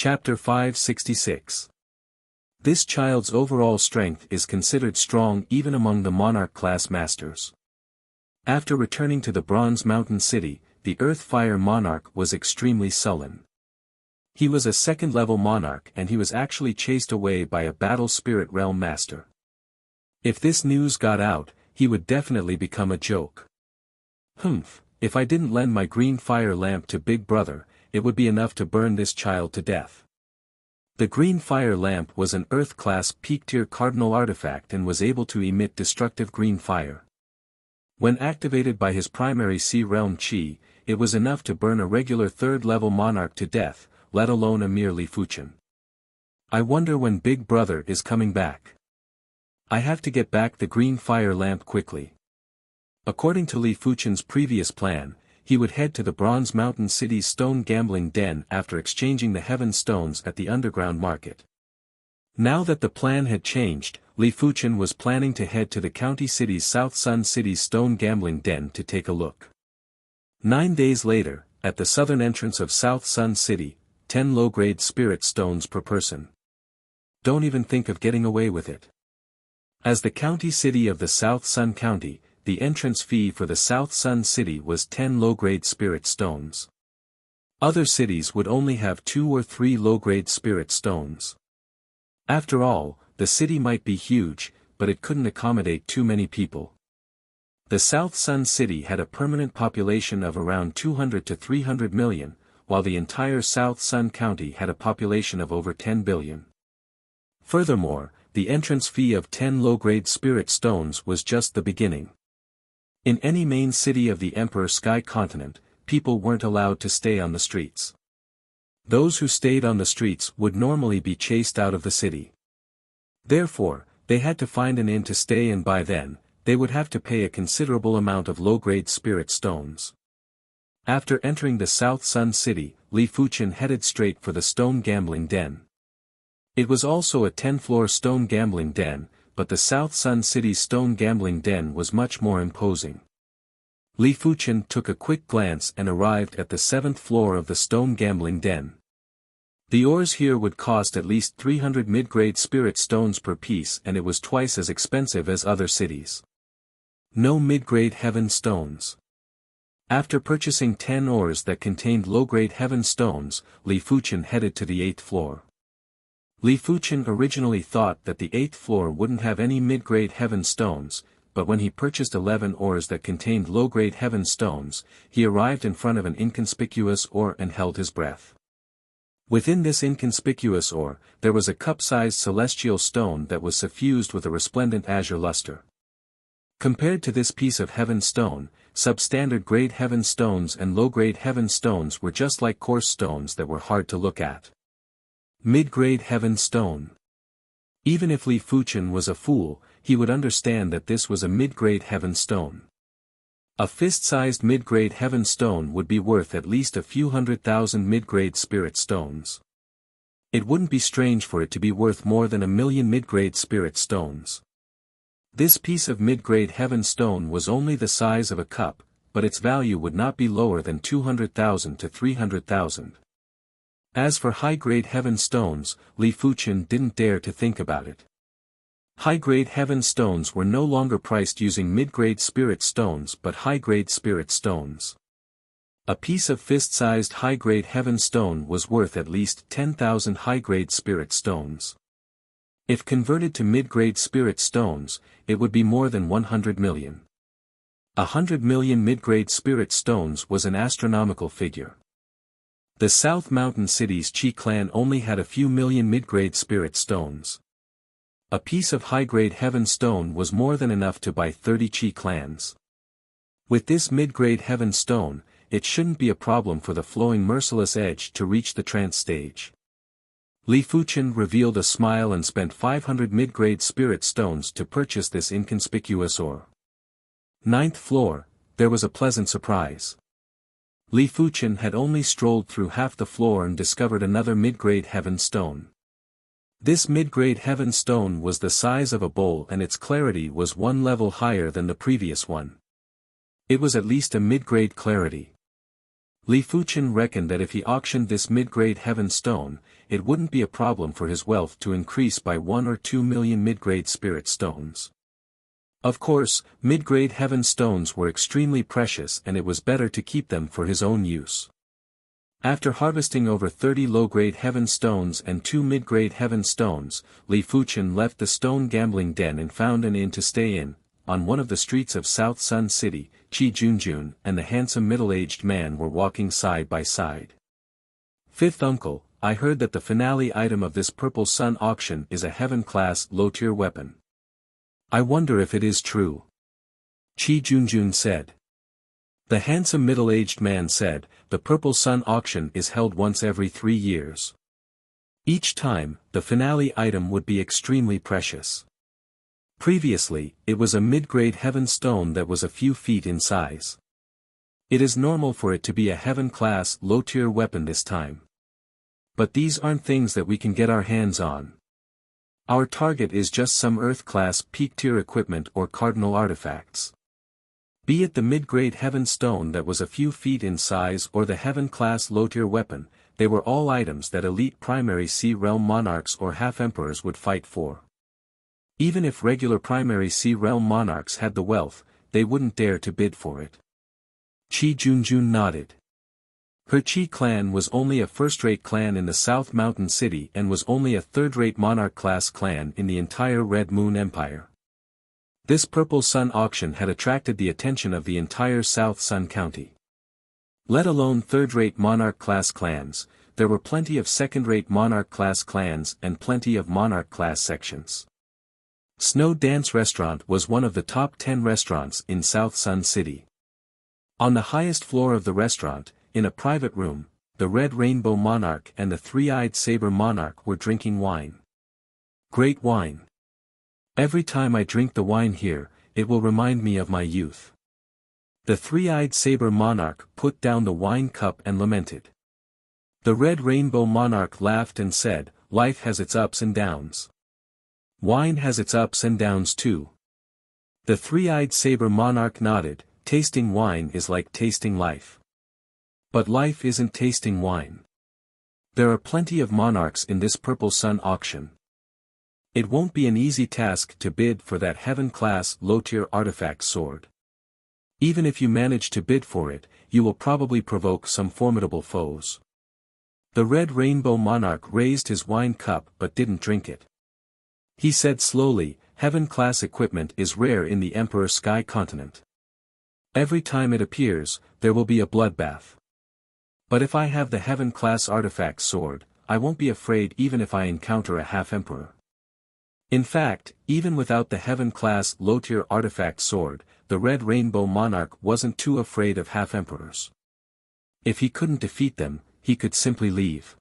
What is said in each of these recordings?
Chapter 566. This child's overall strength is considered strong even among the monarch-class masters. After returning to the Bronze Mountain City, the Earth-Fire monarch was extremely sullen. He was a second-level monarch and he was actually chased away by a Battle Spirit Realm master. If this news got out, he would definitely become a joke. If I didn't lend my green fire lamp to Big Brother, it would be enough to burn this child to death. The green fire lamp was an Earth-class peak-tier cardinal artifact and was able to emit destructive green fire. When activated by his primary Sea Realm Chi, it was enough to burn a regular third-level monarch to death, let alone a mere Li Fuchen. I wonder when Big Brother is coming back. I have to get back the green fire lamp quickly. According to Li Fuchen's previous plan, he would head to the Bronze Mountain City's stone gambling den after exchanging the Heaven Stones at the underground market. Now that the plan had changed, Li Fuchen was planning to head to the county city's South Sun City's stone gambling den to take a look. 9 days later, at the southern entrance of South Sun City, 10 low-grade spirit stones per person. Don't even think of getting away with it. As the county city of the South Sun County, the entrance fee for the South Sun City was 10 low-grade spirit stones. Other cities would only have 2 or 3 low-grade spirit stones. After all, the city might be huge, but it couldn't accommodate too many people. The South Sun City had a permanent population of around 200 to 300 million, while the entire South Sun County had a population of over 10 billion. Furthermore, the entrance fee of 10 low-grade spirit stones was just the beginning. In any main city of the Emperor Sky Continent, people weren't allowed to stay on the streets. Those who stayed on the streets would normally be chased out of the city. Therefore, they had to find an inn to stay, and by then, they would have to pay a considerable amount of low-grade spirit stones. After entering the South Sun City, Li Fuchen headed straight for the stone gambling den. It was also a 10-floor stone gambling den, but the South Sun City's stone gambling den was much more imposing. Li Fuchen took a quick glance and arrived at the 7th floor of the stone gambling den. The ores here would cost at least 300 mid-grade spirit stones per piece, and it was twice as expensive as other cities. No mid-grade heaven stones. After purchasing 10 ores that contained low-grade heaven stones, Li Fuchen headed to the 8th floor. Li Fuchen originally thought that the 8th floor wouldn't have any mid-grade heaven stones, but when he purchased 11 ores that contained low-grade heaven stones, he arrived in front of an inconspicuous ore and held his breath. Within this inconspicuous ore, there was a cup-sized celestial stone that was suffused with a resplendent azure luster. Compared to this piece of heaven stone, substandard grade heaven stones and low-grade heaven stones were just like coarse stones that were hard to look at. Mid-grade heaven stone. Even if Li Fuchen was a fool, he would understand that this was a mid-grade heaven stone. A fist-sized mid-grade heaven stone would be worth at least a few 100,000 mid-grade spirit stones. It wouldn't be strange for it to be worth more than 1 million mid-grade spirit stones. This piece of mid-grade heaven stone was only the size of a cup, but its value would not be lower than 200,000 to 300,000. As for high-grade heaven stones, Li Fuchen didn't dare to think about it. High-grade heaven stones were no longer priced using mid-grade spirit stones but high-grade spirit stones. A piece of fist-sized high-grade heaven stone was worth at least 10,000 high-grade spirit stones. If converted to mid-grade spirit stones, it would be more than 100 million. 100 million mid-grade spirit stones was an astronomical figure. The South Mountain City's Chi clan only had a few million mid-grade spirit stones. A piece of high-grade heaven stone was more than enough to buy 30 Chi clans. With this mid-grade heaven stone, it shouldn't be a problem for the flowing merciless edge to reach the trance stage. Li Fuchen revealed a smile and spent 500 mid-grade spirit stones to purchase this inconspicuous ore. 9th floor, there was a pleasant surprise. Li Fuchen had only strolled through half the floor and discovered another mid-grade heaven stone. This mid-grade heaven stone was the size of a bowl and its clarity was 1 level higher than the previous one. It was at least a mid-grade clarity. Li Fuchen reckoned that if he auctioned this mid-grade heaven stone, it wouldn't be a problem for his wealth to increase by 1 or 2 million mid-grade spirit stones. Of course, mid-grade heaven stones were extremely precious and it was better to keep them for his own use. After harvesting over 30 low-grade heaven stones and 2 mid-grade heaven stones, Li Fuchen left the stone gambling den and found an inn to stay in. On one of the streets of South Sun City, Qi Junjun and the handsome middle-aged man were walking side by side. "Fifth uncle, I heard that the finale item of this Purple Sun auction is a heaven-class low-tier weapon. I wonder if it is true," Qi Junjun said. The handsome middle-aged man said, "The Purple Sun auction is held once every 3 years. Each time, the finale item would be extremely precious. Previously, it was a mid-grade heaven stone that was a few feet in size. It is normal for it to be a heaven-class low-tier weapon this time. But these aren't things that we can get our hands on. Our target is just some Earth-class peak-tier equipment or cardinal artifacts. Be it the mid-grade heaven stone that was a few feet in size or the heaven-class low-tier weapon, they were all items that elite primary Sea Realm monarchs or half-emperors would fight for. Even if regular primary Sea Realm monarchs had the wealth, they wouldn't dare to bid for it." Qi Junjun nodded. Her Qi clan was only a first-rate clan in the South Mountain City and was only a third-rate monarch-class clan in the entire Red Moon Empire. This Purple Sun auction had attracted the attention of the entire South Sun County. Let alone third-rate monarch-class clans, there were plenty of second-rate monarch-class clans and plenty of monarch-class sections. Snow Dance Restaurant was one of the top 10 restaurants in South Sun City. On the highest floor of the restaurant, in a private room, the Red Rainbow Monarch and the Three-Eyed Saber Monarch were drinking wine. Great wine. Every time I drink the wine here, it will remind me of my youth. The Three-Eyed Saber Monarch put down the wine cup and lamented. The Red Rainbow Monarch laughed and said, "Life has its ups and downs. Wine has its ups and downs too." The Three-Eyed Saber Monarch nodded, "Tasting wine is like tasting life. But life isn't tasting wine. There are plenty of monarchs in this Purple Sun auction. It won't be an easy task to bid for that heaven-class low-tier artifact sword. Even if you manage to bid for it, you will probably provoke some formidable foes." The Red Rainbow Monarch raised his wine cup but didn't drink it. He said slowly, "Heaven-class equipment is rare in the Emperor Sky Continent. Every time it appears, there will be a bloodbath. But if I have the heaven-class artifact sword, I won't be afraid even if I encounter a half-emperor. In fact, even without the heaven-class low-tier artifact sword, the Red Rainbow Monarch wasn't too afraid of half-emperors. If he couldn't defeat them, he could simply leave.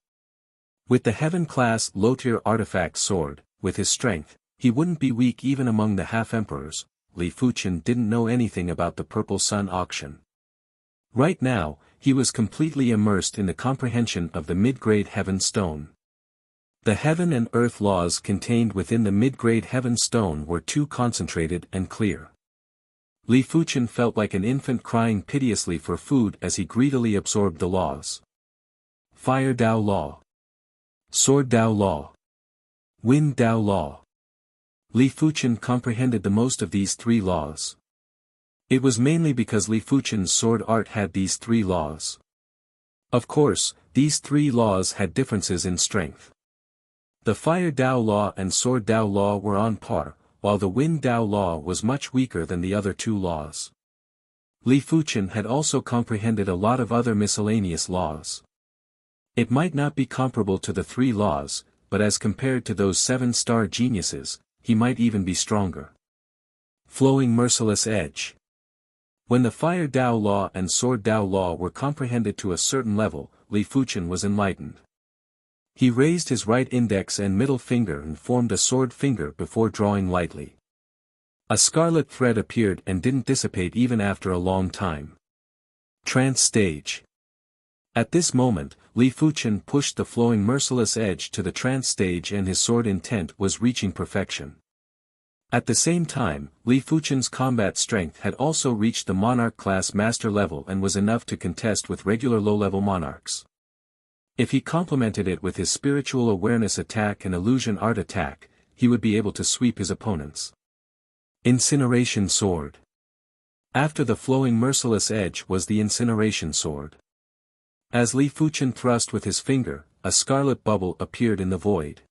With the heaven-class low-tier artifact sword, with his strength, he wouldn't be weak even among the half-emperors." Li Fuchen didn't know anything about the Purple Sun auction. Right now, he was completely immersed in the comprehension of the mid-grade heaven stone. The heaven and earth laws contained within the mid-grade heaven stone were too concentrated and clear. Li Fuchen felt like an infant crying piteously for food as he greedily absorbed the laws. Fire Dao Law. Sword Dao Law. Wind Dao Law. Li Fuchen comprehended the most of these 3 laws. It was mainly because Li Fuchen's sword art had these 3 laws. Of course, these 3 laws had differences in strength. The Fire Dao Law and Sword Dao Law were on par, while the Wind Dao Law was much weaker than the other 2 laws. Li Fuchen had also comprehended a lot of other miscellaneous laws. It might not be comparable to the 3 laws, but as compared to those 7-star geniuses, he might even be stronger. Flowing Merciless Edge. When the Fire Dao Law and Sword Dao Law were comprehended to a certain level, Li Fuchen was enlightened. He raised his right index and middle finger and formed a sword finger before drawing lightly. A scarlet thread appeared and didn't dissipate even after a long time. Trance Stage. At this moment, Li Fuchen pushed the Flowing Merciless Edge to the trance stage and his sword intent was reaching perfection. At the same time, Li Fuchen's combat strength had also reached the monarch class master level and was enough to contest with regular low-level monarchs. If he complemented it with his spiritual awareness attack and illusion art attack, he would be able to sweep his opponents. Incineration Sword. After the flowing merciless edge was the Incineration Sword. As Li Fuchen thrust with his finger, a scarlet bubble appeared in the void.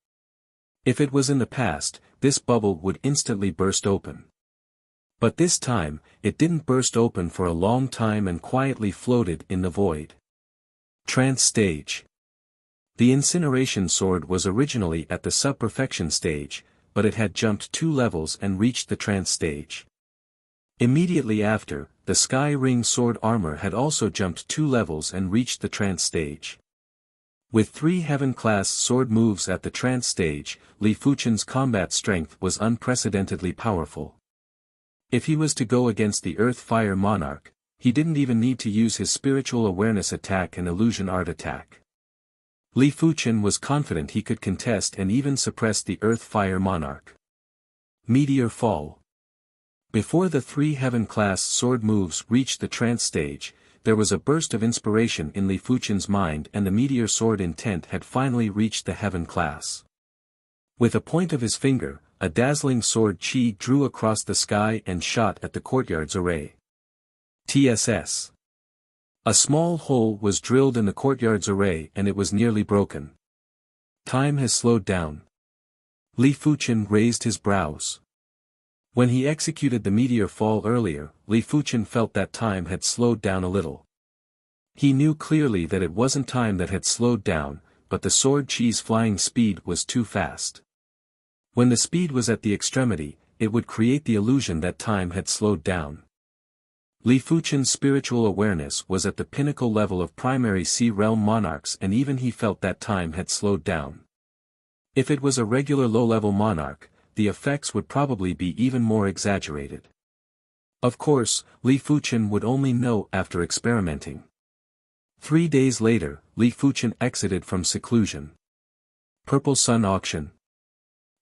If it was in the past, this bubble would instantly burst open. But this time, it didn't burst open for a long time and quietly floated in the void. Trance Stage. The Incineration Sword was originally at the sub-perfection stage, but it had jumped 2 levels and reached the trance stage. Immediately after, the Sky Ring Sword armor had also jumped 2 levels and reached the trance stage. With 3 heaven-class sword moves at the trance stage, Li Fuchen's combat strength was unprecedentedly powerful. If he was to go against the Earth-Fire Monarch, he didn't even need to use his spiritual awareness attack and illusion art attack. Li Fuchen was confident he could contest and even suppress the Earth-Fire Monarch. Meteor Fall. Before the 3 heaven-class sword moves reached the trance stage, there was a burst of inspiration in Li Fuchen's mind and the meteor sword intent had finally reached the heaven class. With a point of his finger, a dazzling sword chi drew across the sky and shot at the courtyard's array. TSS. A small hole was drilled in the courtyard's array and it was nearly broken. Time has slowed down. Li Fuchen raised his brows. When he executed the meteor fall earlier, Li Fuchen felt that time had slowed down a little. He knew clearly that it wasn't time that had slowed down, but the sword chi's flying speed was too fast. When the speed was at the extremity, it would create the illusion that time had slowed down. Li Fuchen's spiritual awareness was at the pinnacle level of primary Sea Realm monarchs and even he felt that time had slowed down. If it was a regular low-level monarch, the effects would probably be even more exaggerated. Of course, Li Fuchen would only know after experimenting. 3 days later, Li Fuchen exited from seclusion. Purple Sun Auction.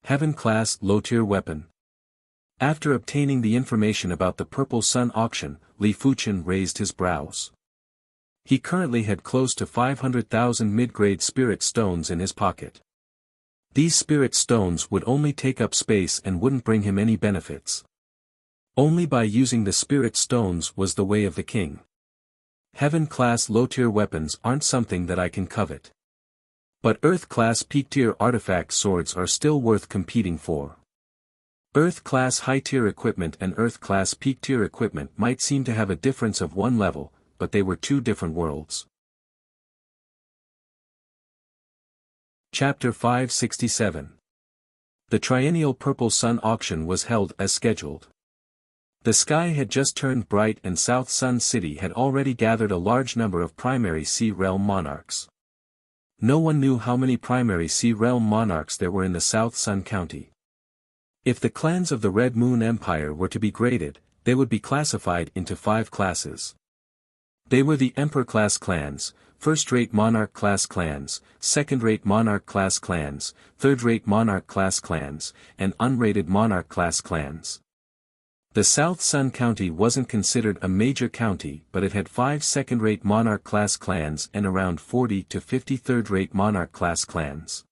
Heaven-class low-tier weapon. After obtaining the information about the Purple Sun Auction, Li Fuchen raised his brows. He currently had close to 500,000 mid-grade spirit stones in his pocket. These spirit stones would only take up space and wouldn't bring him any benefits. Only by using the spirit stones was the way of the king. Heaven-class low-tier weapons aren't something that I can covet. But Earth-class peak-tier artifact swords are still worth competing for. Earth-class high-tier equipment and Earth-class peak-tier equipment might seem to have a difference of 1 level, but they were 2 different worlds. Chapter 567. The triennial Purple Sun Auction was held as scheduled. The sky had just turned bright and South Sun City had already gathered a large number of primary Sea Realm monarchs. No one knew how many primary Sea Realm monarchs there were in the South Sun County. If the clans of the Red Moon Empire were to be graded, they would be classified into 5 classes. They were the Emperor-class clans, first-rate monarch-class clans, second-rate monarch-class clans, third-rate monarch-class clans, and unrated monarch-class clans. The South Sun County wasn't considered a major county but it had 5 second-rate monarch-class clans and around 40 to 50 third-rate monarch-class clans.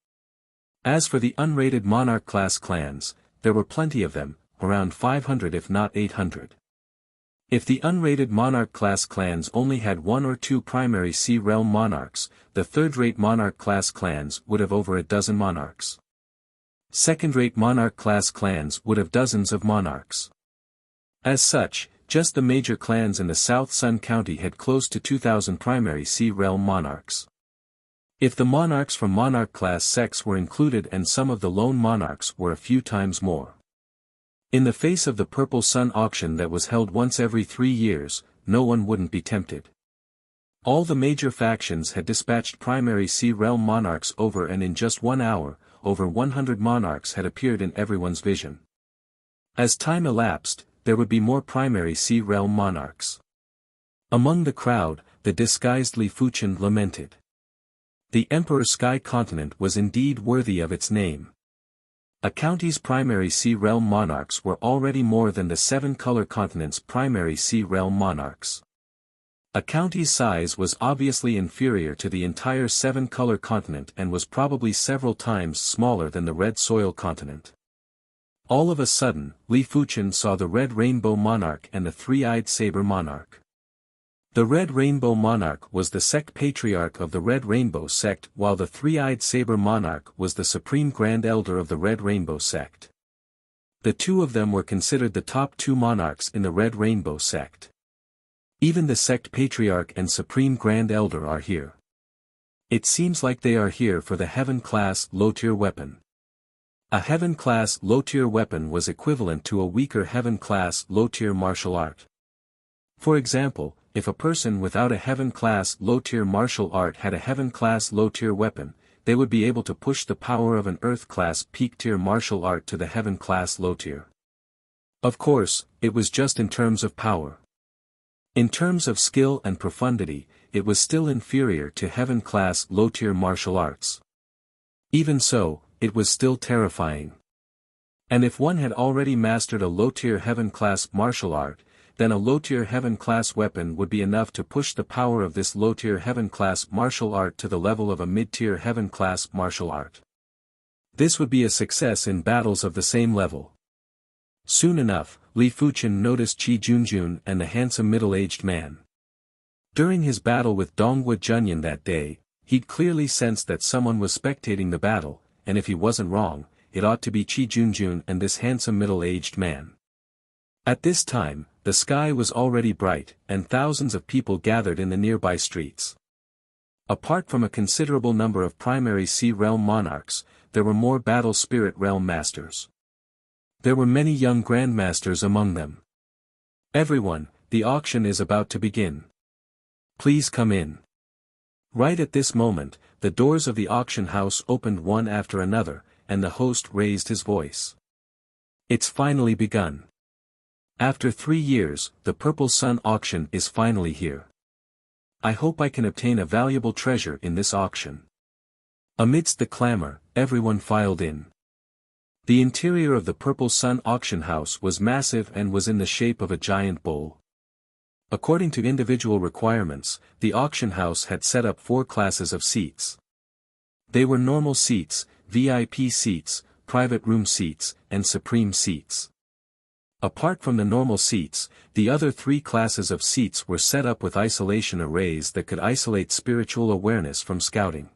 As for the unrated monarch-class clans, there were plenty of them, around 500 if not 800. If the unrated monarch-class clans only had 1 or 2 primary Sea Realm monarchs, the third-rate monarch-class clans would have over a dozen monarchs. Second-rate monarch-class clans would have dozens of monarchs. As such, just the major clans in the South Sun County had close to 2,000 primary Sea Realm monarchs. If the monarchs from monarch-class sects were included and some of the lone monarchs were a few times more. In the face of the Purple Sun Auction that was held once every 3 years, no one wouldn't be tempted. All the major factions had dispatched primary Sea Realm monarchs over and in just 1 hour, over 100 monarchs had appeared in everyone's vision. As time elapsed, there would be more primary Sea Realm monarchs. Among the crowd, the disguised Li Fuchen lamented. The Emperor Sky Continent was indeed worthy of its name. A county's primary sea realm monarchs were already more than the 7 color continent's primary sea realm monarchs. A county's size was obviously inferior to the entire 7 color continent and was probably several times smaller than the red soil continent. All of a sudden, Li Fuchen saw the red rainbow monarch and the three-eyed saber monarch. The red rainbow monarch was the sect patriarch of the red rainbow sect, while the three-eyed saber monarch was the supreme grand elder of the red rainbow sect. The two of them were considered the top 2 monarchs in the red rainbow sect. Even the sect patriarch and supreme grand elder are here. It seems like they are here for the heaven-class low-tier weapon. A heaven-class low-tier weapon was equivalent to a weaker heaven-class low-tier martial art. For example, if a person without a heaven-class low-tier martial art had a heaven-class low-tier weapon, they would be able to push the power of an earth-class peak-tier martial art to the heaven-class low-tier. Of course, it was just in terms of power. In terms of skill and profundity, it was still inferior to heaven-class low-tier martial arts. Even so, it was still terrifying. And if one had already mastered a low-tier heaven-class martial art, then a low-tier heaven-class weapon would be enough to push the power of this low-tier heaven-class martial art to the level of a mid-tier heaven-class martial art. This would be a success in battles of the same level. Soon enough, Li Fuchen noticed Qi Junjun and the handsome middle-aged man. During his battle with Dongwu Junyan that day, he'd clearly sensed that someone was spectating the battle, and if he wasn't wrong, it ought to be Qi Junjun and this handsome middle-aged man. At this time, the sky was already bright, and thousands of people gathered in the nearby streets. Apart from a considerable number of primary sea realm monarchs, there were more battle spirit realm masters. There were many young grandmasters among them. Everyone, the auction is about to begin. Please come in. Right at this moment, the doors of the auction house opened one after another, and the host raised his voice. It's finally begun. After 3 years, the Purple Sun auction is finally here. I hope I can obtain a valuable treasure in this auction. Amidst the clamor, everyone filed in. The interior of the Purple Sun auction house was massive and was in the shape of a giant bowl. According to individual requirements, the auction house had set up 4 classes of seats. They were normal seats, VIP seats, private room seats, and supreme seats. Apart from the normal seats, the other 3 classes of seats were set up with isolation arrays that could isolate spiritual awareness from scouting.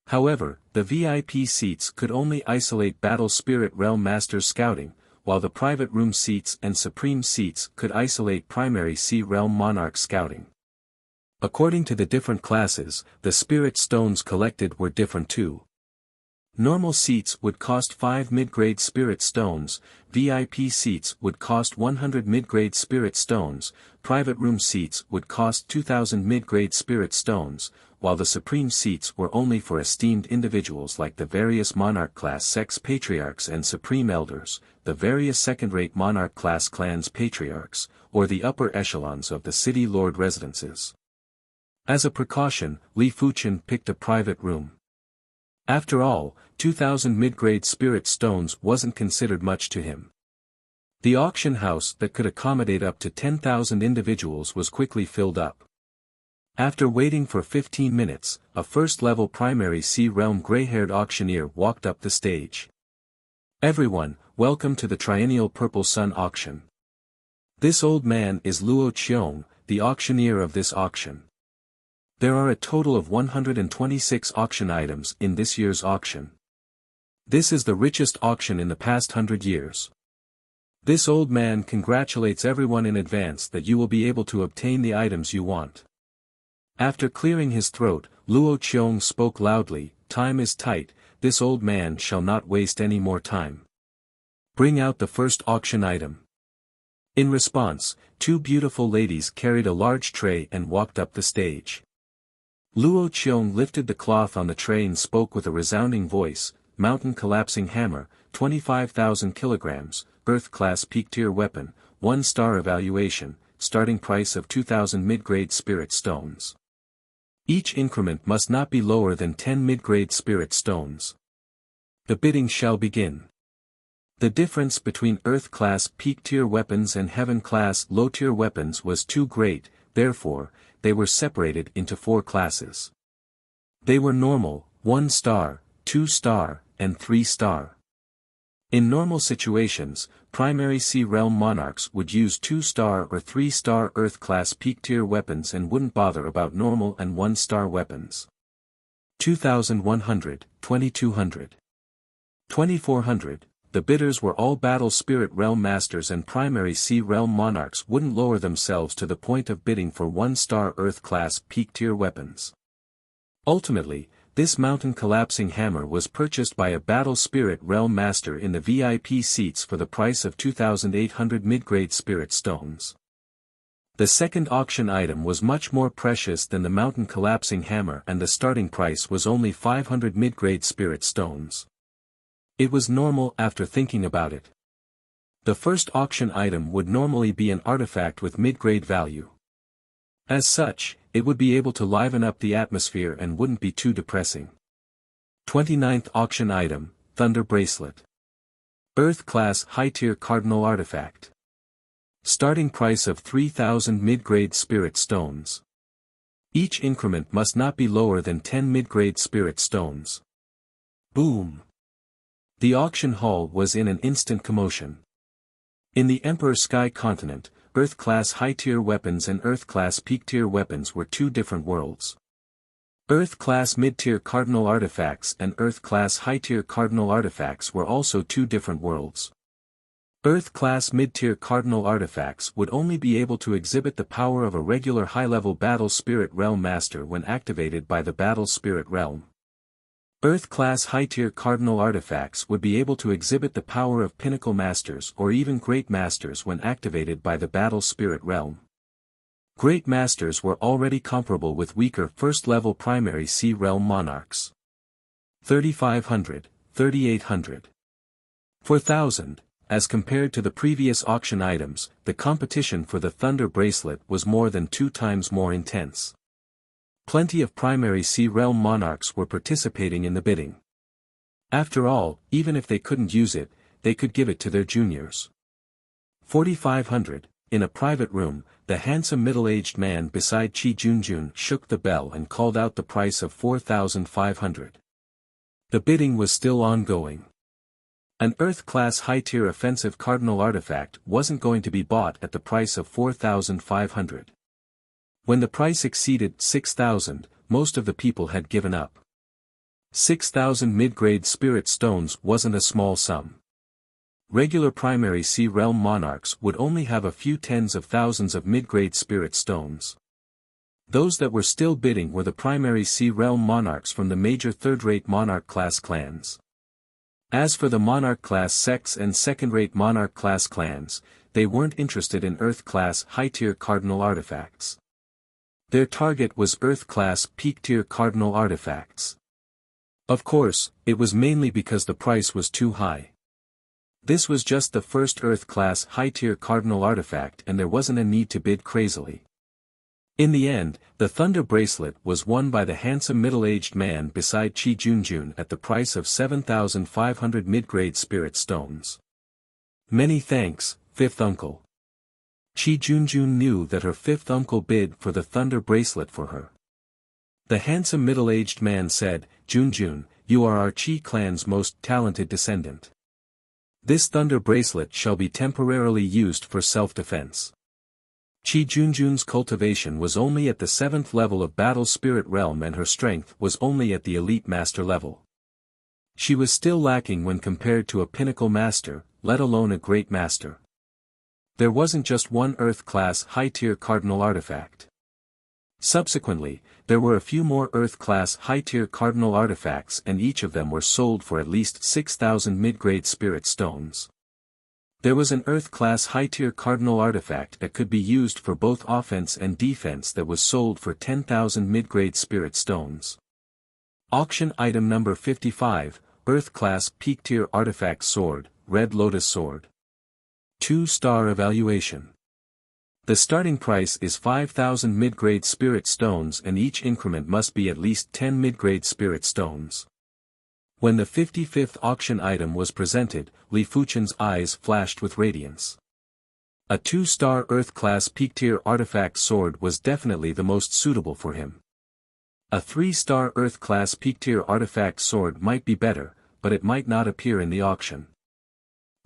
However, the VIP seats could only isolate Battle Spirit Realm Masters scouting, while the private room seats and supreme seats could isolate primary Sea Realm Monarch scouting. According to the different classes, the spirit stones collected were different too. Normal seats would cost 5 mid-grade spirit stones, VIP seats would cost 100 mid-grade spirit stones, private room seats would cost 2,000 mid-grade spirit stones, while the supreme seats were only for esteemed individuals like the various monarch class sects patriarchs and supreme elders, the various second-rate monarch class clans patriarchs, or the upper echelons of the city lord residences. As a precaution, Li Fuchen picked a private room. After all, 2,000 mid-grade spirit stones wasn't considered much to him. The auction house that could accommodate up to 10,000 individuals was quickly filled up. After waiting for 15 minutes, a first-level primary Sea Realm gray-haired auctioneer walked up the stage. Everyone, welcome to the Triennial Purple Sun auction. This old man is Luo Qiong, the auctioneer of this auction. There are a total of 126 auction items in this year's auction. This is the richest auction in the past 100 years. This old man congratulates everyone in advance that you will be able to obtain the items you want. After clearing his throat, Luo Qiong spoke loudly, "Time is tight, this old man shall not waste any more time. Bring out the first auction item." In response, 2 beautiful ladies carried a large tray and walked up the stage. Luo Qiong lifted the cloth on the tray and spoke with a resounding voice, "Mountain collapsing hammer, 25,000 kilograms, Earth-class peak-tier weapon, 1-star evaluation, starting price of 2,000 mid-grade spirit stones. Each increment must not be lower than 10 mid-grade spirit stones. The bidding shall begin." The difference between Earth-class peak-tier weapons and Heaven-class low-tier weapons was too great, therefore, they were separated into 4 classes. They were normal, 1-star, 2-star, and 3-star. In normal situations, primary Sea Realm monarchs would use 2-star or 3-star Earth-class peak-tier weapons and wouldn't bother about normal and 1-star weapons. 2100, 2200. 2400, the bidders were all Battle Spirit Realm Masters and primary Sea Realm monarchs wouldn't lower themselves to the point of bidding for 1-star Earth-class peak-tier weapons. Ultimately, this mountain collapsing hammer was purchased by a Battle Spirit Realm Master in the VIP seats for the price of 2,800 mid-grade spirit stones. The second auction item was much more precious than the mountain collapsing hammer and the starting price was only 500 mid-grade spirit stones. It was normal after thinking about it. The first auction item would normally be an artifact with mid-grade value. As such, it would be able to liven up the atmosphere and wouldn't be too depressing. 29th auction item, Thunder Bracelet. Earth-class high-tier cardinal artifact. Starting price of 3,000 mid-grade spirit stones. Each increment must not be lower than 10 mid-grade spirit stones. Boom! The auction hall was in an instant commotion. In the Emperor Sky continent, Earth-class high-tier weapons and Earth-class peak-tier weapons were 2 different worlds. Earth-class mid-tier cardinal artifacts and Earth-class high-tier cardinal artifacts were also 2 different worlds. Earth-class mid-tier cardinal artifacts would only be able to exhibit the power of a regular high-level Battle Spirit Realm Master when activated by the Battle Spirit Realm. Earth-class high-tier cardinal artifacts would be able to exhibit the power of Pinnacle Masters or even Great Masters when activated by the Battle Spirit Realm. Great Masters were already comparable with weaker first-level primary Sea Realm monarchs. 3,500, 3,800. 4,000, as compared to the previous auction items, the competition for the Thunder Bracelet was more than 2 times more intense. Plenty of primary Sea Realm monarchs were participating in the bidding. After all, even if they couldn't use it, they could give it to their juniors. 4,500, in a private room, the handsome middle-aged man beside Qi Junjun shook the bell and called out the price of 4,500. The bidding was still ongoing. An Earth-class high-tier offensive cardinal artifact wasn't going to be bought at the price of 4,500. When the price exceeded 6,000, most of the people had given up. 6,000 mid-grade spirit stones wasn't a small sum. Regular primary Sea Realm monarchs would only have a few tens of thousands of mid-grade spirit stones. Those that were still bidding were the primary Sea Realm monarchs from the major third-rate monarch-class clans. As for the monarch-class sects and second-rate monarch-class clans, they weren't interested in Earth-class high-tier cardinal artifacts. Their target was Earth-class peak-tier cardinal artifacts. Of course, it was mainly because the price was too high. This was just the first Earth-class high-tier cardinal artifact and there wasn't a need to bid crazily. In the end, the Thunder Bracelet was won by the handsome middle-aged man beside Qi Junjun at the price of 7,500 mid-grade spirit stones. Many thanks, fifth uncle. Qi Junjun knew that her fifth uncle bid for the Thunder Bracelet for her. The handsome middle-aged man said, Junjun, you are our Qi clan's most talented descendant. This Thunder Bracelet shall be temporarily used for self-defense. Qi Junjun's cultivation was only at the 7th level of Battle Spirit Realm and her strength was only at the Elite Master level. She was still lacking when compared to a Pinnacle Master, let alone a Great Master. There wasn't just one Earth-class high-tier cardinal artifact. Subsequently, there were a few more Earth-class high-tier cardinal artifacts and each of them were sold for at least 6,000 mid-grade spirit stones. There was an Earth-class high-tier cardinal artifact that could be used for both offense and defense that was sold for 10,000 mid-grade spirit stones. Auction item number 55, Earth-class peak-tier artifact sword, Red Lotus Sword. 2-star evaluation. The starting price is 5,000 mid-grade spirit stones and each increment must be at least 10 mid-grade spirit stones. When the 55th auction item was presented, Li Fuchen's eyes flashed with radiance. A 2-star Earth-class peak-tier artifact sword was definitely the most suitable for him. A 3-star Earth-class peak-tier artifact sword might be better, but it might not appear in the auction.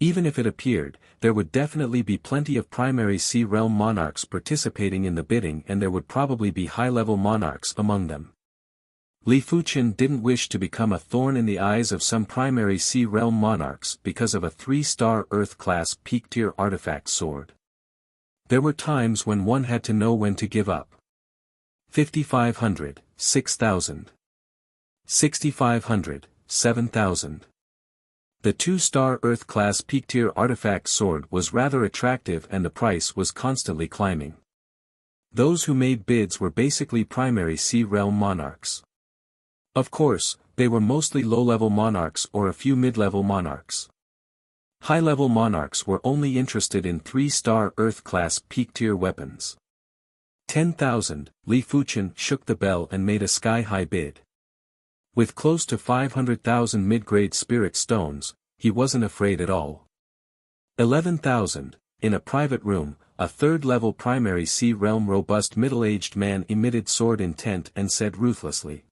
Even if it appeared, there would definitely be plenty of primary Sea Realm monarchs participating in the bidding, and there would probably be high-level monarchs among them. Li Fuchen didn't wish to become a thorn in the eyes of some primary Sea Realm monarchs because of a 3-star Earth-class peak-tier artifact sword. There were times when one had to know when to give up. 5,500, 6,000. 6,500, 7,000. The 2-star Earth-class peak-tier artifact sword was rather attractive and the price was constantly climbing. Those who made bids were basically primary Sea Realm monarchs. Of course, they were mostly low-level monarchs or a few mid-level monarchs. High-level monarchs were only interested in 3-star Earth-class peak-tier weapons. 10,000, Li Fuchen shook the bell and made a sky-high bid. With close to 500,000 mid-grade spirit stones, he wasn't afraid at all. 11,000, in a private room, a 3rd-level primary Sea Realm robust middle-aged man emitted sword intent and said ruthlessly.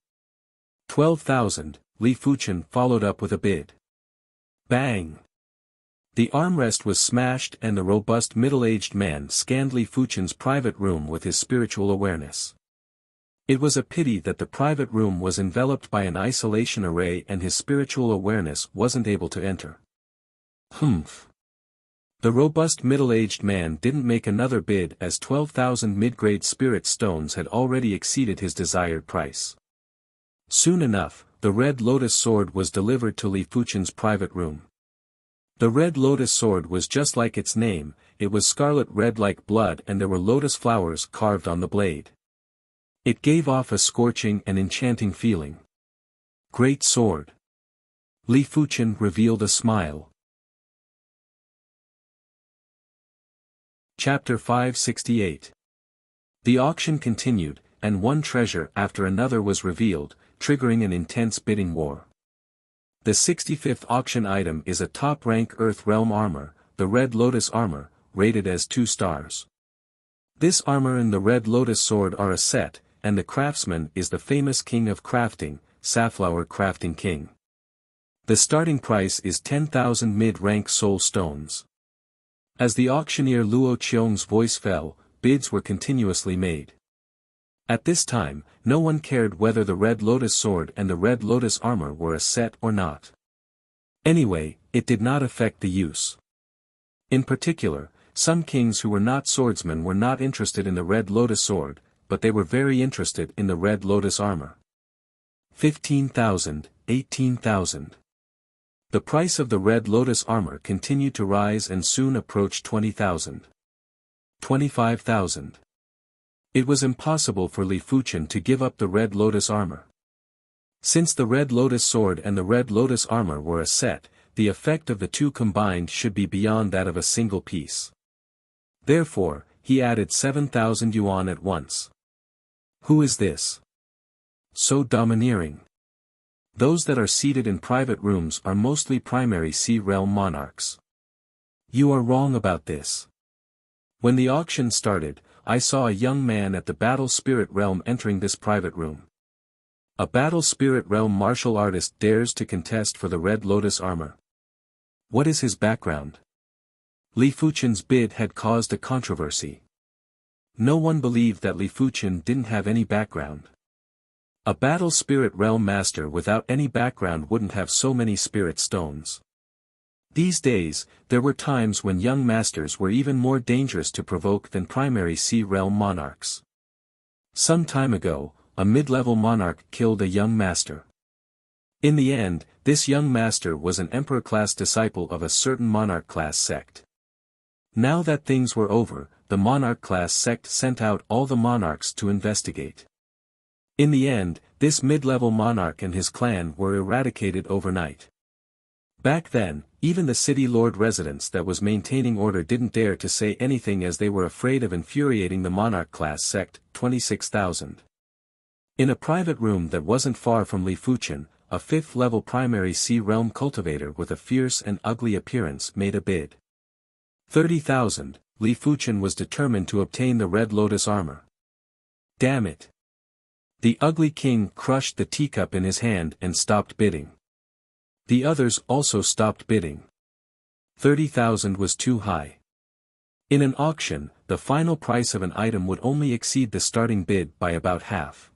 12,000, Li Fuchen followed up with a bid. Bang! The armrest was smashed and the robust middle-aged man scanned Li Fuchen's private room with his spiritual awareness. It was a pity that the private room was enveloped by an isolation array and his spiritual awareness wasn't able to enter. Humph. The robust middle-aged man didn't make another bid as 12,000 mid-grade spirit stones had already exceeded his desired price. Soon enough, the Red Lotus sword was delivered to Li Fuchen's private room. The Red Lotus sword was just like its name, it was scarlet red like blood and there were lotus flowers carved on the blade. It gave off a scorching and enchanting feeling. Great sword. Li Fuchen revealed a smile. Chapter 568. The auction continued, and one treasure after another was revealed, triggering an intense bidding war. The 65th auction item is a top-rank Earth Realm armor, the Red Lotus armor, rated as 2 stars. This armor and the Red Lotus sword are a set, and the craftsman is the famous king of crafting, Safflower Crafting King. The starting price is 10,000 mid-rank soul stones. As the auctioneer Luo Qiong's voice fell, bids were continuously made. At this time, no one cared whether the Red Lotus sword and the Red Lotus armor were a set or not. Anyway, it did not affect the use. In particular, some kings who were not swordsmen were not interested in the Red Lotus sword, but they were very interested in the Red Lotus armor. 15,000, 18,000. The price of the Red Lotus armor continued to rise and soon approached 20,000. 25,000. It was impossible for Li Fuchen to give up the Red Lotus armor. Since the Red Lotus sword and the Red Lotus armor were a set, the effect of the two combined should be beyond that of a single piece. Therefore, he added 7,000 yuan at once. Who is this? So domineering. Those that are seated in private rooms are mostly primary Sea Realm monarchs. You are wrong about this. When the auction started, I saw a young man at the Battle Spirit Realm entering this private room. A Battle Spirit Realm martial artist dares to contest for the Red Lotus armor. What is his background? Li Fuchen's bid had caused a controversy. No one believed that Li Fuchen didn't have any background. A Battle Spirit Realm master without any background wouldn't have so many spirit stones. These days, there were times when young masters were even more dangerous to provoke than primary Sea Realm monarchs. Some time ago, a mid-level monarch killed a young master. In the end, this young master was an emperor-class disciple of a certain monarch-class sect. Now that things were over, the monarch-class sect sent out all the monarchs to investigate. In the end, this mid-level monarch and his clan were eradicated overnight. Back then, even the city lord residence that was maintaining order didn't dare to say anything as they were afraid of infuriating the monarch-class sect. 26,000. In a private room that wasn't far from Li Fuchen, a 5th-level primary Sea Realm cultivator with a fierce and ugly appearance made a bid. 30,000, Li Fuchen was determined to obtain the Red Lotus armor. Damn it! The ugly king crushed the teacup in his hand and stopped bidding. The others also stopped bidding. 30,000 was too high. In an auction, the final price of an item would only exceed the starting bid by about half.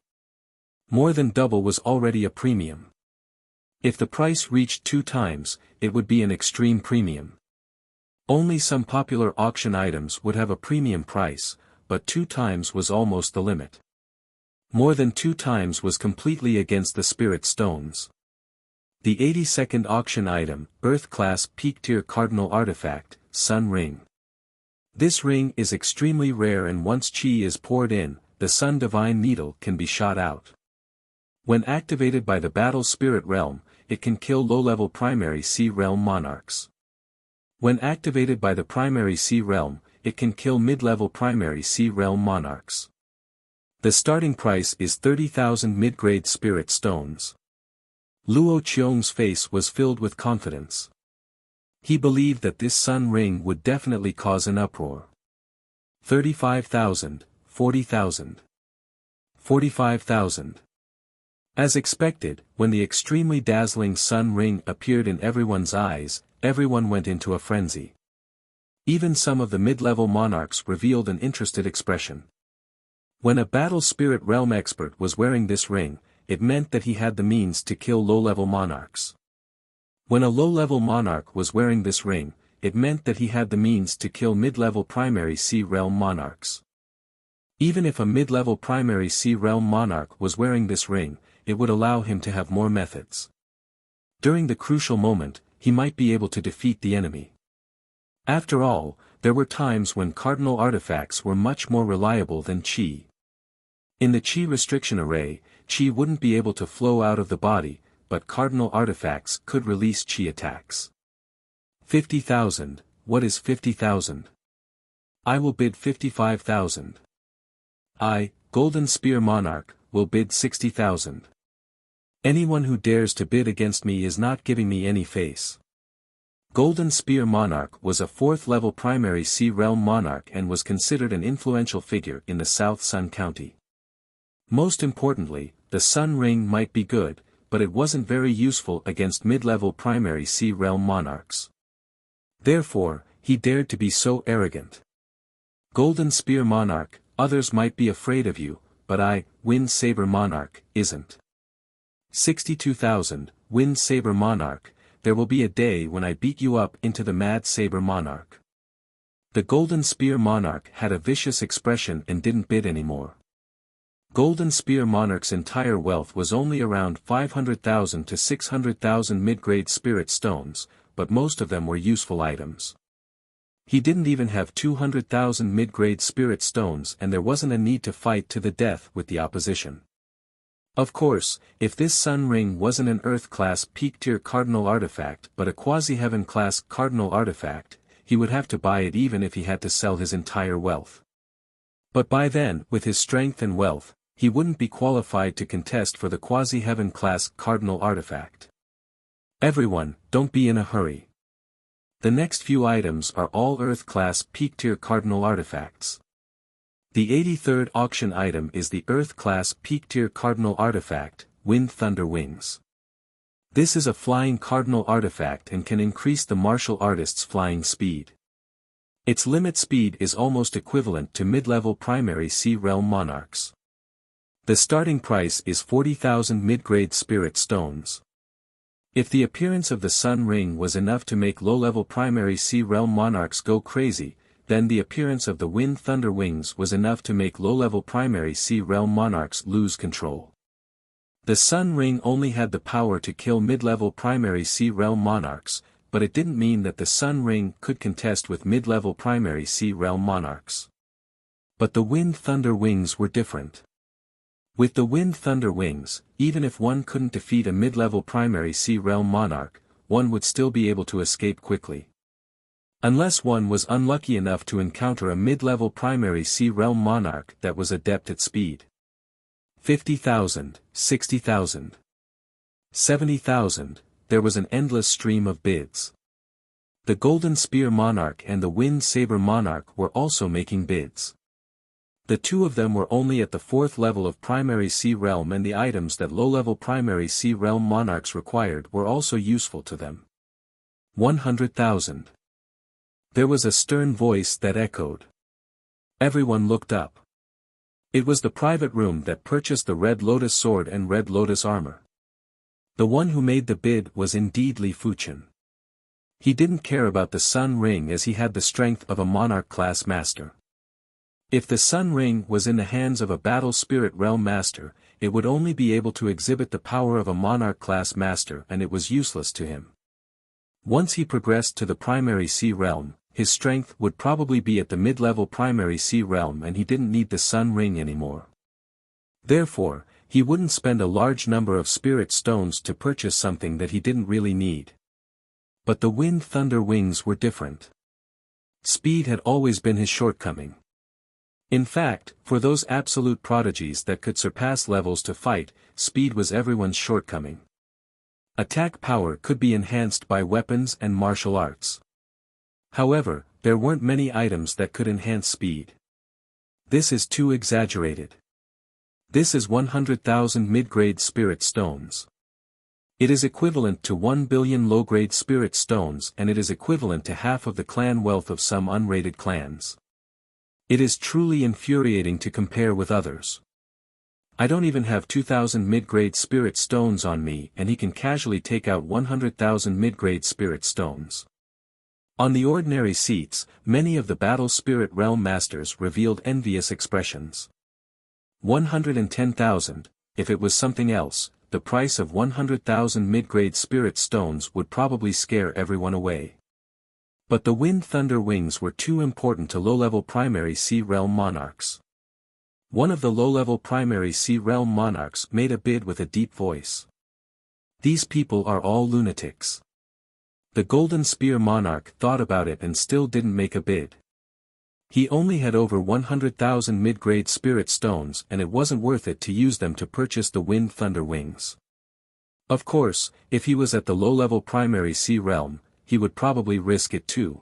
More than double was already a premium. If the price reached 2 times, it would be an extreme premium. Only some popular auction items would have a premium price, but 2 times was almost the limit. More than 2 times was completely against the spirit stones. The 82nd auction item, Earth Class Peak Tier Cardinal Artifact, Sun Ring. This ring is extremely rare, and once chi is poured in, the Sun Divine Needle can be shot out. When activated by the Battle Spirit Realm, it can kill low-level Primary Sea Realm monarchs. When activated by the Primary Sea Realm, it can kill mid-level Primary Sea Realm monarchs. The starting price is 30,000 mid-grade spirit stones. Luo Qiong's face was filled with confidence. He believed that this sun ring would definitely cause an uproar. 35,000, 40,000. 45,000. As expected, when the extremely dazzling sun ring appeared in everyone's eyes, everyone went into a frenzy. Even some of the mid-level monarchs revealed an interested expression. When a battle spirit realm expert was wearing this ring, it meant that he had the means to kill low-level monarchs. When a low-level monarch was wearing this ring, it meant that he had the means to kill mid-level primary sea realm monarchs. Even if a mid-level primary sea realm monarch was wearing this ring, it would allow him to have more methods. During the crucial moment, he might be able to defeat the enemy. After all, there were times when cardinal artifacts were much more reliable than chi. In the chi restriction array, chi wouldn't be able to flow out of the body, but cardinal artifacts could release chi attacks. 50,000, what is 50,000? I will bid 55,000. I, Golden Spear Monarch, will bid 60,000. Anyone who dares to bid against me is not giving me any face. Golden Spear Monarch was a 4th-level primary sea realm monarch and was considered an influential figure in the South Sun County. Most importantly, the Sun Ring might be good, but it wasn't very useful against mid-level primary sea realm monarchs. Therefore, he dared to be so arrogant. Golden Spear Monarch, others might be afraid of you, but I, Wind Saber Monarch, isn't. 62,000, Wind Saber Monarch, there will be a day when I beat you up into the Mad Saber Monarch. The Golden Spear Monarch had a vicious expression and didn't bid anymore. Golden Spear Monarch's entire wealth was only around 500,000 to 600,000 mid-grade spirit stones, but most of them were useful items. He didn't even have 200,000 mid-grade spirit stones, and there wasn't a need to fight to the death with the opposition. Of course, if this Sun Ring wasn't an Earth-class peak-tier cardinal artifact but a quasi-heaven-class cardinal artifact, he would have to buy it even if he had to sell his entire wealth. But by then, with his strength and wealth, he wouldn't be qualified to contest for the quasi-heaven-class cardinal artifact. Everyone, don't be in a hurry. The next few items are all Earth-class peak-tier cardinal artifacts. The 83rd auction item is the Earth-class peak-tier cardinal artifact, Wind Thunder Wings. This is a flying cardinal artifact and can increase the martial artist's flying speed. Its limit speed is almost equivalent to mid-level primary sea realm monarchs. The starting price is 40,000 mid-grade spirit stones. If the appearance of the Sun Ring was enough to make low-level primary sea realm monarchs go crazy, then the appearance of the Wind Thunder Wings was enough to make low-level primary sea realm monarchs lose control. The Sun Ring only had the power to kill mid-level primary sea realm monarchs, but it didn't mean that the Sun Ring could contest with mid-level primary sea realm monarchs. But the Wind Thunder Wings were different. With the Wind Thunder Wings, even if one couldn't defeat a mid-level primary sea realm monarch, one would still be able to escape quickly. Unless one was unlucky enough to encounter a mid-level primary sea realm monarch that was adept at speed. 50,000, 60,000. 70,000, there was an endless stream of bids. The Golden Spear Monarch and the Wind Saber Monarch were also making bids. The two of them were only at the 4th level of Primary Sea Realm, and the items that low-level Primary Sea Realm monarchs required were also useful to them. 100,000. There was a stern voice that echoed. Everyone looked up. It was the private room that purchased the Red Lotus sword and Red Lotus armor. The one who made the bid was indeed Li Fuchen. He didn't care about the Sun Ring as he had the strength of a Monarch-class master. If the Sun Ring was in the hands of a Battle Spirit Realm master, it would only be able to exhibit the power of a Monarch-class master, and it was useless to him. Once he progressed to the Primary Sea Realm, his strength would probably be at the mid-level Primary Sea Realm, and he didn't need the Sun Ring anymore. Therefore, he wouldn't spend a large number of Spirit Stones to purchase something that he didn't really need. But the Wind Thunder Wings were different. Speed had always been his shortcoming. In fact, for those absolute prodigies that could surpass levels to fight, speed was everyone's shortcoming. Attack power could be enhanced by weapons and martial arts. However, there weren't many items that could enhance speed. This is too exaggerated. This is 100,000 mid-grade Spirit Stones. It is equivalent to 1 billion low-grade Spirit Stones, and it is equivalent to half of the clan wealth of some unrated clans. It is truly infuriating to compare with others. I don't even have 2,000 mid-grade Spirit Stones on me, and he can casually take out 100,000 mid-grade Spirit Stones. On the ordinary seats, many of the Battle Spirit Realm Masters revealed envious expressions. 110,000, if it was something else, the price of 100,000 mid-grade Spirit Stones would probably scare everyone away. But the Wind Thunder Wings were too important to low-level Primary Sea Realm monarchs. One of the low-level Primary Sea Realm monarchs made a bid with a deep voice. These people are all lunatics. The Golden Spear Monarch thought about it and still didn't make a bid. He only had over 100,000 mid-grade Spirit Stones, and it wasn't worth it to use them to purchase the Wind Thunder Wings. Of course, if he was at the low-level Primary Sea Realm, he would probably risk it too.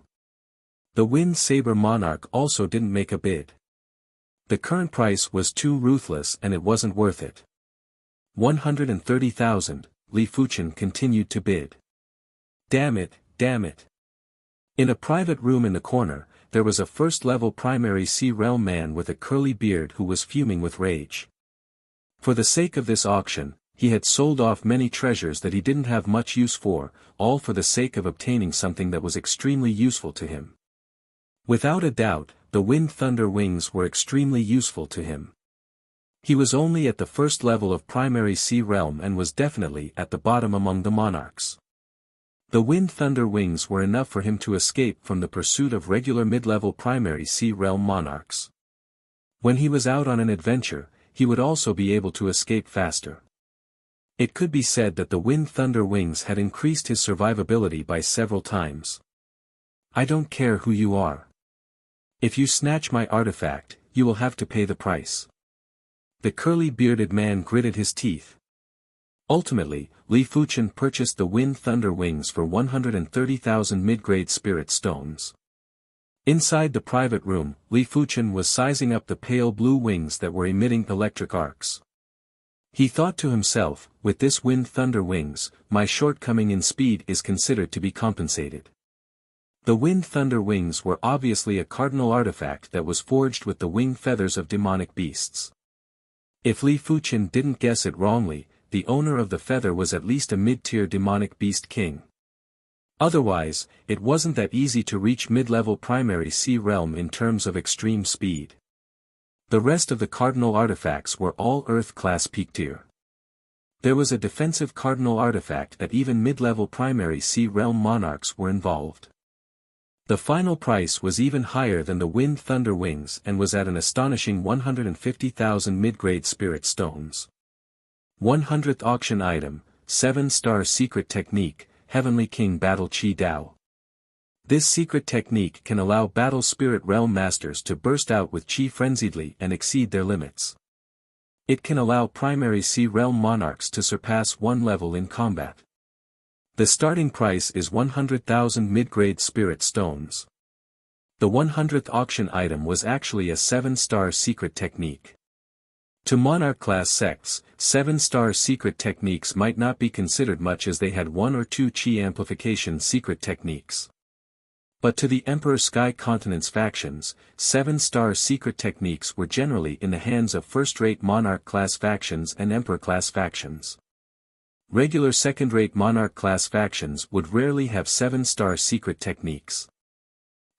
The Wind Saber Monarch also didn't make a bid. The current price was too ruthless and it wasn't worth it. 130,000, Li Fuchen continued to bid. Damn it, damn it. In a private room in the corner, there was a first-level Primary Sea Realm man with a curly beard who was fuming with rage. For the sake of this auction, he had sold off many treasures that he didn't have much use for, all for the sake of obtaining something that was extremely useful to him. Without a doubt, the Wind Thunder Wings were extremely useful to him. He was only at the first level of Primary Sea Realm and was definitely at the bottom among the monarchs. The Wind Thunder Wings were enough for him to escape from the pursuit of regular mid-level Primary Sea Realm monarchs. When he was out on an adventure, he would also be able to escape faster. It could be said that the Wind Thunder Wings had increased his survivability by several times. I don't care who you are. If you snatch my artifact, you will have to pay the price. The curly-bearded man gritted his teeth. Ultimately, Li Fuchen purchased the Wind Thunder Wings for 130,000 mid-grade Spirit Stones. Inside the private room, Li Fuchen was sizing up the pale blue wings that were emitting electric arcs. He thought to himself, with this Wind Thunder Wings, my shortcoming in speed is considered to be compensated. The Wind Thunder Wings were obviously a cardinal artifact that was forged with the wing feathers of demonic beasts. If Li Fuchen didn't guess it wrongly, the owner of the feather was at least a mid-tier demonic beast king. Otherwise, it wasn't that easy to reach mid-level Primary Sea Realm in terms of extreme speed. The rest of the cardinal artifacts were all Earth-class peak tier. There was a defensive cardinal artifact that even mid-level Primary Sea Realm monarchs were involved. The final price was even higher than the Wind Thunder Wings and was at an astonishing 150,000 mid-grade Spirit Stones. 100th auction item, 7-star secret technique, Heavenly King Battle Chi Dao. This secret technique can allow Battle Spirit Realm Masters to burst out with chi frenziedly and exceed their limits. It can allow primary Sea Realm monarchs to surpass one level in combat. The starting price is 100,000 mid-grade spirit stones. The 100th auction item was actually a 7-star secret technique. To monarch-class sects, 7-star secret techniques might not be considered much as they had 1 or 2 chi amplification secret techniques. But to the Emperor Sky Continent's factions, 7-star secret techniques were generally in the hands of first-rate monarch-class factions and emperor-class factions. Regular second-rate monarch-class factions would rarely have 7-star secret techniques.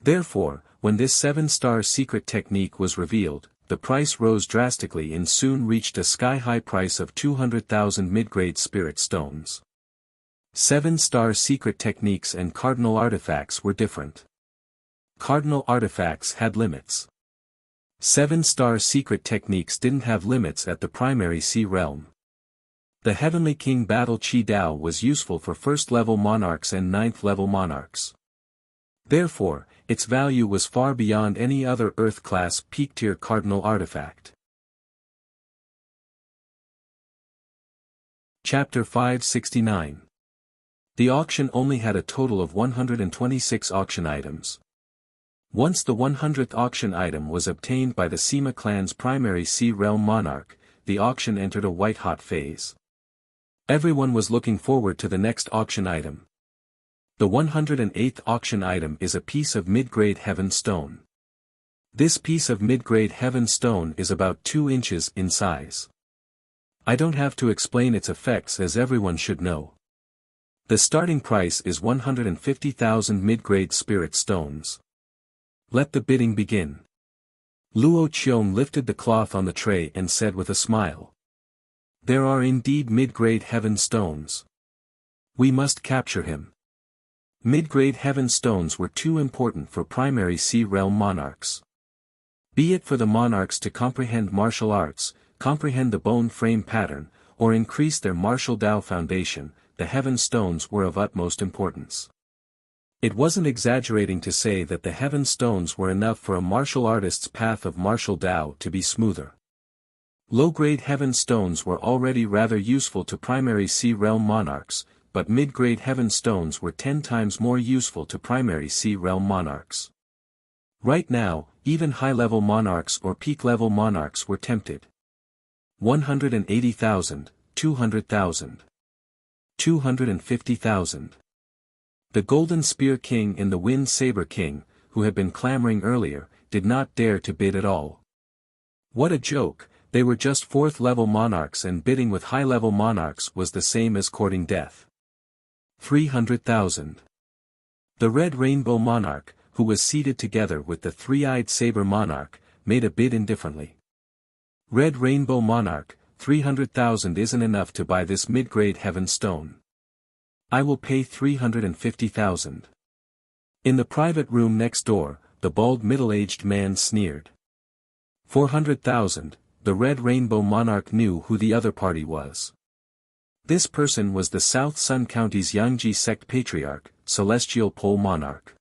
Therefore, when this 7-star secret technique was revealed, the price rose drastically and soon reached a sky-high price of 200,000 mid-grade spirit stones. 7-star secret techniques and cardinal artifacts were different. Cardinal artifacts had limits. 7-star secret techniques didn't have limits at the primary Sea Realm. The Heavenly King Battle Chi Dao was useful for first-level monarchs and 9th-level monarchs. Therefore, its value was far beyond any other Earth-class peak-tier cardinal artifact. Chapter 569. The auction only had a total of 126 auction items. Once the 100th auction item was obtained by the Sima clan's primary Sea Realm monarch, the auction entered a white-hot phase. Everyone was looking forward to the next auction item. The 108th auction item is a piece of mid-grade heaven stone. This piece of mid-grade heaven stone is about 2 inches in size. I don't have to explain its effects as everyone should know. The starting price is 150,000 mid-grade spirit stones. Let the bidding begin. Luo Qiong lifted the cloth on the tray and said with a smile. There are indeed mid-grade heaven stones. We must capture him. Mid-grade heaven stones were too important for primary Sea Realm monarchs. Be it for the monarchs to comprehend martial arts, comprehend the bone frame pattern, or increase their martial Dao foundation, the heaven stones were of utmost importance. It wasn't exaggerating to say that the heaven stones were enough for a martial artist's path of martial Dao to be smoother. Low-grade heaven stones were already rather useful to primary Sea Realm monarchs, but mid-grade heaven stones were 10 times more useful to primary Sea Realm monarchs. Right now, even high-level monarchs or peak-level monarchs were tempted. 180,000, 200,000. 250,000. The Golden Spear King and the Wind Saber King, who had been clamoring earlier, did not dare to bid at all. What a joke, they were just 4th-level monarchs and bidding with high-level monarchs was the same as courting death. 300,000. The Red Rainbow Monarch, who was seated together with the Three-Eyed Saber Monarch, made a bid indifferently. Red Rainbow Monarch, 300,000 isn't enough to buy this mid-grade heaven stone. I will pay 350,000. In the private room next door, the bald middle-aged man sneered. 400,000, the Red Rainbow Monarch knew who the other party was. This person was the South Sun County's Yangji sect patriarch, Celestial Pole Monarch.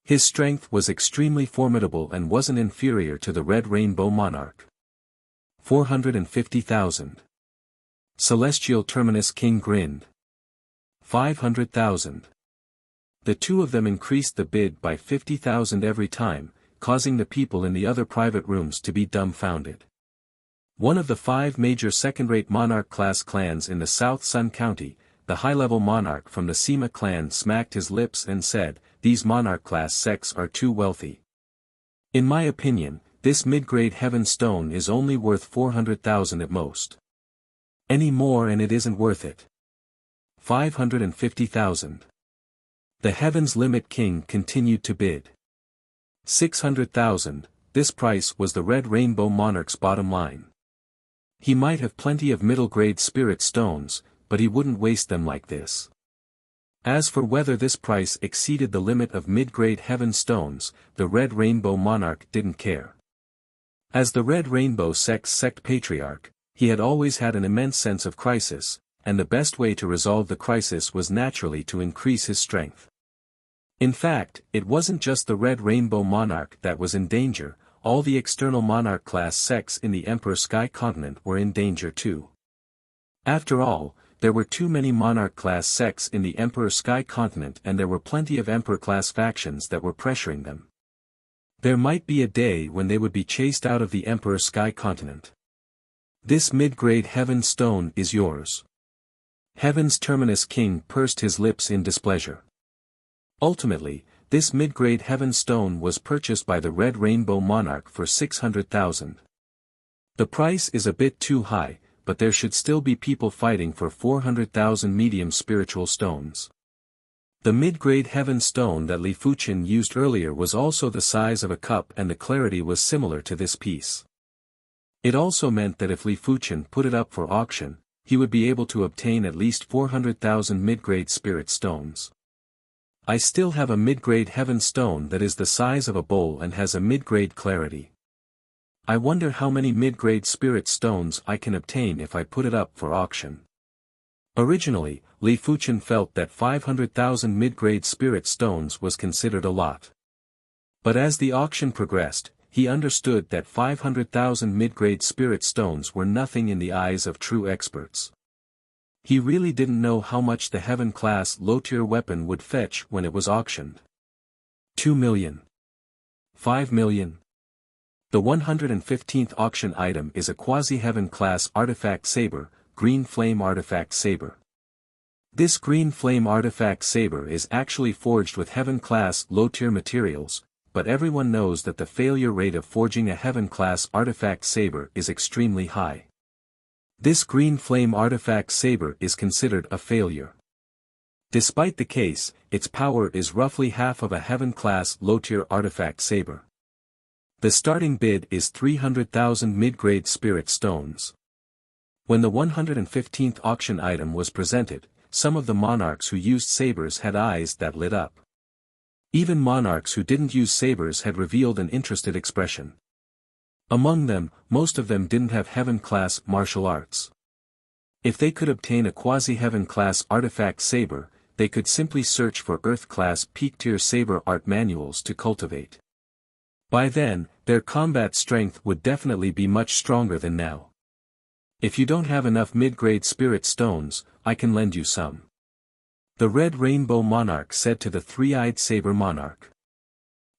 His strength was extremely formidable and wasn't inferior to the Red Rainbow Monarch. 450,000. Celestial Terminus King grinned. 500,000. The two of them increased the bid by 50,000 every time, causing the people in the other private rooms to be dumbfounded. One of the 5 major second-rate monarch-class clans in the South Sun County, the high-level monarch from the Sima clan smacked his lips and said, "These monarch-class sects are too wealthy. In my opinion, this mid-grade heaven stone is only worth 400,000 at most. Any more and it isn't worth it." 550,000. The Heaven's Limit King continued to bid. 600,000, this price was the Red Rainbow Monarch's bottom line. He might have plenty of middle-grade spirit stones, but he wouldn't waste them like this. As for whether this price exceeded the limit of mid-grade heaven stones, the Red Rainbow Monarch didn't care. As the Red Rainbow sect's sect patriarch, he had always had an immense sense of crisis, and the best way to resolve the crisis was naturally to increase his strength. In fact, it wasn't just the Red Rainbow Monarch that was in danger, all the external monarch-class sects in the Emperor Sky Continent were in danger too. After all, there were too many monarch-class sects in the Emperor Sky Continent and there were plenty of Emperor-class factions that were pressuring them. There might be a day when they would be chased out of the Emperor Sky Continent. This mid-grade Heaven Stone is yours. Heaven's Terminus King pursed his lips in displeasure. Ultimately, this mid-grade Heaven Stone was purchased by the Red Rainbow Monarch for 600,000. The price is a bit too high, but there should still be people fighting for 400,000 medium spiritual stones. The mid-grade Heaven Stone that Li Fuqian used earlier was also the size of a cup and the clarity was similar to this piece. It also meant that if Li Fuqian put it up for auction, he would be able to obtain at least 400,000 mid-grade spirit stones. I still have a mid-grade Heaven Stone that is the size of a bowl and has a mid-grade clarity. I wonder how many mid-grade spirit stones I can obtain if I put it up for auction. Originally, Li Fuqian felt that 500,000 mid-grade spirit stones was considered a lot. But as the auction progressed, he understood that 500,000 mid-grade spirit stones were nothing in the eyes of true experts. He really didn't know how much the Heaven-class low-tier weapon would fetch when it was auctioned. 2 million. 5 million. The 115th auction item is a quasi-Heaven-class artifact saber, Green Flame Artifact Saber. This Green Flame Artifact Saber is actually forged with Heaven-class low-tier materials, but everyone knows that the failure rate of forging a Heaven-class artifact saber is extremely high. This Green Flame Artifact Saber is considered a failure. Despite the case, its power is roughly half of a Heaven-class low-tier artifact saber. The starting bid is 300,000 mid-grade spirit stones. When the 115th auction item was presented, some of the monarchs who used sabers had eyes that lit up. Even monarchs who didn't use sabers had revealed an interested expression. Among them, most of them didn't have Heaven-class martial arts. If they could obtain a quasi-Heaven-class artifact saber, they could simply search for Earth-class peak-tier saber art manuals to cultivate. By then, their combat strength would definitely be much stronger than now. If you don't have enough mid-grade spirit stones, I can lend you some. The Red Rainbow Monarch said to the Three-Eyed Saber Monarch.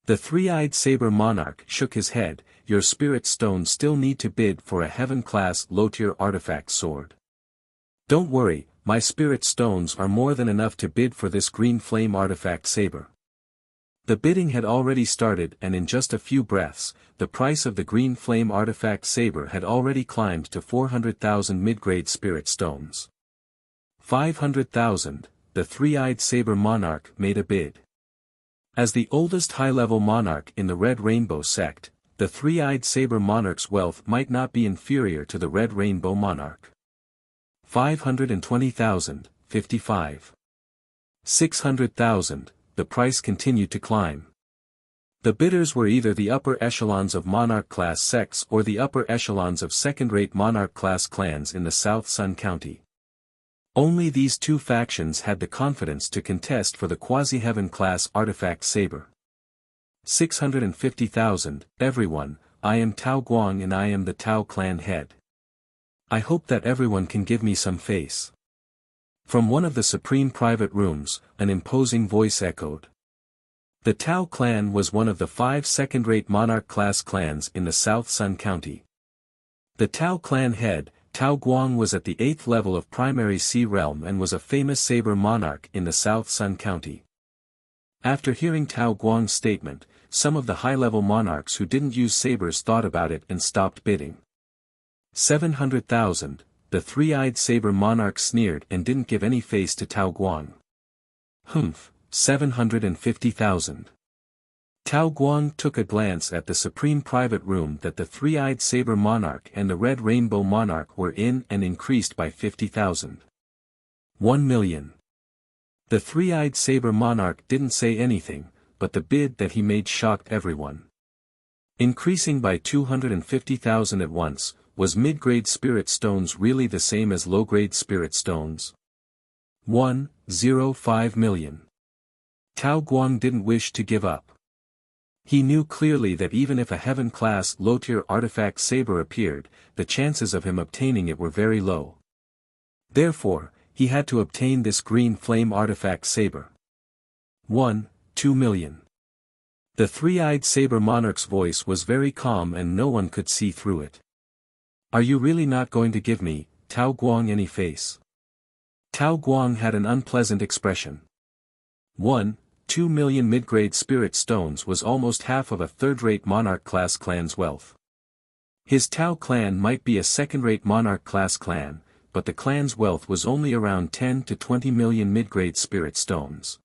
The Three-Eyed Saber Monarch shook his head. Your spirit stones still need to bid for a Heaven-class low-tier artifact sword. Don't worry, my spirit stones are more than enough to bid for this Green Flame Artifact Saber. The bidding had already started and in just a few breaths, the price of the Green Flame Artifact Saber had already climbed to 400,000 mid-grade spirit stones. 500,000, the Three-Eyed Saber Monarch made a bid. As the oldest high-level monarch in the Red Rainbow sect, the Three-Eyed Saber Monarch's wealth might not be inferior to the Red Rainbow Monarch. 520,000, 55. 600,000, the price continued to climb. The bidders were either the upper echelons of monarch-class sects or the upper echelons of second-rate monarch-class clans in the South Sun County. Only these two factions had the confidence to contest for the quasi-Heaven-class artifact saber. 650,000, everyone, I am Tao Guang and I am the Tao clan head. I hope that everyone can give me some face. From one of the supreme private rooms, an imposing voice echoed. The Tao clan was one of the 5 second-rate monarch-class clans in the South Sun County. The Tao clan head, Tao Guang, was at the 8th level of Primary Sea Realm and was a famous saber monarch in the South Sun County. After hearing Tao Guang's statement, some of the high-level monarchs who didn't use sabers thought about it and stopped bidding. 700,000, the Three-Eyed Saber Monarch sneered and didn't give any face to Tao Guang. 750,000. Tao Guang took a glance at the supreme private room that the Three-Eyed Saber Monarch and the Red Rainbow Monarch were in and increased by 50,000. 1 million. The Three-Eyed Saber Monarch didn't say anything, but the bid that he made shocked everyone. Increasing by 250,000 at once, was mid-grade spirit stones really the same as low-grade spirit stones? 1.05 million. Tao Guang didn't wish to give up. He knew clearly that even if a heaven-class low-tier artifact saber appeared, the chances of him obtaining it were very low. Therefore, he had to obtain this green flame artifact saber. 2 million. The three-eyed saber monarch's voice was very calm and no one could see through it. Are you really not going to give me, Tao Guang, any face? Tao Guang had an unpleasant expression. 2 million mid-grade spirit stones was almost half of a third-rate monarch-class clan's wealth. His Tao clan might be a second-rate monarch-class clan, but the clan's wealth was only around 10 to 20 million mid-grade spirit stones.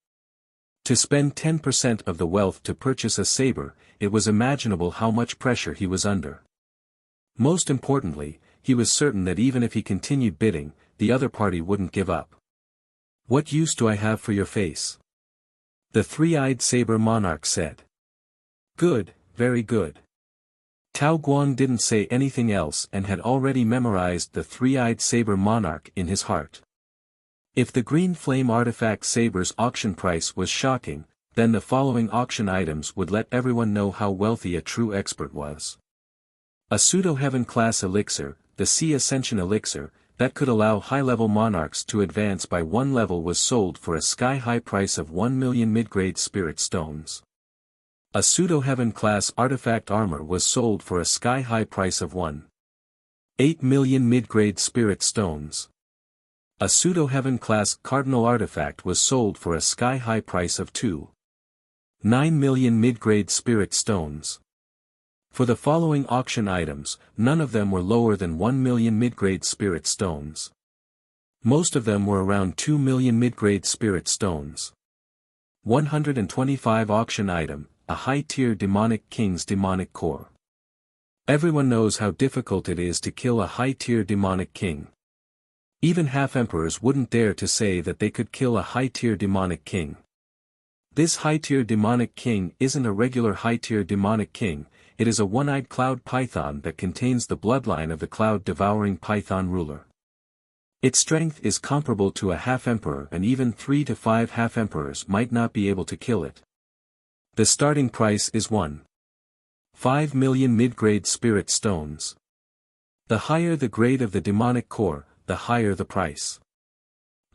To spend 10% of the wealth to purchase a saber, it was imaginable how much pressure he was under. Most importantly, he was certain that even if he continued bidding, the other party wouldn't give up. What use do I have for your face? The three-eyed saber monarch said. Good, very good. Tao Guang didn't say anything else and had already memorized the three-eyed saber monarch in his heart. If the green flame artifact saber's auction price was shocking, then the following auction items would let everyone know how wealthy a true expert was. A pseudo-heaven class elixir, the Sea Ascension elixir, that could allow high-level monarchs to advance by one level was sold for a sky-high price of 1 million mid-grade spirit stones. A pseudo-heaven class artifact armor was sold for a sky-high price of 1.8 million mid-grade spirit stones. A pseudo-heaven class cardinal artifact was sold for a sky-high price of 2.9 million mid-grade spirit stones. For the following auction items, none of them were lower than 1 million mid-grade spirit stones. Most of them were around 2 million mid-grade spirit stones. 125 auction item, a high-tier demonic king's demonic core. Everyone knows how difficult it is to kill a high-tier demonic king. Even half-emperors wouldn't dare to say that they could kill a high-tier demonic king. This high-tier demonic king isn't a regular high-tier demonic king, it is a one-eyed cloud python that contains the bloodline of the cloud-devouring python ruler. Its strength is comparable to a half-emperor and even 3 to 5 half-emperors might not be able to kill it. The starting price is 1.5 million mid-grade spirit stones. The higher the grade of the demonic core, the higher the price.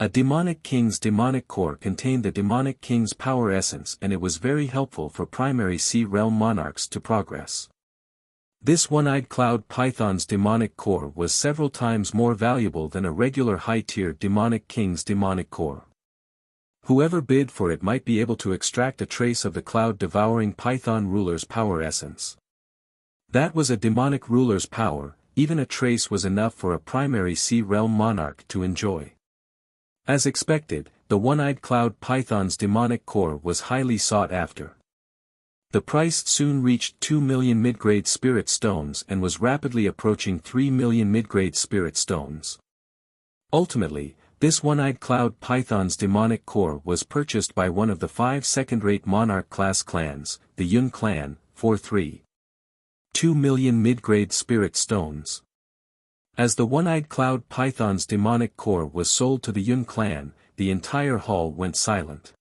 A demonic king's demonic core contained the demonic king's power essence and it was very helpful for primary sea realm monarchs to progress. This one-eyed cloud python's demonic core was several times more valuable than a regular high-tier demonic king's demonic core. Whoever bid for it might be able to extract a trace of the cloud-devouring python ruler's power essence. That was a demonic ruler's power, even a trace was enough for a primary sea realm monarch to enjoy. As expected, the one-eyed cloud python's demonic core was highly sought after. The price soon reached 2 million mid-grade spirit stones and was rapidly approaching 3 million mid-grade spirit stones. Ultimately, this one-eyed cloud python's demonic core was purchased by one of the 5 second-rate monarch-class clans, the Yun clan, for 3.2 million mid-grade spirit stones. As the one-eyed cloud python's demonic core was sold to the Yun clan, the entire hall went silent.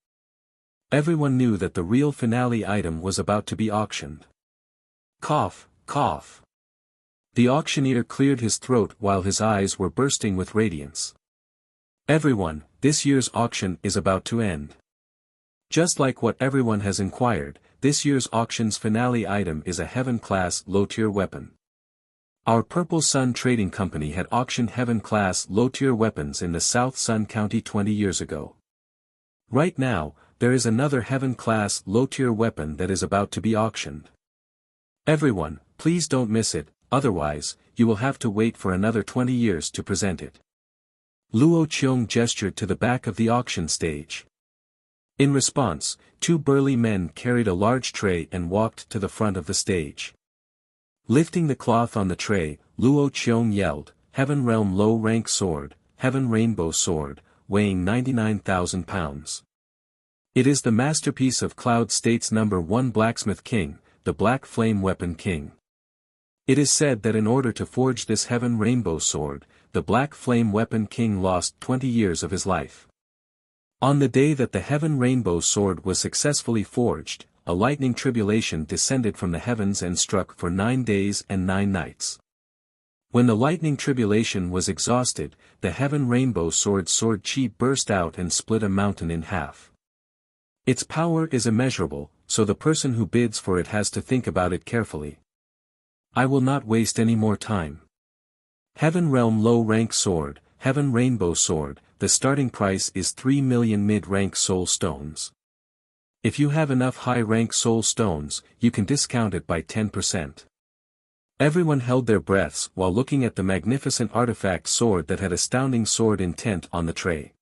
Everyone knew that the real finale item was about to be auctioned. Cough, cough. The auctioneer cleared his throat while his eyes were bursting with radiance. Everyone, this year's auction is about to end. Just like what everyone has inquired, this year's auction's finale item is a heaven-class low-tier weapon. Our Purple Sun Trading Company had auctioned heaven-class low-tier weapons in the South Sun County 20 years ago. Right now, there is another heaven-class low-tier weapon that is about to be auctioned. Everyone, please don't miss it, otherwise, you will have to wait for another 20 years to present it. Luo Qiong gestured to the back of the auction stage. In response, 2 burly men carried a large tray and walked to the front of the stage. Lifting the cloth on the tray, Luo Qiong yelled, "Heaven Realm Low-Rank Sword, Heaven Rainbow Sword, weighing 99,000 pounds. It is the masterpiece of Cloud State's No. 1 Blacksmith King, the Black Flame Weapon King. It is said that in order to forge this Heaven Rainbow Sword, the Black Flame Weapon King lost 20 years of his life. On the day that the Heaven Rainbow Sword was successfully forged, a lightning tribulation descended from the heavens and struck for 9 days and 9 nights. When the lightning tribulation was exhausted, the heaven rainbow sword chi burst out and split a mountain in half. Its power is immeasurable, so the person who bids for it has to think about it carefully. I will not waste any more time. Heaven Realm Low Rank Sword, Heaven Rainbow Sword, the starting price is 3 million mid-rank soul stones. If you have enough high-rank soul stones, you can discount it by 10%. Everyone held their breaths while looking at the magnificent artifact sword that had astounding sword intent on the tray.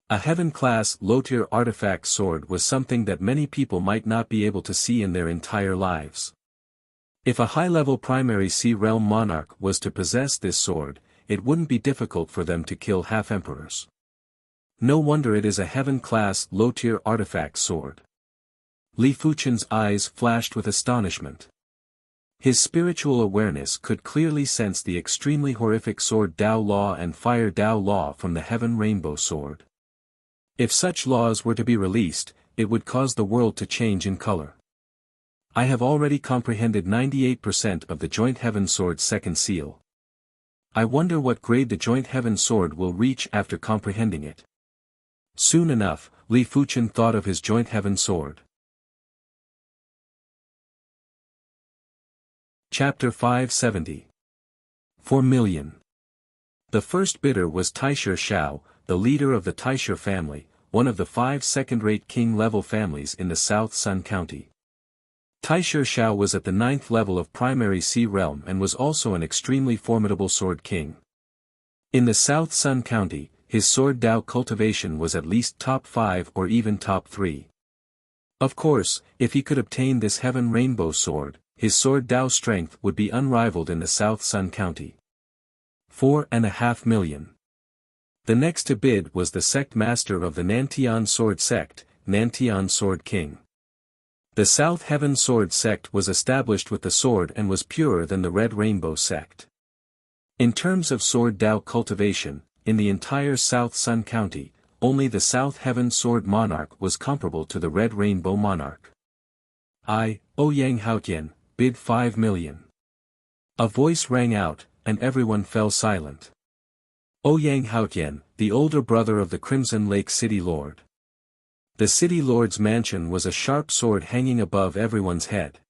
A heaven-class low-tier artifact sword was something that many people might not be able to see in their entire lives. If a high-level primary sea realm monarch was to possess this sword, it wouldn't be difficult for them to kill half-emperors. No wonder it is a heaven-class low-tier artifact sword. Li Fuchen's eyes flashed with astonishment. His spiritual awareness could clearly sense the extremely horrific sword Dao Law and Fire Dao Law from the Heaven Rainbow Sword. If such laws were to be released, it would cause the world to change in color. I have already comprehended 98% of the Joint Heaven Sword's second seal. I wonder what grade the Joint Heaven Sword will reach after comprehending it. Soon enough, Li Fuchen thought of his Joint Heaven Sword. Chapter 570. 4 million. The first bidder was Taisher Shao, the leader of the Taisher family, one of the 5 second-rate king-level families in the South Sun County. Taisher Shao was at the 9th level of primary sea realm and was also an extremely formidable sword king. In the South Sun County, his sword Dao cultivation was at least top 5 or even top 3. Of course, if he could obtain this Heaven Rainbow Sword, his sword Dao strength would be unrivaled in the South Sun County. 4.5 million. The next to bid was the sect master of the Nantian Sword Sect, Nantian Sword King. The South Heaven Sword Sect was established with the sword and was purer than the Red Rainbow Sect. In terms of sword Dao cultivation, in the entire South Sun County, only the South Heaven Sword Monarch was comparable to the Red Rainbow Monarch. Ouyang Haotian, bid 5 million. A voice rang out, and everyone fell silent. Ouyang Haotian, the older brother of the Crimson Lake City Lord. The City Lord's mansion was a sharp sword hanging above everyone's head.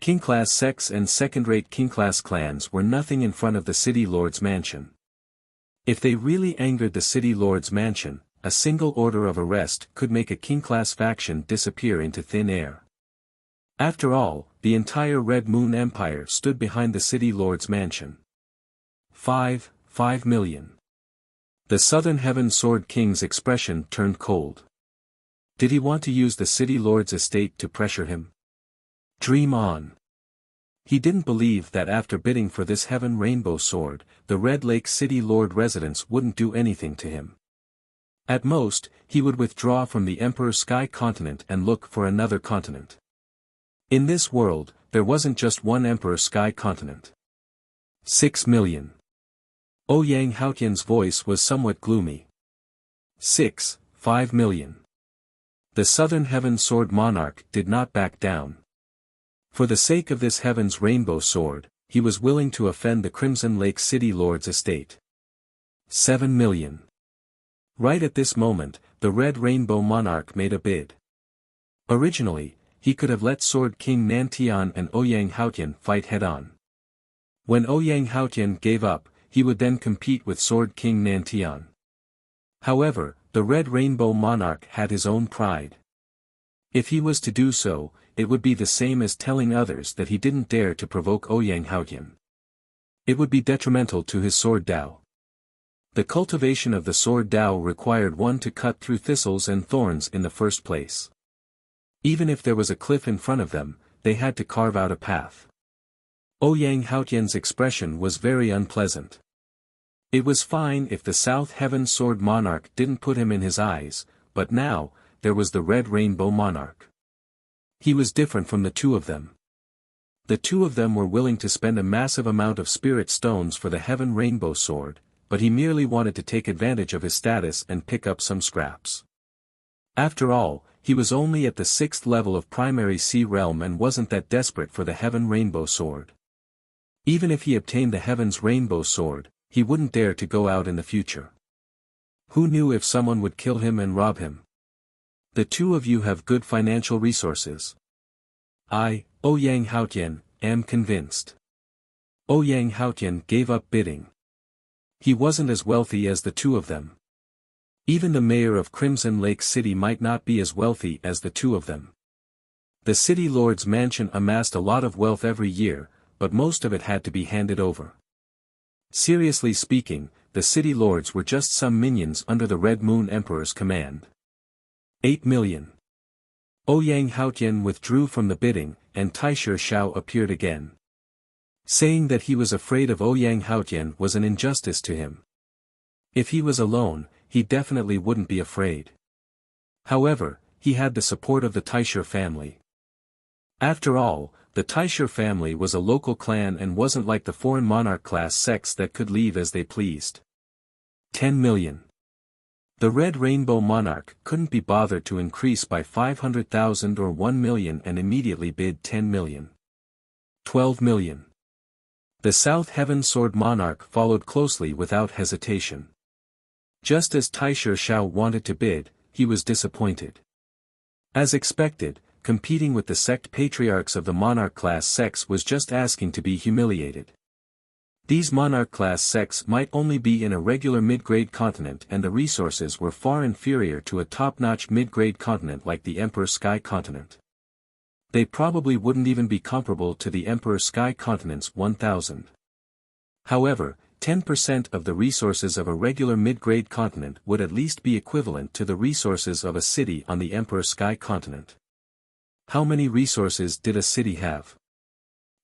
King-class sects and second-rate king-class clans were nothing in front of the City Lord's mansion. If they really angered the City Lord's mansion, a single order of arrest could make a king-class faction disappear into thin air. After all, the entire Red Moon Empire stood behind the City Lord's mansion. 5 million. The Southern Heaven Sword King's expression turned cold. Did he want to use the City Lord's estate to pressure him? Dream on. He didn't believe that after bidding for this Heaven Rainbow Sword, the Red Lake City Lord residents wouldn't do anything to him. At most, he would withdraw from the Emperor Sky Continent and look for another continent. In this world, there wasn't just one Emperor Sky Continent. 6 million. Ouyang Haotian's voice was somewhat gloomy. 5 million. The Southern Heaven Sword Monarch did not back down. For the sake of this Heaven's Rainbow Sword, he was willing to offend the Crimson Lake City Lord's estate. 7 million. Right at this moment, the Red Rainbow Monarch made a bid. Originally, he could have let Sword King Nantian and Ouyang Haotian fight head-on. When Ouyang Haotian gave up, he would then compete with Sword King Nantian. However, the Red Rainbow Monarch had his own pride. If he was to do so, it would be the same as telling others that he didn't dare to provoke Ouyang Haotian. It would be detrimental to his sword Dao. The cultivation of the sword Dao required one to cut through thistles and thorns in the first place. Even if there was a cliff in front of them, they had to carve out a path. Ouyang Haotian's expression was very unpleasant. It was fine if the South Heaven Sword Monarch didn't put him in his eyes, but now, there was the Red Rainbow Monarch. He was different from the two of them. The two of them were willing to spend a massive amount of spirit stones for the Heaven Rainbow Sword, but he merely wanted to take advantage of his status and pick up some scraps. After all, he was only at the 6th level of primary sea realm and wasn't that desperate for the Heaven Rainbow Sword. Even if he obtained the Heaven's Rainbow Sword, he wouldn't dare to go out in the future. Who knew if someone would kill him and rob him? The two of you have good financial resources. I, Ouyang Haotian, am convinced. Ouyang Haotian gave up bidding. He wasn't as wealthy as the two of them. Even the mayor of Crimson Lake City might not be as wealthy as the two of them. The city lord's mansion amassed a lot of wealth every year, but most of it had to be handed over. Seriously speaking, the city lords were just some minions under the Red Moon Emperor's command. 8 million. Ouyang Haotian withdrew from the bidding, and Taishe Xiao appeared again. Saying that he was afraid of Ouyang Haotian was an injustice to him. If he was alone, he definitely wouldn't be afraid. However, he had the support of the Taishe family. After all, the Taishe family was a local clan and wasn't like the foreign monarch class sects that could leave as they pleased. 10 million. The Red Rainbow Monarch couldn't be bothered to increase by 500,000 or 1 million and immediately bid 10 million. 12 million. The South Heaven Sword Monarch followed closely without hesitation. Just as Taishe Xiao wanted to bid, he was disappointed. As expected, competing with the sect patriarchs of the monarch class sects was just asking to be humiliated. These monarch class sects might only be in a regular mid-grade continent and the resources were far inferior to a top-notch mid-grade continent like the Emperor Sky Continent. They probably wouldn't even be comparable to the Emperor Sky Continent's 1,000. However, 10% of the resources of a regular mid-grade continent would at least be equivalent to the resources of a city on the Emperor Sky Continent. How many resources did a city have?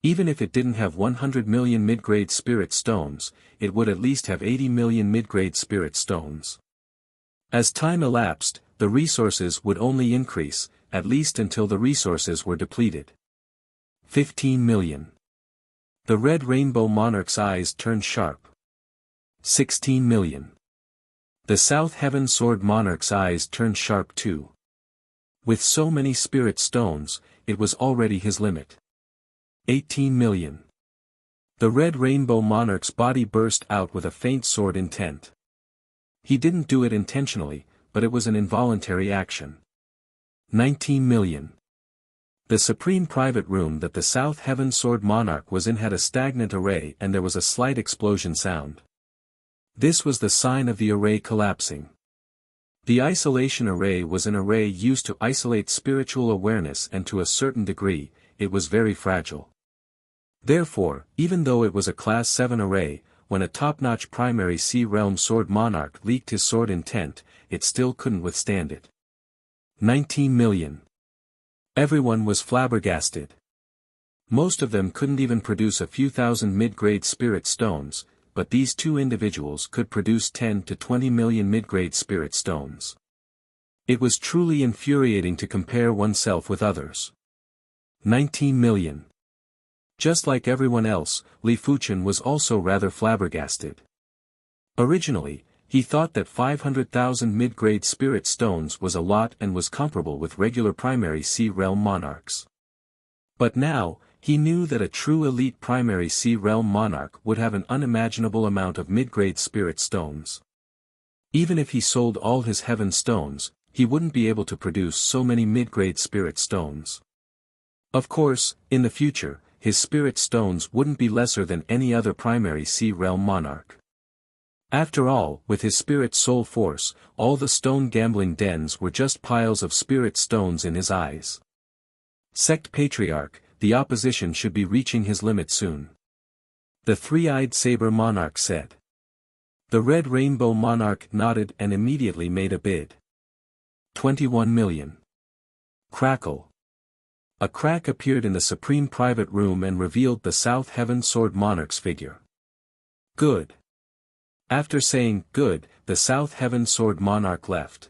Even if it didn't have 100 million mid-grade spirit stones, it would at least have 80 million mid-grade spirit stones. As time elapsed, the resources would only increase, at least until the resources were depleted. 15 million. The Red Rainbow Monarch's eyes turned sharp. 16 million. The South Heaven Sword Monarch's eyes turned sharp too. With so many spirit stones, it was already his limit. 18 million. The Red Rainbow Monarch's body burst out with a faint sword intent. He didn't do it intentionally, but it was an involuntary action. 19 million. The supreme private room that the South Heaven Sword Monarch was in had a stagnant array and there was a slight explosion sound. This was the sign of the array collapsing. The isolation array was an array used to isolate spiritual awareness and to a certain degree, it was very fragile. Therefore, even though it was a Class 7 array, when a top-notch primary Sea Realm Sword Monarch leaked his sword intent, it still couldn't withstand it. 19 million. Everyone was flabbergasted. Most of them couldn't even produce a few thousand mid-grade spirit stones, but these two individuals could produce 10 to 20 million mid-grade spirit stones. It was truly infuriating to compare oneself with others. 19 million. Just like everyone else, Li Fuchen was also rather flabbergasted. Originally, he thought that 500,000 mid-grade spirit stones was a lot and was comparable with regular primary Sea Realm monarchs. But now, he knew that a true elite primary Sea Realm monarch would have an unimaginable amount of mid-grade spirit stones. Even if he sold all his heaven stones, he wouldn't be able to produce so many mid-grade spirit stones. Of course, in the future, his spirit stones wouldn't be lesser than any other primary Sea Realm monarch. After all, with his spirit soul force, all the stone gambling dens were just piles of spirit stones in his eyes. Sect Patriarch, the opposition should be reaching his limit soon. The three-eyed saber monarch said. The Red Rainbow Monarch nodded and immediately made a bid. 21 million. Crackle. A crack appeared in the supreme private room and revealed the South Heaven Sword Monarch's figure. Good. After saying, good, the South Heaven Sword Monarch left.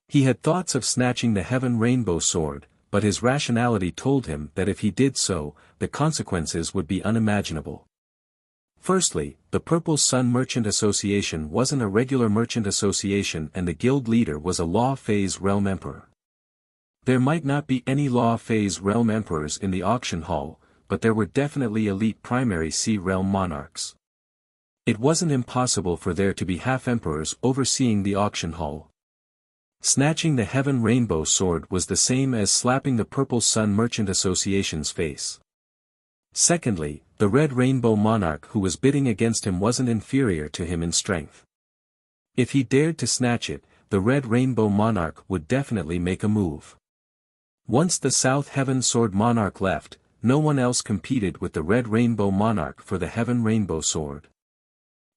He had thoughts of snatching the Heaven Rainbow Sword, but his rationality told him that if he did so, the consequences would be unimaginable. Firstly, the Purple Sun Merchant Association wasn't a regular merchant association and the guild leader was a Law Phase Realm Emperor. There might not be any Law Phase realm emperors in the auction hall, but there were definitely elite primary sea realm monarchs. It wasn't impossible for there to be half-emperors overseeing the auction hall. Snatching the Heaven Rainbow Sword was the same as slapping the Purple Sun Merchant Association's face. Secondly, the Red Rainbow Monarch who was bidding against him wasn't inferior to him in strength. If he dared to snatch it, the Red Rainbow Monarch would definitely make a move. Once the South Heaven Sword Monarch left, no one else competed with the Red Rainbow Monarch for the Heaven Rainbow Sword.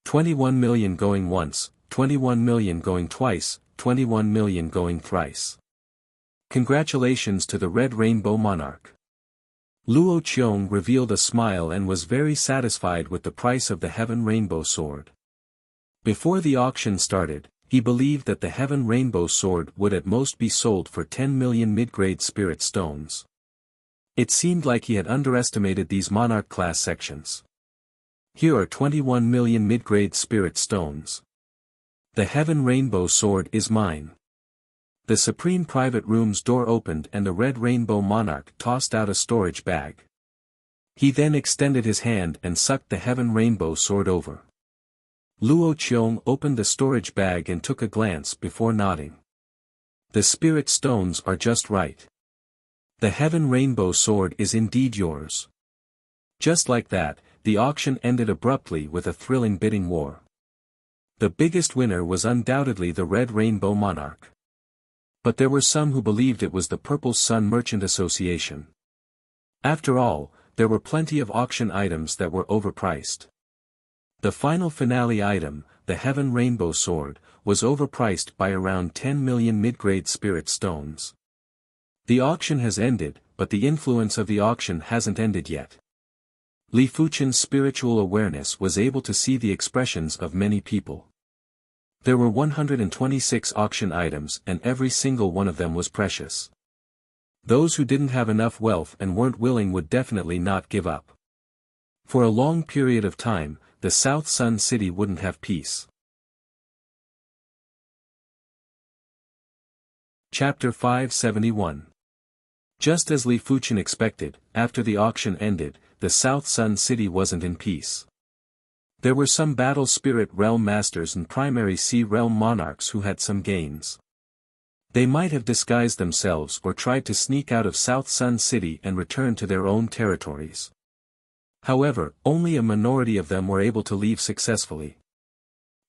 21 million going once, 21 million going twice, 21 million going thrice. Congratulations to the Red Rainbow Monarch. Luo Qiong revealed a smile and was very satisfied with the price of the Heaven Rainbow Sword. Before the auction started, he believed that the Heaven Rainbow Sword would at most be sold for 10 million mid-grade spirit stones. It seemed like he had underestimated these Monarch class sections. Here are 21 million mid-grade spirit stones. The Heaven Rainbow Sword is mine. The Supreme Private Room's door opened and the Red Rainbow Monarch tossed out a storage bag. He then extended his hand and sucked the Heaven Rainbow Sword over. Luo Qiong opened the storage bag and took a glance before nodding. The spirit stones are just right. The Heaven Rainbow Sword is indeed yours. Just like that, the auction ended abruptly with a thrilling bidding war. The biggest winner was undoubtedly the Red Rainbow Monarch. But there were some who believed it was the Purple Sun Merchant Association. After all, there were plenty of auction items that were overpriced. The final finale item, the Heaven Rainbow Sword, was overpriced by around 10 million mid-grade spirit stones. The auction has ended, but the influence of the auction hasn't ended yet. Li Fuchen's spiritual awareness was able to see the expressions of many people. There were 126 auction items and every single one of them was precious. Those who didn't have enough wealth and weren't willing would definitely not give up. For a long period of time, the South Sun City wouldn't have peace. Chapter 571. Just as Li Fuchen expected, after the auction ended, the South Sun City wasn't in peace. There were some Battle Spirit Realm Masters and Primary Sea Realm Monarchs who had some gains. They might have disguised themselves or tried to sneak out of South Sun City and return to their own territories. However, only a minority of them were able to leave successfully.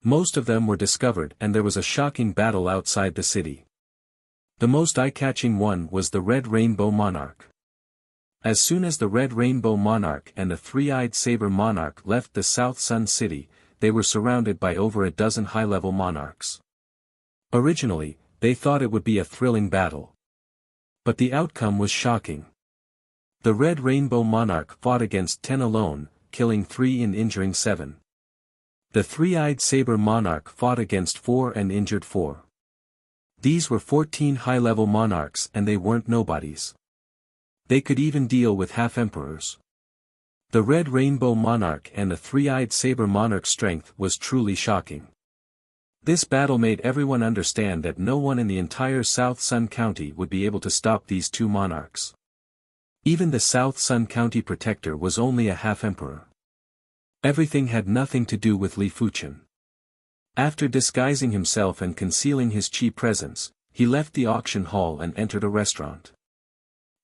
Most of them were discovered and there was a shocking battle outside the city. The most eye-catching one was the Red Rainbow Monarch. As soon as the Red Rainbow Monarch and the Three-Eyed Saber Monarch left the South Sun City, they were surrounded by over a dozen high-level monarchs. Originally, they thought it would be a thrilling battle. But the outcome was shocking. The Red Rainbow Monarch fought against 10 alone, killing 3 and injuring 7. The Three-Eyed Saber Monarch fought against 4 and injured 4. These were 14 high-level monarchs and they weren't nobodies. They could even deal with half-emperors. The Red Rainbow Monarch and the Three-Eyed Saber Monarch's strength was truly shocking. This battle made everyone understand that no one in the entire South Sun County would be able to stop these two monarchs. Even the South Sun County Protector was only a half-emperor. Everything had nothing to do with Li Fuchen. After disguising himself and concealing his chi presence, he left the auction hall and entered a restaurant.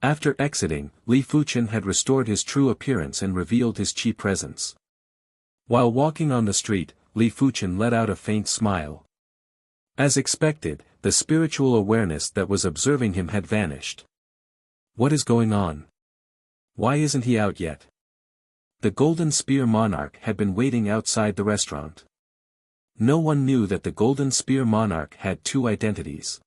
After exiting, Li Fuchen had restored his true appearance and revealed his chi presence. While walking on the street, Li Fuchen let out a faint smile. As expected, the spiritual awareness that was observing him had vanished. What is going on? Why isn't he out yet? The Golden Spear Monarch had been waiting outside the restaurant. No one knew that the Golden Spear Monarch had two identities.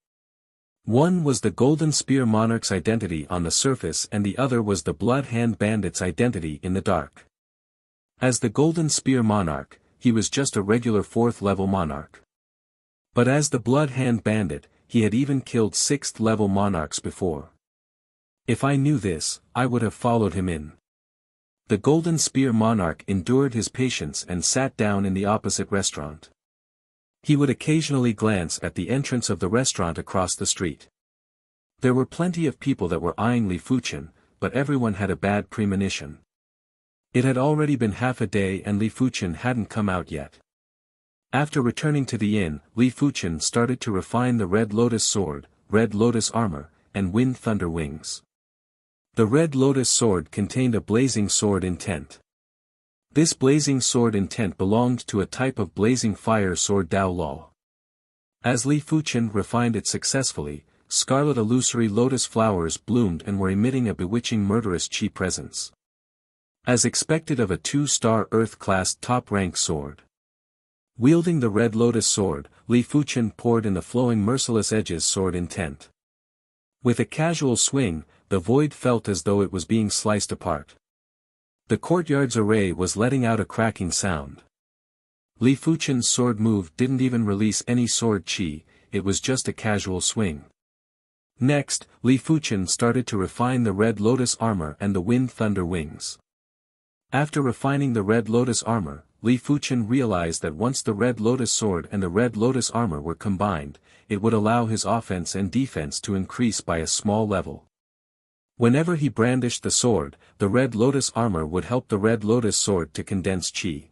One was the Golden Spear Monarch's identity on the surface and the other was the Blood Hand Bandit's identity in the dark. As the Golden Spear Monarch, he was just a regular 4th-level monarch. But as the Blood Hand Bandit, he had even killed 6th-level monarchs before. If I knew this, I would have followed him in. The Golden Spear Monarch endured his patience and sat down in the opposite restaurant. He would occasionally glance at the entrance of the restaurant across the street. There were plenty of people that were eyeing Li Fuchen, but everyone had a bad premonition. It had already been half a day and Li Fuchen hadn't come out yet. After returning to the inn, Li Fuchen started to refine the Red Lotus sword, Red Lotus armor, and Wind Thunder wings. The Red Lotus sword contained a blazing sword intent. This blazing sword intent belonged to a type of blazing fire sword Dao Law. As Li Fuchen refined it successfully, scarlet illusory lotus flowers bloomed and were emitting a bewitching murderous qi presence. As expected of a 2-star Earth-class top-rank sword. Wielding the Red Lotus sword, Li Fuchen poured in the flowing merciless edges sword intent. With a casual swing, the void felt as though it was being sliced apart. The courtyard's array was letting out a cracking sound. Li Fuchen's sword move didn't even release any sword qi, it was just a casual swing. Next, Li Fuchen started to refine the Red Lotus armor and the Wind Thunder wings. After refining the Red Lotus armor, Li Fuchen realized that once the Red Lotus sword and the Red Lotus armor were combined, it would allow his offense and defense to increase by a small level. Whenever he brandished the sword, the Red Lotus armor would help the Red Lotus sword to condense qi.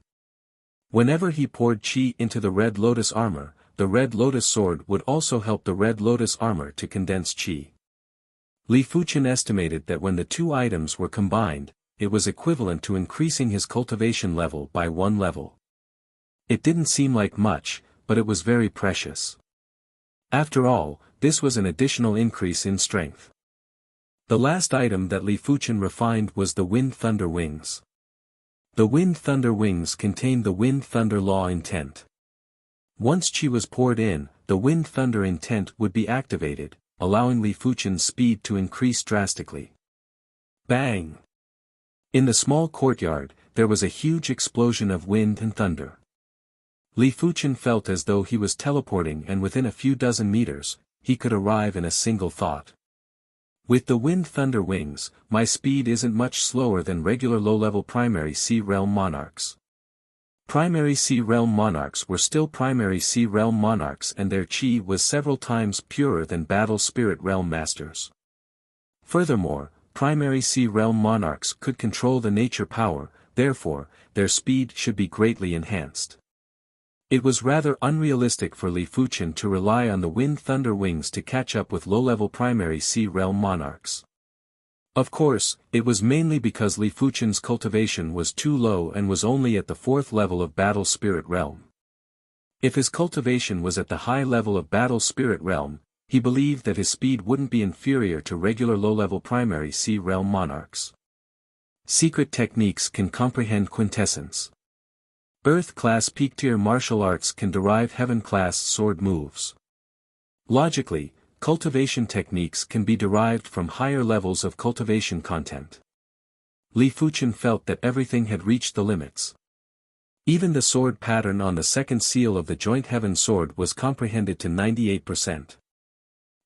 Whenever he poured qi into the Red Lotus armor, the Red Lotus sword would also help the Red Lotus armor to condense qi. Li Fuchen estimated that when the two items were combined, it was equivalent to increasing his cultivation level by 1 level. It didn't seem like much, but it was very precious. After all, this was an additional increase in strength. The last item that Li Fuchen refined was the Wind Thunder wings. The Wind Thunder wings contained the Wind Thunder Law intent. Once qi was poured in, the Wind Thunder intent would be activated, allowing Li Fuchen's speed to increase drastically. Bang! In the small courtyard, there was a huge explosion of wind and thunder. Li Fuchen felt as though he was teleporting and within a few dozen meters, he could arrive in a single thought. With the Wind Thunder wings, my speed isn't much slower than regular low-level Primary Sea Realm monarchs. Primary Sea Realm monarchs were still Primary Sea Realm monarchs and their qi was several times purer than Battle Spirit Realm masters. Furthermore, Primary Sea Realm monarchs could control the nature power, therefore, their speed should be greatly enhanced. It was rather unrealistic for Li Fuchen to rely on the Wind Thunder wings to catch up with low-level Primary Sea Realm monarchs. Of course, it was mainly because Li Fuchen's cultivation was too low and was only at the 4th level of Battle Spirit Realm. If his cultivation was at the high level of Battle Spirit Realm, he believed that his speed wouldn't be inferior to regular low-level Primary Sea Realm monarchs. Secret techniques can comprehend quintessence. Earth-class peak-tier martial arts can derive heaven-class sword moves. Logically, cultivation techniques can be derived from higher levels of cultivation content. Li Fuchen felt that everything had reached the limits. Even the sword pattern on the second seal of the joint heaven sword was comprehended to 98%.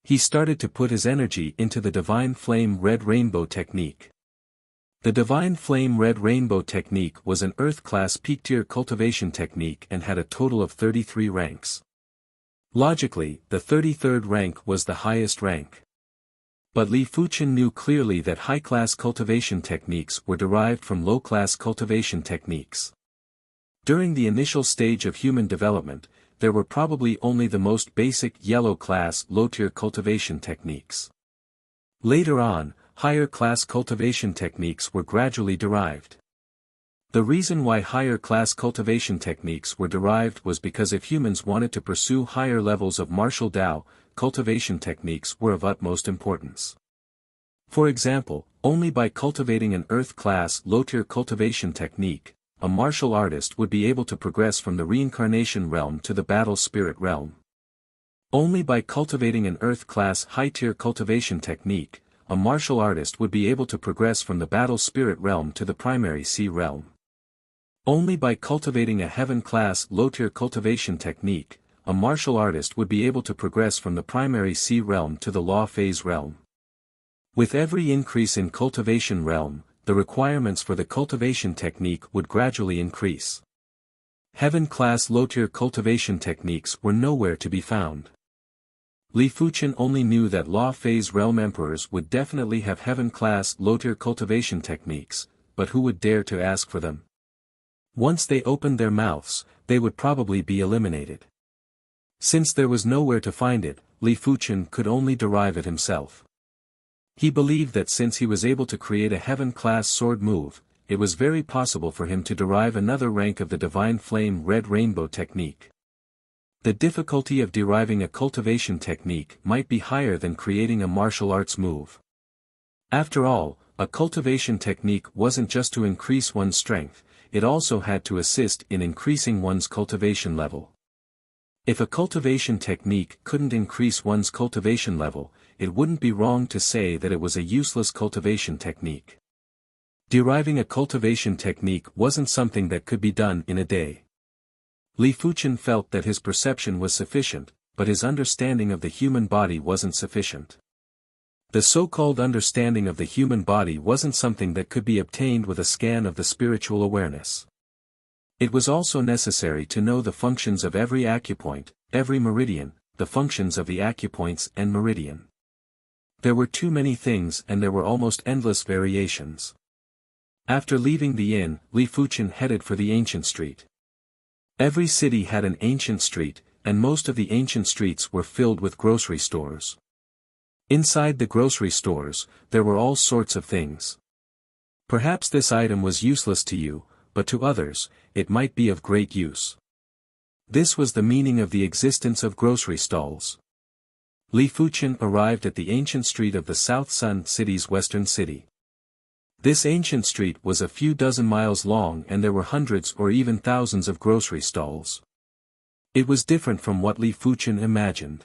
He started to put his energy into the Divine Flame Red Rainbow technique. The Divine Flame Red Rainbow technique was an Earth-class peak-tier cultivation technique and had a total of 33 ranks. Logically, the 33rd rank was the highest rank. But Li Fuchen knew clearly that high-class cultivation techniques were derived from low-class cultivation techniques. During the initial stage of human development, there were probably only the most basic yellow-class low-tier cultivation techniques. Later on, higher-class cultivation techniques were gradually derived. The reason why higher-class cultivation techniques were derived was because if humans wanted to pursue higher levels of martial Dao, cultivation techniques were of utmost importance. For example, only by cultivating an Earth-class low-tier cultivation technique, a martial artist would be able to progress from the reincarnation realm to the battle spirit realm. Only by cultivating an Earth-class high-tier cultivation technique, a martial artist would be able to progress from the battle spirit realm to the primary sea realm. Only by cultivating a heaven-class low-tier cultivation technique, a martial artist would be able to progress from the primary sea realm to the law phase realm. With every increase in cultivation realm, the requirements for the cultivation technique would gradually increase. Heaven-class low-tier cultivation techniques were nowhere to be found. Li Fuchen only knew that Law Phase realm emperors would definitely have heaven-class low-tier cultivation techniques, but who would dare to ask for them? Once they opened their mouths, they would probably be eliminated. Since there was nowhere to find it, Li Fuchen could only derive it himself. He believed that since he was able to create a heaven-class sword move, it was very possible for him to derive another rank of the Divine Flame Red Rainbow technique. The difficulty of deriving a cultivation technique might be higher than creating a martial arts move. After all, a cultivation technique wasn't just to increase one's strength, it also had to assist in increasing one's cultivation level. If a cultivation technique couldn't increase one's cultivation level, it wouldn't be wrong to say that it was a useless cultivation technique. Deriving a cultivation technique wasn't something that could be done in a day. Li Fuchen felt that his perception was sufficient, but his understanding of the human body wasn't sufficient. The so-called understanding of the human body wasn't something that could be obtained with a scan of the spiritual awareness. It was also necessary to know the functions of every acupoint, every meridian, the functions of the acupoints and meridian. There were too many things and there were almost endless variations. After leaving the inn, Li Fuchen headed for the ancient street. Every city had an ancient street, and most of the ancient streets were filled with grocery stores. Inside the grocery stores, there were all sorts of things. Perhaps this item was useless to you, but to others, it might be of great use. This was the meaning of the existence of grocery stalls. Li Fuchen arrived at the ancient street of the South Sun City's western city. This ancient street was a few dozen miles long and there were hundreds or even thousands of grocery stalls. It was different from what Li Fuchen imagined.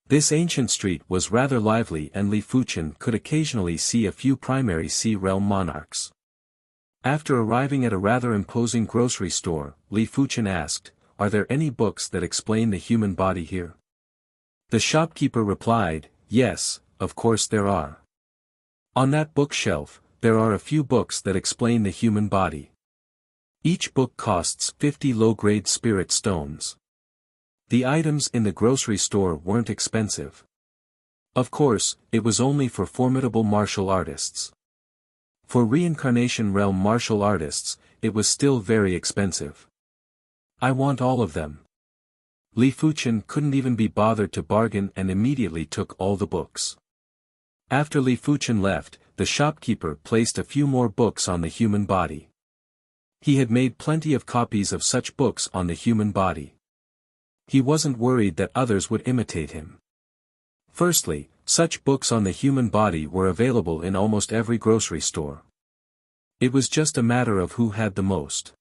This ancient street was rather lively and Li Fuchen could occasionally see a few primary Sea Realm monarchs. After arriving at a rather imposing grocery store, Li Fuchen asked, "Are there any books that explain the human body here?" The shopkeeper replied, "Yes, of course there are. On that bookshelf, there are a few books that explain the human body. Each book costs 50 low-grade spirit stones." The items in the grocery store weren't expensive. Of course, it was only for formidable martial artists. For reincarnation realm martial artists, it was still very expensive. "I want all of them." Li Fuchen couldn't even be bothered to bargain and immediately took all the books. After Li Fuchen left, the shopkeeper placed a few more books on the human body. He had made plenty of copies of such books on the human body. He wasn't worried that others would imitate him. Firstly, such books on the human body were available in almost every grocery store. It was just a matter of who had the most.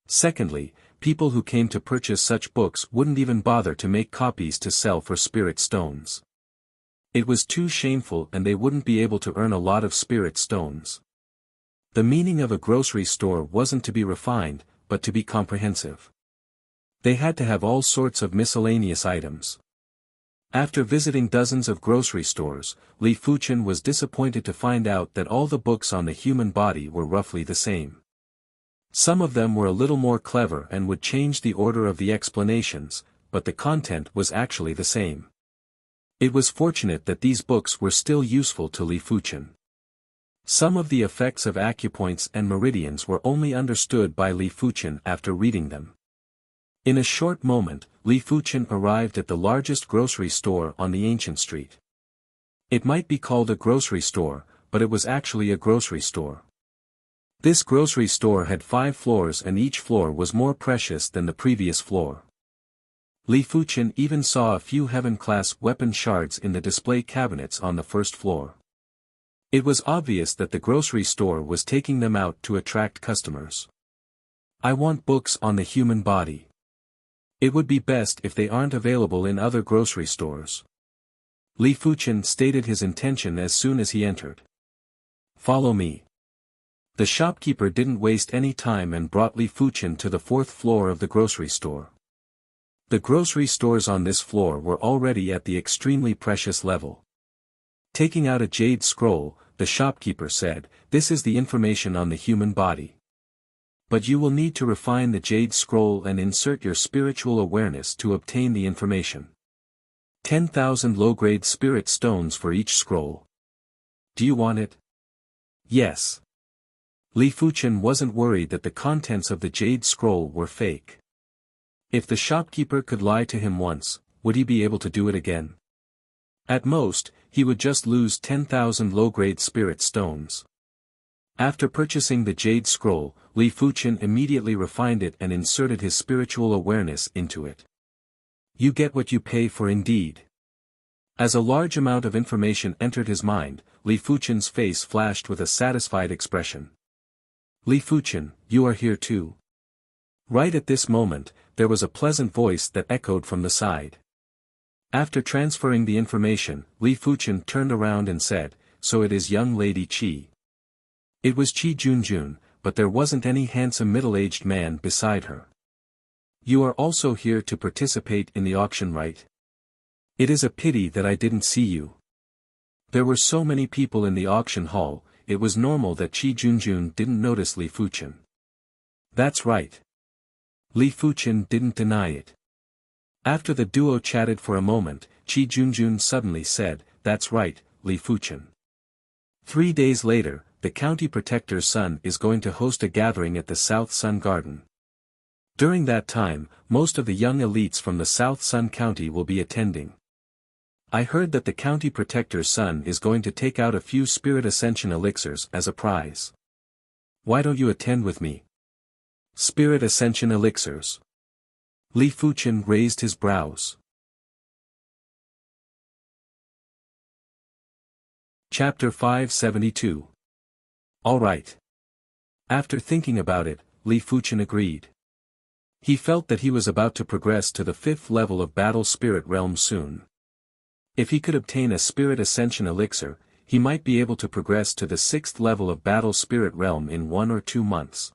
Secondly, people who came to purchase such books wouldn't even bother to make copies to sell for spirit stones. It was too shameful and they wouldn't be able to earn a lot of spirit stones. The meaning of a grocery store wasn't to be refined, but to be comprehensive. They had to have all sorts of miscellaneous items. After visiting dozens of grocery stores, Li Fuchen was disappointed to find out that all the books on the human body were roughly the same. Some of them were a little more clever and would change the order of the explanations, but the content was actually the same. It was fortunate that these books were still useful to Li Fuchen. Some of the effects of acupoints and meridians were only understood by Li Fuchen after reading them. In a short moment, Li Fuchen arrived at the largest grocery store on the ancient street. It might be called a grocery store, but it was actually a grocery store. This grocery store had 5 floors and each floor was more precious than the previous floor. Li Fuchen even saw a few heaven-class weapon shards in the display cabinets on the first floor. It was obvious that the grocery store was taking them out to attract customers. "I want books on the human body. It would be best if they aren't available in other grocery stores." Li Fuchen stated his intention as soon as he entered. "Follow me." The shopkeeper didn't waste any time and brought Li Fuchen to the 4th floor of the grocery store. The grocery stores on this floor were already at the extremely precious level. Taking out a jade scroll, the shopkeeper said, "This is the information on the human body. But you will need to refine the jade scroll and insert your spiritual awareness to obtain the information. 10,000 low-grade spirit stones for each scroll. Do you want it? Yes. Li Fuchen wasn't worried that the contents of the jade scroll were fake. If the shopkeeper could lie to him once, would he be able to do it again? At most, he would just lose 10,000 low-grade spirit stones. After purchasing the jade scroll, Li Fuchen immediately refined it and inserted his spiritual awareness into it. You get what you pay for indeed. As a large amount of information entered his mind, Li Fuchen's face flashed with a satisfied expression. Li Fuchen, you are here too. Right at this moment, there was a pleasant voice that echoed from the side. After transferring the information, Li Fuchen turned around and said, so it is young lady Qi. It was Qi Junjun, but there wasn't any handsome middle-aged man beside her. You are also here to participate in the auction, right? It is a pity that I didn't see you. There were so many people in the auction hall, it was normal that Qi Junjun didn't notice Li Fuchen. That's right. Li Fuchen didn't deny it. After the duo chatted for a moment, Qi Junjun suddenly said, that's right, Li Fuchen. 3 days later, the county protector's son is going to host a gathering at the South Sun Garden. During that time, most of the young elites from the South Sun County will be attending. I heard that the county protector's son is going to take out a few spirit ascension elixirs as a prize. Why don't you attend with me? Spirit ascension elixirs. Li Fuchen raised his brows. Chapter 572. All right. After thinking about it, Li Fuchen agreed. He felt that he was about to progress to the 5th level of Battle Spirit Realm soon. If he could obtain a Spirit Ascension Elixir, he might be able to progress to the 6th level of Battle Spirit Realm in 1 or 2 months.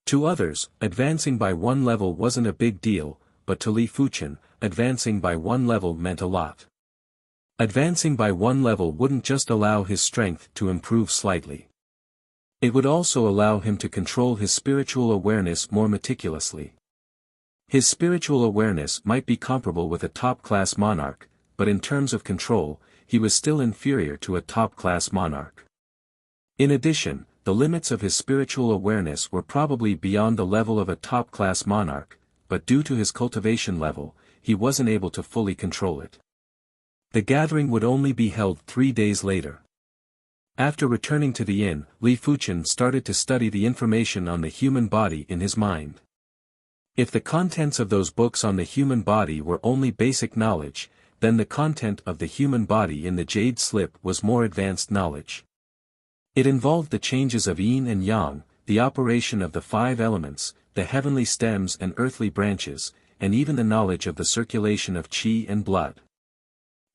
To others, advancing by 1 level wasn't a big deal, but to Li Fuchen, advancing by 1 level meant a lot. Advancing by 1 level wouldn't just allow his strength to improve slightly. It would also allow him to control his spiritual awareness more meticulously. His spiritual awareness might be comparable with a top-class monarch, but in terms of control, he was still inferior to a top-class monarch. In addition, the limits of his spiritual awareness were probably beyond the level of a top-class monarch, but due to his cultivation level, he wasn't able to fully control it. The gathering would only be held 3 days later. After returning to the inn, Li Fuchen started to study the information on the human body in his mind. If the contents of those books on the human body were only basic knowledge, then the content of the human body in the jade slip was more advanced knowledge. It involved the changes of yin and yang, the operation of the 5 elements, the heavenly stems and earthly branches, and even the knowledge of the circulation of qi and blood.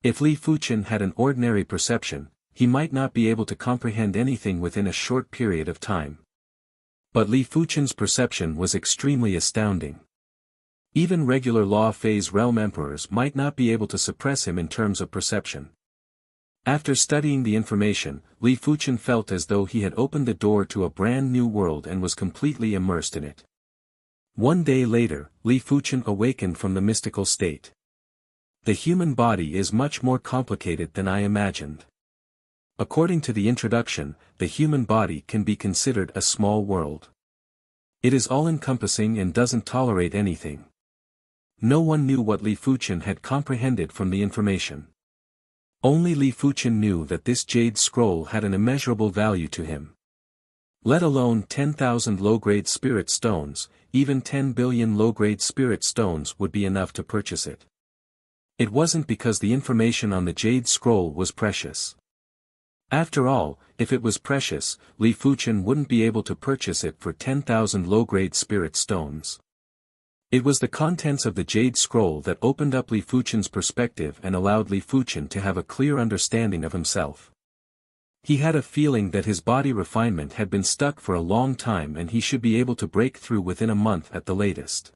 If Li Fuchen had an ordinary perception, he might not be able to comprehend anything within a short period of time. But Li Fuchen's perception was extremely astounding. Even regular law phase realm emperors might not be able to suppress him in terms of perception. After studying the information, Li Fuchen felt as though he had opened the door to a brand new world and was completely immersed in it. 1 day later, Li Fuchen awakened from the mystical state. The human body is much more complicated than I imagined. According to the introduction, the human body can be considered a small world. It is all-encompassing and doesn't tolerate anything. No one knew what Li Fuchen had comprehended from the information. Only Li Fuchen knew that this jade scroll had an immeasurable value to him. Let alone 10,000 low-grade spirit stones, even 10 billion low-grade spirit stones would be enough to purchase it. It wasn't because the information on the jade scroll was precious. After all, if it was precious, Li Fuchen wouldn't be able to purchase it for 10,000 low-grade spirit stones. It was the contents of the jade scroll that opened up Li Fuchen's perspective and allowed Li Fuchen to have a clear understanding of himself. He had a feeling that his body refinement had been stuck for a long time and he should be able to break through within a month at the latest.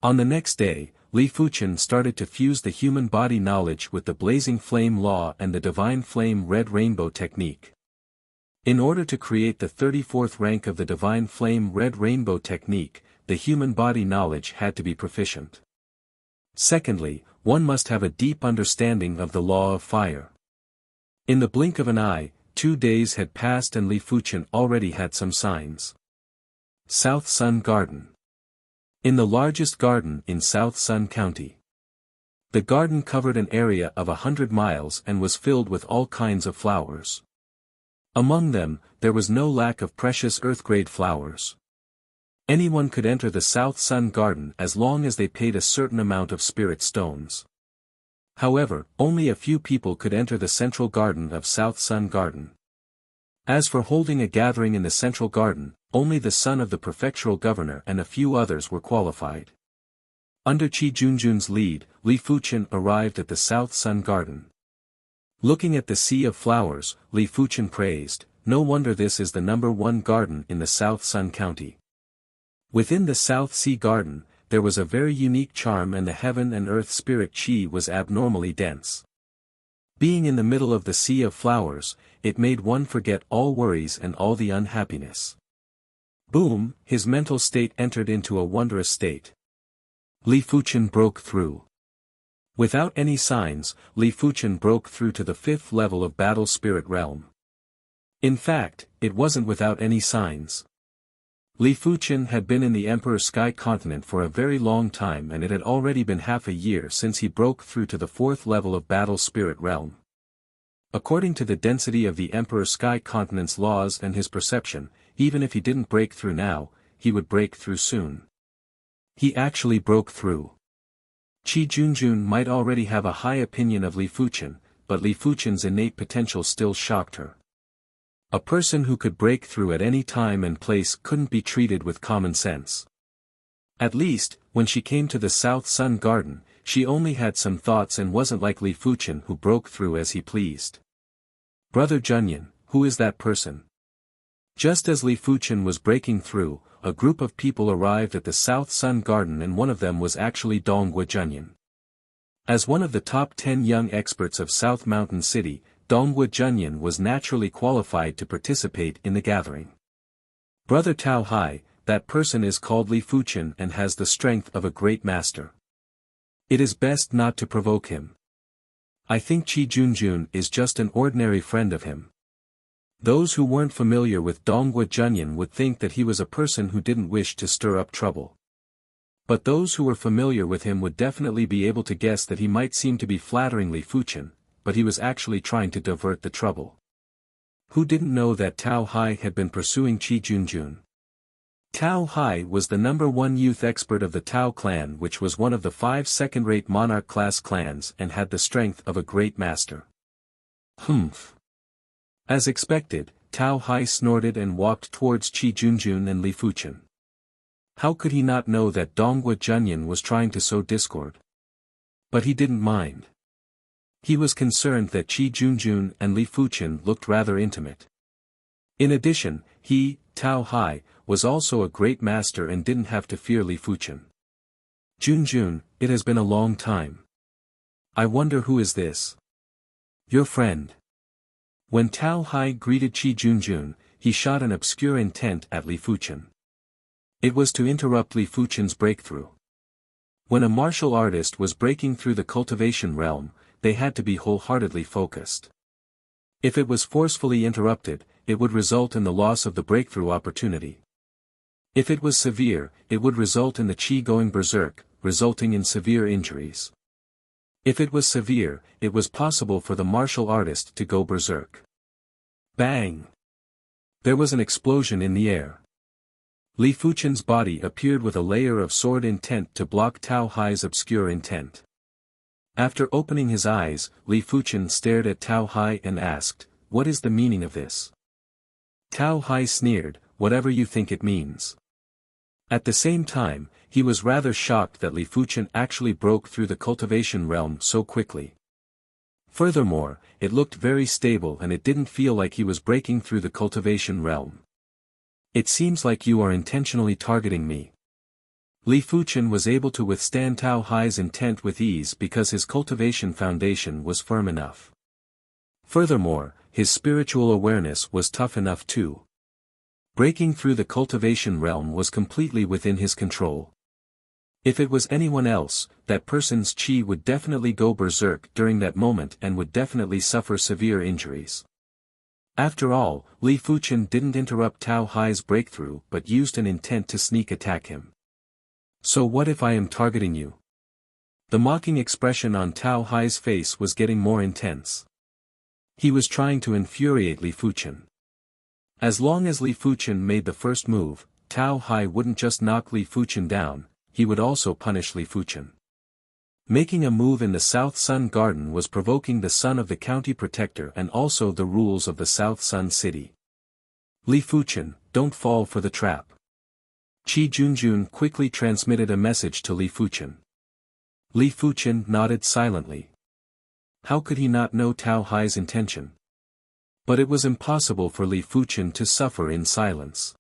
On the next day, Li Fuchen started to fuse the human body knowledge with the blazing flame law and the divine flame red rainbow technique. In order to create the 34th rank of the divine flame red rainbow technique, the human body knowledge had to be proficient. Secondly, one must have a deep understanding of the law of fire. In the blink of an eye, 2 days had passed and Li Fuchen already had some signs. South Sun Garden. In the largest garden in South Sun County. The garden covered an area of 100 miles and was filled with all kinds of flowers. Among them, there was no lack of precious earth-grade flowers. Anyone could enter the South Sun Garden as long as they paid a certain amount of spirit stones. However, only a few people could enter the central garden of South Sun Garden. As for holding a gathering in the central garden, only the son of the prefectural governor and a few others were qualified. Under Qi Junjun's lead, Li Fuchen arrived at the South Sun Garden. Looking at the sea of flowers, Li Fuchen praised, "No wonder this is the #1 garden in the South Sun County." Within the South Sea Garden, there was a very unique charm and the heaven and earth spirit Qi was abnormally dense. Being in the middle of the sea of flowers, it made one forget all worries and all the unhappiness. Boom, his mental state entered into a wondrous state. Li Fuchen broke through. Without any signs, Li Fuchen broke through to the 5th level of Battle Spirit Realm. In fact, it wasn't without any signs. Li Fuchen had been in the Emperor Sky Continent for a very long time and it had already been half a year since he broke through to the 4th level of Battle Spirit Realm. According to the density of the Emperor Sky Continent's laws and his perception, even if he didn't break through now, he would break through soon. He actually broke through. Qi Junjun might already have a high opinion of Li Fuchen, but Li Fuchen's innate potential still shocked her. A person who could break through at any time and place couldn't be treated with common sense. At least, when she came to the South Sun Garden, she only had some thoughts and wasn't like Li Fuchen who broke through as he pleased. "Brother Junyan, who is that person?" Just as Li Fuchen was breaking through, a group of people arrived at the South Sun Garden and one of them was actually Donghua Junyan. As one of the top 10 young experts of South Mountain City, Donghua Junyan was naturally qualified to participate in the gathering. "Brother Tao Hai, that person is called Li Fuchen and has the strength of a great master. It is best not to provoke him. I think Qi Junjun is just an ordinary friend of him." Those who weren't familiar with Donghua Junyan would think that he was a person who didn't wish to stir up trouble. But those who were familiar with him would definitely be able to guess that he might seem to be flattering Li Fuchen, but he was actually trying to divert the trouble. Who didn't know that Tao Hai had been pursuing Qi Junjun? Tao Hai was the #1 youth expert of the Tao clan, which was one of the 5 second-rate monarch class clans and had the strength of a great master. Humph. As expected, Tao Hai snorted and walked towards Qi Junjun and Li Fuchen. How could he not know that Donghua Junyan was trying to sow discord? But he didn't mind. He was concerned that Qi Junjun and Li Fuchen looked rather intimate. In addition, he, Tao Hai, was also a great master and didn't have to fear Li Fuchen. "Junjun, it has been a long time. I wonder who is this?" "Your friend." When Tao Hai greeted Qi Junjun, he shot an obscure intent at Li Fuchen. It was to interrupt Li Fuchen's breakthrough. When a martial artist was breaking through the cultivation realm, they had to be wholeheartedly focused. If it was forcefully interrupted, it would result in the loss of the breakthrough opportunity. If it was severe, it would result in the Qi going berserk, resulting in severe injuries. If it was severe, it was possible for the martial artist to go berserk. Bang! There was an explosion in the air. Li Fuchen's body appeared with a layer of sword intent to block Tao Hai's obscure intent. After opening his eyes, Li Fuchen stared at Tao Hai and asked, "What is the meaning of this?" Tao Hai sneered, "Whatever you think it means." At the same time, he was rather shocked that Li Fuchen actually broke through the cultivation realm so quickly. Furthermore, it looked very stable and it didn't feel like he was breaking through the cultivation realm. "It seems like you are intentionally targeting me." Li Fuchen was able to withstand Tao Hai's intent with ease because his cultivation foundation was firm enough. Furthermore, his spiritual awareness was tough enough too. Breaking through the cultivation realm was completely within his control. If it was anyone else, that person's chi would definitely go berserk during that moment and would definitely suffer severe injuries. After all, Li Fuchen didn't interrupt Tao Hai's breakthrough but used an intent to sneak attack him. So what if I am targeting you? The mocking expression on Tao Hai's face was getting more intense. He was trying to infuriate Li Fuchen. As long as Li Fuchen made the first move, Tao Hai wouldn't just knock Li Fuchen down, he would also punish Li Fuchen. Making a move in the South Sun Garden was provoking the son of the county protector and also the rules of the South Sun City. Li Fuchen, don't fall for the trap. Qi Junjun quickly transmitted a message to Li Fuchen. Li Fuchen nodded silently. How could he not know Tao Hai's intention? But it was impossible for Li Fuchen to suffer in silence.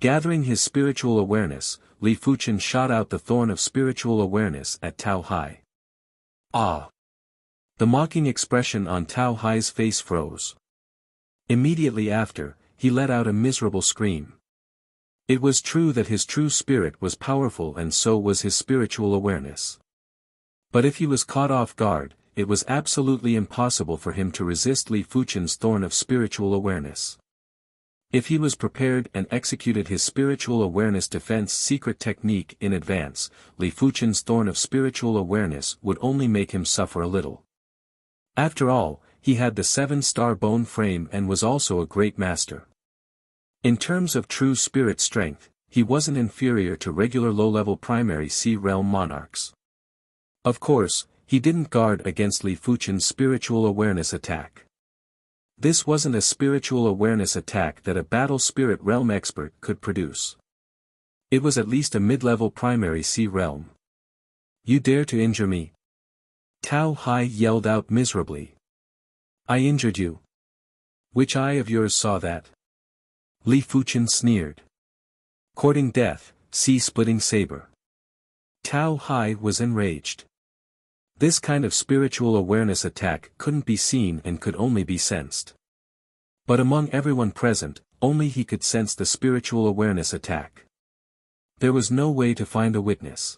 Gathering his spiritual awareness, Li Fuchen shot out the thorn of spiritual awareness at Tao Hai. Ah! The mocking expression on Tao Hai's face froze. Immediately after, he let out a miserable scream. It was true that his true spirit was powerful and so was his spiritual awareness. But if he was caught off guard, it was absolutely impossible for him to resist Li Fuchen's thorn of spiritual awareness. If he was prepared and executed his spiritual awareness defense secret technique in advance, Li Fuchen's thorn of spiritual awareness would only make him suffer a little. After all, he had the 7-star bone frame and was also a great master. In terms of true spirit strength, he wasn't inferior to regular low-level primary Sea Realm monarchs. Of course, he didn't guard against Li Fuchen's spiritual awareness attack. This wasn't a spiritual awareness attack that a battle spirit realm expert could produce. It was at least a mid-level primary Sea Realm. You dare to injure me? Tao Hai yelled out miserably. I injured you. Which eye of yours saw that? Li Fuchen sneered. Courting death, sea-splitting saber. Tao Hai was enraged. This kind of spiritual awareness attack couldn't be seen and could only be sensed. But among everyone present, only he could sense the spiritual awareness attack. There was no way to find a witness.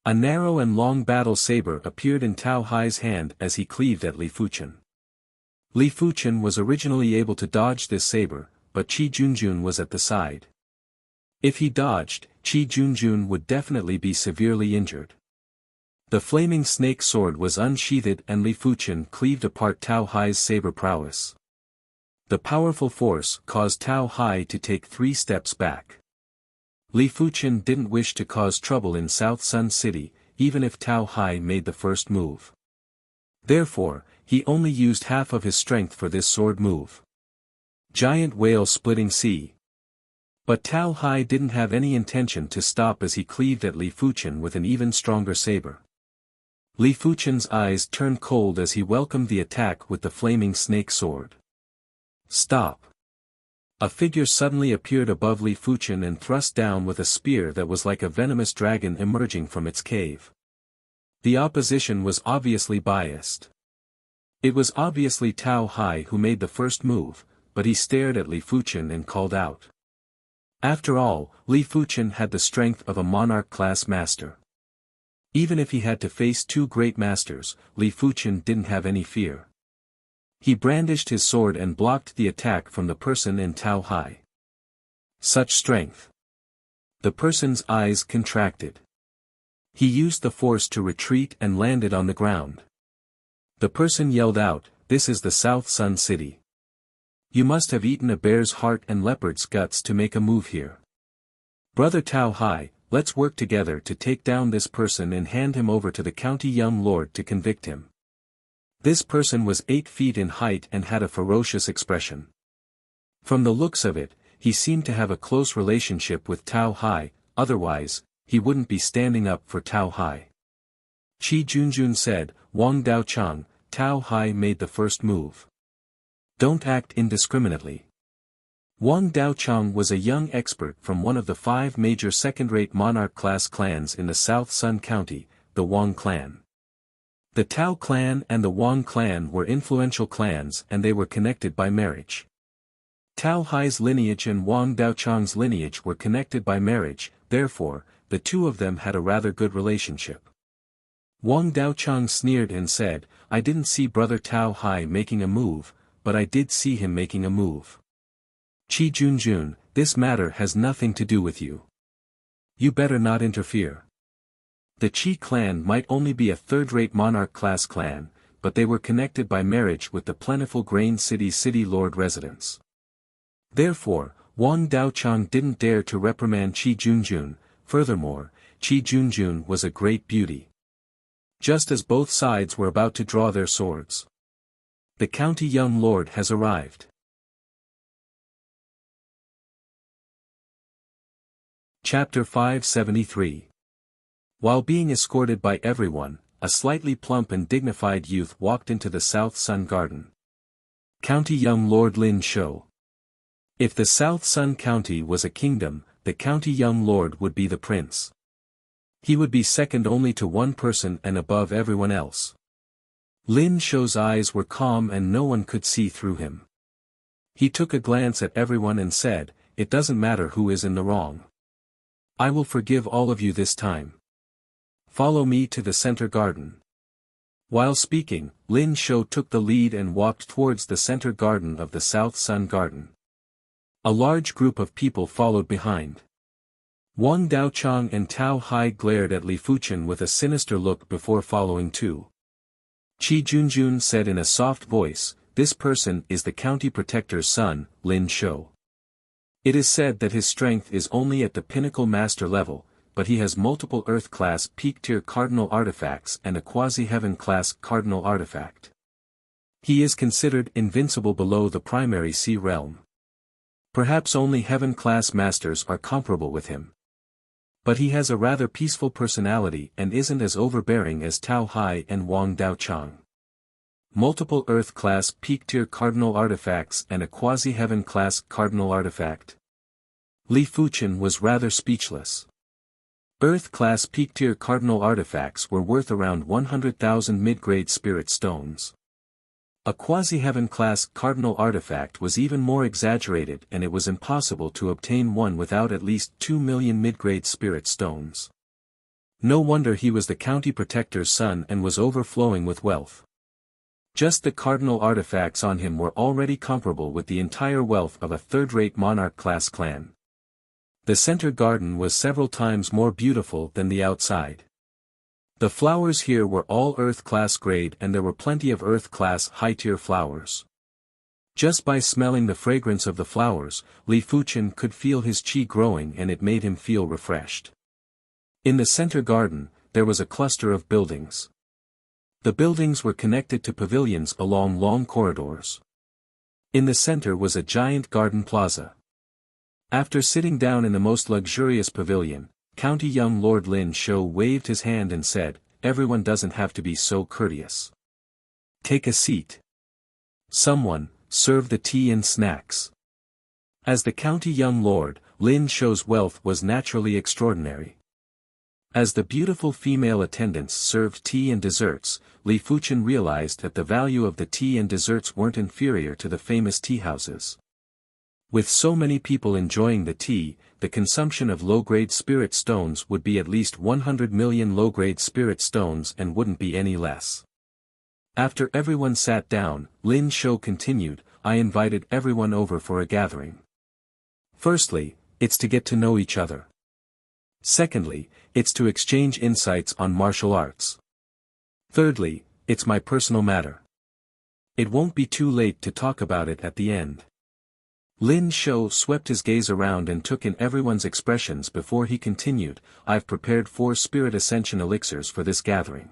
A narrow and long battle saber appeared in Tao Hai's hand as he cleaved at Li Fuchen. Li Fuchen was originally able to dodge this saber, but Qi Junjun was at the side. If he dodged, Qi Junjun would definitely be severely injured. The flaming snake sword was unsheathed and Li Fuchen cleaved apart Tao Hai's saber prowess. The powerful force caused Tao Hai to take 3 steps back. Li Fuchen didn't wish to cause trouble in South Sun City, even if Tao Hai made the first move. Therefore, he only used half of his strength for this sword move. Giant whale splitting sea. But Tao Hai didn't have any intention to stop as he cleaved at Li Fuchen with an even stronger saber. Li Fuchen's eyes turned cold as he welcomed the attack with the flaming snake sword. Stop! A figure suddenly appeared above Li Fuchen and thrust down with a spear that was like a venomous dragon emerging from its cave. The opposition was obviously biased. It was obviously Tao Hai who made the first move, but he stared at Li Fuchen and called out. After all, Li Fuchen had the strength of a monarch-class master. Even if he had to face 2 great masters, Li Fuchen didn't have any fear. He brandished his sword and blocked the attack from the person in Tao Hai. Such strength! The person's eyes contracted. He used the force to retreat and landed on the ground. The person yelled out, "This is the South Sun City. You must have eaten a bear's heart and leopard's guts to make a move here. Brother Tao Hai, let's work together to take down this person and hand him over to the county young lord to convict him." This person was 8 feet in height and had a ferocious expression. From the looks of it, he seemed to have a close relationship with Tao Hai, otherwise, he wouldn't be standing up for Tao Hai. Qi Junjun said, "Wang Daochang, Tao Hai made the first move. Don't act indiscriminately." Wang Daochang was a young expert from one of the 5 major second-rate monarch-class clans in the South Sun County, the Wang clan. The Tao clan and the Wang clan were influential clans and they were connected by marriage. Tao Hai's lineage and Wang Daochang's lineage were connected by marriage, therefore, the two of them had a rather good relationship. Wang Daochang sneered and said, "I didn't see Brother Tao Hai making a move, but I did see him making a move. Qi Junjun, this matter has nothing to do with you. You better not interfere." The Qi clan might only be a third-rate monarch-class clan, but they were connected by marriage with the plentiful Grain City's city lord residents. Therefore, Wang Daochang didn't dare to reprimand Qi Junjun. Furthermore, Qi Junjun was a great beauty. Just as both sides were about to draw their swords, the county young lord has arrived. Chapter 573. While being escorted by everyone, a slightly plump and dignified youth walked into the South Sun Garden. County young Lord Lin Shou. If the South Sun County was a kingdom, the county young lord would be the prince. He would be second only to one person and above everyone else. Lin Shou's eyes were calm and no one could see through him. He took a glance at everyone and said, "It doesn't matter who is in the wrong. I will forgive all of you this time. Follow me to the center garden." While speaking, Lin Shou took the lead and walked towards the center garden of the South Sun Garden. A large group of people followed behind. Wang Daochang and Tao Hai glared at Li Fuchen with a sinister look before following too. Qi Junjun said in a soft voice, "This person is the county protector's son, Lin Shou. It is said that his strength is only at the pinnacle master level, but he has multiple Earth-class peak-tier cardinal artifacts and a quasi-heaven-class cardinal artifact. He is considered invincible below the primary sea realm. Perhaps only heaven-class masters are comparable with him. But he has a rather peaceful personality and isn't as overbearing as Tao Hai and Wang Daochang. Multiple Earth-class peak-tier cardinal artifacts and a quasi-heaven-class cardinal artifact." Li Fuchen was rather speechless. Earth-class peak-tier cardinal artifacts were worth around 100,000 mid-grade spirit stones. A quasi-heaven-class cardinal artifact was even more exaggerated, and it was impossible to obtain one without at least 2 million mid-grade spirit stones. No wonder he was the county protector's son and was overflowing with wealth. Just the cardinal artifacts on him were already comparable with the entire wealth of a third-rate monarch-class clan. The center garden was several times more beautiful than the outside. The flowers here were all Earth-class grade and there were plenty of Earth-class high-tier flowers. Just by smelling the fragrance of the flowers, Li Fuchen could feel his qi growing and it made him feel refreshed. In the center garden, there was a cluster of buildings. The buildings were connected to pavilions along long corridors. In the center was a giant garden plaza. After sitting down in the most luxurious pavilion, County young Lord Lin Shou waved his hand and said, "Everyone doesn't have to be so courteous. Take a seat. Someone, serve the tea and snacks." As the county young lord, Lin Shou's wealth was naturally extraordinary. As the beautiful female attendants served tea and desserts, Li Fuchen realized that the value of the tea and desserts weren't inferior to the famous tea houses. With so many people enjoying the tea, the consumption of low-grade spirit stones would be at least 100 million low-grade spirit stones and wouldn't be any less. After everyone sat down, Lin Shou continued, "I invited everyone over for a gathering. Firstly, it's to get to know each other. Secondly, it's to exchange insights on martial arts. Thirdly, it's my personal matter. It won't be too late to talk about it at the end." Lin Shou swept his gaze around and took in everyone's expressions before he continued, "I've prepared 4 spirit ascension elixirs for this gathering.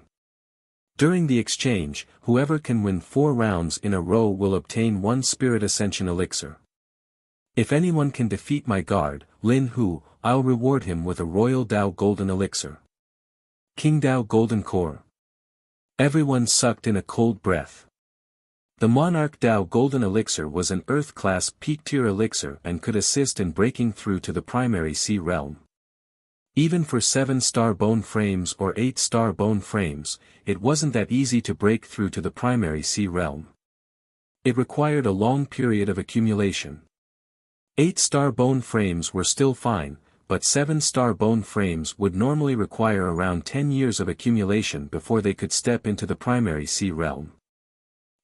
During the exchange, whoever can win 4 rounds in a row will obtain 1 spirit ascension elixir. If anyone can defeat my guard, Lin Hu, I'll reward him with a Royal Dao Golden Elixir. King Dao Golden Core." Everyone sucked in a cold breath. The Monarch Dao Golden Elixir was an Earth-class peak-tier elixir and could assist in breaking through to the primary sea realm. Even for 7-star bone frames or 8-star bone frames, it wasn't that easy to break through to the primary sea realm. It required a long period of accumulation. 8-star bone frames were still fine, but 7-star bone frames would normally require around 10 years of accumulation before they could step into the primary sea realm.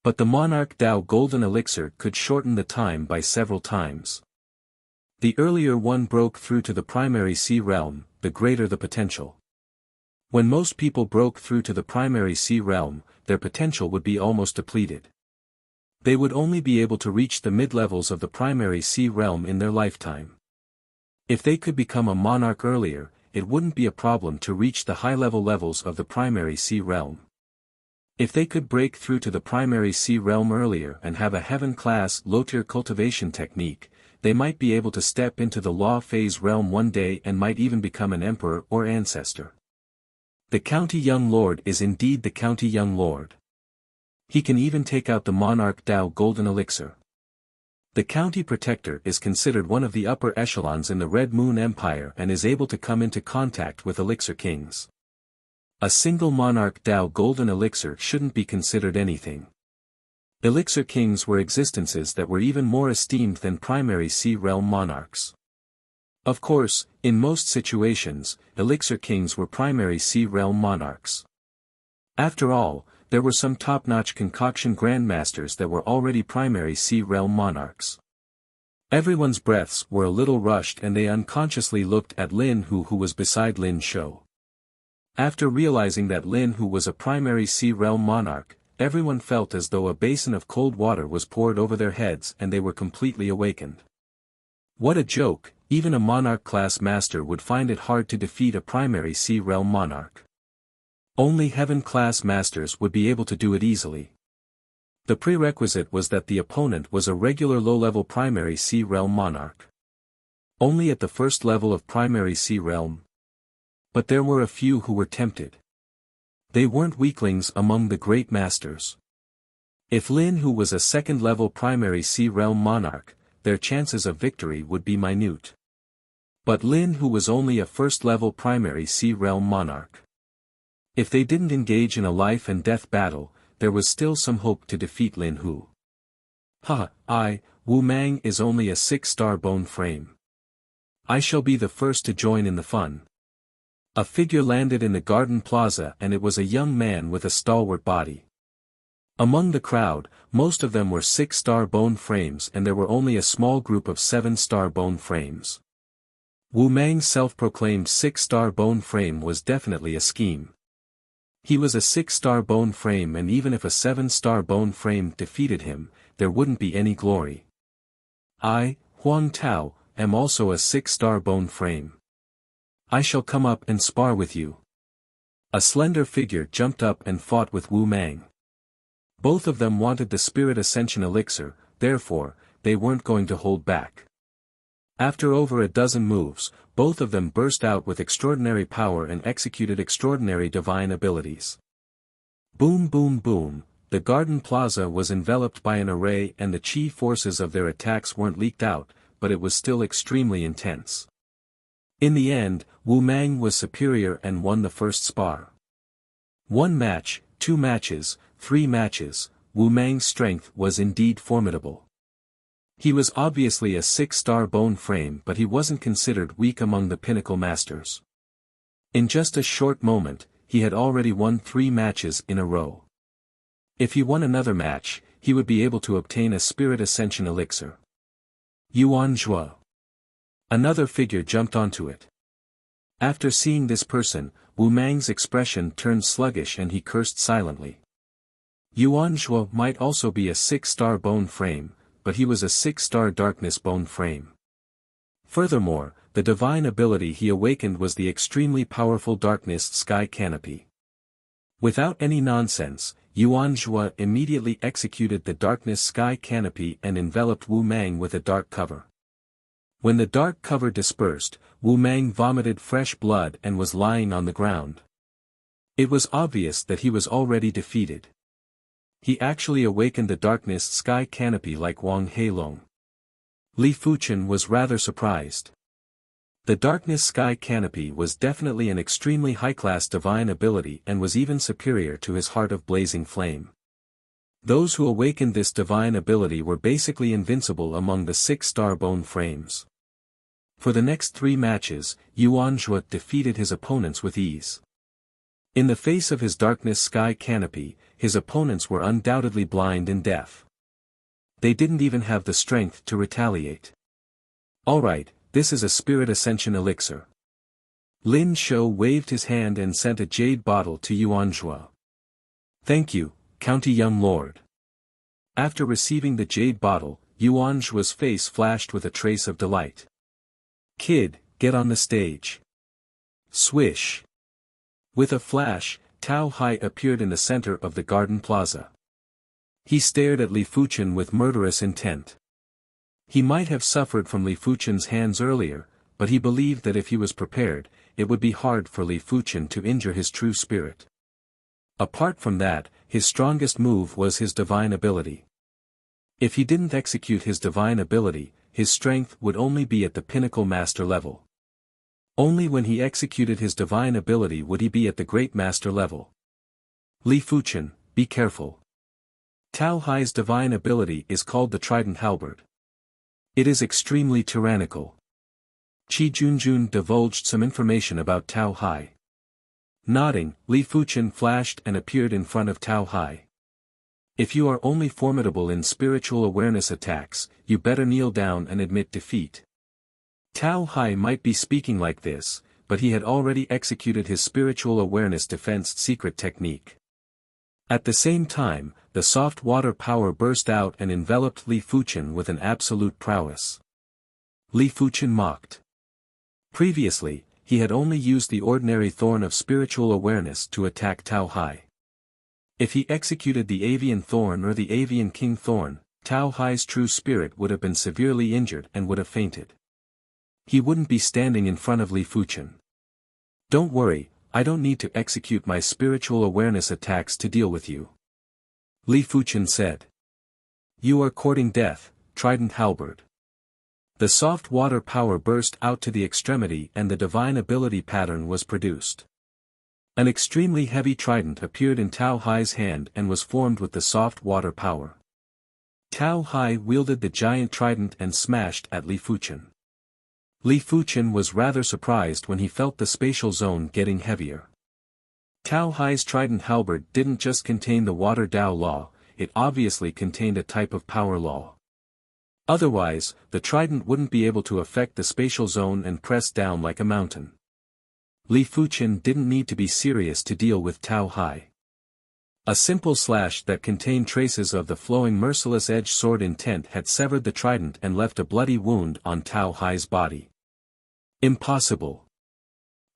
But the Monarch Dao Golden Elixir could shorten the time by several times. The earlier one broke through to the primary sea realm, the greater the potential. When most people broke through to the primary sea realm, their potential would be almost depleted. They would only be able to reach the mid-levels of the primary sea realm in their lifetime. If they could become a monarch earlier, it wouldn't be a problem to reach the high-level levels of the primary sea realm. If they could break through to the primary sea realm earlier and have a heaven-class low-tier cultivation technique, they might be able to step into the law phase realm one day and might even become an emperor or ancestor. The County Young Lord is indeed the County Young Lord. He can even take out the Monarch Dao Golden Elixir. The County Protector is considered one of the upper echelons in the Red Moon Empire and is able to come into contact with Elixir Kings. A single Monarch Dao Golden Elixir shouldn't be considered anything. Elixir Kings were existences that were even more esteemed than primary sea realm monarchs. Of course, in most situations, Elixir Kings were primary sea realm monarchs. After all, there were some top-notch concoction grandmasters that were already primary sea realm monarchs. Everyone's breaths were a little rushed and they unconsciously looked at Lin Hu, who was beside Lin Shou. After realizing that Lin Hu was a primary sea realm monarch, everyone felt as though a basin of cold water was poured over their heads and they were completely awakened. What a joke, even a monarch-class master would find it hard to defeat a primary sea realm monarch. Only heaven-class masters would be able to do it easily. The prerequisite was that the opponent was a regular low-level primary sea realm monarch. Only at the first level of primary sea realm. But there were a few who were tempted. They weren't weaklings among the great masters. If Lin Hu was a second-level primary sea realm monarch, their chances of victory would be minute. But Lin Hu was only a first-level primary sea realm monarch. If they didn't engage in a life-and-death battle, there was still some hope to defeat Lin Hu. Wu Mang is only a 6-star bone frame. I shall be the first to join in the fun. A figure landed in the garden plaza and it was a young man with a stalwart body. Among the crowd, most of them were 6-star bone frames and there were only a small group of 7-star bone frames. Wu Mang's self-proclaimed 6-star bone frame was definitely a scheme. He was a 6-star bone frame and even if a 7-star bone frame defeated him, there wouldn't be any glory. I, Huang Tao, am also a 6-star bone frame. I shall come up and spar with you. A slender figure jumped up and fought with Wu Mang. Both of them wanted the Spirit Ascension Elixir, therefore, they weren't going to hold back. After over a dozen moves, both of them burst out with extraordinary power and executed extraordinary divine abilities. Boom boom boom, the garden plaza was enveloped by an array and the chi forces of their attacks weren't leaked out, but it was still extremely intense. In the end, Wu Mang was superior and won the first spar. 1 match, 2 matches, 3 matches, Wu Mang's strength was indeed formidable. He was obviously a 6-star bone frame but he wasn't considered weak among the pinnacle masters. In just a short moment, he had already won 3 matches in a row. If he won another match, he would be able to obtain a Spirit Ascension Elixir. Yuan Zhuo. Another figure jumped onto it. After seeing this person, Wu Mang's expression turned sluggish and he cursed silently. Yuan Zhuo might also be a 6-star bone frame, but he was a 6-star darkness bone frame. Furthermore, the divine ability he awakened was the extremely powerful darkness sky canopy. Without any nonsense, Yuan Zhuo immediately executed the darkness sky canopy and enveloped Wu Mang with a dark cover. When the dark cover dispersed, Wu Mang vomited fresh blood and was lying on the ground. It was obvious that he was already defeated. He actually awakened the darkness sky canopy like Wang Heilong. Li Fuchen was rather surprised. The darkness sky canopy was definitely an extremely high-class divine ability and was even superior to his heart of blazing flame. Those who awakened this divine ability were basically invincible among the 6-star bone frames. For the next 3 matches, Yuan Zhuo defeated his opponents with ease. In the face of his darkness sky canopy, his opponents were undoubtedly blind and deaf. They didn't even have the strength to retaliate. Alright, this is a spirit ascension elixir. Lin Shou waved his hand and sent a jade bottle to Yuan Zhuo. Thank you, County Young Lord. After receiving the jade bottle, Yuan Zhuo's face flashed with a trace of delight. Kid, get on the stage. Swish. With a flash, Tao Hai appeared in the center of the garden plaza. He stared at Li Fuchen with murderous intent. He might have suffered from Li Fuchen's hands earlier, but he believed that if he was prepared, it would be hard for Li Fuchen to injure his true spirit. Apart from that, his strongest move was his divine ability. If he didn't execute his divine ability, his strength would only be at the pinnacle master level. Only when he executed his divine ability would he be at the great master level. Li Fuchen, be careful. Tao Hai's divine ability is called the Trident Halberd. It is extremely tyrannical. Qi Junjun divulged some information about Tao Hai. Nodding, Li Fuchen flashed and appeared in front of Tao Hai. If you are only formidable in spiritual awareness attacks, you better kneel down and admit defeat. Tao Hai might be speaking like this, but he had already executed his spiritual awareness defense secret technique. At the same time, the soft water power burst out and enveloped Li Fuchen with an absolute prowess. Li Fuchen mocked. Previously, he had only used the ordinary thorn of spiritual awareness to attack Tao Hai. If he executed the avian thorn or the avian king thorn, Tao Hai's true spirit would have been severely injured and would have fainted. He wouldn't be standing in front of Li Fuchen. Don't worry, I don't need to execute my spiritual awareness attacks to deal with you. Li Fuchen said. You are courting death, Trident Halberd. The soft water power burst out to the extremity and the divine ability pattern was produced. An extremely heavy trident appeared in Tao Hai's hand and was formed with the soft water power. Tao Hai wielded the giant trident and smashed at Li Fuchen. Li Fuchen was rather surprised when he felt the spatial zone getting heavier. Tao Hai's trident halberd didn't just contain the water Dao law, it obviously contained a type of power law. Otherwise, the trident wouldn't be able to affect the spatial zone and press down like a mountain. Li Fuchen didn't need to be serious to deal with Tao Hai. A simple slash that contained traces of the flowing merciless edge sword intent had severed the trident and left a bloody wound on Tao Hai's body. Impossible.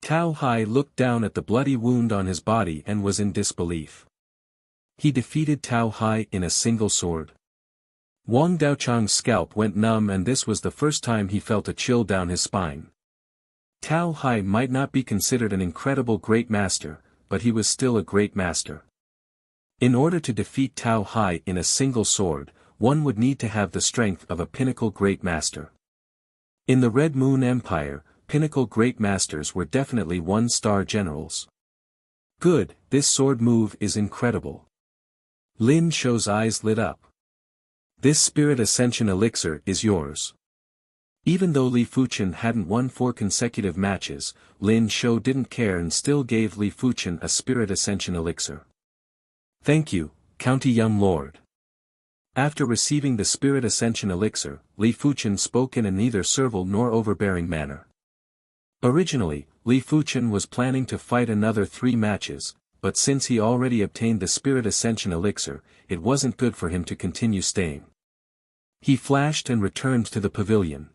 Tao Hai looked down at the bloody wound on his body and was in disbelief. He defeated Tao Hai in a single sword. Wang Daochang's scalp went numb and this was the first time he felt a chill down his spine. Tao Hai might not be considered an incredible great master, but he was still a great master. In order to defeat Tao Hai in a single sword, one would need to have the strength of a pinnacle great master. In the Red Moon Empire, pinnacle great masters were definitely one-star generals. Good, this sword move is incredible. Lin Shou's eyes lit up. This spirit ascension elixir is yours. Even though Li Fuchen hadn't won 4 consecutive matches, Lin Shou didn't care and still gave Li Fuchen a spirit ascension elixir. Thank you, County Young Lord. After receiving the spirit ascension elixir, Li Fuchen spoke in a neither servile nor overbearing manner. Originally, Li Fuchen was planning to fight another 3 matches, but since he already obtained the spirit ascension elixir, it wasn't good for him to continue staying. He flashed and returned to the pavilion.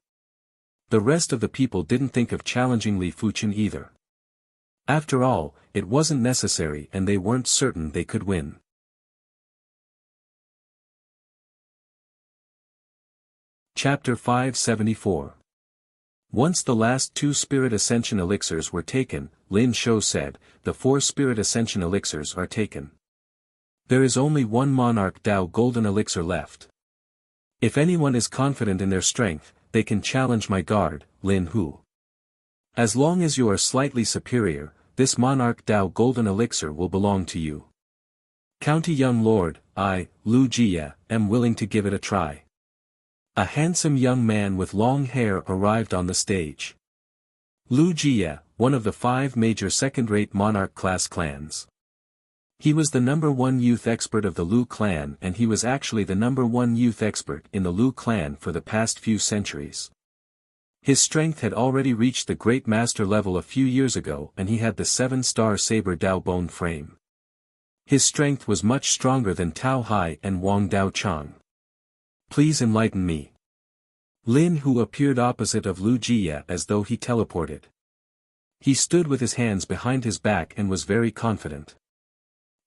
The rest of the people didn't think of challenging Li Fuchen either. After all, it wasn't necessary and they weren't certain they could win. Chapter 574. Once the last 2 spirit ascension elixirs were taken, Lin Shou said, the 4 spirit ascension elixirs are taken. There is only 1 monarch Dao golden elixir left. If anyone is confident in their strength, they can challenge my guard, Lin Hu. As long as you are slightly superior, this monarch Dao golden elixir will belong to you. County Young Lord, I, Lu Jia, am willing to give it a try. A handsome young man with long hair arrived on the stage. Wuxia, one of the 5 major second-rate monarch-class clans. He was the #1 youth expert of the Lu clan, and he was actually the #1 youth expert in the Lu clan for the past few centuries. His strength had already reached the Great Master level a few years ago, and he had the 7-star Saber Dao bone frame. His strength was much stronger than Tao Hai and Wang Dao Chang. Please enlighten me. Lin Hu appeared opposite of Wuxia as though he teleported. He stood with his hands behind his back and was very confident.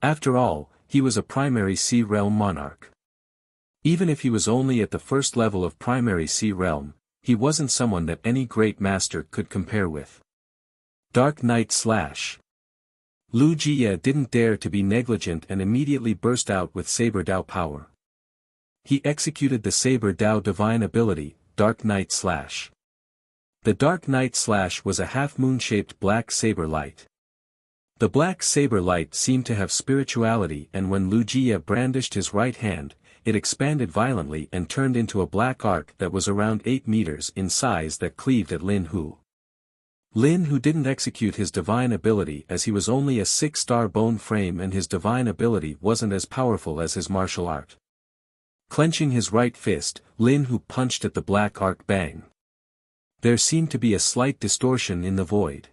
After all, he was a primary Sea Realm monarch. Even if he was only at the first level of primary Sea Realm, he wasn't someone that any great master could compare with. Dark Knight Slash. Wuxia didn't dare to be negligent and immediately burst out with Saber Dao power. He executed the Saber Dao divine ability, Dark Knight Slash. The Dark Knight Slash was a half-moon-shaped black saber light. The black saber light seemed to have spirituality, and when Wuxia brandished his right hand, it expanded violently and turned into a black arc that was around 8 meters in size that cleaved at Lin Hu. Lin Hu didn't execute his divine ability as he was only a 6-star bone frame and his divine ability wasn't as powerful as his martial art. Clenching his right fist, Lin Hu punched at the black arc. Bang. There seemed to be a slight distortion in the void.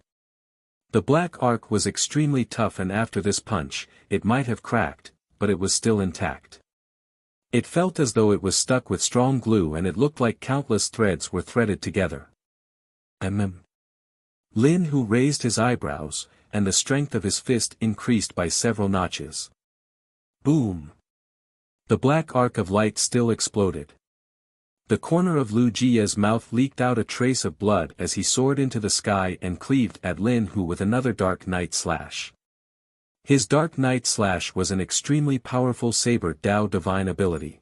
The black arc was extremely tough, and after this punch, it might have cracked, but it was still intact. It felt as though it was stuck with strong glue, and it looked like countless threads were threaded together. Lin Hu raised his eyebrows, and the strength of his fist increased by several notches. Boom! The black arc of light still exploded. The corner of Wuxia's mouth leaked out a trace of blood as he soared into the sky and cleaved at Lin Hu with another Dark Knight Slash. His Dark Knight Slash was an extremely powerful Saber Dao divine ability.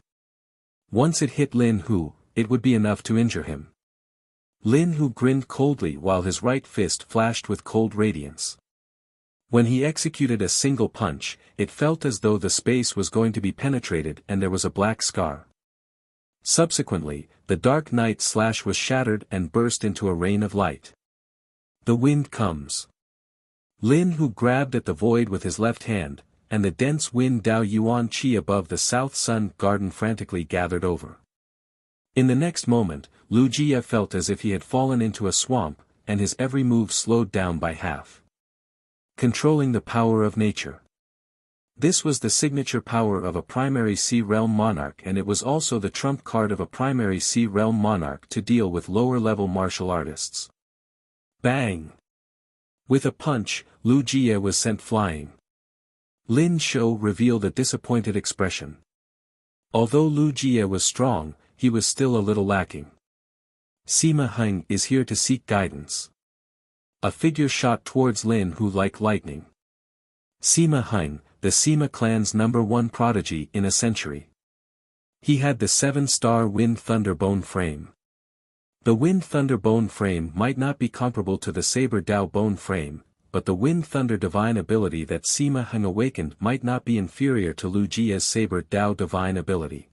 Once it hit Lin Hu, it would be enough to injure him. Lin Hu grinned coldly while his right fist flashed with cold radiance. When he executed a single punch, it felt as though the space was going to be penetrated and there was a black scar. Subsequently, the Dark Knight Slash was shattered and burst into a rain of light. The wind comes. Lin Hu grabbed at the void with his left hand, and the dense wind Dao Yuan Qi above the South Sun Garden frantically gathered over. In the next moment, Wuxia felt as if he had fallen into a swamp, and his every move slowed down by half. Controlling the power of nature. This was the signature power of a primary Sea Realm monarch, and it was also the trump card of a primary Sea Realm monarch to deal with lower-level martial artists. Bang! With a punch, Wuxia was sent flying. Lin Shou revealed a disappointed expression. Although Wuxia was strong, he was still a little lacking. Sima Heng is here to seek guidance. A figure shot towards Lin Hu like lightning. Sima Heng, the Sima clan's #1 prodigy in a century. He had the 7-star Wind Thunder bone frame. The Wind Thunder bone frame might not be comparable to the Saber Dao bone frame, but the Wind Thunder divine ability that Sima Heng awakened might not be inferior to Wuxia's Saber Dao divine ability.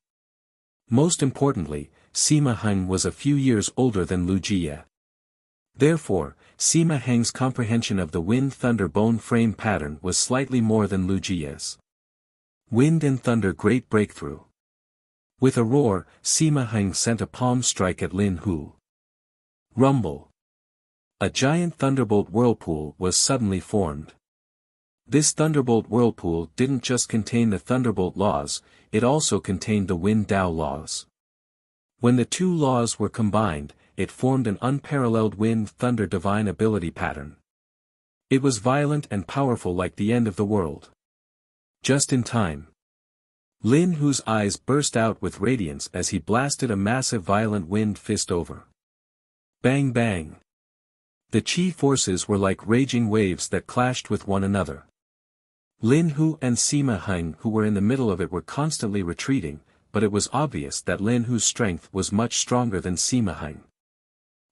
Most importantly, Sima Heng was a few years older than Wuxia. Therefore, Sima Heng's comprehension of the Wind Thunder bone frame pattern was slightly more than Wuxia's. Wind and Thunder Great Breakthrough. With a roar, Sima Heng sent a palm strike at Lin Hu. Rumble. A giant thunderbolt whirlpool was suddenly formed. This thunderbolt whirlpool didn't just contain the thunderbolt laws, it also contained the Wind Dao laws. When the two laws were combined, it formed an unparalleled Wind Thunder divine ability pattern. It was violent and powerful like the end of the world. Just in time. Lin Hu's eyes burst out with radiance as he blasted a massive violent wind fist over. Bang bang. The Qi forces were like raging waves that clashed with one another. Lin Hu and Sima Heng, who were in the middle of it, were constantly retreating, but it was obvious that Lin Hu's strength was much stronger than Sima Heng.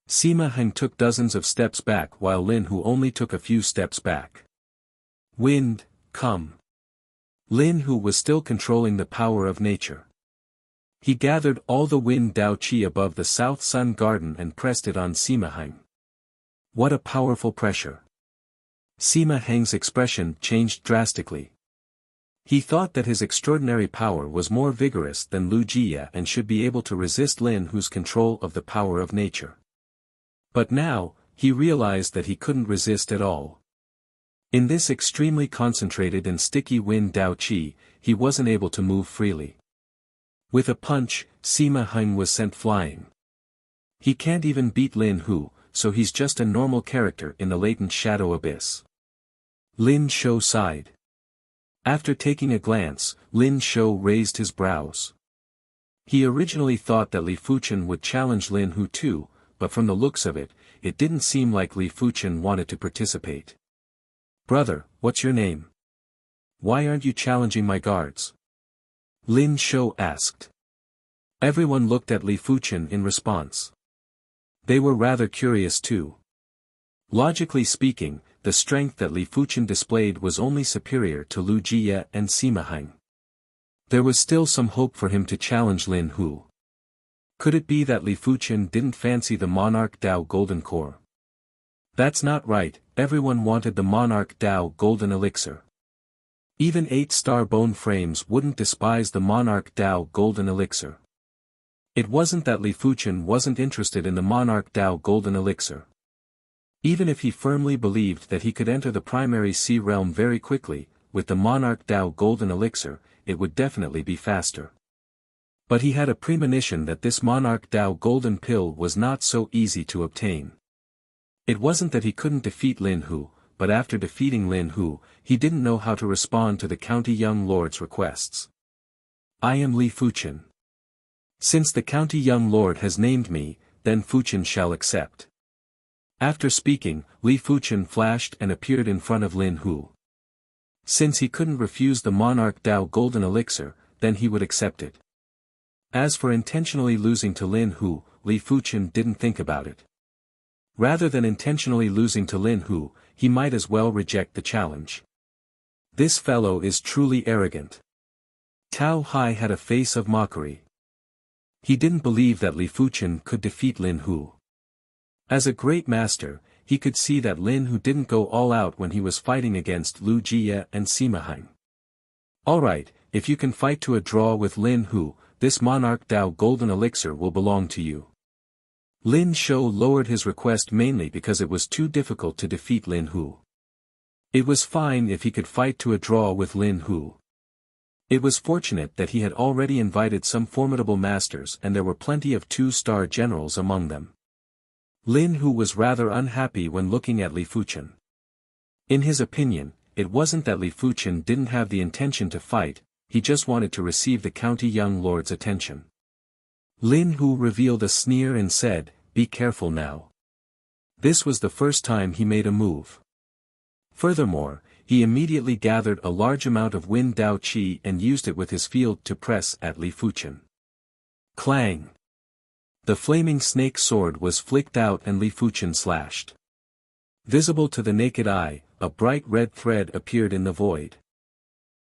Sima Heng took dozens of steps back while Lin Hu only took a few steps back. Wind, come. Lin Hu was still controlling the power of nature. He gathered all the wind Dao Qi above the South Sun Garden and pressed it on Sima Heng. What a powerful pressure! Sima Heng's expression changed drastically. He thought that his extraordinary power was more vigorous than Lu Jie and should be able to resist Lin Hu's control of the power of nature. But now, he realized that he couldn't resist at all. In this extremely concentrated and sticky wind Dao Qi, he wasn't able to move freely. With a punch, Sima Heng was sent flying. He can't even beat Lin Hu, so he's just a normal character in the latent shadow abyss. Lin Shou sighed. After taking a glance, Lin Shou raised his brows. He originally thought that Li Fuchen would challenge Lin Hu too, but from the looks of it, it didn't seem like Li Fuchen wanted to participate. "Brother, what's your name? Why aren't you challenging my guards?" Lin Shou asked. Everyone looked at Li Fuchen in response. They were rather curious too. Logically speaking, the strength that Li Fuchen displayed was only superior to Lu Jie and Sima Heng. There was still some hope for him to challenge Lin Hu. Could it be that Li Fuchen didn't fancy the Monarch Dao Golden Core? That's not right, everyone wanted the Monarch Dao Golden Elixir. Even 8-star bone frames wouldn't despise the Monarch Dao Golden Elixir. It wasn't that Li Fuchen wasn't interested in the Monarch Dao Golden Elixir. Even if he firmly believed that he could enter the primary sea realm very quickly, with the Monarch Dao Golden Elixir, it would definitely be faster. But he had a premonition that this Monarch Dao Golden Pill was not so easy to obtain. It wasn't that he couldn't defeat Lin Hu, but after defeating Lin Hu, he didn't know how to respond to the County Young Lord's requests. "I am Li Fuchen. Since the County Young Lord has named me, then Fuchen shall accept." After speaking, Li Fuchen flashed and appeared in front of Lin Hu. Since he couldn't refuse the Monarch Dao Golden Elixir, then he would accept it. As for intentionally losing to Lin Hu, Li Fuchen didn't think about it. Rather than intentionally losing to Lin Hu, he might as well reject the challenge. This fellow is truly arrogant. Tao Hai had a face of mockery. He didn't believe that Li Fuchen could defeat Lin Hu. As a great master, he could see that Lin Hu didn't go all out when he was fighting against Lu Jie and Sima Heng. "Alright, if you can fight to a draw with Lin Hu, this Monarch Dao Golden Elixir will belong to you." Lin Shou lowered his request mainly because it was too difficult to defeat Lin Hu. It was fine if he could fight to a draw with Lin Hu. It was fortunate that he had already invited some formidable masters and there were plenty of 2-star generals among them. Lin Hu was rather unhappy when looking at Li Fuchen. In his opinion, it wasn't that Li Fuchen didn't have the intention to fight, he just wanted to receive the County Young Lord's attention. Lin Hu revealed a sneer and said, "Be careful now." This was the first time he made a move. Furthermore, he immediately gathered a large amount of wind Dao Qi and used it with his field to press at Li Fuchen. Clang! The flaming snake sword was flicked out and Li Fuchen slashed. Visible to the naked eye, a bright red thread appeared in the void.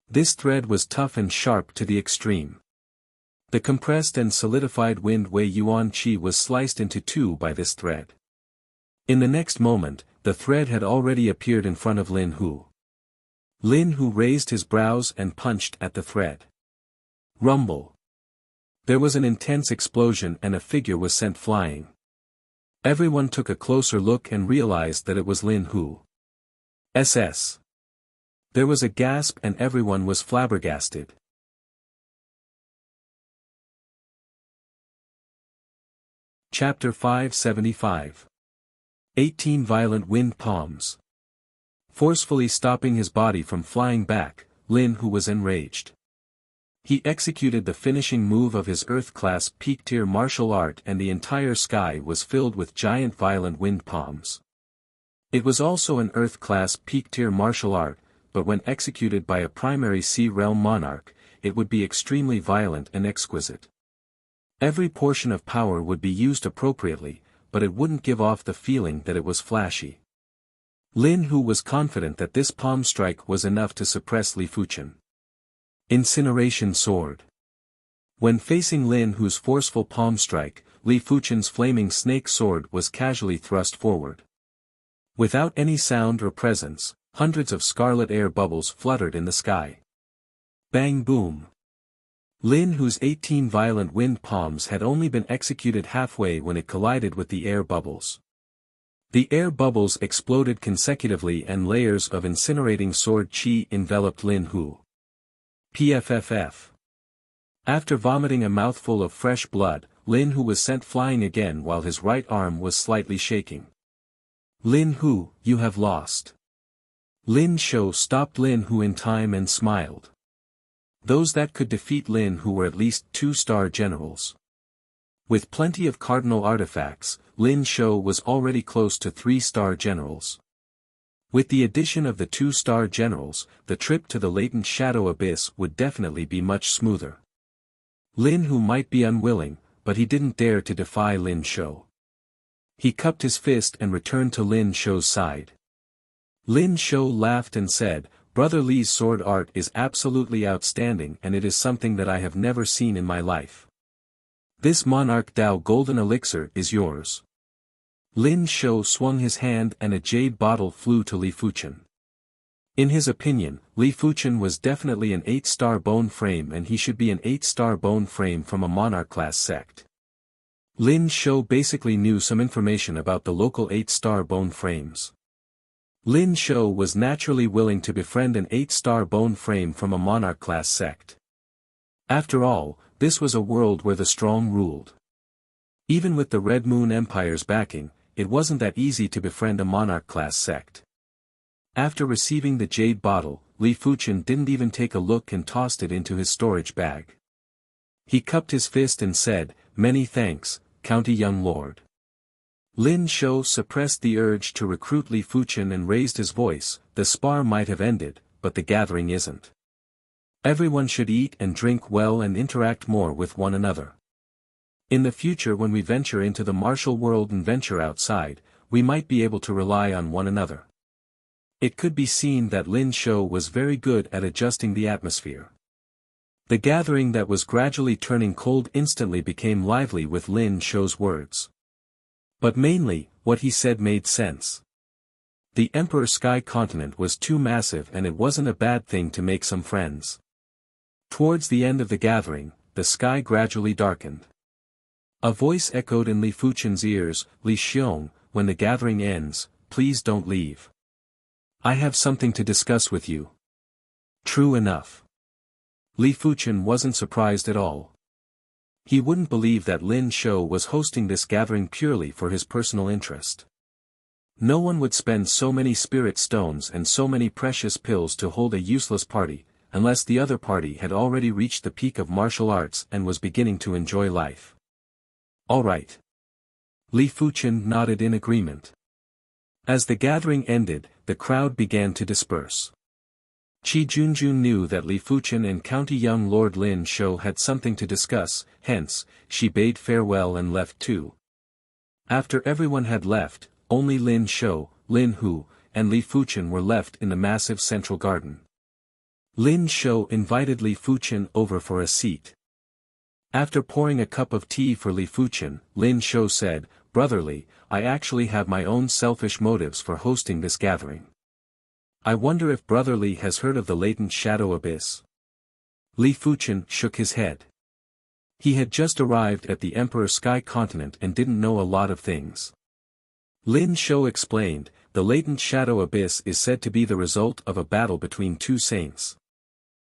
This thread was tough and sharp to the extreme. The compressed and solidified wind Wei Yuan Qi was sliced into two by this thread. In the next moment, the thread had already appeared in front of Lin Hu. Lin Hu raised his brows and punched at the thread. Rumble! There was an intense explosion and a figure was sent flying. Everyone took a closer look and realized that it was Lin Hu. SS. There was a gasp and everyone was flabbergasted. Chapter 575. 18 Violent Wind Palms. Forcefully stopping his body from flying back, Lin Hu was enraged. He executed the finishing move of his Earth-class peak-tier martial art and the entire sky was filled with giant violent wind palms. It was also an Earth-class peak-tier martial art, but when executed by a primary sea realm monarch, it would be extremely violent and exquisite. Every portion of power would be used appropriately, but it wouldn't give off the feeling that it was flashy. Lin Hu was confident that this palm strike was enough to suppress Li Fuchen. Incineration Sword. When facing Lin Hu's forceful palm strike, Li Fuchen's flaming snake sword was casually thrust forward. Without any sound or presence, hundreds of scarlet air bubbles fluttered in the sky. Bang boom! Lin Hu's 18 violent wind palms had only been executed halfway when it collided with the air bubbles. The air bubbles exploded consecutively and layers of incinerating sword chi enveloped Lin Hu. PFFF. After vomiting a mouthful of fresh blood, Lin Hu was sent flying again while his right arm was slightly shaking. Lin Hu, you have lost. Lin Shou stopped Lin Hu in time and smiled. Those that could defeat Lin Hu were at least 2-star generals. With plenty of cardinal artifacts, Lin Shou was already close to 3-star generals. With the addition of the 2-star generals, the trip to the latent shadow abyss would definitely be much smoother. Lin Hu might be unwilling, but he didn't dare to defy Lin Shou. He cupped his fist and returned to Lin Shou's side. Lin Shou laughed and said, "Brother Li's sword art is absolutely outstanding and it is something that I have never seen in my life. This Monarch Dao golden elixir is yours." Lin Shou swung his hand and a jade bottle flew to Li Fuchen. In his opinion, Li Fuchen was definitely an 8-star bone frame and he should be an 8-star bone frame from a Monarch class sect. Lin Shou basically knew some information about the local 8-star bone frames. Lin Shou was naturally willing to befriend an 8-star bone frame from a Monarch class sect. After all, this was a world where the strong ruled. Even with the Red Moon Empire's backing, it wasn't that easy to befriend a Monarch class sect. After receiving the jade bottle, Li Fuchen didn't even take a look and tossed it into his storage bag. He cupped his fist and said, "Many thanks, County Young Lord." Lin Shou suppressed the urge to recruit Li Fuchen and raised his voice, "The spar might have ended, but the gathering isn't. Everyone should eat and drink well and interact more with one another. In the future when we venture into the martial world and venture outside, we might be able to rely on one another." It could be seen that Lin Shou was very good at adjusting the atmosphere. The gathering that was gradually turning cold instantly became lively with Lin Shou's words. But mainly, what he said made sense. The Emperor Sky Continent was too massive and it wasn't a bad thing to make some friends. Towards the end of the gathering, the sky gradually darkened. A voice echoed in Li Fuchen's ears, "Li Xiong, when the gathering ends, please don't leave. I have something to discuss with you." True enough. Li Fuchen wasn't surprised at all. He wouldn't believe that Lin Shou was hosting this gathering purely for his personal interest. No one would spend so many spirit stones and so many precious pills to hold a useless party, unless the other party had already reached the peak of martial arts and was beginning to enjoy life. All right. Li Fuchen nodded in agreement. As the gathering ended, the crowd began to disperse. Qi Junjun knew that Li Fuchen and County Young Lord Lin Shou had something to discuss, hence, she bade farewell and left too. After everyone had left, only Lin Shou, Lin Hu, and Li Fuchen were left in the massive central garden. Lin Shou invited Li Fuchen over for a seat. After pouring a cup of tea for Li Fuchen, Lin Shou said, "Brother Li, I actually have my own selfish motives for hosting this gathering. I wonder if Brother Li has heard of the latent shadow abyss." Li Fuchen shook his head. He had just arrived at the Emperor Sky Continent and didn't know a lot of things. Lin Shou explained, "The latent shadow abyss is said to be the result of a battle between two saints.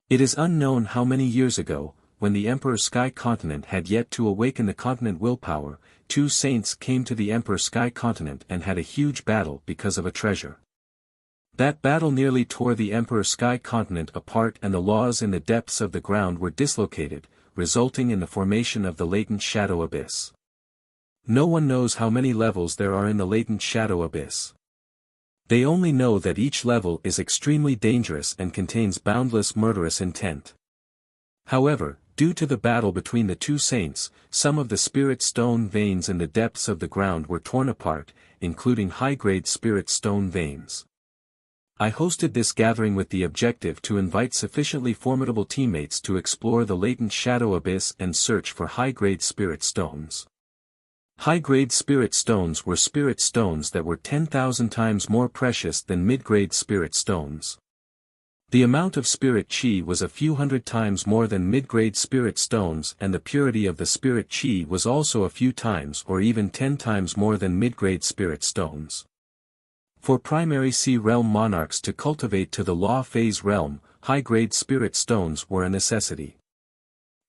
It is unknown how many years ago, when the Emperor Sky Continent had yet to awaken the continent willpower, two saints came to the Emperor Sky Continent and had a huge battle because of a treasure. That battle nearly tore the Emperor Sky Continent apart and the laws in the depths of the ground were dislocated, resulting in the formation of the latent shadow abyss. No one knows how many levels there are in the latent shadow abyss. They only know that each level is extremely dangerous and contains boundless murderous intent. However, due to the battle between the two saints, some of the spirit stone veins in the depths of the ground were torn apart, including high-grade spirit stone veins. I hosted this gathering with the objective to invite sufficiently formidable teammates to explore the latent shadow abyss and search for high-grade spirit stones. High-grade spirit stones were spirit stones that were 10,000 times more precious than mid-grade spirit stones. The amount of spirit chi was a few hundred times more than mid-grade spirit stones, and the purity of the spirit chi was also a few times or even 10 times more than mid-grade spirit stones. For primary C realm monarchs to cultivate to the law phase realm, high-grade spirit stones were a necessity.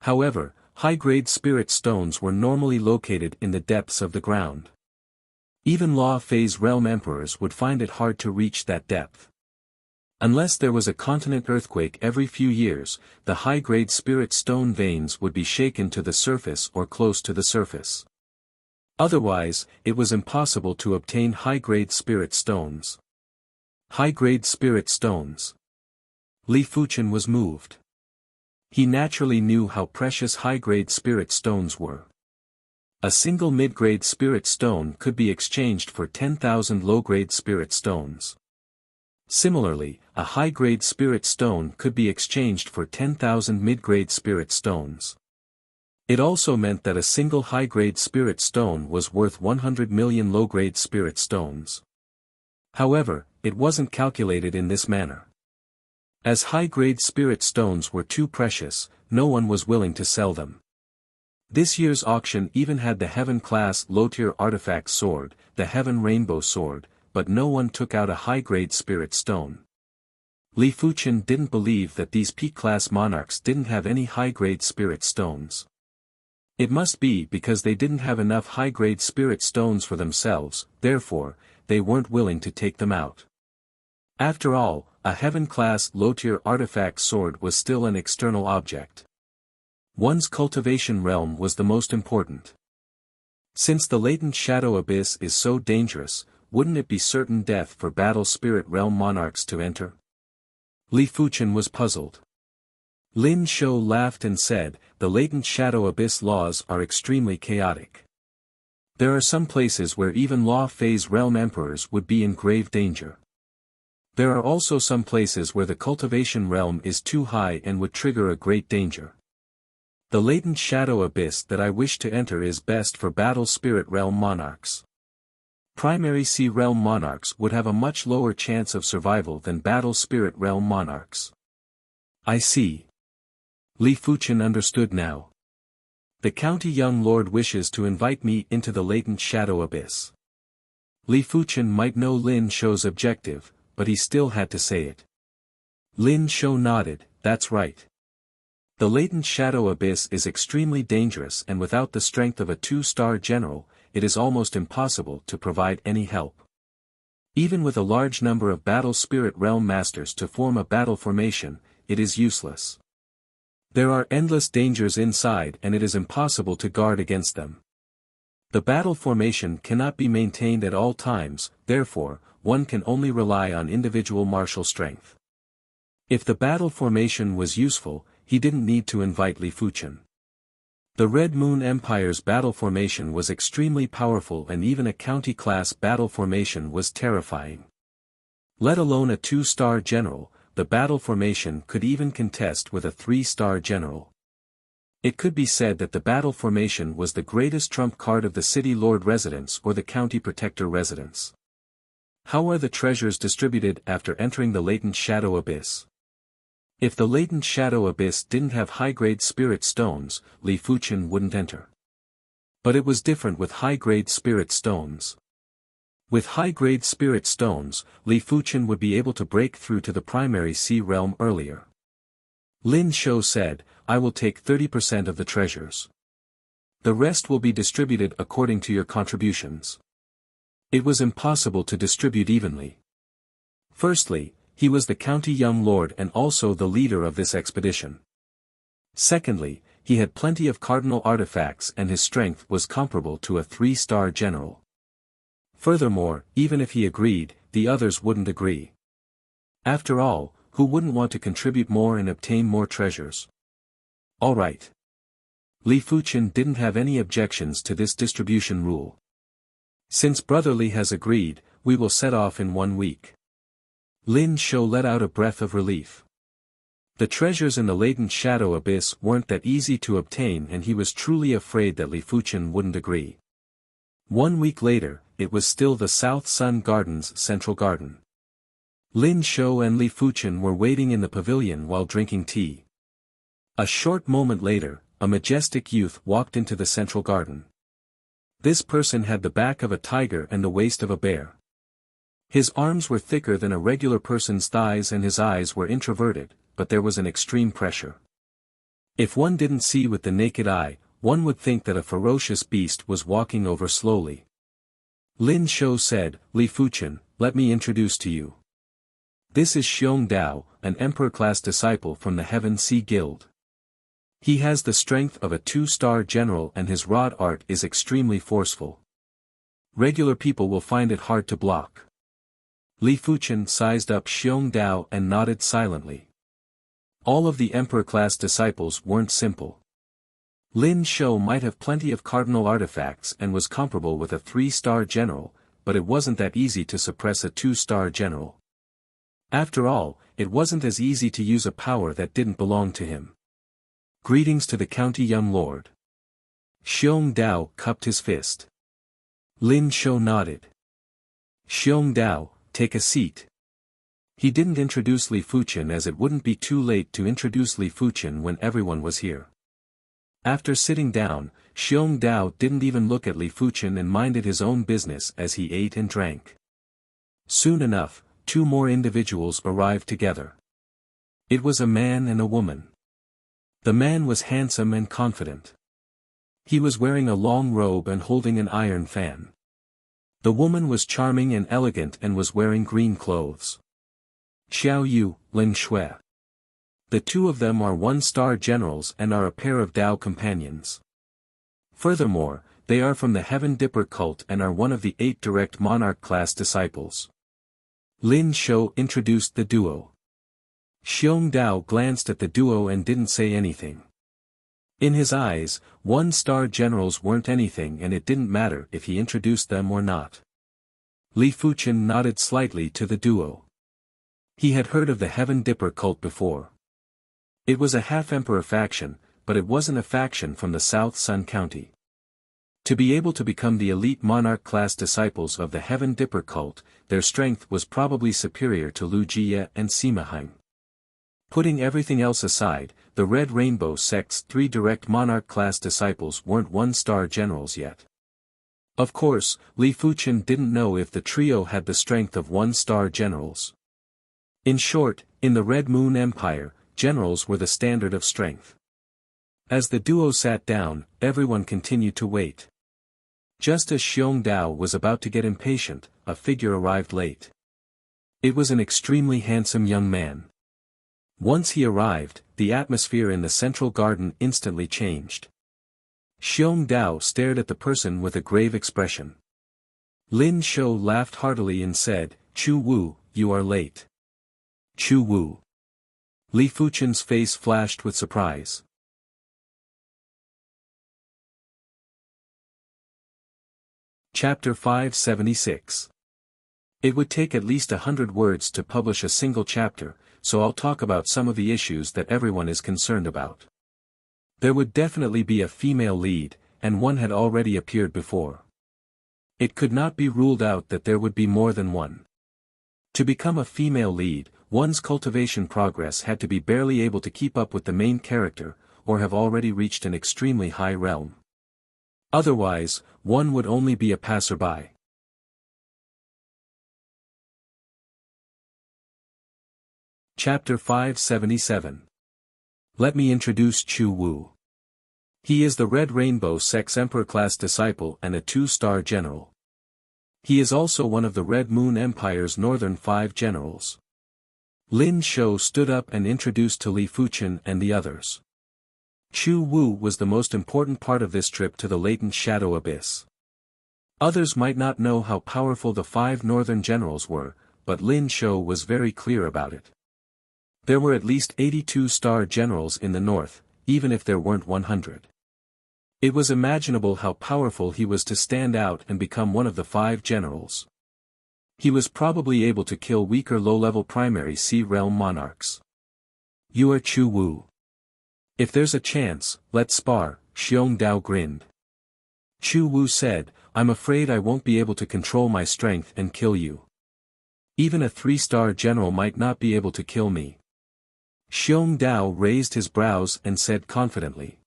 However, high-grade spirit stones were normally located in the depths of the ground. Even law phase realm emperors would find it hard to reach that depth. Unless there was a continent earthquake every few years, the high-grade spirit stone veins would be shaken to the surface or close to the surface. Otherwise, it was impossible to obtain high-grade spirit stones. High-grade spirit stones. Li Fuchen was moved. He naturally knew how precious high-grade spirit stones were. A single mid-grade spirit stone could be exchanged for 10,000 low-grade spirit stones. Similarly, a high-grade spirit stone could be exchanged for 10,000 mid-grade spirit stones. It also meant that a single high-grade spirit stone was worth 100 million low-grade spirit stones. However, it wasn't calculated in this manner. As high-grade spirit stones were too precious, no one was willing to sell them. This year's auction even had the Heaven-class low-tier artifact sword, the Heaven Rainbow Sword, but no one took out a high-grade spirit stone. Li Fuchen didn't believe that these peak-class monarchs didn't have any high-grade spirit stones. It must be because they didn't have enough high-grade spirit stones for themselves, therefore, they weren't willing to take them out. After all, a Heaven-class low-tier artifact sword was still an external object. One's cultivation realm was the most important. Since the latent shadow abyss is so dangerous, wouldn't it be certain death for battle spirit realm monarchs to enter? Li Fuchen was puzzled. Lin Shou laughed and said, the latent shadow abyss laws are extremely chaotic. There are some places where even law phase realm emperors would be in grave danger. There are also some places where the cultivation realm is too high and would trigger a great danger. The latent shadow abyss that I wish to enter is best for battle spirit realm monarchs. Primary C realm monarchs would have a much lower chance of survival than battle spirit realm monarchs. I see. Li Fuchen understood now. The county young lord wishes to invite me into the latent shadow abyss. Li Fuchen might know Lin Shou's objective, but he still had to say it. Lin Shou nodded, that's right. The latent shadow abyss is extremely dangerous, and without the strength of a 2-star general, it is almost impossible to provide any help. Even with a large number of battle spirit realm masters to form a battle formation, it is useless. There are endless dangers inside and it is impossible to guard against them. The battle formation cannot be maintained at all times, therefore, one can only rely on individual martial strength. If the battle formation was useful, he didn't need to invite Li Fuchen. The Red Moon Empire's battle formation was extremely powerful, and even a county-class battle formation was terrifying. Let alone a 2-star general, the battle formation could even contest with a 3-star general. It could be said that the battle formation was the greatest trump card of the city lord residence or the county protector residence. How are the treasures distributed after entering the latent shadow abyss? If the latent shadow abyss didn't have high-grade spirit stones, Li Fuchen wouldn't enter. But it was different with high-grade spirit stones. With high-grade spirit stones, Li Fuchen would be able to break through to the primary C realm earlier. Lin Shou said, I will take 30% of the treasures. The rest will be distributed according to your contributions. It was impossible to distribute evenly. Firstly, he was the county young lord and also the leader of this expedition. Secondly, he had plenty of cardinal artifacts and his strength was comparable to a 3-star general. Furthermore, even if he agreed, the others wouldn't agree. After all, who wouldn't want to contribute more and obtain more treasures? All right. Li Fuchen didn't have any objections to this distribution rule. Since Brotherly has agreed, we will set off in 1 week. Lin Shou let out a breath of relief. The treasures in the latent shadow abyss weren't that easy to obtain, and he was truly afraid that Li Fuchen wouldn't agree. 1 week later, it was still the South Sun Garden's central garden. Lin Shou and Li Fuchen were waiting in the pavilion while drinking tea. A short moment later, a majestic youth walked into the central garden. This person had the back of a tiger and the waist of a bear. His arms were thicker than a regular person's thighs and his eyes were introverted, but there was an extreme pressure. If one didn't see with the naked eye, one would think that a ferocious beast was walking over slowly. Lin Shou said, "Li Fuchen, let me introduce to you. This is Xiong Dao, an emperor-class disciple from the Heaven Sea Guild. He has the strength of a 2-star general and his rod art is extremely forceful. Regular people will find it hard to block." Li Fuchen sized up Xiong Dao and nodded silently. All of the emperor-class disciples weren't simple. Lin Shou might have plenty of cardinal artifacts and was comparable with a 3-star general, but it wasn't that easy to suppress a 2-star general. After all, it wasn't as easy to use a power that didn't belong to him. "Greetings to the county young lord." Xiong Dao cupped his fist. Lin Shou nodded. "Xiong Dao, take a seat." He didn't introduce Li Fuchen as it wouldn't be too late to introduce Li Fuchen when everyone was here. After sitting down, Xiong Dao didn't even look at Li Fuchen and minded his own business as he ate and drank. Soon enough, 2 more individuals arrived together. It was a man and a woman. The man was handsome and confident. He was wearing a long robe and holding an iron fan. The woman was charming and elegant and was wearing green clothes. Xiao Yu, Lin Shui. The 2 of them are 1-star generals and are a pair of Dao companions. Furthermore, they are from the Heaven Dipper cult and are one of the 8 direct monarch-class disciples. Lin Shou introduced the duo. Xiong Dao glanced at the duo and didn't say anything. In his eyes, 1-star generals weren't anything and it didn't matter if he introduced them or not. Li Fuchen nodded slightly to the duo. He had heard of the Heaven Dipper cult before. It was a half-emperor faction, but it wasn't a faction from the South Sun County. To be able to become the elite monarch-class disciples of the Heaven Dipper cult, their strength was probably superior to Lu Jie and Sima Heng. Putting everything else aside, the Red Rainbow sect's 3 direct monarch-class disciples weren't 1-star generals yet. Of course, Li Fuchen didn't know if the trio had the strength of 1-star generals. In short, in the Red Moon Empire, generals were the standard of strength. As the duo sat down, everyone continued to wait. Just as Xiong Dao was about to get impatient, a figure arrived late. It was an extremely handsome young man. Once he arrived, the atmosphere in the central garden instantly changed. Xiong Dao stared at the person with a grave expression. Lin Shou laughed heartily and said, "Chu Wu, you are late." "Chu Wu." Li Fuchen's face flashed with surprise. Chapter 576. It would take at least 100 words to publish a single chapter, so I'll talk about some of the issues that everyone is concerned about. There would definitely be a female lead, and one had already appeared before. It could not be ruled out that there would be more than one. To become a female lead, one's cultivation progress had to be barely able to keep up with the main character, or have already reached an extremely high realm. Otherwise, one would only be a passerby. Chapter 577. Let me introduce Chu Wu. He is the Red Rainbow sect's Emperor-class disciple and a 2-star general. He is also one of the Red Moon Empire's northern 5 generals. Lin Shou stood up and introduced to Li Fuchen and the others. Chu Wu was the most important part of this trip to the latent shadow abyss. Others might not know how powerful the 5 northern generals were, but Lin Shou was very clear about it. There were at least 82-star generals in the north, even if there weren't 100. It was imaginable how powerful he was to stand out and become one of the 5 generals. He was probably able to kill weaker low-level primary Sea Realm monarchs. You are Chu Wu. If there's a chance, let's spar, Xiong Dao grinned. Chu Wu said, I'm afraid I won't be able to control my strength and kill you. Even a 3-star general might not be able to kill me. Xiong Dao raised his brows and said confidently.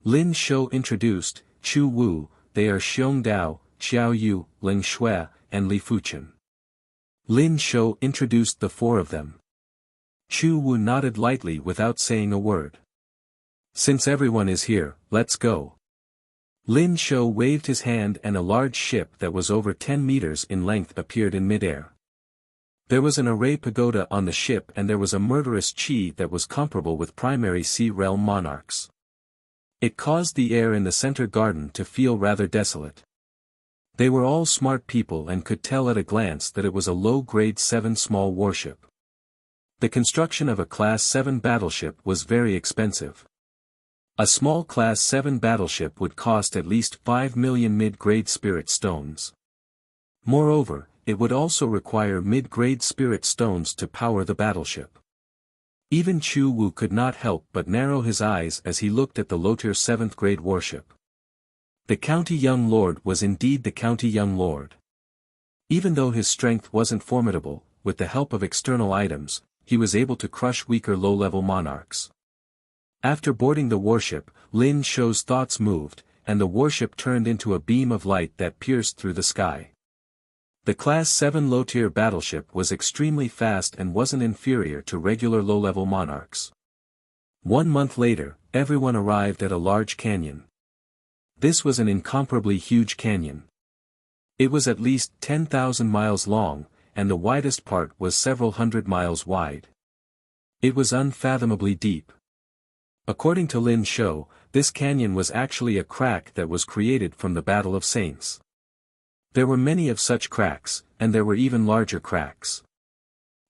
Lin Shou introduced, Chu Wu, they are Xiong Dao, Xiao Yu, Ling Shui, and Li Fuchen. Lin Shou introduced the 4 of them. Chu Wu nodded lightly without saying a word. Since everyone is here, let's go. Lin Shou waved his hand and a large ship that was over 10 meters in length appeared in midair. There was an array pagoda on the ship and there was a murderous chi that was comparable with primary Sea Realm monarchs. It caused the air in the center garden to feel rather desolate. They were all smart people and could tell at a glance that it was a low-grade 7 small warship. The construction of a Class 7 battleship was very expensive. A small Class 7 battleship would cost at least 5 million mid-grade spirit stones. Moreover, it would also require mid-grade spirit stones to power the battleship. Even Chu Wu could not help but narrow his eyes as he looked at the low-tier 7th-grade warship. The County Young Lord was indeed the County Young Lord. Even though his strength wasn't formidable, with the help of external items, he was able to crush weaker low-level monarchs. After boarding the warship, Lin Shou's thoughts moved, and the warship turned into a beam of light that pierced through the sky. The Class 7 low-tier battleship was extremely fast and wasn't inferior to regular low-level monarchs. 1 month later, everyone arrived at a large canyon. This was an incomparably huge canyon. It was at least 10,000 miles long, and the widest part was several hundred miles wide. It was unfathomably deep. According to Lin Shou, this canyon was actually a crack that was created from the Battle of Saints. There were many of such cracks, and there were even larger cracks.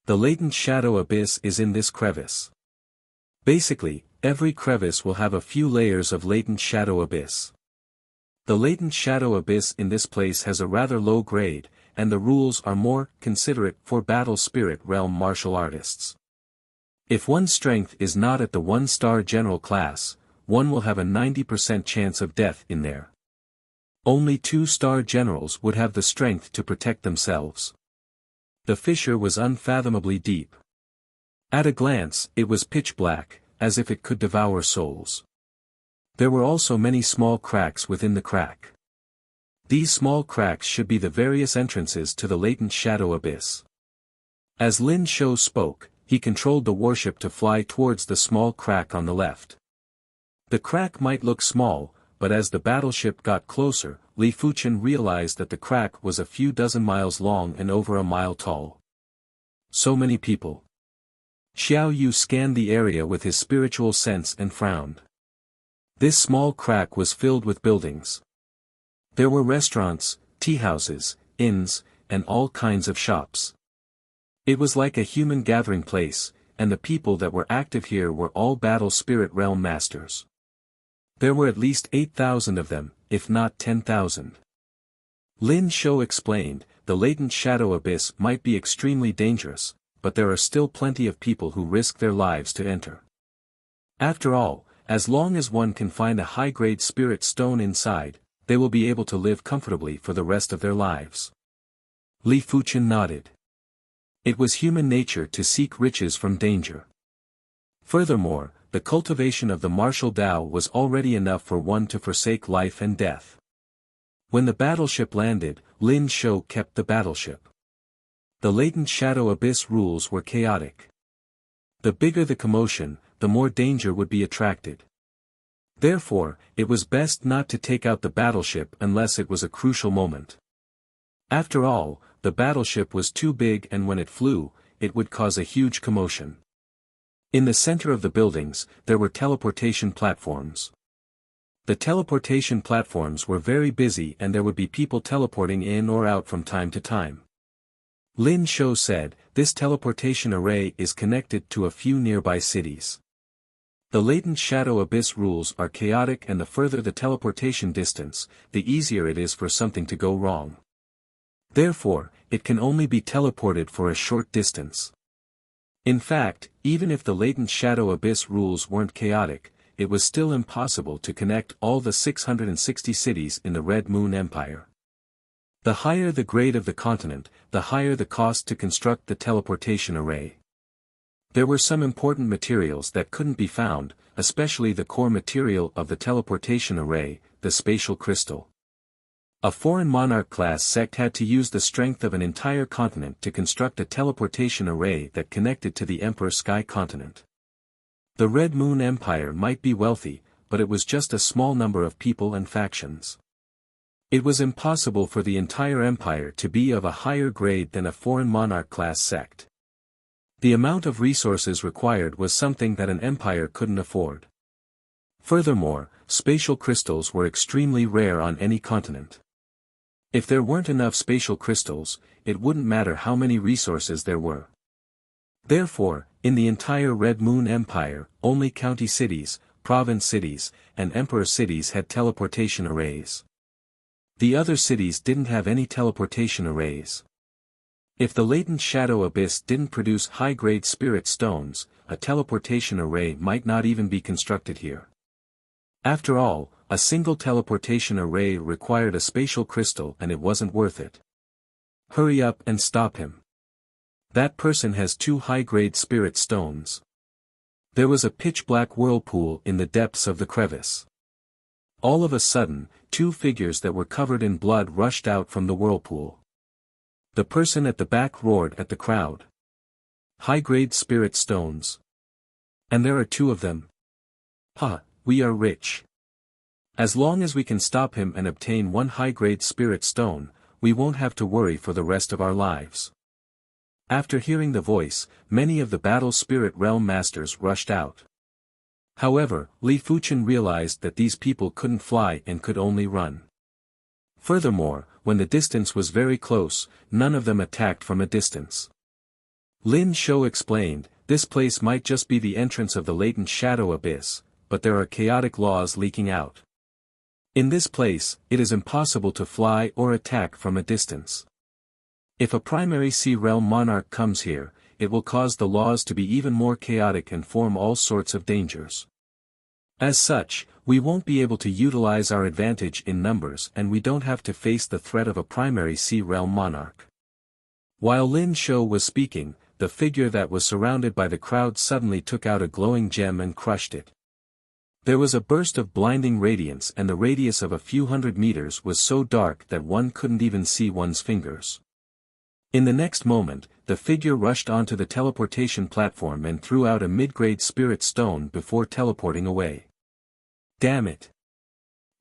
The latent shadow abyss is in this crevice. Basically, every crevice will have a few layers of latent shadow abyss. The latent shadow abyss in this place has a rather low grade, and the rules are more considerate for battle spirit realm martial artists. If one's strength is not at the 1-star general class, one will have a 90% chance of death in there. Only 2-star generals would have the strength to protect themselves. The fissure was unfathomably deep. At a glance, it was pitch black, as if it could devour souls. There were also many small cracks within the crack. These small cracks should be the various entrances to the latent shadow abyss. As Lin Shou spoke, he controlled the warship to fly towards the small crack on the left. The crack might look small, but as the battleship got closer, Li Fuchen realized that the crack was a few dozen miles long and over a mile tall. So many people. Xiao Yu scanned the area with his spiritual sense and frowned. This small crack was filled with buildings. There were restaurants, tea-houses, inns, and all kinds of shops. It was like a human gathering place, and the people that were active here were all battle spirit realm masters. There were at least 8,000 of them, if not 10,000. Lin Shou explained, the latent shadow abyss might be extremely dangerous, but there are still plenty of people who risk their lives to enter. After all, as long as one can find a high-grade spirit stone inside, they will be able to live comfortably for the rest of their lives. Li Fuchen nodded. It was human nature to seek riches from danger. Furthermore, the cultivation of the martial Tao was already enough for one to forsake life and death. When the battleship landed, Lin Shou kept the battleship. The latent shadow abyss rules were chaotic. The bigger the commotion, the more danger would be attracted. Therefore, it was best not to take out the battleship unless it was a crucial moment. After all, the battleship was too big and when it flew, it would cause a huge commotion. In the center of the buildings, there were teleportation platforms. The teleportation platforms were very busy and there would be people teleporting in or out from time to time. Lin Shou said, this teleportation array is connected to a few nearby cities. The latent shadow abyss rules are chaotic and the further the teleportation distance, the easier it is for something to go wrong. Therefore, it can only be teleported for a short distance. In fact, even if the latent shadow abyss rules weren't chaotic, it was still impossible to connect all the 660 cities in the Red Moon Empire. The higher the grade of the continent, the higher the cost to construct the teleportation array. There were some important materials that couldn't be found, especially the core material of the teleportation array, the spatial crystal. A foreign monarch-class sect had to use the strength of an entire continent to construct a teleportation array that connected to the Emperor Sky continent. The Red Moon Empire might be wealthy, but it was just a small number of people and factions. It was impossible for the entire empire to be of a higher grade than a foreign monarch-class sect. The amount of resources required was something that an empire couldn't afford. Furthermore, spatial crystals were extremely rare on any continent. If there weren't enough spatial crystals, it wouldn't matter how many resources there were. Therefore, in the entire Red Moon Empire, only county cities, province cities, and emperor cities had teleportation arrays. The other cities didn't have any teleportation arrays. If the latent shadow abyss didn't produce high-grade spirit stones, a teleportation array might not even be constructed here. After all, a single teleportation array required a spatial crystal and it wasn't worth it. Hurry up and stop him. That person has 2 high-grade spirit stones. There was a pitch-black whirlpool in the depths of the crevice. All of a sudden, 2 figures that were covered in blood rushed out from the whirlpool. The person at the back roared at the crowd. High-grade spirit stones. And there are 2 of them. Ha, we are rich. As long as we can stop him and obtain 1 high-grade spirit stone, we won't have to worry for the rest of our lives. After hearing the voice, many of the battle spirit realm masters rushed out. However, Li Fuchen realized that these people couldn't fly and could only run. Furthermore, when the distance was very close, none of them attacked from a distance. Lin Shou explained, this place might just be the entrance of the latent shadow abyss, but there are chaotic laws leaking out. In this place, it is impossible to fly or attack from a distance. If a primary sea realm monarch comes here, it will cause the laws to be even more chaotic and form all sorts of dangers. As such, we won't be able to utilize our advantage in numbers and we don't have to face the threat of a primary sea realm monarch. While Lin Shou was speaking, the figure that was surrounded by the crowd suddenly took out a glowing gem and crushed it. There was a burst of blinding radiance and the radius of a few hundred meters was so dark that one couldn't even see one's fingers. In the next moment, the figure rushed onto the teleportation platform and threw out a mid-grade spirit stone before teleporting away. Damn it!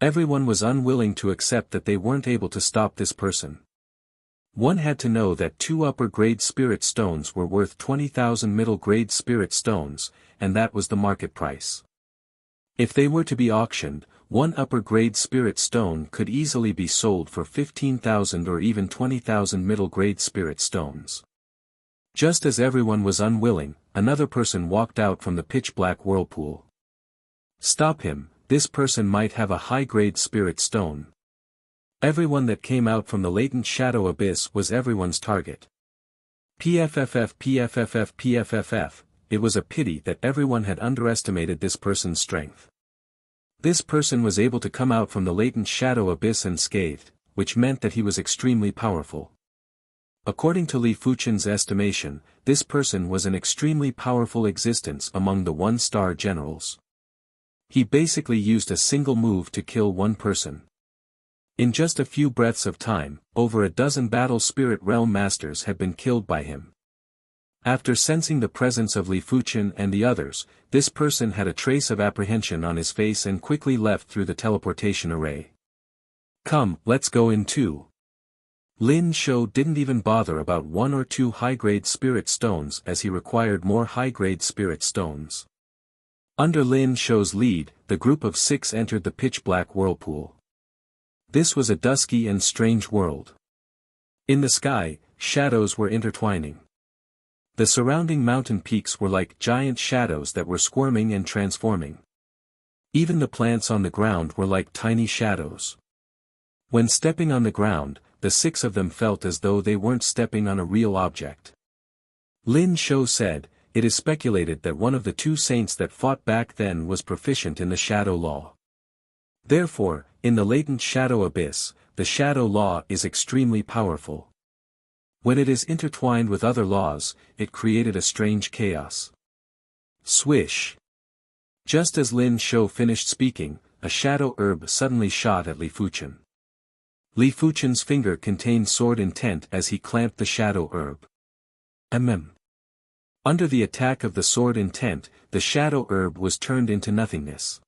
Everyone was unwilling to accept that they weren't able to stop this person. One had to know that 2 upper-grade spirit stones were worth 20,000 middle-grade spirit stones, and that was the market price. If they were to be auctioned, 1 upper-grade spirit stone could easily be sold for 15,000 or even 20,000 middle-grade spirit stones. Just as everyone was unwilling, another person walked out from the pitch-black whirlpool. Stop him, this person might have a high-grade spirit stone. Everyone that came out from the latent shadow abyss was everyone's target. PFFF PFFF PFFF, it was a pity that everyone had underestimated this person's strength. This person was able to come out from the latent shadow abyss unscathed, which meant that he was extremely powerful. According to Li Fuchen's estimation, this person was an extremely powerful existence among the 1-star generals. He basically used a single move to kill 1 person. In just a few breaths of time, over a dozen battle spirit realm masters had been killed by him. After sensing the presence of Li Fuchen and the others, this person had a trace of apprehension on his face and quickly left through the teleportation array. Come, let's go in too. Lin Shou didn't even bother about 1 or 2 high-grade spirit stones as he required more high-grade spirit stones. Under Lin Shou's lead, the group of 6 entered the pitch-black whirlpool. This was a dusky and strange world. In the sky, shadows were intertwining. The surrounding mountain peaks were like giant shadows that were squirming and transforming. Even the plants on the ground were like tiny shadows. When stepping on the ground, the six of them felt as though they weren't stepping on a real object. Lin Shou said, "It is speculated that one of the two saints that fought back then was proficient in the shadow law. Therefore, in the latent shadow abyss, the shadow law is extremely powerful. When it is intertwined with other laws, it created a strange chaos." Swish. Just as Lin Shou finished speaking, a shadow herb suddenly shot at Li Fuchen. Li Fuchen's finger contained sword intent as he clamped the shadow herb. Under the attack of the sword intent, the shadow herb was turned into nothingness.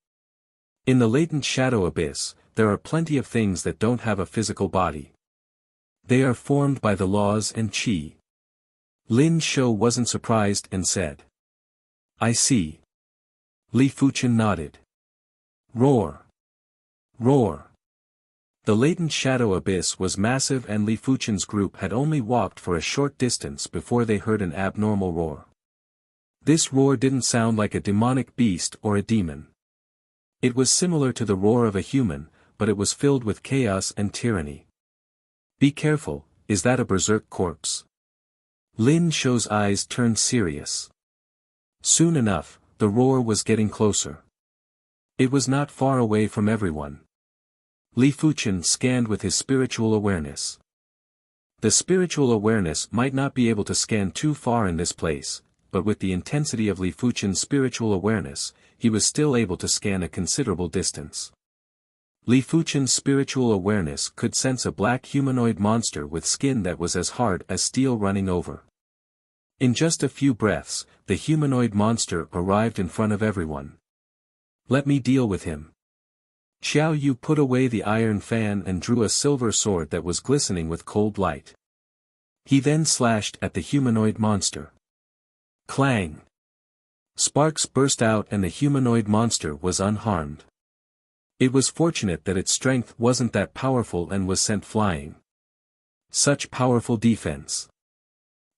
In the latent shadow abyss, there are plenty of things that don't have a physical body. They are formed by the laws and qi. Lin Shou wasn't surprised and said, "I see." Li Fuchen nodded. Roar! Roar! The latent shadow abyss was massive and Li Fuchen's group had only walked for a short distance before they heard an abnormal roar. This roar didn't sound like a demonic beast or a demon. It was similar to the roar of a human, but it was filled with chaos and tyranny. "Be careful, is that a berserk corpse?" Lin Shou's eyes turned serious. Soon enough, the roar was getting closer. It was not far away from everyone. Li Fuchen scanned with his spiritual awareness. The spiritual awareness might not be able to scan too far in this place, but with the intensity of Li Fuchen's spiritual awareness, he was still able to scan a considerable distance. Li Fuchen's spiritual awareness could sense a black humanoid monster with skin that was as hard as steel running over. In just a few breaths, the humanoid monster arrived in front of everyone. "Let me deal with him." Xiao Yu put away the iron fan and drew a silver sword that was glistening with cold light. He then slashed at the humanoid monster. Clang! Sparks burst out and the humanoid monster was unharmed. It was fortunate that its strength wasn't that powerful and was sent flying. Such powerful defense.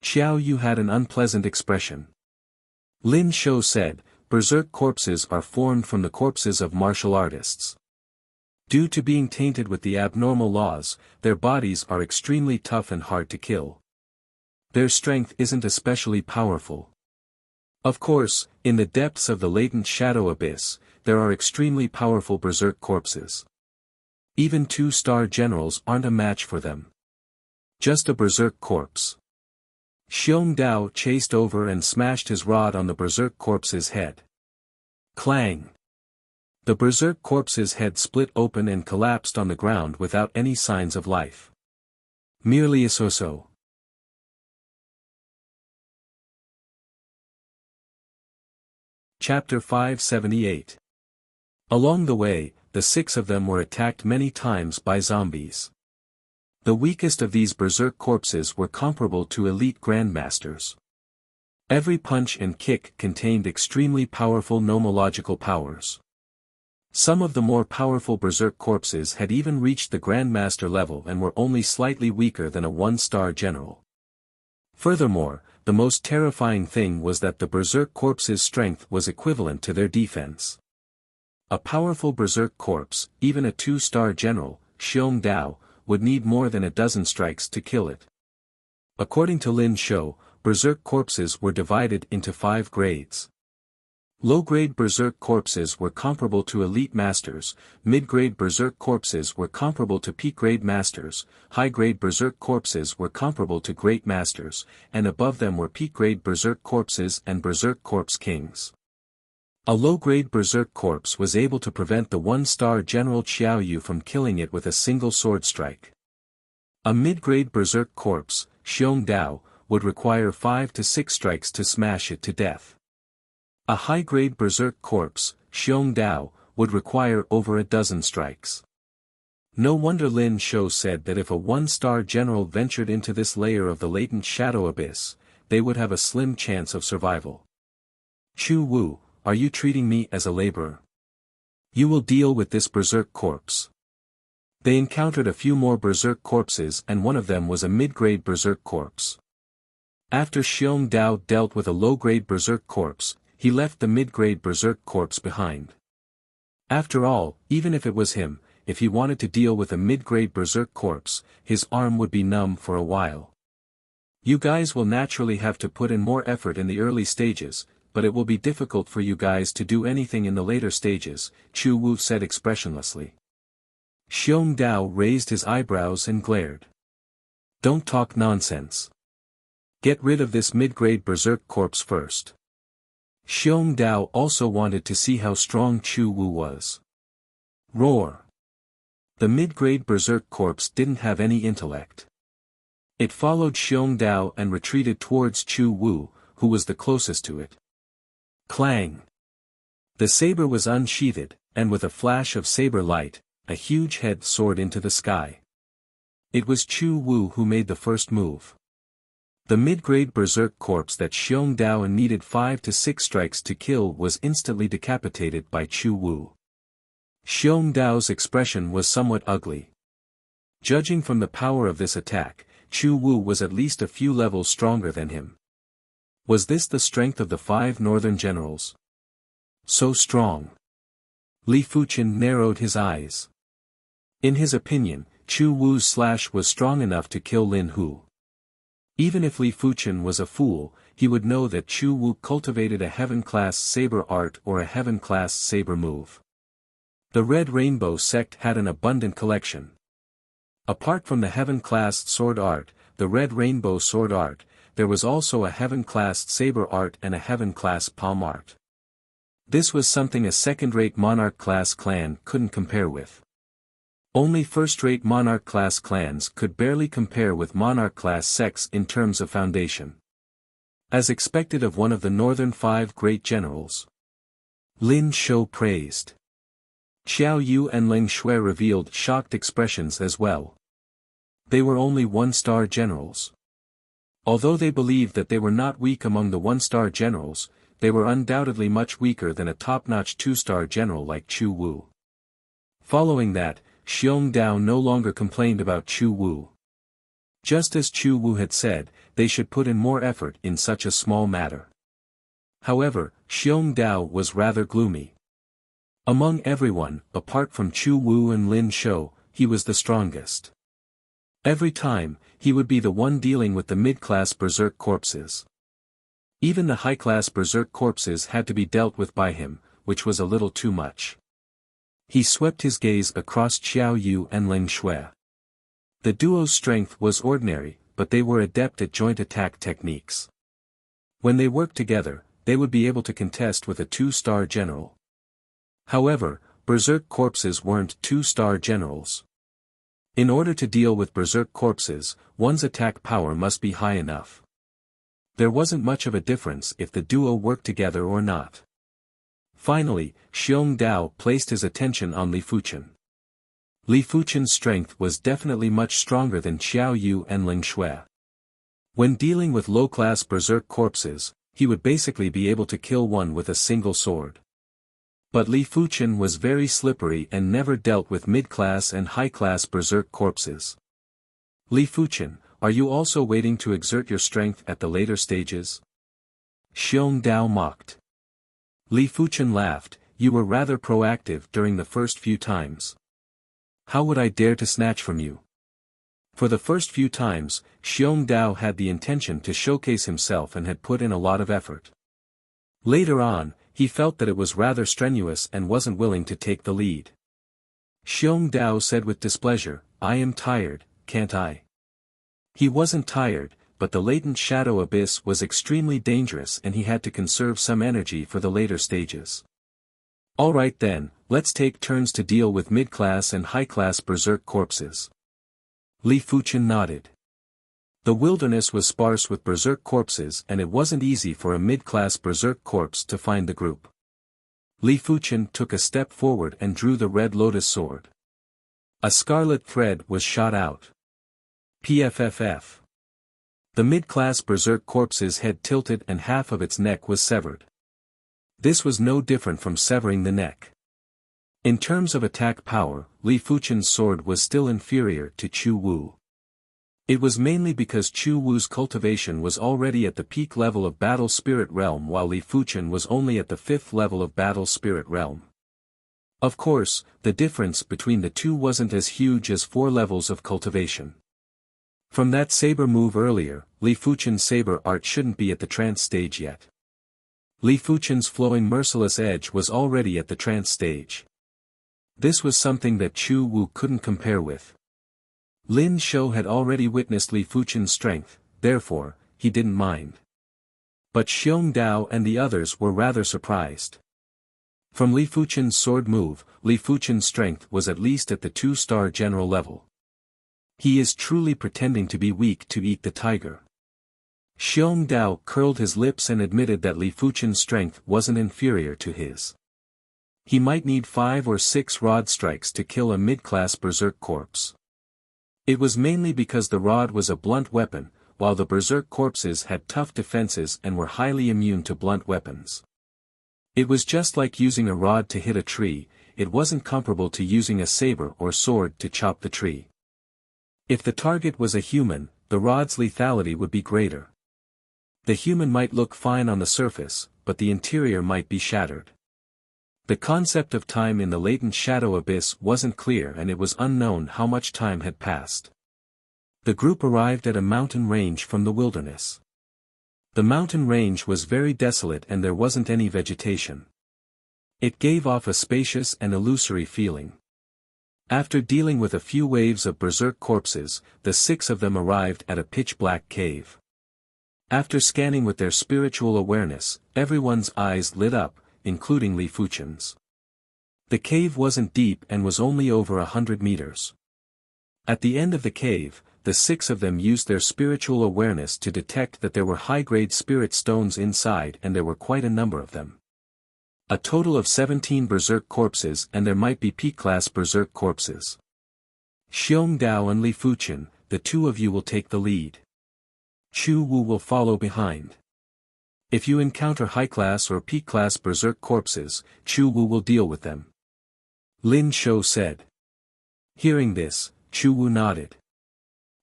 Xiao Yu had an unpleasant expression. Lin Shou said, "Berserk corpses are formed from the corpses of martial artists. Due to being tainted with the abnormal laws, their bodies are extremely tough and hard to kill. Their strength isn't especially powerful. Of course, in the depths of the latent shadow abyss, there are extremely powerful berserk corpses. Even 2-star generals aren't a match for them. Just a berserk corpse." Xiong Dao chased over and smashed his rod on the berserk corpse's head. Clang! The berserk corpse's head split open and collapsed on the ground without any signs of life. Merely a so-so. Chapter 578. Along the way, the six of them were attacked many times by zombies. The weakest of these berserk corpses were comparable to elite grandmasters. Every punch and kick contained extremely powerful nomological powers. Some of the more powerful berserk corpses had even reached the grandmaster level and were only slightly weaker than a 1-star general. Furthermore, the most terrifying thing was that the berserk corpse's strength was equivalent to their defense. A powerful berserk corpse, even a 2-star general, Xiong Dao, would need more than a dozen strikes to kill it. According to Lin Shou, berserk corpses were divided into 5 grades. Low-grade berserk corpses were comparable to elite masters, mid-grade berserk corpses were comparable to peak-grade masters, high-grade berserk corpses were comparable to great masters, and above them were peak-grade berserk corpses and berserk corpse kings. A low-grade berserk corpse was able to prevent the 1-star general Xiao Yu from killing it with a single sword strike. A mid-grade berserk corpse, Xiong Dao, would require 5 to 6 strikes to smash it to death. A high-grade berserk corpse, Xiong Dao, would require over a dozen strikes. No wonder Lin Shou said that if a 1-star general ventured into this layer of the latent shadow abyss, they would have a slim chance of survival. "Chu Wu, are you treating me as a laborer? You will deal with this berserk corpse." They encountered a few more berserk corpses and one of them was a mid-grade berserk corpse. After Xiong Dao dealt with a low-grade berserk corpse, he left the mid-grade berserk corpse behind. After all, even if it was him, if he wanted to deal with a mid-grade berserk corpse, his arm would be numb for a while. You guys will naturally have to put in more effort in the early stages, but it will be difficult for you guys to do anything in the later stages, Chu Wu said expressionlessly. Xiong Dao raised his eyebrows and glared. Don't talk nonsense. Get rid of this mid-grade berserk corpse first. Xiong Dao also wanted to see how strong Chu Wu was. Roar. The mid-grade berserk corpse didn't have any intellect. It followed Xiong Dao and retreated towards Chu Wu, who was the closest to it. Clang! The saber was unsheathed, and with a flash of saber light, a huge head soared into the sky. It was Chu Wu who made the first move. The mid-grade berserk corpse that Xiong Dao needed 5 to 6 strikes to kill was instantly decapitated by Chu Wu. Xiong Dao's expression was somewhat ugly. Judging from the power of this attack, Chu Wu was at least a few levels stronger than him. Was this the strength of the 5 northern generals? So strong. Li Fuchen narrowed his eyes. In his opinion, Chu Wu's slash was strong enough to kill Lin Hu. Even if Li Fuchen was a fool, he would know that Chu Wu cultivated a heaven-class saber art or a heaven-class saber move. The Red Rainbow sect had an abundant collection. Apart from the heaven-classed sword art, the Red Rainbow sword art, there was also a heaven-classed saber art and a heaven-class palm art. This was something a second-rate monarch-class clan couldn't compare with. Only first-rate monarch-class clans could barely compare with monarch-class sects in terms of foundation. As expected of one of the northern 5 great generals, Lin Shou praised. Xiao Yu and Ling Shui revealed shocked expressions as well. They were only 1-star generals. Although they believed that they were not weak among the 1-star generals, they were undoubtedly much weaker than a top-notch 2-star general like Chu Wu. Following that, Xiong Dao no longer complained about Chu Wu. Just as Chu Wu had said, they should put in more effort in such a small matter. However, Xiong Dao was rather gloomy. Among everyone, apart from Chu Wu and Lin Shou, he was the strongest. Every time, he would be the one dealing with the mid-class berserk corpses. Even the high-class berserk corpses had to be dealt with by him, which was a little too much. He swept his gaze across Xiao Yu and Ling Shui. The duo's strength was ordinary, but they were adept at joint attack techniques. When they worked together, they would be able to contest with a 2-star general. However, berserk corpses weren't 2-star generals. In order to deal with berserk corpses, one's attack power must be high enough. There wasn't much of a difference if the duo worked together or not. Finally, Xiong Dao placed his attention on Li Fuchen. Li Fuchen's strength was definitely much stronger than Xiao Yu and Ling Shui. When dealing with low-class berserk corpses, he would basically be able to kill one with a single sword. But Li Fuchen was very slippery and never dealt with mid-class and high-class berserk corpses. Li Fuchen, are you also waiting to exert your strength at the later stages? Xiong Dao mocked. Li Fuchen laughed, you were rather proactive during the first few times. How would I dare to snatch from you? For the first few times, Xiong Dao had the intention to showcase himself and had put in a lot of effort. Later on, he felt that it was rather strenuous and wasn't willing to take the lead. Xiong Dao said with displeasure, I am tired, can't I? He wasn't tired, but the latent shadow abyss was extremely dangerous and he had to conserve some energy for the later stages. Alright then, let's take turns to deal with mid-class and high-class berserk corpses. Li Fuchen nodded. The wilderness was sparse with berserk corpses and it wasn't easy for a mid-class berserk corpse to find the group. Li Fuchen took a step forward and drew the red lotus sword. A scarlet thread was shot out. PFFF. The mid-class berserk corpse's head tilted and half of its neck was severed. This was no different from severing the neck. In terms of attack power, Li Fuchen's sword was still inferior to Chu Wu. It was mainly because Chu Wu's cultivation was already at the peak level of Battle Spirit Realm while Li Fuchen was only at the 5th level of Battle Spirit Realm. Of course, the difference between the two wasn't as huge as 4 levels of cultivation. From that saber move earlier, Li Fuchen's saber art shouldn't be at the trance stage yet. Li Fuchen's flowing merciless edge was already at the trance stage. This was something that Chu Wu couldn't compare with. Lin Shou had already witnessed Li Fuchen's strength, therefore, he didn't mind. But Xiong Dao and the others were rather surprised. From Li Fuchen's sword move, Li Fuchen's strength was at least at the 2-star general level. He is truly pretending to be weak to eat the tiger. Xiong Dao curled his lips and admitted that Li Fuchen's strength wasn't inferior to his. He might need 5 or 6 rod strikes to kill a mid-class berserk corpse. It was mainly because the rod was a blunt weapon, while the berserk corpses had tough defenses and were highly immune to blunt weapons. It was just like using a rod to hit a tree, it wasn't comparable to using a saber or sword to chop the tree. If the target was a human, the rod's lethality would be greater. The human might look fine on the surface, but the interior might be shattered. The concept of time in the latent shadow abyss wasn't clear and it was unknown how much time had passed. The group arrived at a mountain range from the wilderness. The mountain range was very desolate and there wasn't any vegetation. It gave off a spacious and illusory feeling. After dealing with a few waves of berserk corpses, the 6 of them arrived at a pitch-black cave. After scanning with their spiritual awareness, everyone's eyes lit up, including Li Fuchen's. The cave wasn't deep and was only over 100 meters. At the end of the cave, the 6 of them used their spiritual awareness to detect that there were high-grade spirit stones inside and there were quite a number of them. A total of 17 berserk corpses and there might be P-class berserk corpses. Xiong Dao and Li Fuchen, the 2 of you will take the lead. Chu Wu will follow behind. If you encounter high-class or P-class berserk corpses, Chu Wu will deal with them. Lin Shou said. Hearing this, Chu Wu nodded.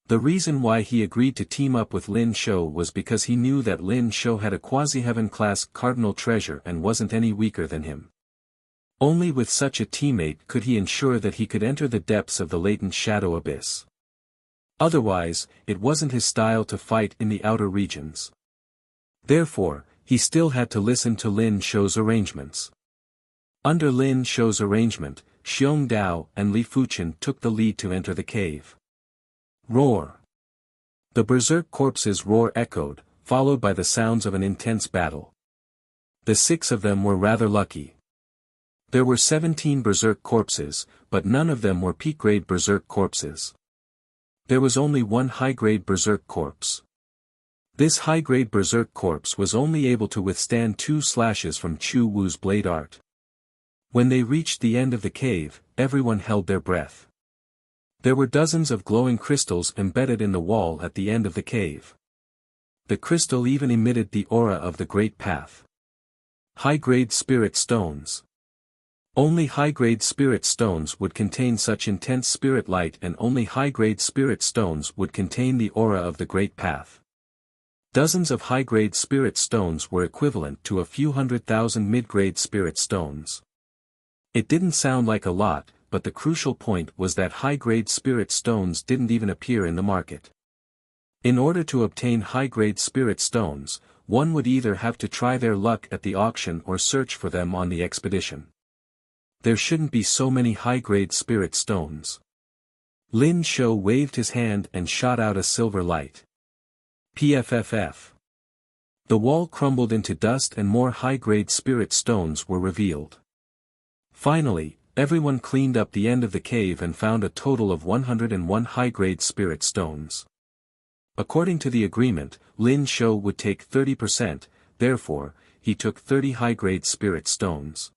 The reason why he agreed to team up with Lin Shou was because he knew that Lin Shou had a quasi-heaven-class cardinal treasure and wasn't any weaker than him. Only with such a teammate could he ensure that he could enter the depths of the latent shadow abyss. Otherwise, it wasn't his style to fight in the outer regions. Therefore, he still had to listen to Lin Shou's arrangements. Under Lin Shou's arrangement, Xiong Dao and Li Fuchen took the lead to enter the cave. Roar! The berserk corpses' roar echoed, followed by the sounds of an intense battle. The 6 of them were rather lucky. There were 17 berserk corpses, but none of them were peak-grade berserk corpses. There was only one high-grade berserk corpse. This high-grade berserk corpse was only able to withstand 2 slashes from Chu Wu's blade art. When they reached the end of the cave, everyone held their breath. There were dozens of glowing crystals embedded in the wall at the end of the cave. The crystal even emitted the aura of the Great Path. High-grade spirit stones. Only high-grade spirit stones would contain such intense spirit light and only high-grade spirit stones would contain the aura of the Great Path. Dozens of high-grade spirit stones were equivalent to a few 100,000 mid-grade spirit stones. It didn't sound like a lot, but the crucial point was that high-grade spirit stones didn't even appear in the market. In order to obtain high-grade spirit stones, one would either have to try their luck at the auction or search for them on the expedition. There shouldn't be so many high-grade spirit stones. Lin Shou waved his hand and shot out a silver light. PFFF. The wall crumbled into dust and more high-grade spirit stones were revealed. Finally, everyone cleaned up the end of the cave and found a total of 101 high-grade spirit stones. According to the agreement, Lin Shou would take 30%, therefore, he took 30 high-grade spirit stones.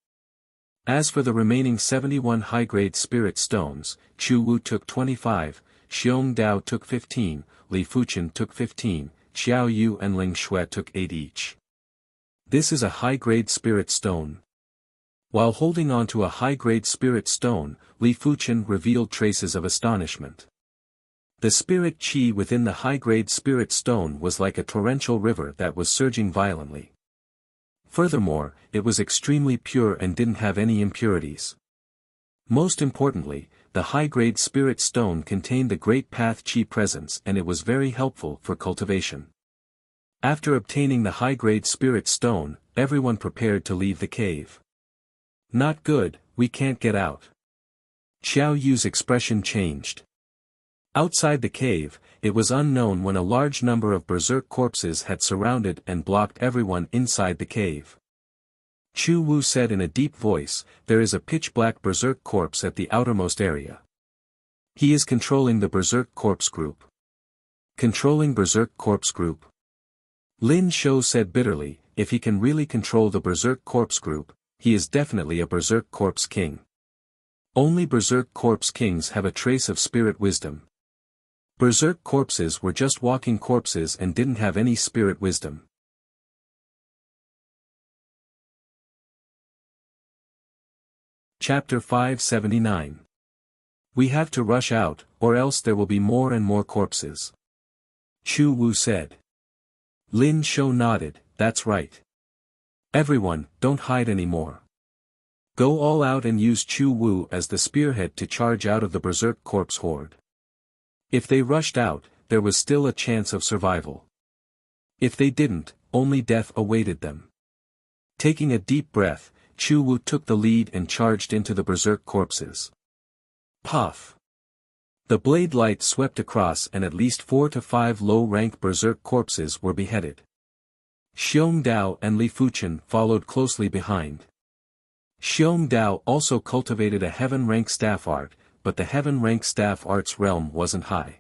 As for the remaining 71 high-grade spirit stones, Chu Wu took 25, Xiong Dao took 15, Li Fuchen took 15, Xiao Yu and Ling Shui took 8 each. This is a high-grade spirit stone. While holding on to a high-grade spirit stone, Li Fuchen revealed traces of astonishment. The spirit qi within the high-grade spirit stone was like a torrential river that was surging violently. Furthermore, it was extremely pure and didn't have any impurities. Most importantly, the high-grade spirit stone contained the great path chi presence and it was very helpful for cultivation. After obtaining the high-grade spirit stone, everyone prepared to leave the cave. Not good, we can't get out. Xiao Yu's expression changed. Outside the cave, it was unknown when a large number of berserk corpses had surrounded and blocked everyone inside the cave. Chu Wu said in a deep voice, "There is a pitch-black berserk corpse at the outermost area. He is controlling the berserk corpse group." Controlling berserk corpse group? Lin Shou said bitterly, if he can really control the berserk corpse group, he is definitely a berserk corpse king. Only berserk corpse kings have a trace of spirit wisdom. Berserk corpses were just walking corpses and didn't have any spirit wisdom. Chapter 579. We have to rush out, or else there will be more and more corpses. Chu Wu said. Lin Shou nodded, that's right. Everyone, don't hide anymore. Go all out and use Chu Wu as the spearhead to charge out of the berserk corpse horde. If they rushed out, there was still a chance of survival. If they didn't, only death awaited them. Taking a deep breath, Chu Wu took the lead and charged into the berserk corpses. Puff! The blade light swept across and at least 4 to 5 low-rank berserk corpses were beheaded. Xiong Dao and Li Fuchen followed closely behind. Xiong Dao also cultivated a heaven-rank staff art, but the heaven-rank staff art's realm wasn't high.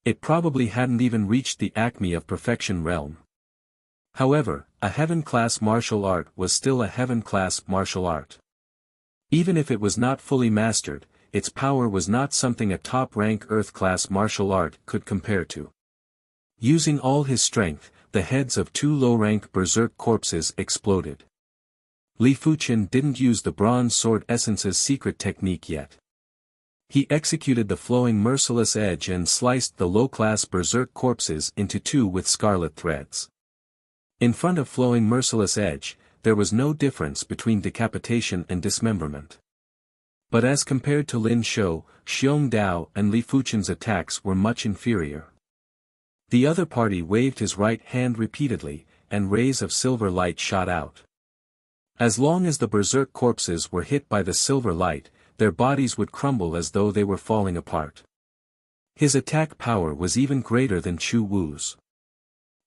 It probably hadn't even reached the acme of perfection realm. However, a heaven-class martial art was still a heaven-class martial art. Even if it was not fully mastered, its power was not something a top-rank earth-class martial art could compare to. Using all his strength, the heads of 2 low-rank berserk corpses exploded. Li Fuchen didn't use the bronze sword essence's secret technique yet. He executed the flowing merciless edge and sliced the low-class berserk corpses into 2 with scarlet threads. In front of flowing merciless edge, there was no difference between decapitation and dismemberment. But as compared to Lin Shou, Xiong Dao and Li Fuchen's attacks were much inferior. The other party waved his right hand repeatedly, and rays of silver light shot out. As long as the berserk corpses were hit by the silver light, their bodies would crumble as though they were falling apart. His attack power was even greater than Chu Wu's.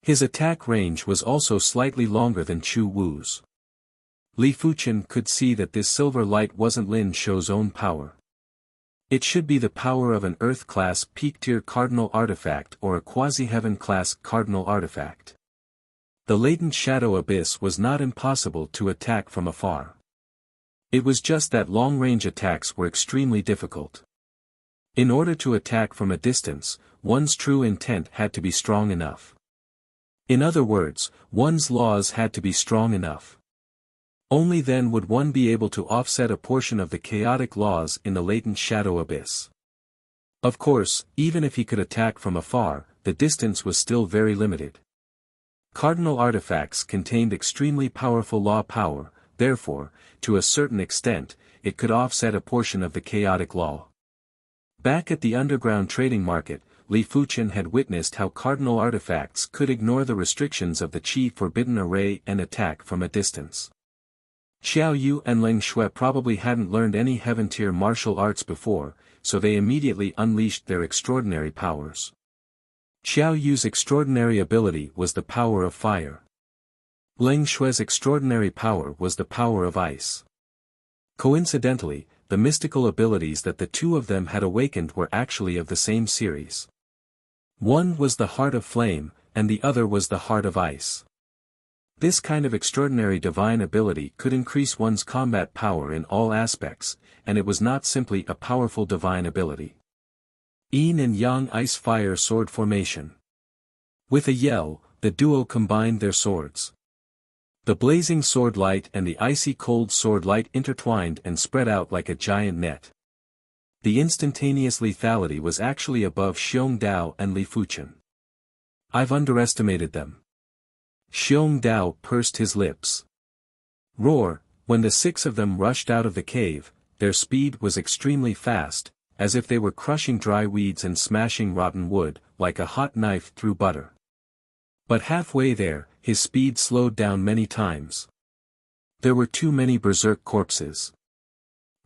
His attack range was also slightly longer than Chu Wu's. Li Fuchen could see that this silver light wasn't Lin Shou's own power. It should be the power of an Earth-class peak-tier cardinal artifact or a quasi-heaven-class cardinal artifact. The latent shadow abyss was not impossible to attack from afar. It was just that long-range attacks were extremely difficult. In order to attack from a distance, one's true intent had to be strong enough. In other words, one's laws had to be strong enough. Only then would one be able to offset a portion of the chaotic laws in the latent shadow abyss. Of course, even if he could attack from afar, the distance was still very limited. Cardinal artifacts contained extremely powerful law power, therefore, to a certain extent, it could offset a portion of the chaotic law. Back at the underground trading market, Li Fuchen had witnessed how cardinal artifacts could ignore the restrictions of the Qi forbidden array and attack from a distance. Xiao Yu and Leng Shui probably hadn't learned any heaven-tier martial arts before, so they immediately unleashed their extraordinary powers. Xiao Yu's extraordinary ability was the power of fire. Leng Shui's extraordinary power was the power of ice. Coincidentally, the mystical abilities that the two of them had awakened were actually of the same series. One was the heart of flame, and the other was the heart of ice. This kind of extraordinary divine ability could increase one's combat power in all aspects, and it was not simply a powerful divine ability. Yin and Yang ice-fire sword formation. With a yell, the duo combined their swords. The blazing sword light and the icy cold sword light intertwined and spread out like a giant net. The instantaneous lethality was actually above Xiong Dao and Li Fuchen. I've underestimated them. Xiong Dao pursed his lips. Roar, when the 6 of them rushed out of the cave, their speed was extremely fast, as if they were crushing dry weeds and smashing rotten wood, like a hot knife through butter. But halfway there, his speed slowed down many times. There were too many berserk corpses.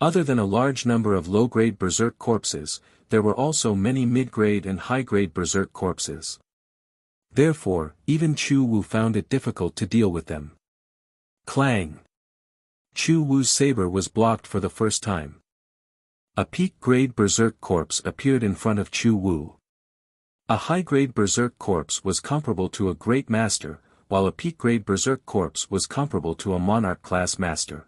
Other than a large number of low-grade berserk corpses, there were also many mid-grade and high-grade berserk corpses. Therefore, even Chu Wu found it difficult to deal with them. Clang! Chu Wu's saber was blocked for the first time. A peak-grade berserk corpse appeared in front of Chu Wu. A high-grade berserk corpse was comparable to a great master, while a peak-grade berserk corpse was comparable to a monarch-class master.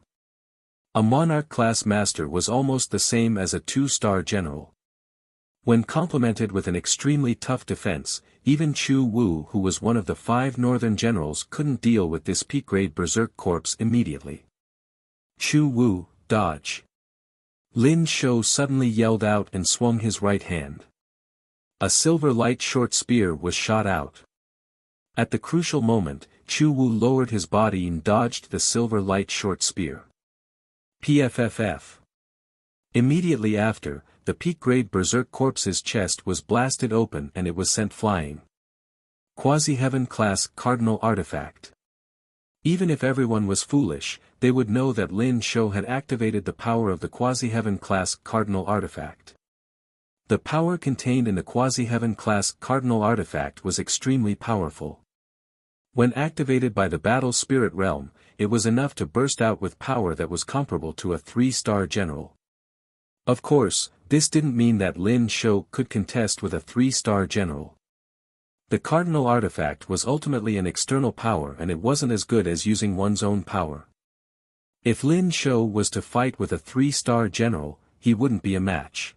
A monarch-class master was almost the same as a 2-star general. When complemented with an extremely tough defense, even Chu Wu, who was one of the 5 northern generals, couldn't deal with this peak-grade berserk corpse immediately. Chu Wu, dodge! Lin Shou suddenly yelled out and swung his right hand. A silver light short spear was shot out. At the crucial moment, Chu Wu lowered his body and dodged the silver light short spear. PFFF. Immediately after, the peak-grade berserk corpse's chest was blasted open and it was sent flying. Quasi-Heaven class cardinal artifact. Even if everyone was foolish, they would know that Lin Shou had activated the power of the Quasi-Heaven class cardinal artifact. The power contained in the Quasi-Heaven class cardinal artifact was extremely powerful. When activated by the battle spirit realm, it was enough to burst out with power that was comparable to a 3-star general. Of course, this didn't mean that Lin Shou could contest with a 3-star general. The cardinal artifact was ultimately an external power and it wasn't as good as using one's own power. If Lin Shou was to fight with a 3-star general, he wouldn't be a match.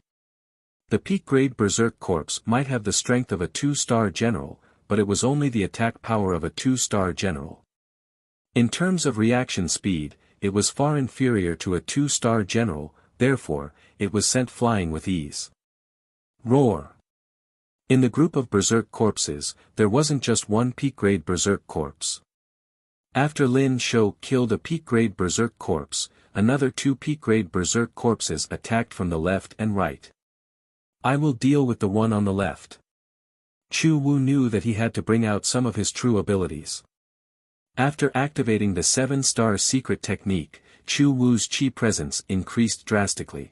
The peak-grade berserk corpse might have the strength of a 2-star general, but it was only the attack power of a 2-star general. In terms of reaction speed, it was far inferior to a 2-star general, therefore, it was sent flying with ease. Roar! In the group of berserk corpses, there wasn't just one peak-grade berserk corpse. After Lin Shou killed a peak-grade berserk corpse, another 2 peak-grade berserk corpses attacked from the left and right. I will deal with the one on the left. Chu Wu knew that he had to bring out some of his true abilities. After activating the 7-star secret technique, Chu Wu's chi presence increased drastically.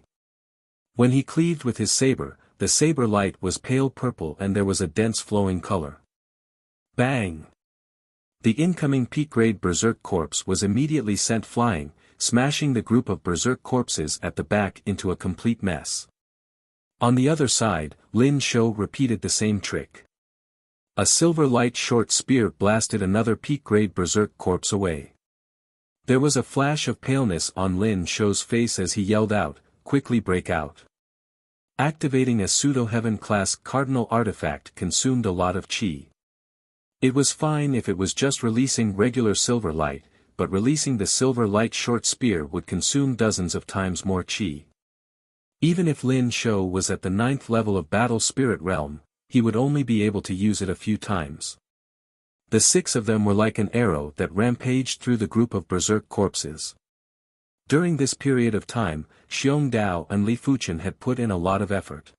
When he cleaved with his saber, the saber light was pale purple and there was a dense flowing color. Bang! The incoming peak-grade berserk corpse was immediately sent flying, smashing the group of berserk corpses at the back into a complete mess. On the other side, Lin Shou repeated the same trick. A silver light short spear blasted another peak-grade berserk corpse away. There was a flash of paleness on Lin Shou's face as he yelled out, "Quickly break out." Activating a pseudo-heaven class cardinal artifact consumed a lot of chi. It was fine if it was just releasing regular silver light, but releasing the silver light short spear would consume dozens of times more chi. Even if Lin Shou was at the 9th level of battle spirit realm, he would only be able to use it a few times. The 6 of them were like an arrow that rampaged through the group of berserk corpses. During this period of time, Xiong Dao and Li Fuchen had put in a lot of effort.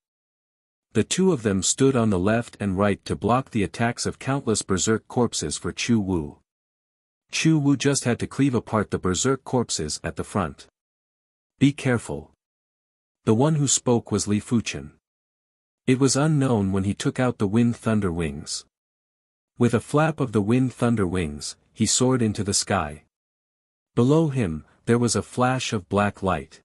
The 2 of them stood on the left and right to block the attacks of countless berserk corpses for Chu Wu. Chu Wu just had to cleave apart the berserk corpses at the front. Be careful. The one who spoke was Li Fuchen. It was unknown when he took out the wind thunder wings. With a flap of the wind thunder wings, he soared into the sky. Below him, there was a flash of black light.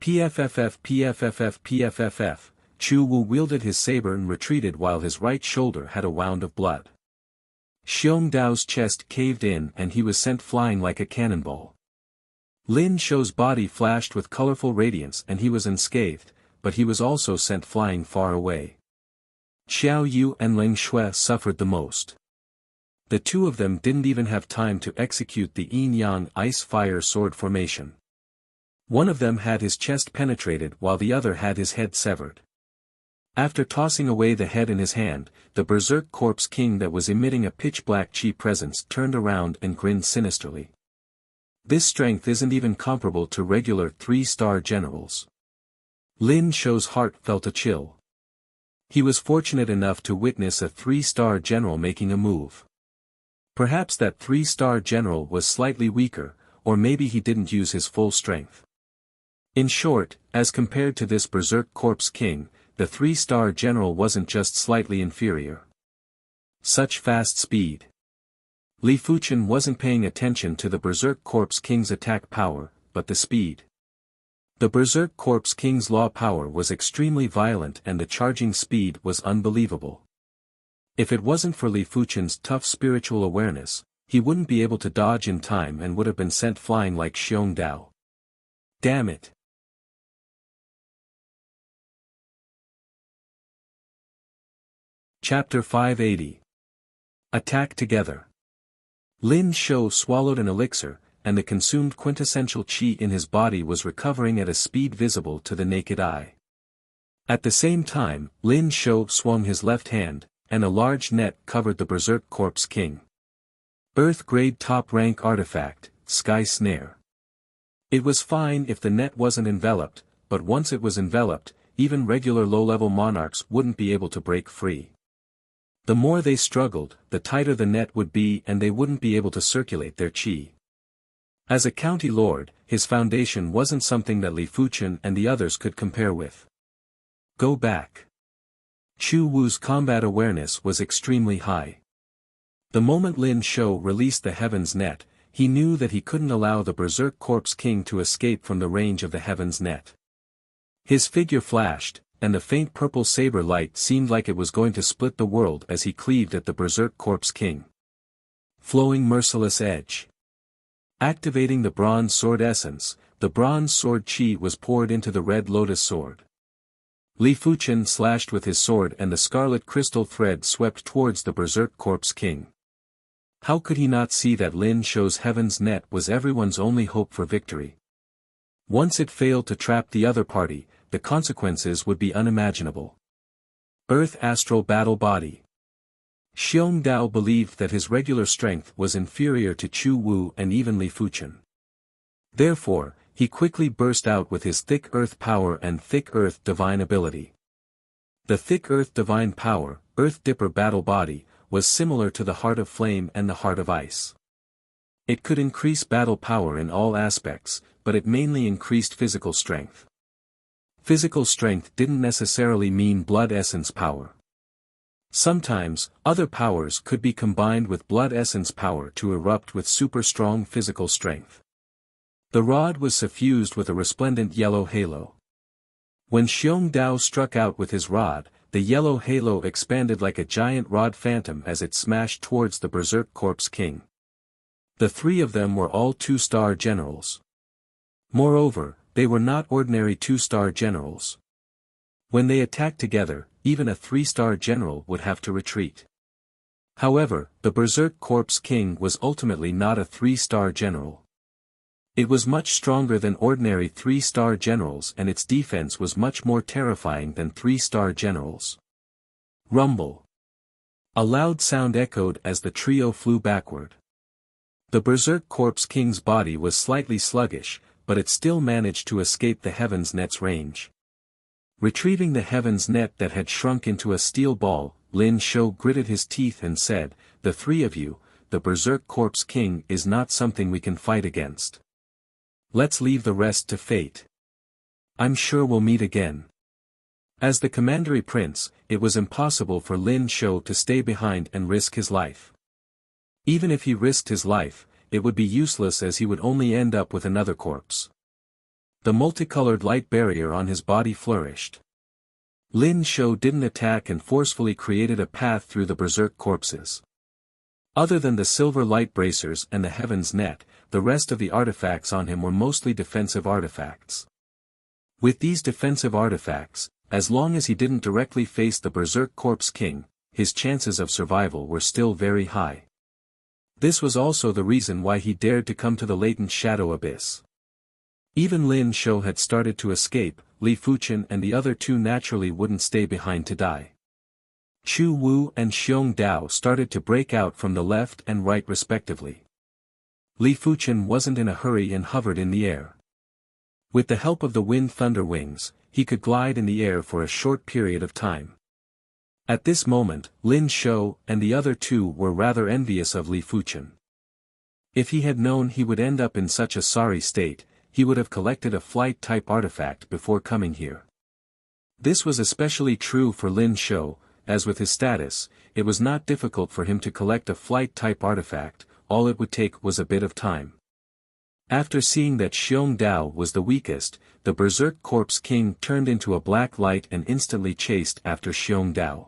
PFFF PFFF PFFF, Chu Wu wielded his saber and retreated while his right shoulder had a wound of blood. Xiong Dao's chest caved in and he was sent flying like a cannonball. Lin Shou's body flashed with colorful radiance and he was unscathed, but he was also sent flying far away. Xiao Yu and Leng Shui suffered the most. The 2 of them didn't even have time to execute the yin-yang ice-fire sword formation. One of them had his chest penetrated while the other had his head severed. After tossing away the head in his hand, the berserk corpse king that was emitting a pitch-black chi presence turned around and grinned sinisterly. This strength isn't even comparable to regular 3-star generals. Lin Shou's heart felt a chill. He was fortunate enough to witness a 3-star general making a move. Perhaps that 3-star general was slightly weaker, or maybe he didn't use his full strength. In short, as compared to this Berserk Corpse King, the 3-star general wasn't just slightly inferior. Such fast speed. Li Fuchen wasn't paying attention to the Berserk Corpse King's attack power, but the speed. The Berserk Corpse King's law power was extremely violent and the charging speed was unbelievable. If it wasn't for Li Fuchen's tough spiritual awareness, he wouldn't be able to dodge in time and would have been sent flying like Xiong Dao. Damn it. Chapter 580. Attack Together. Lin Shou swallowed an elixir, and the consumed quintessential qi in his body was recovering at a speed visible to the naked eye. At the same time, Lin Shou swung his left hand, and a large net covered the Berserk Corpse King. Earth-grade top-rank artifact, Sky Snare. It was fine if the net wasn't enveloped, but once it was enveloped, even regular low-level monarchs wouldn't be able to break free. The more they struggled, the tighter the net would be and they wouldn't be able to circulate their qi. As a county lord, his foundation wasn't something that Li Fuchen and the others could compare with. Go back. Chu Wu's combat awareness was extremely high. The moment Lin Shou released the Heaven's Net, he knew that he couldn't allow the Berserk Corpse King to escape from the range of the Heaven's Net. His figure flashed, and the faint purple saber light seemed like it was going to split the world as he cleaved at the Berserk Corpse King. Flowing merciless edge. Activating the bronze sword essence, the bronze sword qi was poured into the red lotus sword. Li Fuchen slashed with his sword and the scarlet crystal thread swept towards the Berserk Corpse King. How could he not see that Lin Shou's Heaven's Net was everyone's only hope for victory? Once it failed to trap the other party, the consequences would be unimaginable. Earth Astral Battle Body. Xiong Dao believed that his regular strength was inferior to Chu Wu and even Li Fuchen. Therefore, he quickly burst out with his Thick Earth Power and Thick Earth Divine ability. The Thick Earth Divine Power, Earth Dipper Battle Body, was similar to the Heart of Flame and the Heart of Ice. It could increase battle power in all aspects, but it mainly increased physical strength. Physical strength didn't necessarily mean blood essence power. Sometimes, other powers could be combined with blood essence power to erupt with super strong physical strength. The rod was suffused with a resplendent yellow halo. When Xiong Dao struck out with his rod, the yellow halo expanded like a giant rod phantom as it smashed towards the Berserk Corpse King. The three of them were all 2-star generals. Moreover, they were not ordinary 2-star generals. When they attacked together, even a 3-star general would have to retreat. However, the Berserk Corpse King was ultimately not a 3-star general. It was much stronger than ordinary 3-star generals and its defense was much more terrifying than 3-star generals. Rumble. A loud sound echoed as the trio flew backward. The Berserk Corpse King's body was slightly sluggish, but it still managed to escape the Heaven's Net's range. Retrieving the Heaven's Net that had shrunk into a steel ball, Lin Shou gritted his teeth and said, "The three of you, the Berserk Corpse King is not something we can fight against. Let's leave the rest to fate. I'm sure we'll meet again." As the Commandery Prince, it was impossible for Lin Shou to stay behind and risk his life. Even if he risked his life, it would be useless as he would only end up with another corpse. The multicolored light barrier on his body flourished. Lin Shou didn't attack and forcefully created a path through the Berserk corpses. Other than the silver light bracers and the Heaven's Net, the rest of the artifacts on him were mostly defensive artifacts. With these defensive artifacts, as long as he didn't directly face the Berserk Corpse King, his chances of survival were still very high. This was also the reason why he dared to come to the latent shadow abyss. Even Lin Shou had started to escape, Li Fuchen and the other two naturally wouldn't stay behind to die. Chu Wu and Xiong Dao started to break out from the left and right respectively. Li Fuchen wasn't in a hurry and hovered in the air. With the help of the wind thunder wings, he could glide in the air for a short period of time. At this moment, Lin Shou and the other two were rather envious of Li Fuchen. If he had known he would end up in such a sorry state, he would have collected a flight-type artifact before coming here. This was especially true for Lin Shou, as with his status, it was not difficult for him to collect a flight-type artifact, all it would take was a bit of time. After seeing that Xiong Dao was the weakest, the Berserk Corpse King turned into a black light and instantly chased after Xiong Dao.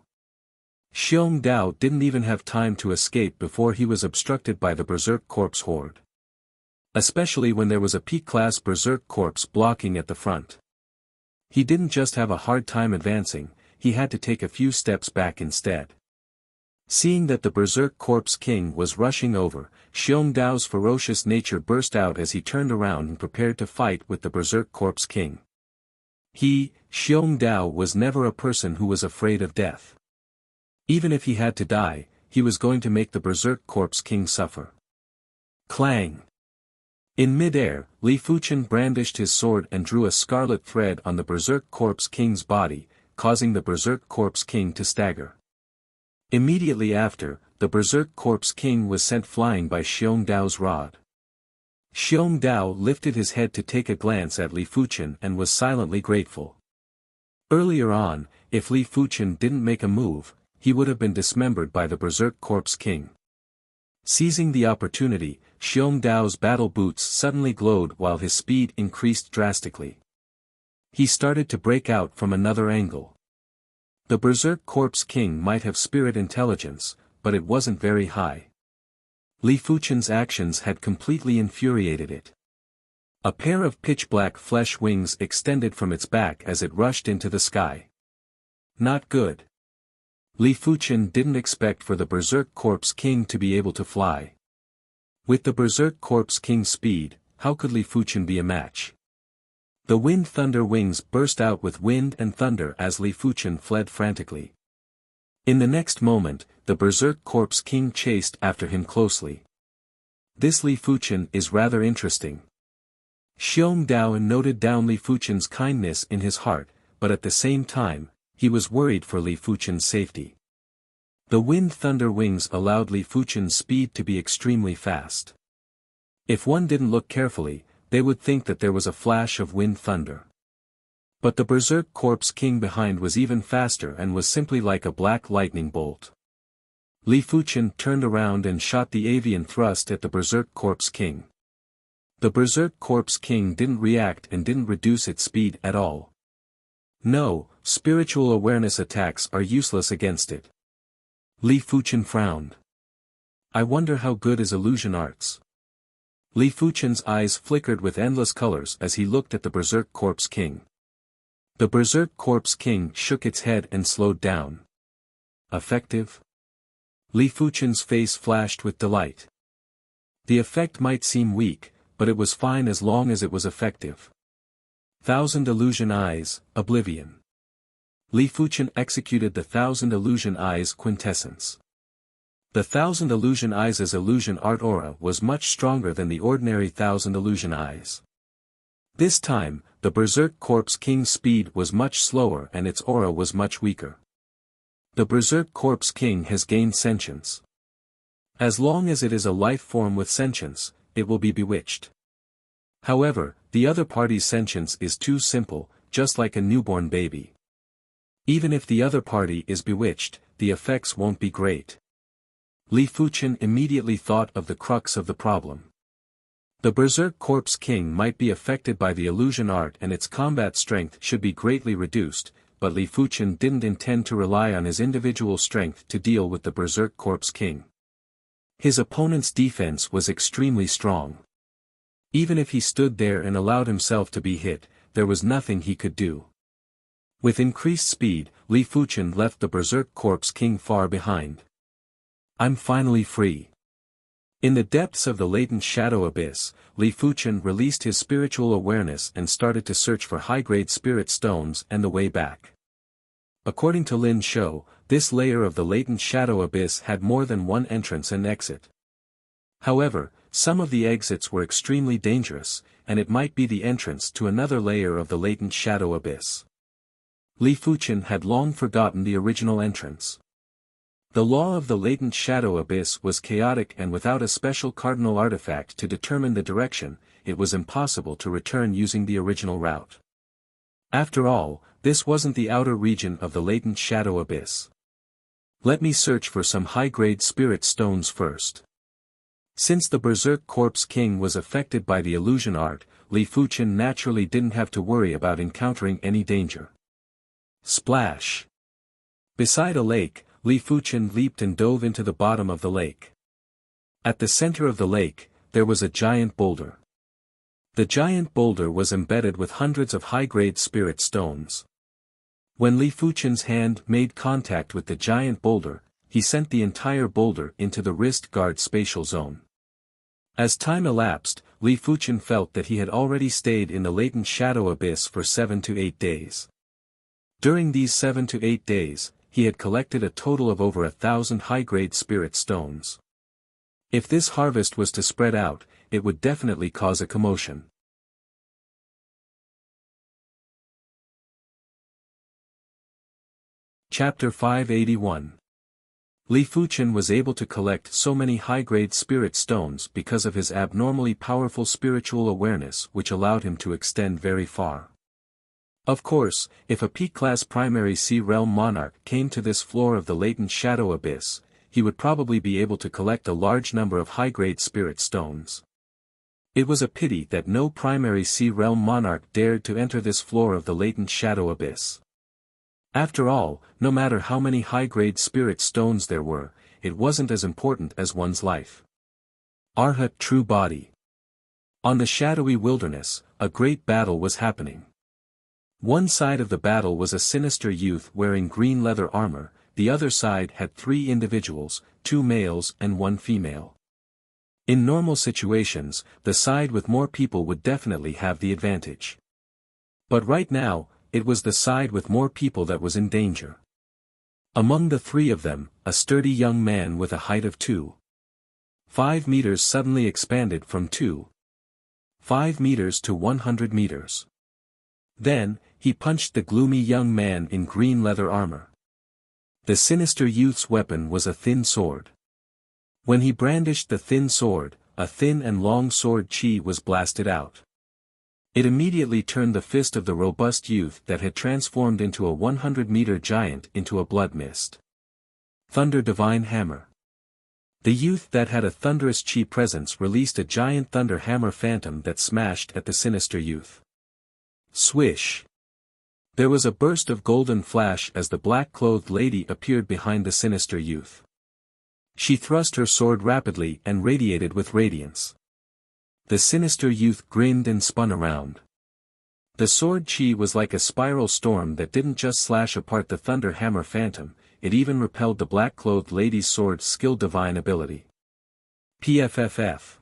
Xiong Dao didn't even have time to escape before he was obstructed by the Berserk Corpse horde. Especially when there was a P-class Berserk Corpse blocking at the front. He didn't just have a hard time advancing, he had to take a few steps back instead. Seeing that the Berserk Corpse King was rushing over, Xiong Dao's ferocious nature burst out as he turned around and prepared to fight with the Berserk Corpse King. He, Xiong Dao, was never a person who was afraid of death. Even if he had to die, he was going to make the Berserk Corpse King suffer. Clang! In mid-air, Li Fuchen brandished his sword and drew a scarlet thread on the Berserk Corpse King's body, causing the Berserk Corpse King to stagger. Immediately after, the Berserk Corpse King was sent flying by Xiong Dao's rod. Xiong Dao lifted his head to take a glance at Li Fuchen and was silently grateful. Earlier on, if Li Fuchen didn't make a move, he would have been dismembered by the Berserk Corpse King. Seizing the opportunity, Xiong Dao's battle boots suddenly glowed while his speed increased drastically. He started to break out from another angle. The Berserk Corpse King might have spirit intelligence, but it wasn't very high. Li Fuchen's actions had completely infuriated it. A pair of pitch-black flesh wings extended from its back as it rushed into the sky. Not good. Li Fuchen didn't expect for the Berserk Corpse King to be able to fly. With the Berserk Corpse King's speed, how could Li Fuchen be a match? The wind thunder wings burst out with wind and thunder as Li Fuchen fled frantically. In the next moment, the Berserk Corpse King chased after him closely. This Li Fuchen is rather interesting. Xiong Dao noted down Li Fuchen's kindness in his heart, but at the same time, he was worried for Li Fuchen's safety. The wind thunder wings allowed Li Fuchen's speed to be extremely fast. If one didn't look carefully, they would think that there was a flash of wind thunder. But the Berserk Corpse King behind was even faster and was simply like a black lightning bolt. Li Fuchen turned around and shot the avian thrust at the Berserk Corpse King. The Berserk Corpse King didn't react and didn't reduce its speed at all. No, spiritual awareness attacks are useless against it. Li Fuchen frowned. I wonder how good is illusion arts. Li Fuchen's eyes flickered with endless colors as he looked at the Berserk Corpse King. The Berserk Corpse King shook its head and slowed down. Effective? Li Fuchen's face flashed with delight. The effect might seem weak, but it was fine as long as it was effective. Thousand Illusion Eyes, Oblivion. Li Fuchen executed the Thousand Illusion Eyes quintessence. The Thousand Illusion Eyes' illusion art aura was much stronger than the ordinary Thousand Illusion Eyes. This time, the Berserk Corpse King's speed was much slower and its aura was much weaker. The Berserk Corpse King has gained sentience. As long as it is a life form with sentience, it will be bewitched. However, the other party's sentience is too simple, just like a newborn baby. Even if the other party is bewitched, the effects won't be great. Li Fuchen immediately thought of the crux of the problem. The Berserk Corpse King might be affected by the illusion art and its combat strength should be greatly reduced, but Li Fuchen didn't intend to rely on his individual strength to deal with the Berserk Corpse King. His opponent's defense was extremely strong. Even if he stood there and allowed himself to be hit, there was nothing he could do. With increased speed, Li Fuchen left the Berserk Corpse King far behind. I'm finally free. In the depths of the latent shadow abyss, Li Fuchen released his spiritual awareness and started to search for high-grade spirit stones and the way back. According to Lin Shou, this layer of the latent shadow abyss had more than one entrance and exit. However, some of the exits were extremely dangerous, and it might be the entrance to another layer of the latent shadow abyss. Li Fuchen had long forgotten the original entrance. The law of the latent shadow abyss was chaotic, and without a special cardinal artifact to determine the direction, it was impossible to return using the original route. After all, this wasn't the outer region of the latent shadow abyss. Let me search for some high-grade spirit stones first. Since the Berserk Corpse King was affected by the illusion art, Li Fuchen naturally didn't have to worry about encountering any danger. Splash! Beside a lake, Li Fuchen leaped and dove into the bottom of the lake. At the center of the lake, there was a giant boulder. The giant boulder was embedded with hundreds of high-grade spirit stones. When Li Fuchen's hand made contact with the giant boulder, he sent the entire boulder into the wrist guard spatial zone. As time elapsed, Li Fuchen felt that he had already stayed in the latent shadow abyss for 7 to 8 days. During these 7 to 8 days, he had collected a total of over 1,000 high-grade spirit stones. If this harvest was to spread out, it would definitely cause a commotion. Chapter 581. Li Fuchen was able to collect so many high-grade spirit stones because of his abnormally powerful spiritual awareness, which allowed him to extend very far. Of course, if a peak-class primary Sea Realm monarch came to this floor of the latent shadow abyss, he would probably be able to collect a large number of high-grade spirit stones. It was a pity that no primary Sea Realm monarch dared to enter this floor of the latent shadow abyss. After all, no matter how many high-grade spirit stones there were, it wasn't as important as one's life. Arhat True Body. On the shadowy wilderness, a great battle was happening. One side of the battle was a sinister youth wearing green leather armor, the other side had 3 individuals, 2 males and 1 female. In normal situations, the side with more people would definitely have the advantage. But right now, it was the side with more people that was in danger. Among the 3 of them, a sturdy young man with a height of 2.5 meters suddenly expanded from 2.5 meters to 100 meters. Then, he punched the gloomy young man in green leather armor. The sinister youth's weapon was a thin sword. When he brandished the thin sword, a thin and long sword chi was blasted out. It immediately turned the fist of the robust youth that had transformed into a 100-meter giant into a blood mist. Thunder Divine Hammer. The youth that had a thunderous chi presence released a giant thunder hammer phantom that smashed at the sinister youth. Swish! There was a burst of golden flash as the black-clothed lady appeared behind the sinister youth. She thrust her sword rapidly and radiated with radiance. The sinister youth grinned and spun around. The sword chi was like a spiral storm that didn't just slash apart the thunder hammer phantom, it even repelled the black-clothed lady's sword's skill divine ability. PFFF.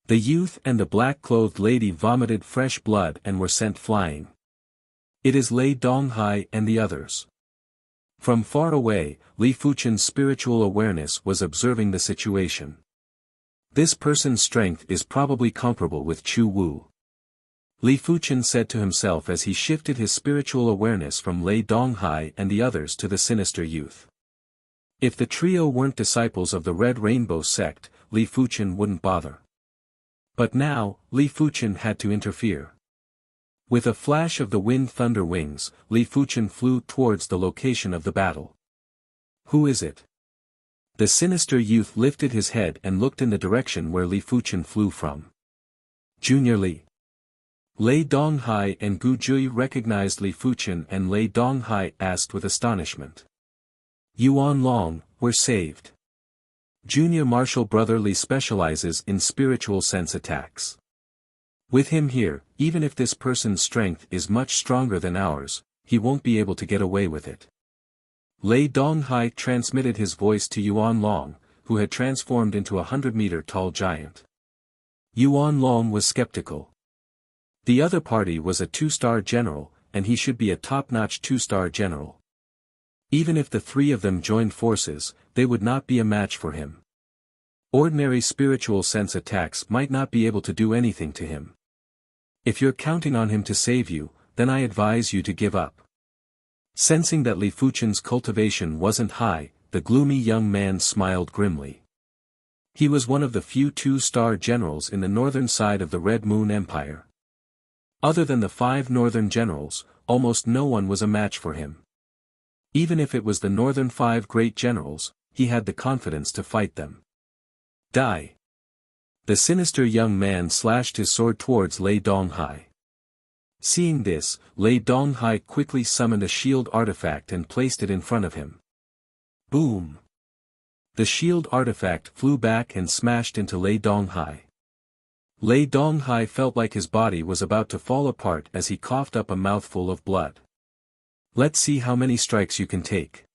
The youth and the black-clothed lady vomited fresh blood and were sent flying. It is Lei Donghai and the others. From far away, Li Fuchen's spiritual awareness was observing the situation. This person's strength is probably comparable with Chu Wu. Li Fuchen said to himself as he shifted his spiritual awareness from Lei Donghai and the others to the sinister youth. If the trio weren't disciples of the Red Rainbow sect, Li Fuchen wouldn't bother. But now, Li Fuchen had to interfere. With a flash of the wind thunder wings, Li Fuchen flew towards the location of the battle. Who is it? The sinister youth lifted his head and looked in the direction where Li Fuchen flew from. Junior Li. Lei Donghai and Gu Jui recognized Li Fuchen, and Lei Donghai asked with astonishment. Yuan Long, we're saved. Junior Martial Brother Li specializes in spiritual sense attacks. With him here, even if this person's strength is much stronger than ours, he won't be able to get away with it. Lei Donghai transmitted his voice to Yuan Long, who had transformed into a 100-meter tall giant. Yuan Long was skeptical. The other party was a 2-star general, and he should be a top-notch 2-star general. Even if the 3 of them joined forces, they would not be a match for him. Ordinary spiritual sense attacks might not be able to do anything to him. If you're counting on him to save you, then I advise you to give up. Sensing that Li Fuchen's cultivation wasn't high, the gloomy young man smiled grimly. He was one of the few two-star generals in the northern side of the Red Moon Empire. Other than the 5 northern generals, almost no one was a match for him. Even if it was the northern 5 great generals, he had the confidence to fight them. Die! The sinister young man slashed his sword towards Lei Donghai. Seeing this, Lei Donghai quickly summoned a shield artifact and placed it in front of him. Boom! The shield artifact flew back and smashed into Lei Donghai. Lei Donghai felt like his body was about to fall apart as he coughed up a mouthful of blood. Let's see how many strikes you can take.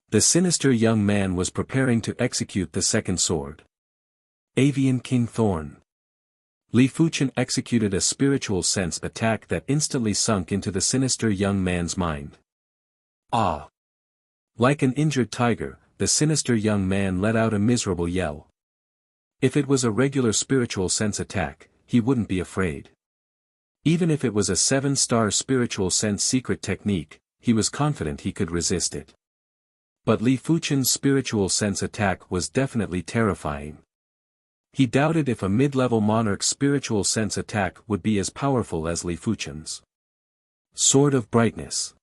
The sinister young man was preparing to execute the second sword. Avian King Thorn. Li Fuchen executed a spiritual sense attack that instantly sunk into the sinister young man's mind. Ah! Like an injured tiger, the sinister young man let out a miserable yell. If it was a regular spiritual sense attack, he wouldn't be afraid. Even if it was a 7-star spiritual sense secret technique, he was confident he could resist it. But Li Fuchen's spiritual sense attack was definitely terrifying. He doubted if a mid-level monarch's spiritual sense attack would be as powerful as Li Fuchen's. Sword of Brightness.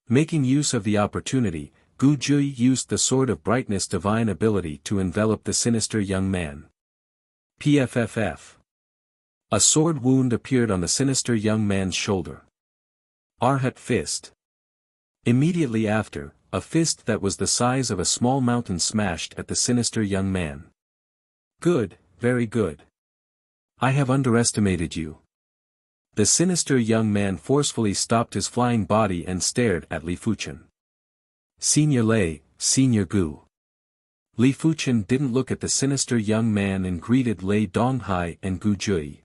Making use of the opportunity, Gu Jui used the Sword of Brightness divine ability to envelop the sinister young man. PFFF. A sword wound appeared on the sinister young man's shoulder. Arhat Fist. Immediately after, a fist that was the size of a small mountain smashed at the sinister young man. Good, very good. I have underestimated you. The sinister young man forcefully stopped his flying body and stared at Li Fuchen. Senior Lei, Senior Gu. Li Fuchen didn't look at the sinister young man and greeted Lei Donghai and Gu Jui.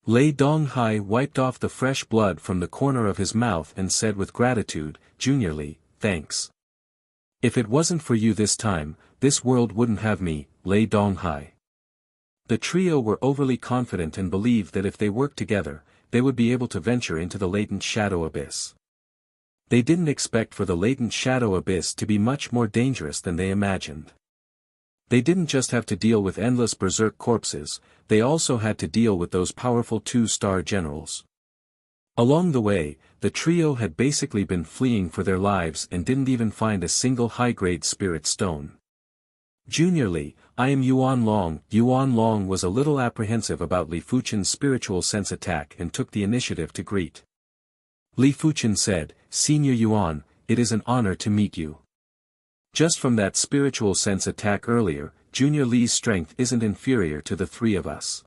Lei Donghai wiped off the fresh blood from the corner of his mouth and said with gratitude, Junior Li, thanks. If it wasn't for you this time, this world wouldn't have me, Lei Donghai. The trio were overly confident and believed that if they worked together, they would be able to venture into the latent shadow abyss. They didn't expect for the latent shadow abyss to be much more dangerous than they imagined. They didn't just have to deal with endless berserk corpses, they also had to deal with those powerful 2-star generals. Along the way, the trio had basically been fleeing for their lives and didn't even find a single high-grade spirit stone. Junior Li, I am Yuan Long. Yuan Long was a little apprehensive about Li Fuchen's spiritual sense attack and took the initiative to greet. Li Fuchen said, Senior Yuan, it is an honor to meet you. Just from that spiritual sense attack earlier, Junior Li's strength isn't inferior to the 3 of us.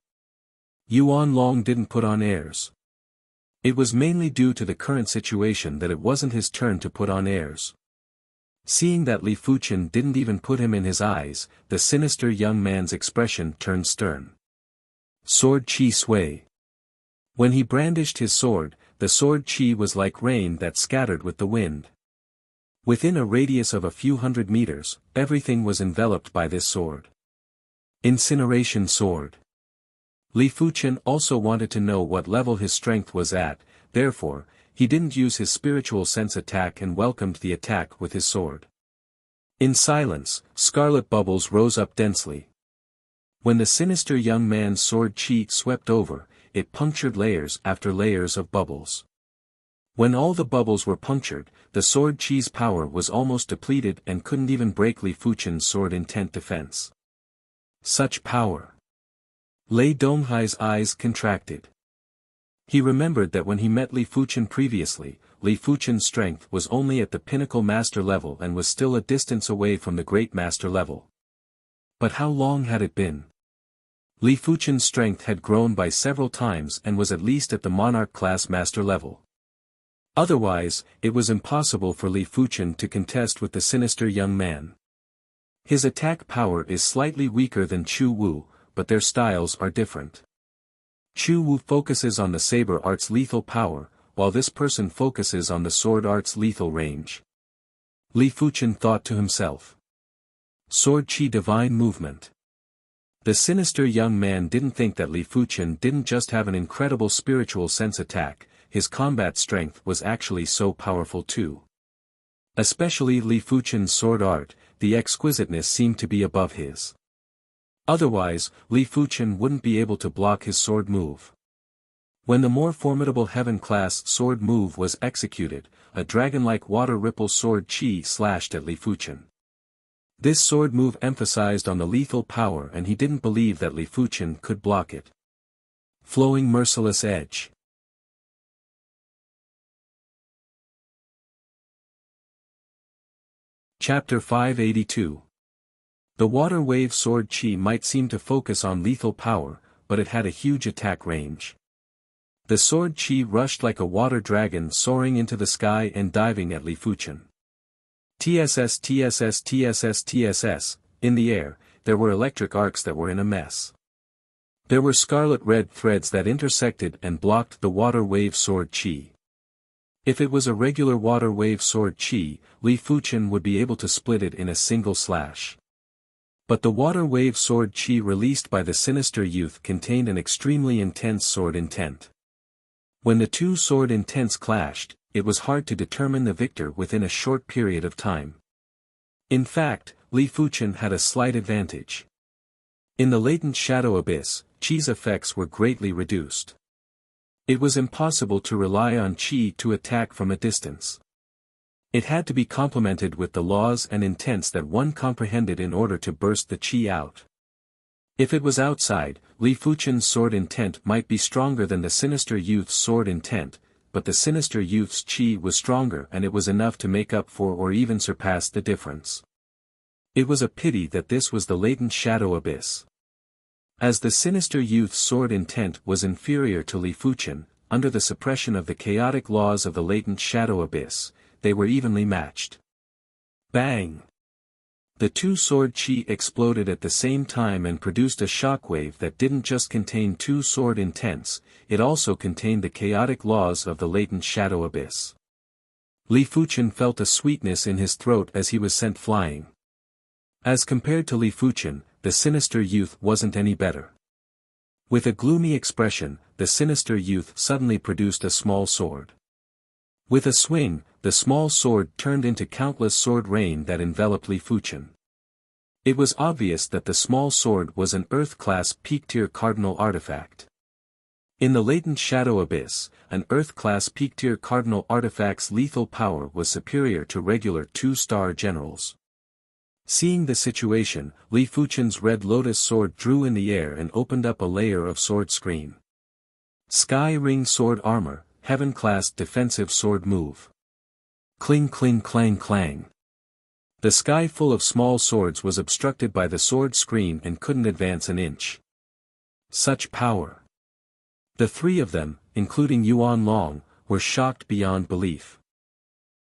Yuan Long didn't put on airs. It was mainly due to the current situation that it wasn't his turn to put on airs. Seeing that Li Fuchen didn't even put him in his eyes, the sinister young man's expression turned stern. Sword Chi Sui. When he brandished his sword, the sword Chi was like rain that scattered with the wind. Within a radius of a few hundred meters, everything was enveloped by this sword. Incineration Sword. Li Fuchen also wanted to know what level his strength was at, therefore, he didn't use his spiritual sense attack and welcomed the attack with his sword. In silence, scarlet bubbles rose up densely. When the sinister young man's sword Chi swept over, it punctured layers after layers of bubbles. When all the bubbles were punctured, the sword Chi's power was almost depleted and couldn't even break Li Fuchen's sword intent defense. Such power! Lei Donghai's eyes contracted. He remembered that when he met Li Fuchen previously, Li Fuchen's strength was only at the pinnacle master level and was still a distance away from the great master level. But how long had it been? Li Fuchen's strength had grown by several times and was at least at the monarch class master level. Otherwise, it was impossible for Li Fuchen to contest with the sinister young man. His attack power is slightly weaker than Chu Wu, but their styles are different. Chu Wu focuses on the saber art's lethal power, while this person focuses on the sword art's lethal range. Li Fuchen thought to himself. Sword Chi Divine Movement. The sinister young man didn't think that Li Fuchen didn't just have an incredible spiritual sense attack, his combat strength was actually so powerful too. Especially Li Fuchen's sword art, the exquisiteness seemed to be above his. Otherwise, Li Fuchen wouldn't be able to block his sword move. When the more formidable heaven-class sword move was executed, a dragon-like water ripple sword chi slashed at Li Fuchen. This sword move emphasized on the lethal power, and he didn't believe that Li Fuchen could block it. Flowing merciless edge. Chapter 582. The water wave sword chi might seem to focus on lethal power, but it had a huge attack range. The sword chi rushed like a water dragon soaring into the sky and diving at Li Fuchen. TSS TSS TSS TSS, in the air, there were electric arcs that were in a mess. There were scarlet-red threads that intersected and blocked the water wave sword chi. If it was a regular water wave sword chi, Li Fuchen would be able to split it in a single slash. But the water wave sword chi released by the sinister youth contained an extremely intense sword intent. When the two sword intents clashed, it was hard to determine the victor within a short period of time. In fact, Li Fuchen had a slight advantage. In the latent shadow abyss, Chi's effects were greatly reduced. It was impossible to rely on Chi to attack from a distance. It had to be complemented with the laws and intents that one comprehended in order to burst the Chi out. If it was outside, Li Fuchen's sword intent might be stronger than the sinister youth's sword intent, but the sinister youth's chi was stronger, and it was enough to make up for or even surpass the difference. It was a pity that this was the latent shadow abyss. As the sinister youth's sword intent was inferior to Li Fuchen, under the suppression of the chaotic laws of the latent shadow abyss, they were evenly matched. Bang! The two sword chi exploded at the same time and produced a shockwave that didn't just contain two sword intents, it also contained the chaotic laws of the latent shadow abyss. Li Fuchen felt a sweetness in his throat as he was sent flying. As compared to Li Fuchen, the sinister youth wasn't any better. With a gloomy expression, the sinister youth suddenly produced a small sword. With a swing, the small sword turned into countless sword rain that enveloped Li Fuchen. It was obvious that the small sword was an Earth-class peak-tier cardinal artifact. In the latent shadow abyss, an Earth-class peak-tier cardinal artifact's lethal power was superior to regular two-star generals. Seeing the situation, Li Fuchen's red lotus sword drew in the air and opened up a layer of sword screen. Sky Ring Sword Armor, Heaven-class defensive sword move. Cling cling clang clang. The sky full of small swords was obstructed by the sword screen and couldn't advance an inch. Such power. The three of them, including Yuan Long, were shocked beyond belief.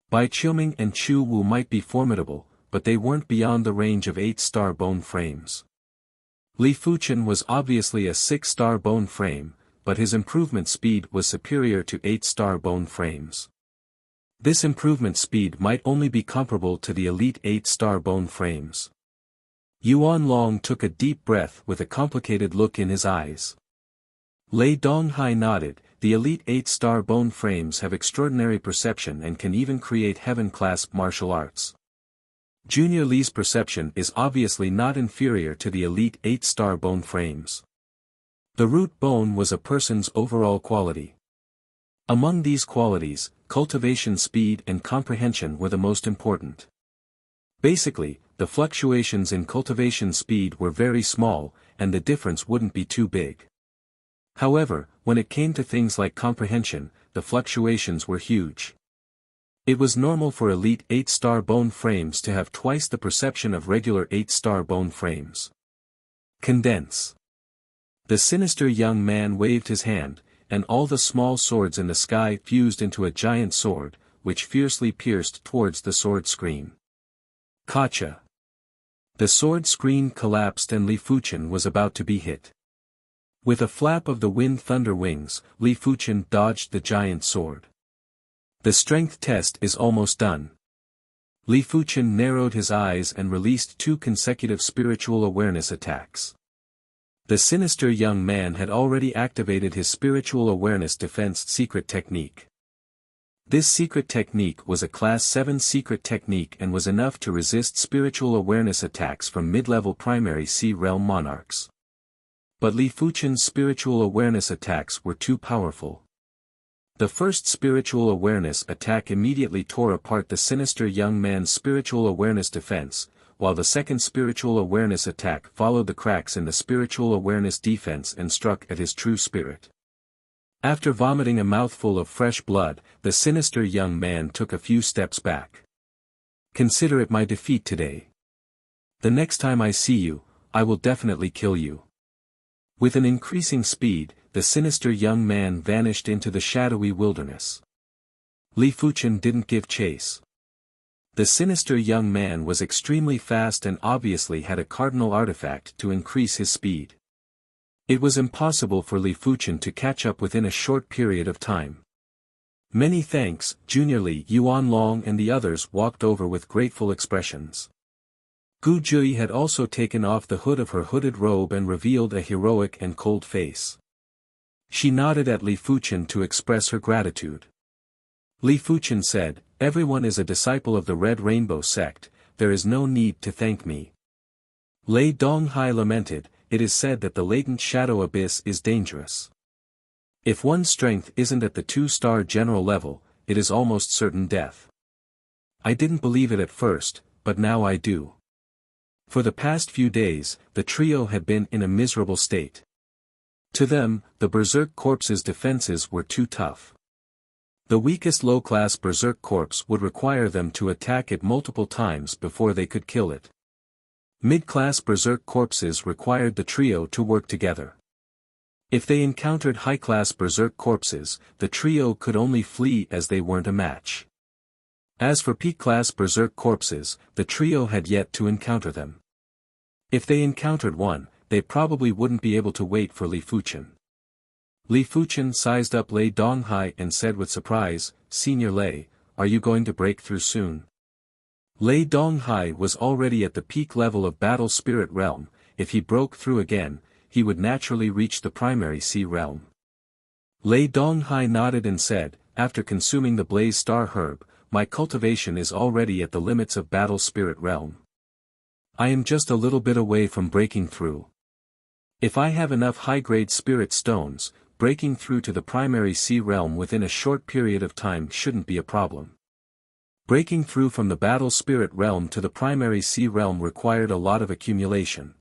Bai Qiuming and Chu Wu might be formidable, but they weren't beyond the range of 8-star bone frames. Li Fuchen was obviously a 6-star bone frame, but his improvement speed was superior to 8-star bone frames. This improvement speed might only be comparable to the elite 8-star bone frames. Yuan Long took a deep breath with a complicated look in his eyes. Lei Donghai nodded. The elite 8-star bone frames have extraordinary perception and can even create heaven-class martial arts. Junior Li's perception is obviously not inferior to the elite 8-star bone frames. The root bone was a person's overall quality. Among these qualities, cultivation speed and comprehension were the most important. Basically, the fluctuations in cultivation speed were very small, and the difference wouldn't be too big. However, when it came to things like comprehension, the fluctuations were huge. It was normal for elite 8-star bone frames to have twice the perception of regular 8-star bone frames. Condense. The sinister young man waved his hand, and all the small swords in the sky fused into a giant sword, which fiercely pierced towards the sword screen. Kacha. The sword screen collapsed and Li Fuchen was about to be hit. With a flap of the wind thunder wings, Li Fuchen dodged the giant sword. The strength test is almost done. Li Fuchen narrowed his eyes and released 2 consecutive spiritual awareness attacks. The sinister young man had already activated his spiritual awareness defense secret technique. This secret technique was a Class 7 secret technique and was enough to resist spiritual awareness attacks from mid-level primary C realm monarchs. But Li Fuchen's spiritual awareness attacks were too powerful. The first spiritual awareness attack immediately tore apart the sinister young man's spiritual awareness defense, while the second spiritual awareness attack followed the cracks in the spiritual awareness defense and struck at his true spirit. After vomiting a mouthful of fresh blood, the sinister young man took a few steps back. Consider it my defeat today. The next time I see you, I will definitely kill you. With an increasing speed, the sinister young man vanished into the shadowy wilderness. Li Fuchen didn't give chase. The sinister young man was extremely fast and obviously had a cardinal artifact to increase his speed. It was impossible for Li Fuchen to catch up within a short period of time. Many thanks, Junior Li Yuan Long and the others walked over with grateful expressions. Gu Jui had also taken off the hood of her hooded robe and revealed a heroic and cold face. She nodded at Li Fuchen to express her gratitude. Li Fuchen said, "Everyone is a disciple of the Red Rainbow sect, there is no need to thank me." Lei Donghai lamented, "It is said that the latent shadow abyss is dangerous. If one's strength isn't at the 2-star general level, it is almost certain death. I didn't believe it at first, but now I do." For the past few days, the trio had been in a miserable state. To them, the Berserk Corpse's defenses were too tough. The weakest low-class Berserk Corpse would require them to attack it multiple times before they could kill it. Mid-class Berserk Corpses required the trio to work together. If they encountered high-class Berserk Corpses, the trio could only flee as they weren't a match. As for peak-class Berserk Corpses, the trio had yet to encounter them. If they encountered one, they probably wouldn't be able to wait for Li Fuchen. Li Fuchen sized up Lei Donghai and said with surprise, "Senior Lei, are you going to break through soon?" Lei Donghai was already at the peak level of Battle Spirit Realm. If he broke through again, he would naturally reach the primary C realm. Lei Donghai nodded and said, "After consuming the Blaze Star Herb, my cultivation is already at the limits of Battle Spirit Realm. I am just a little bit away from breaking through. If I have enough high-grade spirit stones, breaking through to the primary C realm within a short period of time shouldn't be a problem." Breaking through from the Battle Spirit Realm to the primary C realm required a lot of accumulation.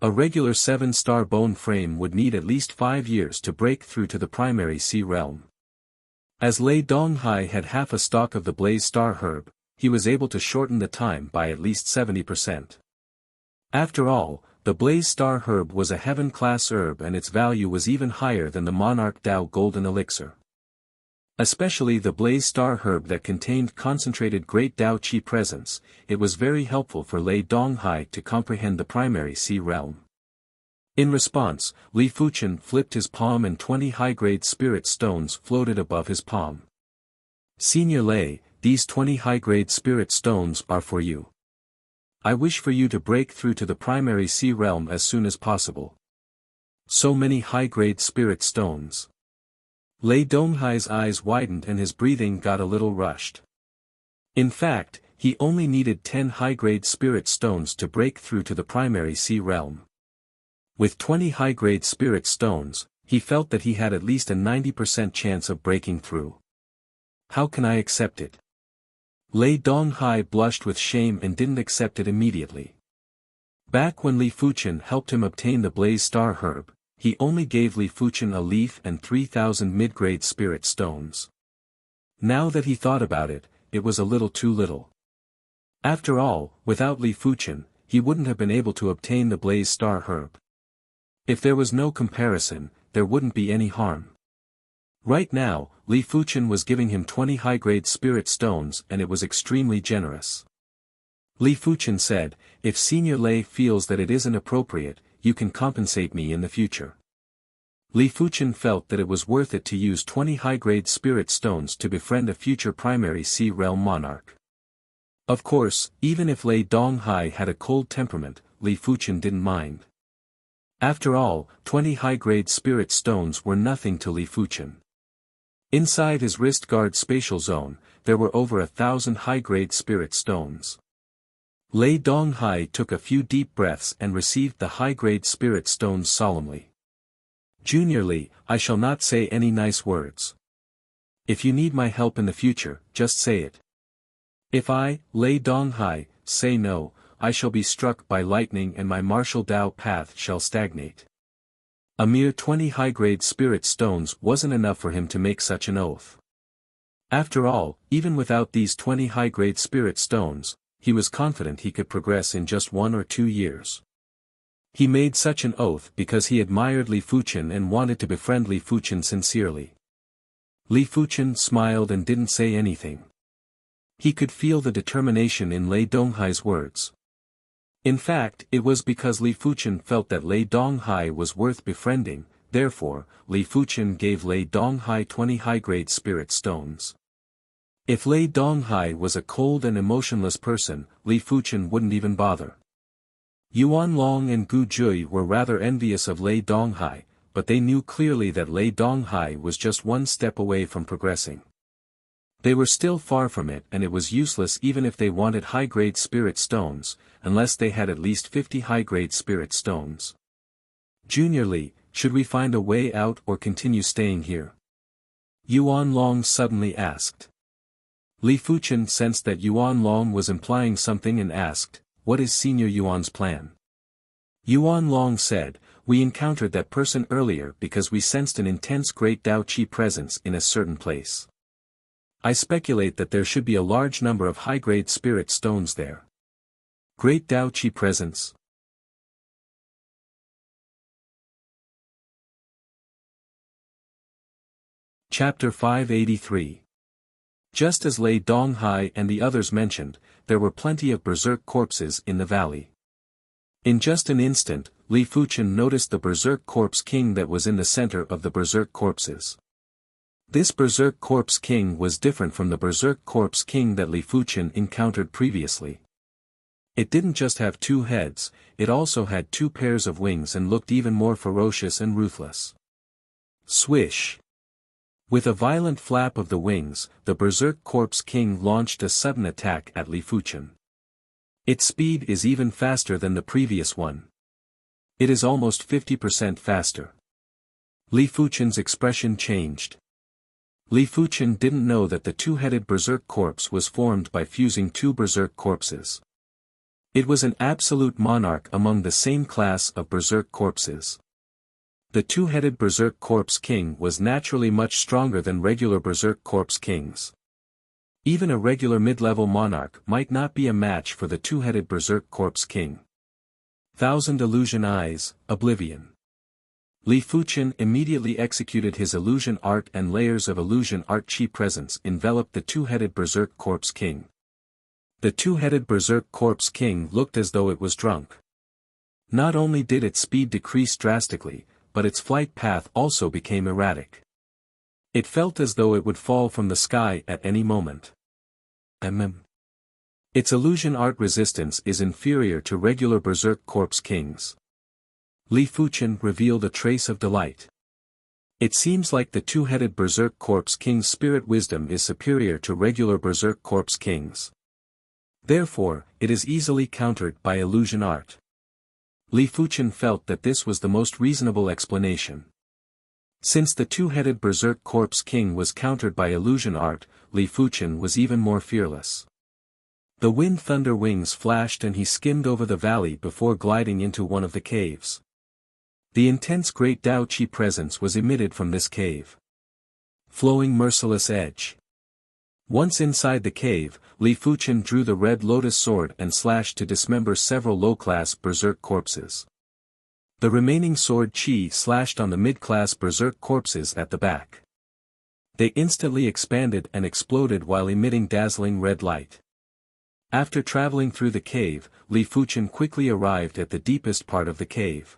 A regular 7-star bone frame would need at least 5 years to break through to the primary C realm. As Lei Donghai had half a stalk of the Blaze Star Herb, he was able to shorten the time by at least 70%. After all, the Blaze Star Herb was a heaven-class herb and its value was even higher than the Monarch Dao Golden Elixir. Especially the Blaze Star Herb that contained concentrated Great Dao Qi presence, it was very helpful for Lei Donghai to comprehend the primary C realm. In response, Li Fuchen flipped his palm and 20 high-grade spirit stones floated above his palm. "Senior Lei, these 20 high-grade spirit stones are for you. I wish for you to break through to the primary C realm as soon as possible." So many high-grade spirit stones. Lei Donghai's eyes widened and his breathing got a little rushed. In fact, he only needed 10 high-grade spirit stones to break through to the primary C realm. With 20 high-grade spirit stones, he felt that he had at least a 90% chance of breaking through. "How can I accept it?" Lei Donghai blushed with shame and didn't accept it immediately. Back when Li Fuchen helped him obtain the Blaze Star Herb, he only gave Li Fuchen a leaf and 3,000 mid-grade spirit stones. Now that he thought about it, it was a little too little. After all, without Li Fuchen, he wouldn't have been able to obtain the Blaze Star Herb. If there was no comparison, there wouldn't be any harm. Right now, Li Fuchen was giving him 20 high-grade spirit stones and it was extremely generous. Li Fuchen said, "If Senior Lei feels that it isn't appropriate, you can compensate me in the future." Li Fuchen felt that it was worth it to use 20 high-grade spirit stones to befriend a future primary C realm monarch. Of course, even if Lei Donghai had a cold temperament, Li Fuchen didn't mind. After all, 20 high-grade spirit stones were nothing to Li Fuchen. Inside his wrist guard spatial zone, there were over 1,000 high-grade spirit stones. Lei Donghai took a few deep breaths and received the high-grade spirit stones solemnly. Junior Li, I shall not say any nice words. If you need my help in the future, just say it. If I, Lei Donghai, say no, I shall be struck by lightning and my martial Tao path shall stagnate. A mere 20 high-grade spirit stones wasn't enough for him to make such an oath. After all, even without these 20 high-grade spirit stones, he was confident he could progress in just 1 or 2 years. He made such an oath because he admired Li Fuchen and wanted to befriend Li Fuchen sincerely. Li Fuchen smiled and didn't say anything. He could feel the determination in Lei Donghai's words. In fact, it was because Li Fuchen felt that Lei Donghai was worth befriending, therefore, Li Fuchen gave Lei Donghai 20 high-grade spirit stones. If Lei Donghai was a cold and emotionless person, Li Fuchen wouldn't even bother. Yuan Long and Gu Jui were rather envious of Lei Donghai, but they knew clearly that Lei Donghai was just one step away from progressing. They were still far from it and it was useless even if they wanted high-grade spirit stones, unless they had at least 50 high-grade spirit stones. Junior Li, should we find a way out or continue staying here? Yuan Long suddenly asked. Li Fuchen sensed that Yuan Long was implying something and asked, what is Senior Yuan's plan? Yuan Long said, we encountered that person earlier because we sensed an intense great Tao Qi presence in a certain place. I speculate that there should be a large number of high-grade spirit stones there. Great Tao Qi presence. Chapter 583. Just as Lei Donghai and the others mentioned, there were plenty of berserk corpses in the valley. In just an instant, Li Fuchen noticed the berserk corpse king that was in the center of the berserk corpses. This berserk corpse king was different from the berserk corpse king that Li Fuchen encountered previously. It didn't just have 2 heads, it also had 2 pairs of wings and looked even more ferocious and ruthless. Swish! With a violent flap of the wings, the berserk corpse king launched a sudden attack at Li Fuchen. Its speed is even faster than the previous one. It is almost 50% faster. Li Fuchen's expression changed. Li Fuchen didn't know that the 2-headed berserk corpse was formed by fusing 2 berserk corpses. It was an absolute monarch among the same class of berserk corpses. The 2-headed berserk corpse king was naturally much stronger than regular berserk corpse kings. Even a regular mid-level monarch might not be a match for the 2-headed berserk corpse king. Thousand Illusion Eyes, Oblivion. Li Fuchen immediately executed his illusion art and layers of illusion art chi presence enveloped the 2-headed berserk corpse king. The 2-headed berserk corpse king looked as though it was drunk. Not only did its speed decrease drastically, but its flight path also became erratic. It felt as though it would fall from the sky at any moment. Its illusion art resistance is inferior to regular berserk corpse kings. Li Fuchen revealed a trace of delight. It seems like the 2-headed berserk corpse king's spirit wisdom is superior to regular berserk corpse kings. Therefore, it is easily countered by illusion art. Li Fuchen felt that this was the most reasonable explanation. Since the 2-headed berserk corpse king was countered by illusion art, Li Fuchen was even more fearless. The wind thunder wings flashed and he skimmed over the valley before gliding into one of the caves. The intense great Tao Qi presence was emitted from this cave. Flowing merciless edge. Once inside the cave, Li Fuchen drew the red lotus sword and slashed to dismember several low-class berserk corpses. The remaining sword chi slashed on the mid-class berserk corpses at the back. They instantly expanded and exploded while emitting dazzling red light. After traveling through the cave, Li Fuchen quickly arrived at the deepest part of the cave.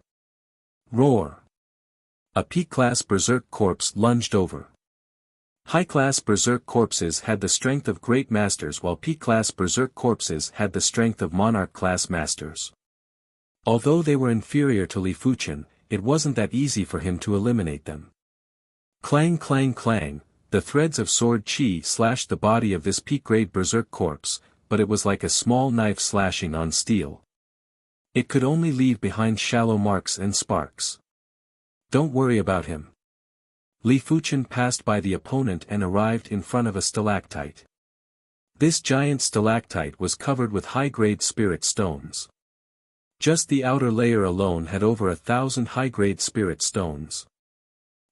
Roar! A P-class berserk corpse lunged over. High-class berserk corpses had the strength of great masters while P-class berserk corpses had the strength of monarch-class masters. Although they were inferior to Li Fuchen, it wasn't that easy for him to eliminate them. Clang clang clang, the threads of sword chi slashed the body of this peak-grade berserk corpse, but it was like a small knife slashing on steel. It could only leave behind shallow marks and sparks. Don't worry about him. Li Fuchen passed by the opponent and arrived in front of a stalactite. This giant stalactite was covered with high-grade spirit stones. Just the outer layer alone had over 1,000 high-grade spirit stones.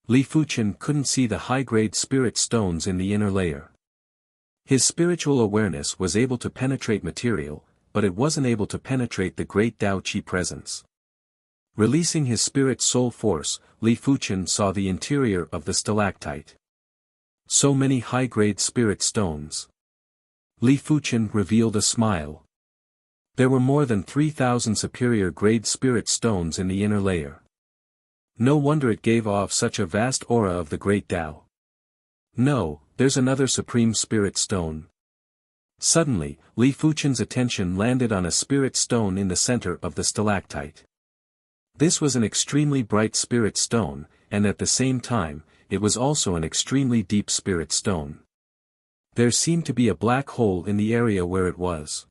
Li Fuchen couldn't see the high-grade spirit stones in the inner layer. His spiritual awareness was able to penetrate material, but it wasn't able to penetrate the great Tao Qi presence. Releasing his spirit soul force, Li Fuchen saw the interior of the stalactite. So many high-grade spirit stones. Li Fuchen revealed a smile. There were more than 3,000 superior-grade spirit stones in the inner layer. No wonder it gave off such a vast aura of the great Tao. No, there's another supreme spirit stone. Suddenly, Li Fuchen's attention landed on a spirit stone in the center of the stalactite. This was an extremely bright spirit stone, and at the same time, it was also an extremely deep spirit stone. There seemed to be a black hole in the area where it was.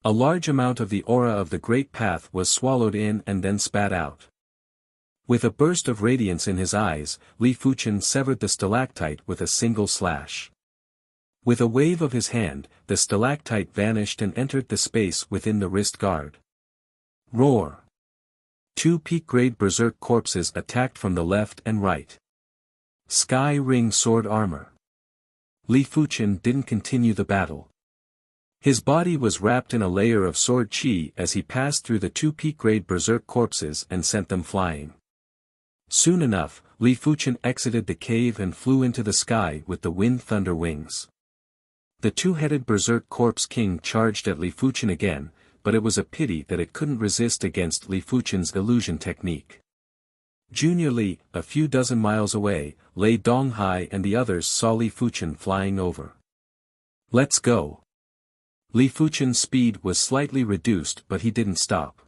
A large amount of the aura of the Great Path was swallowed in and then spat out. With a burst of radiance in his eyes, Li Fuchen severed the stalactite with a single slash. With a wave of his hand, the stalactite vanished and entered the space within the wrist guard. Roar! 2 peak-grade berserk corpses attacked from the left and right. Sky Ring sword armor. Li Fuchen didn't continue the battle. His body was wrapped in a layer of sword chi as he passed through the 2 peak-grade berserk corpses and sent them flying. Soon enough, Li Fuchen exited the cave and flew into the sky with the wind thunder wings. The 2-headed berserk corpse king charged at Li Fuchen again, but it was a pity that it couldn't resist against Li Fuchen's illusion technique. Junior Li, a few dozen miles away, Lei Donghai and the others saw Li Fuchen flying over. Let's go. Li Fuchen's speed was slightly reduced but he didn't stop.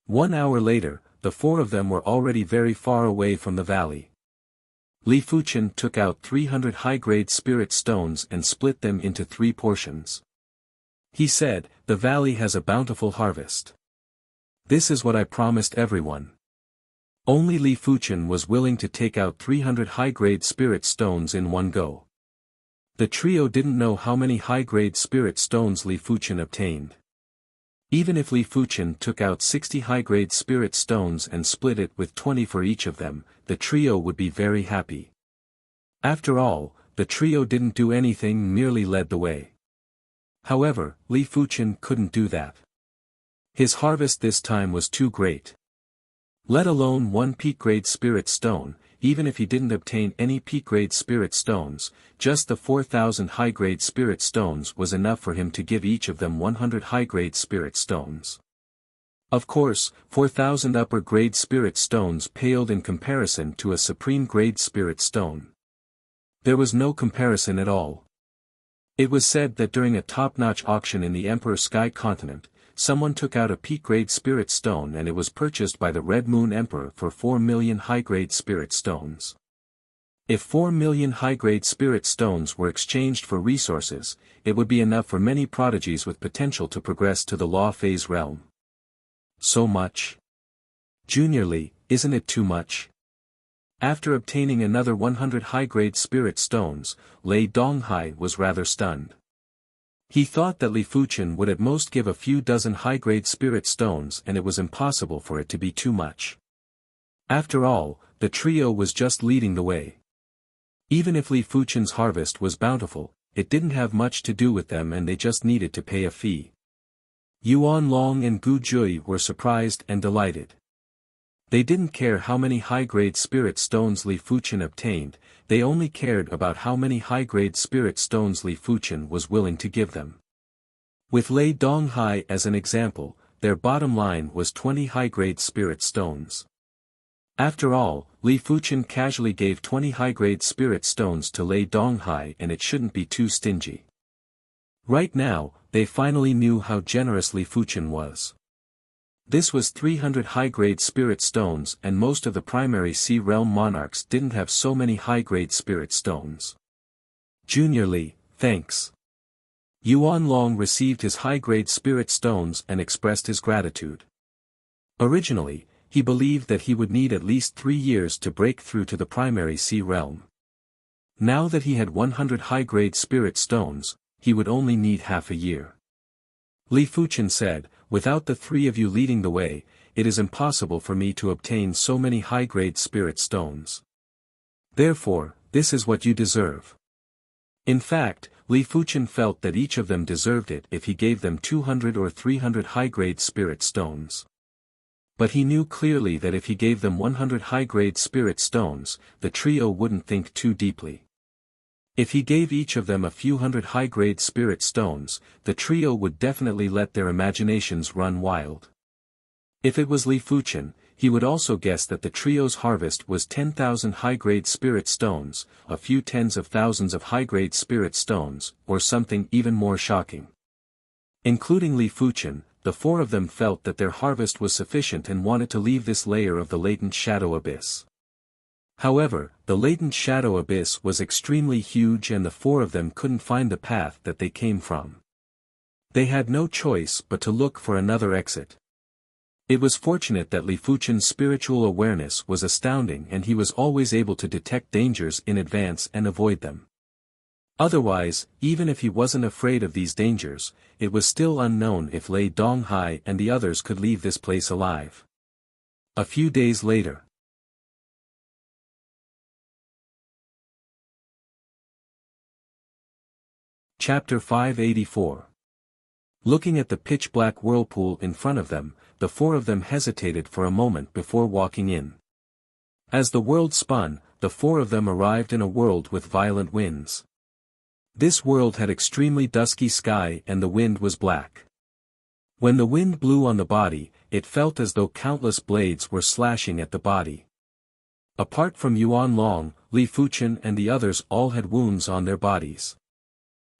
1 hour later, the 4 of them were already very far away from the valley. Li Fuchen took out 300 high-grade spirit stones and split them into 3 portions. He said, "The valley has a bountiful harvest. This is what I promised everyone." Only Li Fuchen was willing to take out 300 high-grade spirit stones in one go. The trio didn't know how many high-grade spirit stones Li Fuchen obtained. Even if Li Fuchen took out 60 high-grade spirit stones and split it with 20 for each of them, the trio would be very happy. After all, the trio didn't do anything, merely led the way. However, Li Fuchen couldn't do that. His harvest this time was too great. Let alone 1 peak-grade spirit stone, even if he didn't obtain any peak-grade spirit stones, just the 4,000 high-grade spirit stones was enough for him to give each of them 100 high-grade spirit stones. Of course, 4,000 upper-grade spirit stones paled in comparison to a supreme-grade spirit stone. There was no comparison at all. It was said that during a top-notch auction in the Emperor Sky Continent, someone took out a peak-grade spirit stone and it was purchased by the Red Moon Emperor for 4 million high-grade spirit stones. If 4 million high-grade spirit stones were exchanged for resources, it would be enough for many prodigies with potential to progress to the law phase realm. So much? Junior Li, isn't it too much? After obtaining another 100 high-grade spirit stones, Lei Donghai was rather stunned. He thought that Li Fuchen would at most give a few dozen high-grade spirit stones and it was impossible for it to be too much. After all, the trio was just leading the way. Even if Li Fuchen's harvest was bountiful, it didn't have much to do with them and they just needed to pay a fee. Yuan Long and Gu Jui were surprised and delighted. They didn't care how many high-grade spirit stones Li Fuchen obtained, they only cared about how many high-grade spirit stones Li Fuchen was willing to give them. With Lei Donghai as an example, their bottom line was 20 high-grade spirit stones. After all, Li Fuchen casually gave 20 high-grade spirit stones to Lei Donghai and it shouldn't be too stingy. Right now, they finally knew how generous Li Fuchen was. This was 300 high-grade spirit stones, and most of the primary Sea Realm monarchs didn't have so many high-grade spirit stones. Junior Li, thanks. Yuan Long received his high-grade spirit stones and expressed his gratitude. Originally, he believed that he would need at least 3 years to break through to the primary Sea Realm. Now that he had 100 high-grade spirit stones, he would only need half a year. Li Fuchen said, "Without the 3 of you leading the way, it is impossible for me to obtain so many high-grade spirit stones. Therefore, this is what you deserve." In fact, Li Fuchen felt that each of them deserved it if he gave them 200 or 300 high-grade spirit stones. But he knew clearly that if he gave them 100 high-grade spirit stones, the trio wouldn't think too deeply. If he gave each of them a few hundred high-grade spirit stones, the trio would definitely let their imaginations run wild. If it was Li Fuchen, he would also guess that the trio's harvest was 10,000 high-grade spirit stones, a few tens of thousands of high-grade spirit stones, or something even more shocking. Including Li Fuchen, the 4 of them felt that their harvest was sufficient and wanted to leave this layer of the latent shadow abyss. However, the latent shadow abyss was extremely huge and the 4 of them couldn't find the path that they came from. They had no choice but to look for another exit. It was fortunate that Li Fuchen's spiritual awareness was astounding and he was always able to detect dangers in advance and avoid them. Otherwise, even if he wasn't afraid of these dangers, it was still unknown if Lei Donghai and the others could leave this place alive. A few days later. Chapter 584. Looking at the pitch-black whirlpool in front of them, the 4 of them hesitated for a moment before walking in. As the world spun, the 4 of them arrived in a world with violent winds. This world had extremely dusky sky and the wind was black. When the wind blew on the body, it felt as though countless blades were slashing at the body. Apart from Yuan Long, Li Fuchen and the others all had wounds on their bodies.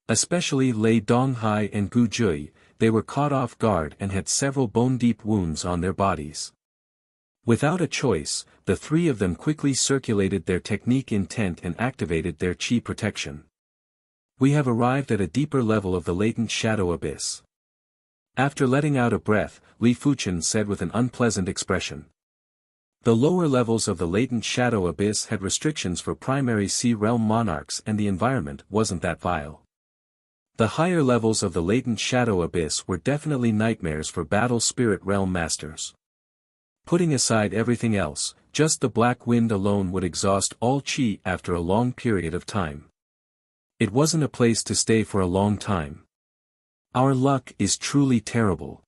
Especially Lei Donghai and Gu Jui, they were caught off guard and had several bone-deep wounds on their bodies. Without a choice, the 3 of them quickly circulated their technique intent and activated their chi protection. We have arrived at a deeper level of the latent shadow abyss. After letting out a breath, Li Fuchen said with an unpleasant expression. The lower levels of the latent shadow abyss had restrictions for primary Sea Realm monarchs and the environment wasn't that vile. The higher levels of the latent shadow abyss were definitely nightmares for battle spirit realm masters. Putting aside everything else, just the black wind alone would exhaust all chi after a long period of time. It wasn't a place to stay for a long time. Our luck is truly terrible.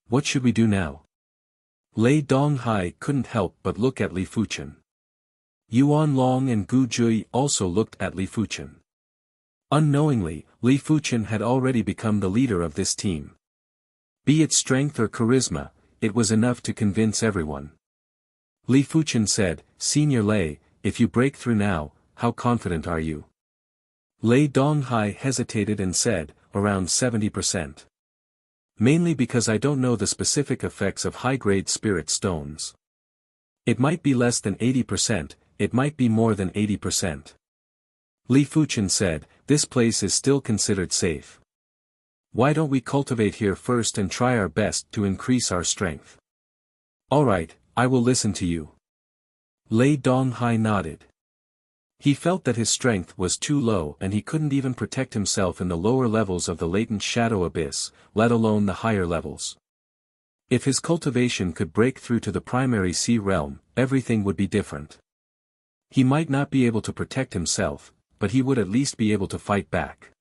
What should we do now? Lei Donghai couldn't help but look at Li Fuchen. Yuan Long and Gu Jui also looked at Li Fuchen. Unknowingly, Li Fuchen had already become the leader of this team. Be it strength or charisma, it was enough to convince everyone. Li Fuchen said, "Senior Lei, if you break through now, how confident are you?" Lei Donghai hesitated and said, "Around 70%. Mainly because I don't know the specific effects of high-grade spirit stones. It might be less than 80%, it might be more than 80%. Li Fuchen said, "This place is still considered safe. Why don't we cultivate here first and try our best to increase our strength?" "Alright, I will listen to you." Lei Donghai nodded. He felt that his strength was too low and he couldn't even protect himself in the lower levels of the latent shadow abyss, let alone the higher levels. If his cultivation could break through to the primary Sea Realm, everything would be different. He might not be able to protect himself, but he would at least be able to fight back.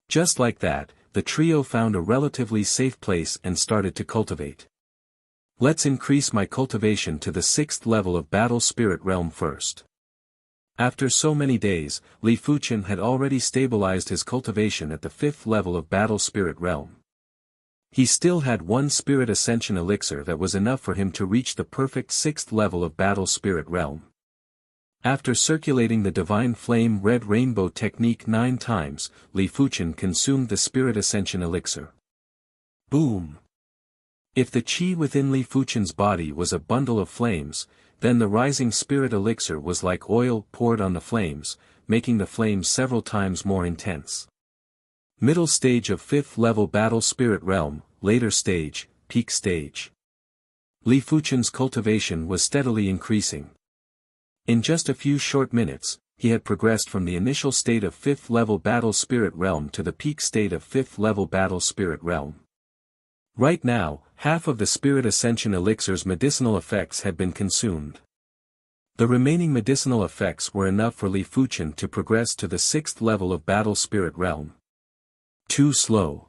Just like that, the trio found a relatively safe place and started to cultivate. Let's increase my cultivation to the 6th level of Battle Spirit Realm first. After so many days, Li Fuchen had already stabilized his cultivation at the 5th level of Battle Spirit Realm. He still had 1 Spirit Ascension Elixir that was enough for him to reach the perfect 6th level of Battle Spirit Realm. After circulating the Divine Flame Red Rainbow technique 9 times, Li Fuchen consumed the Spirit Ascension Elixir. Boom! If the qi within Li Fuchen's body was a bundle of flames, then the rising spirit elixir was like oil poured on the flames, making the flames several times more intense. Middle stage of 5th level battle spirit realm, later stage, peak stage. Li Fuchen's cultivation was steadily increasing. In just a few short minutes, he had progressed from the initial state of 5th level battle spirit realm to the peak state of 5th level battle spirit realm. Right now, half of the spirit ascension elixir's medicinal effects had been consumed. The remaining medicinal effects were enough for Li Fuchen to progress to the 6th level of battle spirit realm. Too slow.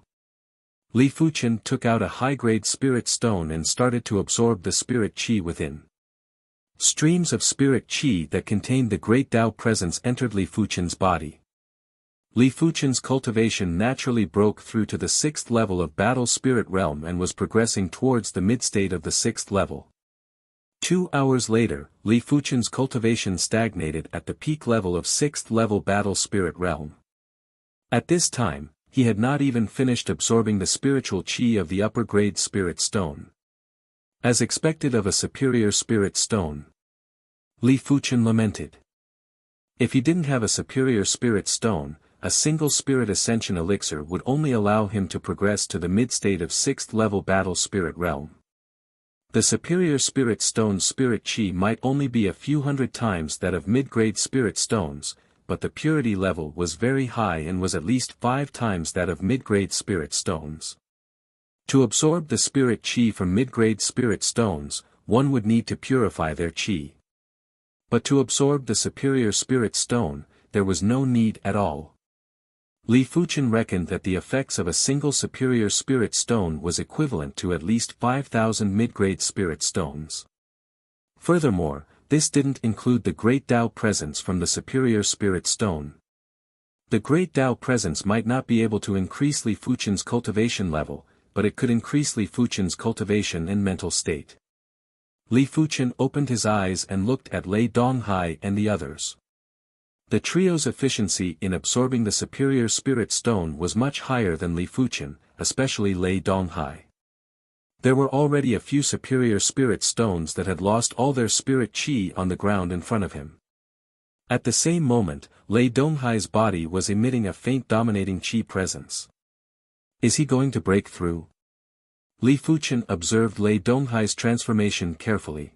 Li Fuchen took out a high-grade spirit stone and started to absorb the spirit qi within. Streams of spirit qi that contained the great Tao presence entered Li Fuchen's body. Li Fuchen's cultivation naturally broke through to the 6th level of battle spirit realm and was progressing towards the mid-state of the 6th level. 2 hours later, Li Fuchen's cultivation stagnated at the peak level of 6th level battle spirit realm. At this time, he had not even finished absorbing the spiritual qi of the upper-grade spirit stone. As expected of a superior spirit stone, Li Fuchen lamented. If he didn't have a superior spirit stone, a single spirit ascension elixir would only allow him to progress to the mid-state of 6th level battle spirit realm. The superior spirit stone's spirit qi might only be a few hundred times that of mid-grade spirit stones, but the purity level was very high and was at least 5 times that of mid-grade spirit stones. To absorb the spirit qi from mid-grade spirit stones, one would need to purify their qi. But to absorb the superior spirit stone, there was no need at all. Li Fuchen reckoned that the effects of a single superior spirit stone was equivalent to at least 5,000 mid-grade spirit stones. Furthermore, this didn't include the great Tao presence from the superior spirit stone. The great Tao presence might not be able to increase Li Fuchen's cultivation level, but it could increase Li Fuchen's cultivation and mental state. Li Fuchen opened his eyes and looked at Lei Donghai and the others. The trio's efficiency in absorbing the superior spirit stone was much higher than Li Fuchen, especially Lei Donghai. There were already a few superior spirit stones that had lost all their spirit qi on the ground in front of him. At the same moment, Lei Donghai's body was emitting a faint dominating qi presence. Is he going to break through? Li Fuchen observed Lei Donghai's transformation carefully.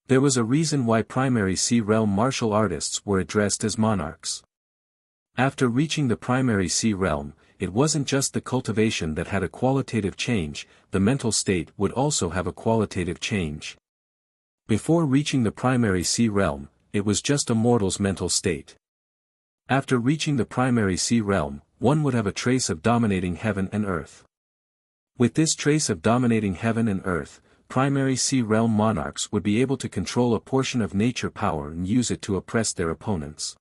There was a reason why primary C realm martial artists were addressed as monarchs. After reaching the primary C realm, it wasn't just the cultivation that had a qualitative change, the mental state would also have a qualitative change. Before reaching the primary C realm, it was just a mortal's mental state. After reaching the primary C realm, one would have a trace of dominating heaven and earth. With this trace of dominating heaven and earth, primary C realm monarchs would be able to control a portion of nature power and use it to oppress their opponents.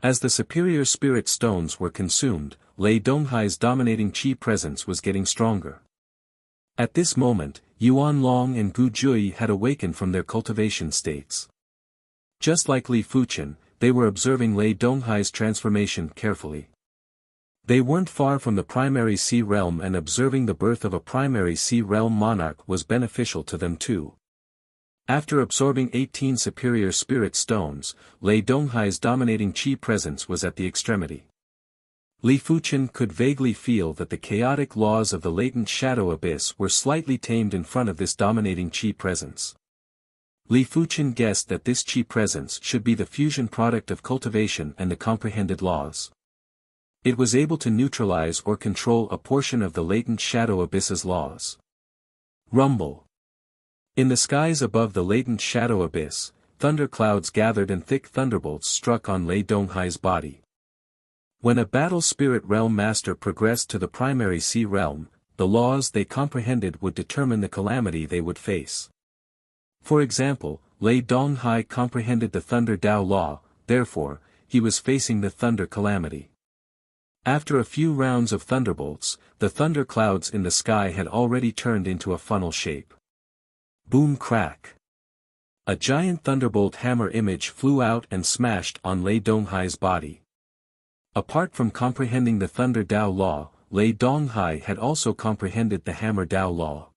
As the superior spirit stones were consumed, Lei Donghai's dominating qi presence was getting stronger. At this moment, Yuan Long and Gu Jui had awakened from their cultivation states. Just like Li Fuchen, they were observing Lei Donghai's transformation carefully. They weren't far from the primary C realm, and observing the birth of a primary C realm monarch was beneficial to them too. After absorbing 18 superior spirit stones, Lei Donghai's dominating qi presence was at the extremity. Li Fuchen could vaguely feel that the chaotic laws of the latent shadow abyss were slightly tamed in front of this dominating qi presence. Li Fuchen guessed that this qi presence should be the fusion product of cultivation and the comprehended laws. It was able to neutralize or control a portion of the latent shadow abyss's laws. Rumble. In the skies above the latent shadow abyss, thunderclouds gathered and thick thunderbolts struck on Lei Donghai's body. When a battle spirit realm master progressed to the primary C realm, the laws they comprehended would determine the calamity they would face. For example, Lei Donghai comprehended the Thunder Dao law, therefore, he was facing the thunder calamity. After a few rounds of thunderbolts, the thunder clouds in the sky had already turned into a funnel shape. Boom crack. A giant thunderbolt hammer image flew out and smashed on Lei Donghai's body. Apart from comprehending the Thunder Dao law, Lei Donghai had also comprehended the Hammer Dao law.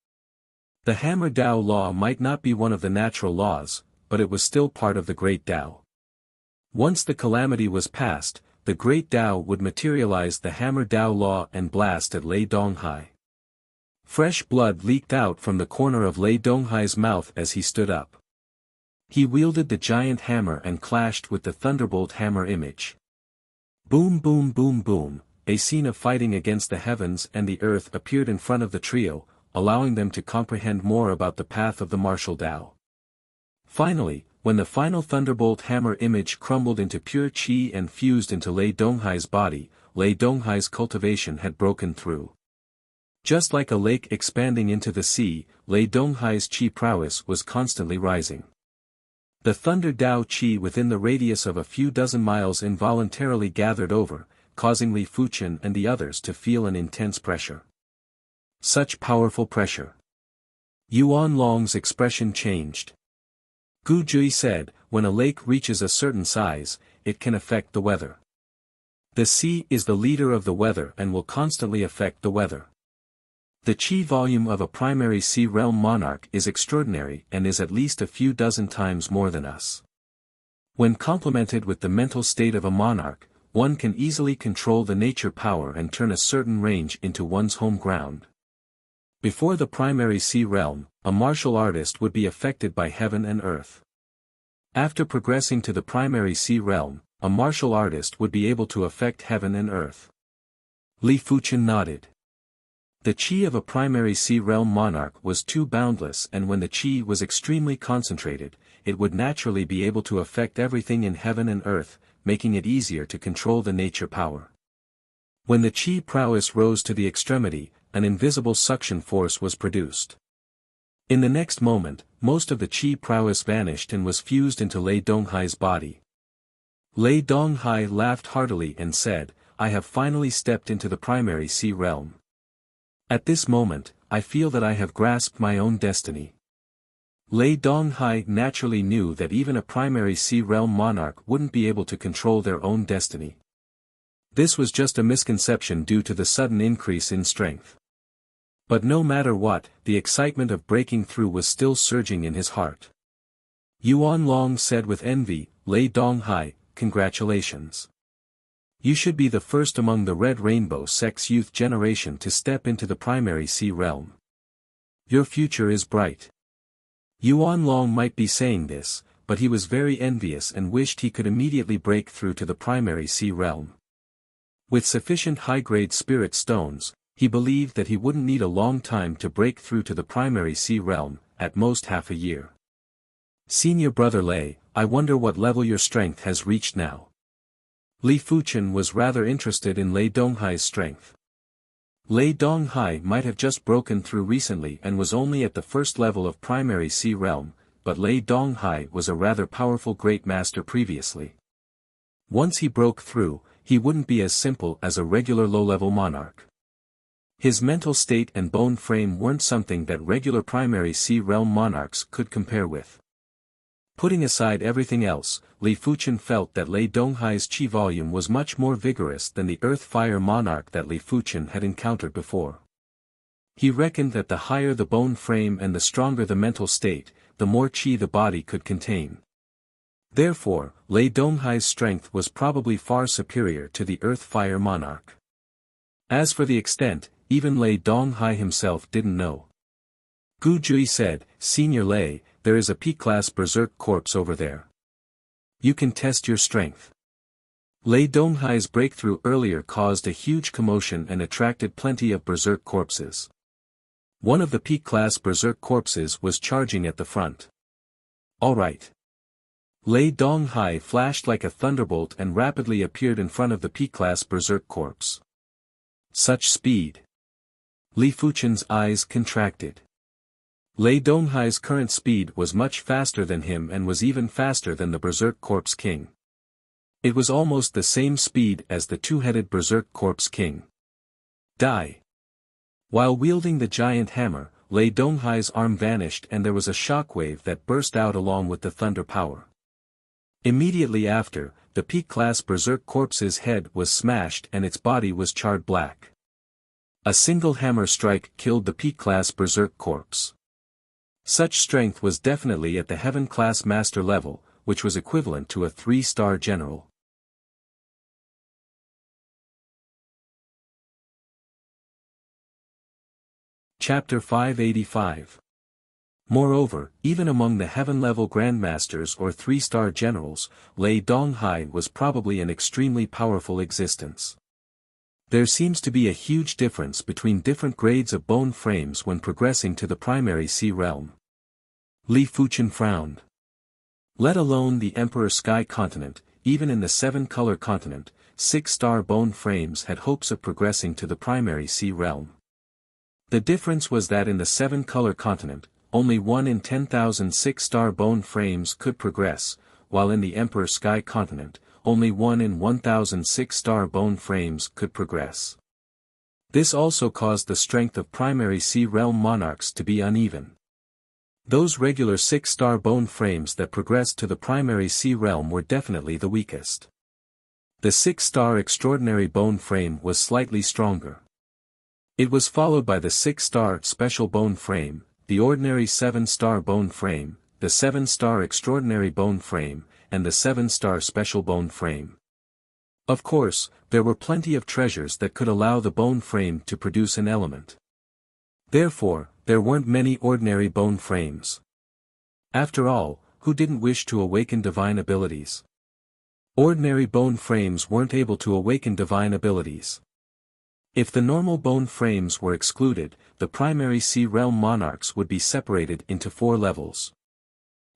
The Hammer Tao law might not be one of the natural laws, but it was still part of the Great Tao. Once the calamity was past, the Great Tao would materialize the Hammer Tao law and blast at Lei Donghai. Fresh blood leaked out from the corner of Lei Donghai's mouth as he stood up. He wielded the giant hammer and clashed with the thunderbolt hammer image. Boom boom boom boom, a scene of fighting against the heavens and the earth appeared in front of the trio, allowing them to comprehend more about the path of the martial Tao. Finally, when the final thunderbolt hammer image crumbled into pure qi and fused into Lei Donghai's body, Lei Donghai's cultivation had broken through. Just like a lake expanding into the sea, Lei Donghai's qi prowess was constantly rising. The thunder Tao qi within the radius of a few dozen miles involuntarily gathered over, causing Li Fuchen and the others to feel an intense pressure. Such powerful pressure. Yuan Long's expression changed. Gu Jui said, when a lake reaches a certain size, it can affect the weather. The sea is the leader of the weather and will constantly affect the weather. The qi volume of a primary sea realm monarch is extraordinary and is at least a few dozen times more than us. When complemented with the mental state of a monarch, one can easily control the nature power and turn a certain range into one's home ground. Before the primary sea realm, a martial artist would be affected by heaven and earth. After progressing to the primary sea realm, a martial artist would be able to affect heaven and earth. Li Fuchen nodded. The qi of a primary sea realm monarch was too boundless, and when the qi was extremely concentrated, it would naturally be able to affect everything in heaven and earth, making it easier to control the nature power. When the qi prowess rose to the extremity, an invisible suction force was produced. In the next moment, most of the qi prowess vanished and was fused into Lei Donghai's body. Lei Donghai laughed heartily and said, "I have finally stepped into the primary sea realm. At this moment, I feel that I have grasped my own destiny." Lei Donghai naturally knew that even a primary sea realm monarch wouldn't be able to control their own destiny. This was just a misconception due to the sudden increase in strength. But no matter what, the excitement of breaking through was still surging in his heart. Yuan Long said with envy, "Lei Donghai, congratulations. You should be the first among the Red Rainbow Sex youth generation to step into the primary sea realm. Your future is bright." Yuan Long might be saying this, but he was very envious and wished he could immediately break through to the primary sea realm. With sufficient high-grade spirit stones, he believed that he wouldn't need a long time to break through to the primary sea realm, at most half a year. "Senior brother Lei, I wonder what level your strength has reached now." Li Fuchen was rather interested in Lei Donghai's strength. Lei Donghai might have just broken through recently and was only at the first level of primary sea realm, but Lei Donghai was a rather powerful great master previously. Once he broke through, he wouldn't be as simple as a regular low-level monarch. His mental state and bone frame weren't something that regular primary sea realm monarchs could compare with. Putting aside everything else, Li Fuchen felt that Lei Donghai's qi volume was much more vigorous than the earth-fire monarch that Li Fuchen had encountered before. He reckoned that the higher the bone frame and the stronger the mental state, the more qi the body could contain. Therefore, Lei Donghai's strength was probably far superior to the earth-fire monarch. As for the extent, even Lei Donghai himself didn't know. Gu Jui said, "Senior Lei, there is a P-class berserk corpse over there. You can test your strength." Lei Donghai's breakthrough earlier caused a huge commotion and attracted plenty of berserk corpses. One of the P-class berserk corpses was charging at the front. "All right." Lei Donghai flashed like a thunderbolt and rapidly appeared in front of the P-class berserk corpse. Such speed! Li Fuchen's eyes contracted. Lei Donghai's current speed was much faster than him and was even faster than the berserk corpse king. It was almost the same speed as the two-headed berserk corpse king. Die! While wielding the giant hammer, Lei Donghai's arm vanished and there was a shockwave that burst out along with the thunder power. Immediately after, the P-class berserk corpse's head was smashed and its body was charred black. A single hammer strike killed the P-class berserk corpse. Such strength was definitely at the heaven-class master level, which was equivalent to a 3-star general. Chapter 585. Moreover, even among the heaven-level grandmasters or 3-star generals, Lei Donghai was probably an extremely powerful existence. There seems to be a huge difference between different grades of bone frames when progressing to the primary sea realm. Li Fuchen frowned. Let alone the Emperor Sky Continent, even in the 7-color continent, 6-star bone frames had hopes of progressing to the primary sea realm. The difference was that in the 7-color continent, only 1 in 10,000 6-star bone frames could progress, while in the Emperor Sky Continent, only 1 in 1,000 6-star bone frames could progress. This also caused the strength of primary sea realm monarchs to be uneven. Those regular 6-star bone frames that progressed to the primary sea realm were definitely the weakest. The 6-star extraordinary bone frame was slightly stronger. It was followed by the 6-star special bone frame, the ordinary 7-star bone frame, the 7-star extraordinary bone frame, and the 7-star special bone frame. Of course, there were plenty of treasures that could allow the bone frame to produce an element. Therefore, there weren't many ordinary bone frames. After all, who didn't wish to awaken divine abilities? Ordinary bone frames weren't able to awaken divine abilities. If the normal bone frames were excluded, the primary sea realm monarchs would be separated into 4 levels.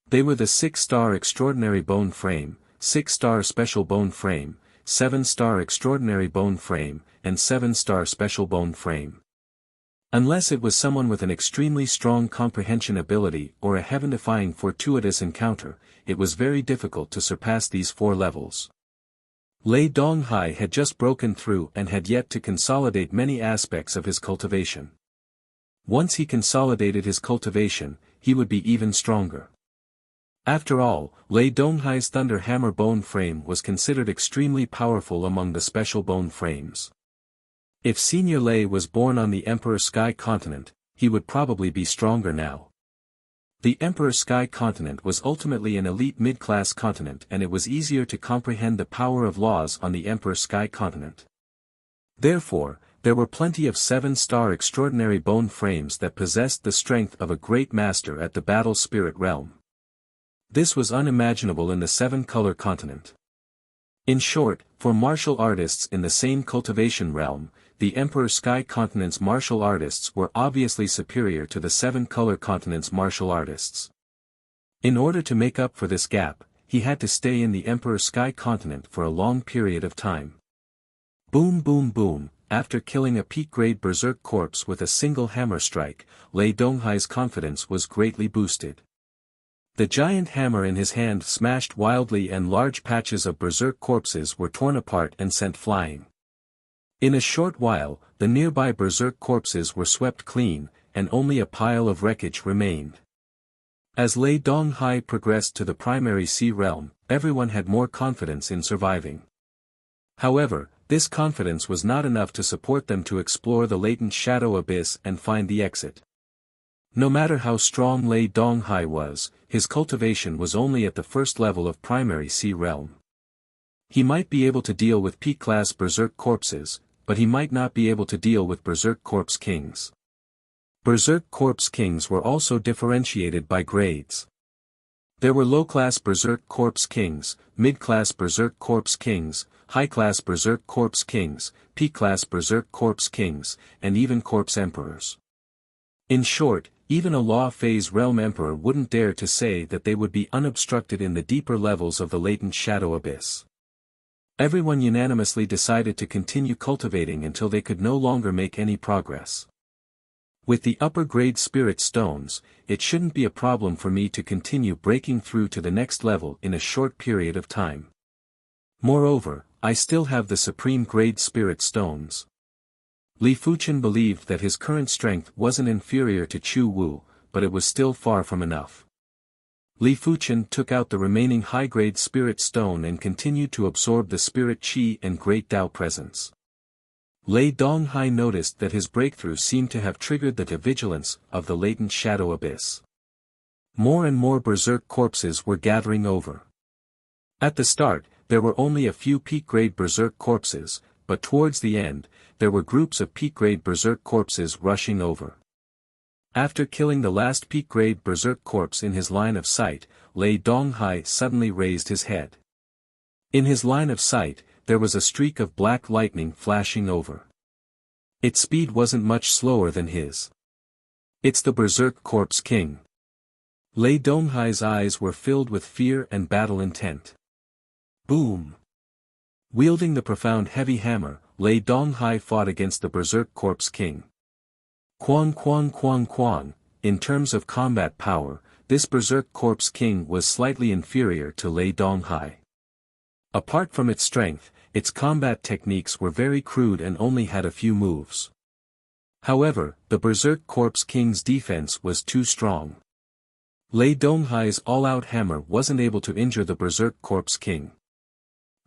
They were the 6-star extraordinary bone frame, 6-star special bone frame, 7-star extraordinary bone frame, and 7-star special bone frame. Unless it was someone with an extremely strong comprehension ability or a heaven-defying fortuitous encounter, it was very difficult to surpass these 4 levels. Lei Donghai had just broken through and had yet to consolidate many aspects of his cultivation. Once he consolidated his cultivation, he would be even stronger. After all, Lei Donghai's Thunder Hammer bone frame was considered extremely powerful among the special bone frames. If Senior Lei was born on the Emperor Sky Continent, he would probably be stronger now. The Emperor Sky Continent was ultimately an elite mid-class continent, and it was easier to comprehend the power of laws on the Emperor Sky Continent. Therefore, there were plenty of 7-star extraordinary bone frames that possessed the strength of a great master at the battle spirit realm. This was unimaginable in the 7-color continent. In short, for martial artists in the same cultivation realm, the Emperor Sky Continent's martial artists were obviously superior to the 7-color continent's martial artists. In order to make up for this gap, he had to stay in the Emperor Sky Continent for a long period of time. Boom boom boom, after killing a peak-grade berserk corpse with a single hammer strike, Lei Donghai's confidence was greatly boosted. The giant hammer in his hand smashed wildly and large patches of berserk corpses were torn apart and sent flying. In a short while, the nearby berserk corpses were swept clean, and only a pile of wreckage remained. As Lei Donghai progressed to the primary sea realm, everyone had more confidence in surviving. However, this confidence was not enough to support them to explore the latent shadow abyss and find the exit. No matter how strong Lei Donghai was, his cultivation was only at the first level of primary sea realm. He might be able to deal with peak-class berserk corpses, but he might not be able to deal with berserk corpse kings. Berserk corpse kings were also differentiated by grades. There were low-class berserk corpse kings, mid-class berserk corpse kings, high-class berserk corpse kings, peak-class berserk corpse kings, and even corpse emperors. In short, even a law phase realm emperor wouldn't dare to say that they would be unobstructed in the deeper levels of the latent shadow abyss. Everyone unanimously decided to continue cultivating until they could no longer make any progress. With the upper-grade spirit stones, it shouldn't be a problem for me to continue breaking through to the next level in a short period of time. Moreover, I still have the supreme-grade spirit stones. Li Fuchen believed that his current strength wasn't inferior to Chu Wu, but it was still far from enough. Li Fuchen took out the remaining high-grade spirit stone and continued to absorb the spirit qi and great Tao presence. Lei Donghai noticed that his breakthrough seemed to have triggered the vigilance of the latent shadow abyss. More and more berserk corpses were gathering over. At the start, there were only a few peak-grade berserk corpses, but towards the end, there were groups of peak-grade berserk corpses rushing over. After killing the last peak-grade berserk corpse in his line of sight, Lei Donghai suddenly raised his head. In his line of sight, there was a streak of black lightning flashing over. Its speed wasn't much slower than his. It's the Berserk Corpse King. Lei Donghai's eyes were filled with fear and battle intent. Boom! Wielding the profound heavy hammer, Lei Donghai fought against the Berserk Corpse King. Quang quang quang quang, in terms of combat power, this Berserk Corpse King was slightly inferior to Lei Donghai. Apart from its strength, its combat techniques were very crude and only had a few moves. However, the Berserk Corpse King's defense was too strong. Lei Donghai's all-out hammer wasn't able to injure the Berserk Corpse King.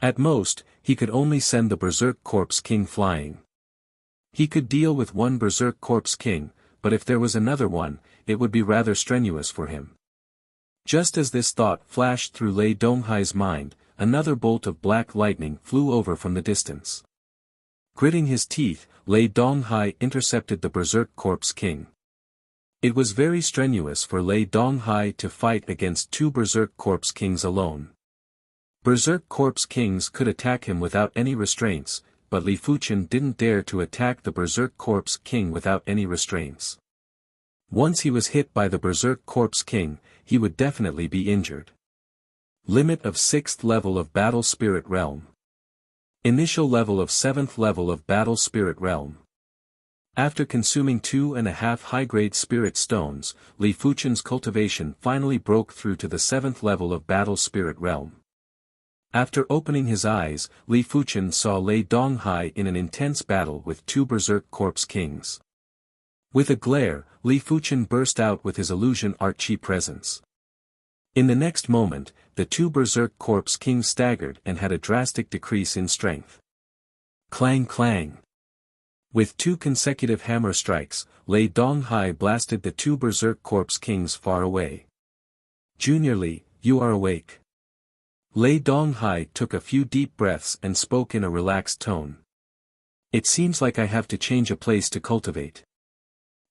At most, he could only send the Berserk Corpse King flying. He could deal with one Berserk Corpse King, but if there was another one, it would be rather strenuous for him. Just as this thought flashed through Lei Donghai's mind, another bolt of black lightning flew over from the distance. Gritting his teeth, Lei Donghai intercepted the Berserk Corpse King. It was very strenuous for Lei Donghai to fight against two Berserk Corpse Kings alone. Berserk Corpse Kings could attack him without any restraints, but Li Fuchen didn't dare to attack the Berserk Corpse King without any restraints. Once he was hit by the Berserk Corpse King, he would definitely be injured. Limit of 6th level of Battle Spirit Realm. Initial level of 7th level of Battle Spirit Realm. After consuming 2.5 high-grade Spirit Stones, Li Fuchen's cultivation finally broke through to the 7th level of Battle Spirit Realm. After opening his eyes, Li Fuchen saw Lei Donghai in an intense battle with two Berserk Corpse Kings. With a glare, Li Fuchen burst out with his illusion art chi presence. In the next moment, the two Berserk Corpse Kings staggered and had a drastic decrease in strength. Clang clang. With two consecutive hammer strikes, Lei Donghai blasted the two Berserk Corpse Kings far away. Junior Li, you are awake. Lei Donghai took a few deep breaths and spoke in a relaxed tone. It seems like I have to change a place to cultivate.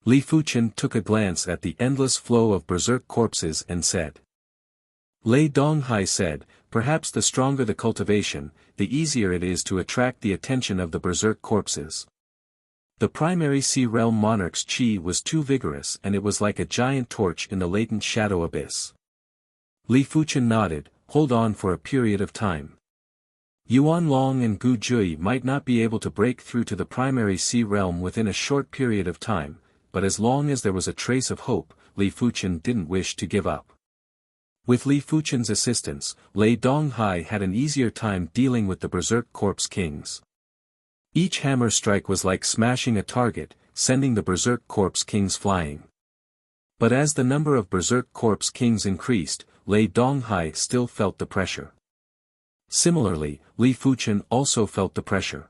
Li Fuchen took a glance at the endless flow of Berserk corpses and said. Lei Donghai said, perhaps the stronger the cultivation, the easier it is to attract the attention of the Berserk corpses. The primary Sea Realm Monarch's chi was too vigorous and it was like a giant torch in the latent shadow abyss. Li Fuchen nodded, hold on for a period of time. Yuan Long and Gu Jui might not be able to break through to the primary Sea Realm within a short period of time, but as long as there was a trace of hope, Li Fuchen didn't wish to give up. With Li Fuchen's assistance, Lei Donghai had an easier time dealing with the Berserk Corpse Kings. Each hammer strike was like smashing a target, sending the Berserk Corpse Kings flying. But as the number of Berserk Corpse Kings increased, Lei Donghai still felt the pressure. Similarly, Li Fuchen also felt the pressure.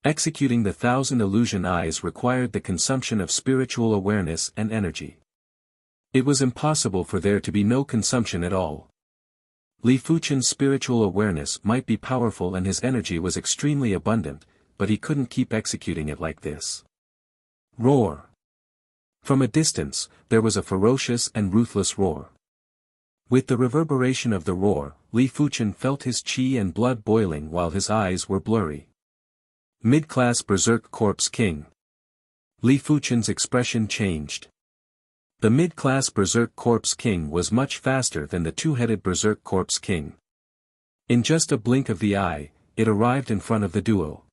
Executing the 1,000 illusion eyes required the consumption of spiritual awareness and energy. It was impossible for there to be no consumption at all. Li Fuchen's spiritual awareness might be powerful and his energy was extremely abundant, but he couldn't keep executing it like this. Roar! From a distance, there was a ferocious and ruthless roar. With the reverberation of the roar, Li Fuchen felt his chi and blood boiling while his eyes were blurry. Mid-class Berserk Corpse King. Li Fuchen's expression changed. The mid-class Berserk Corpse King was much faster than the two-headed Berserk Corpse King. In just a blink of the eye, it arrived in front of the duo.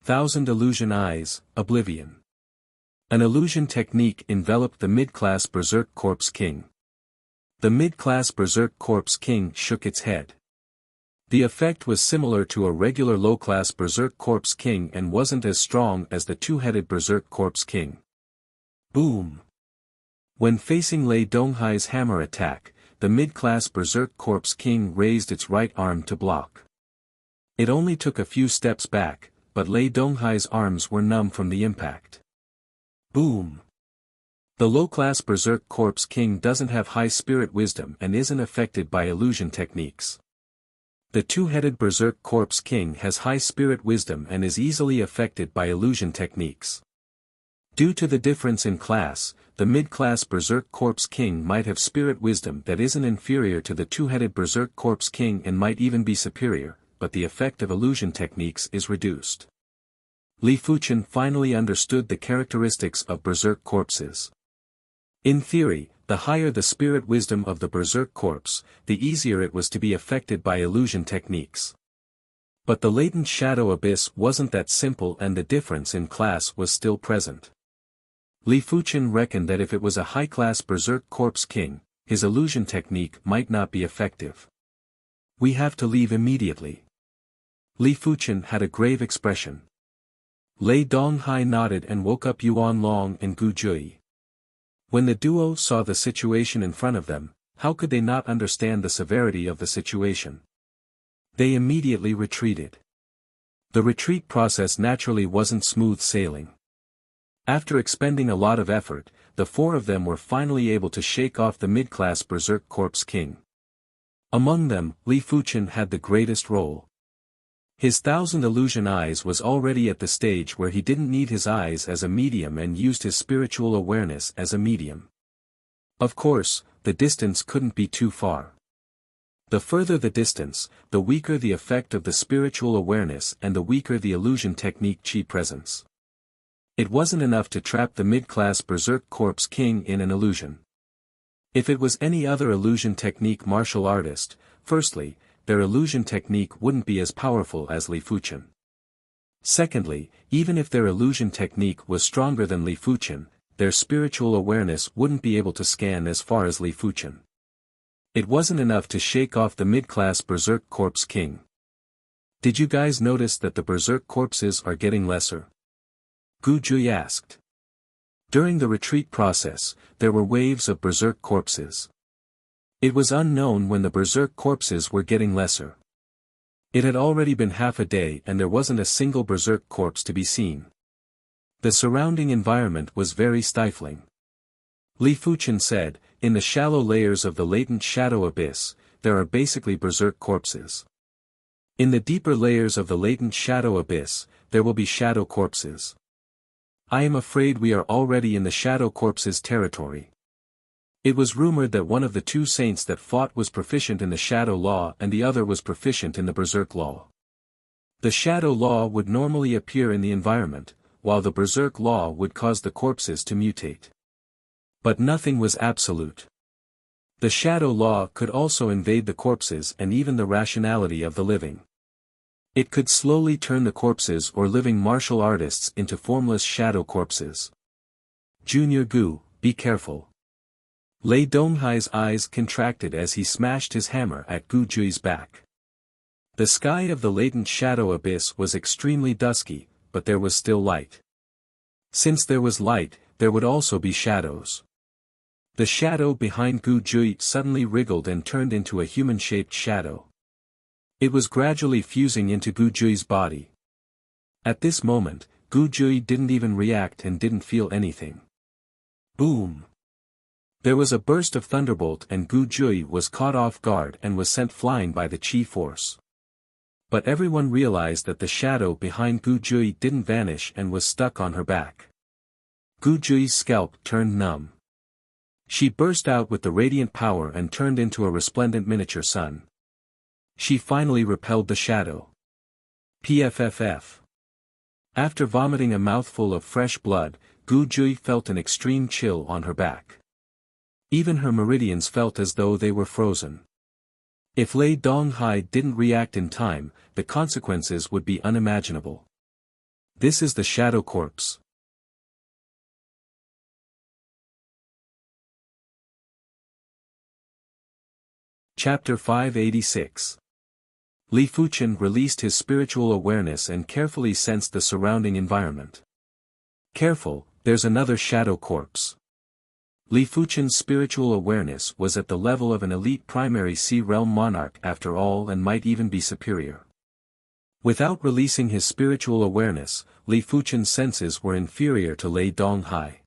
1,000 illusion eyes, oblivion. An illusion technique enveloped the mid-class Berserk Corpse King. The mid-class Berserk Corpse King shook its head. The effect was similar to a regular low-class Berserk Corpse King and wasn't as strong as the two-headed Berserk Corpse King. Boom! When facing Lei Donghai's hammer attack, the mid-class Berserk Corpse King raised its right arm to block. It only took a few steps back, but Lei Donghai's arms were numb from the impact. Boom! The low-class Berserk Corpse King doesn't have high spirit wisdom and isn't affected by illusion techniques. The two-headed Berserk Corpse King has high spirit wisdom and is easily affected by illusion techniques. Due to the difference in class, the mid-class Berserk Corpse King might have spirit wisdom that isn't inferior to the two-headed Berserk Corpse King and might even be superior, but the effect of illusion techniques is reduced. Li Fuchen finally understood the characteristics of Berserk corpses. In theory, the higher the spirit wisdom of the Berserk corpse, the easier it was to be affected by illusion techniques. But the latent shadow abyss wasn't that simple and the difference in class was still present. Li Fuchen reckoned that if it was a high-class Berserk Corpse King, his illusion technique might not be effective. "We have to leave immediately." Li Fuchen had a grave expression. Lei Donghai nodded and woke up Yuan Long and Gu Jui. When the duo saw the situation in front of them, how could they not understand the severity of the situation? They immediately retreated. The retreat process naturally wasn't smooth sailing. After expending a lot of effort, the four of them were finally able to shake off the mid-class Berserk Corpse King. Among them, Li Fuchen had the greatest role. His thousand illusion eyes was already at the stage where he didn't need his eyes as a medium and used his spiritual awareness as a medium. Of course, the distance couldn't be too far. The further the distance, the weaker the effect of the spiritual awareness and the weaker the illusion technique chi presence. It wasn't enough to trap the mid-class Berserk Corpse King in an illusion. If it was any other illusion technique martial artist, firstly, their illusion technique wouldn't be as powerful as Li Fuchen. Secondly, even if their illusion technique was stronger than Li Fuchen, their spiritual awareness wouldn't be able to scan as far as Li Fuchen. It wasn't enough to shake off the mid-class Berserk Corpse King. "Did you guys notice that the Berserk corpses are getting lesser?" Gu Jui asked. During the retreat process, there were waves of Berserk corpses. It was unknown when the Berserk corpses were getting lesser. It had already been half a day and there wasn't a single Berserk corpse to be seen. The surrounding environment was very stifling. Li Fuchen said, "In the shallow layers of the latent shadow abyss, there are basically Berserk corpses. In the deeper layers of the latent shadow abyss, there will be shadow corpses. I am afraid we are already in the shadow corpses territory." It was rumored that one of the two saints that fought was proficient in the Shadow Law and the other was proficient in the Berserk Law. The Shadow Law would normally appear in the environment, while the Berserk Law would cause the corpses to mutate. But nothing was absolute. The Shadow Law could also invade the corpses and even the rationality of the living. It could slowly turn the corpses or living martial artists into formless shadow corpses. "Junior Gu, be careful." Lei Donghai's eyes contracted as he smashed his hammer at Gu Jui's back. The sky of the latent shadow abyss was extremely dusky, but there was still light. Since there was light, there would also be shadows. The shadow behind Gu Jui suddenly wriggled and turned into a human-shaped shadow. It was gradually fusing into Gu Jui's body. At this moment, Gu Jui didn't even react and didn't feel anything. Boom! There was a burst of thunderbolt and Gu Jui was caught off guard and was sent flying by the chi force. But everyone realized that the shadow behind Gu Jui didn't vanish and was stuck on her back. Gu Jui's scalp turned numb. She burst out with the radiant power and turned into a resplendent miniature sun. She finally repelled the shadow. PFFF. After vomiting a mouthful of fresh blood, Gu Jui felt an extreme chill on her back. Even her meridians felt as though they were frozen. If Lei Donghai didn't react in time, the consequences would be unimaginable. This is the shadow corpse. Chapter 586. Li Fuchen released his spiritual awareness and carefully sensed the surrounding environment. Careful, there's another shadow corpse. Li Fuchen's spiritual awareness was at the level of an elite primary Sea Realm monarch after all and might even be superior. Without releasing his spiritual awareness, Li Fuchen's senses were inferior to Lei Donghai.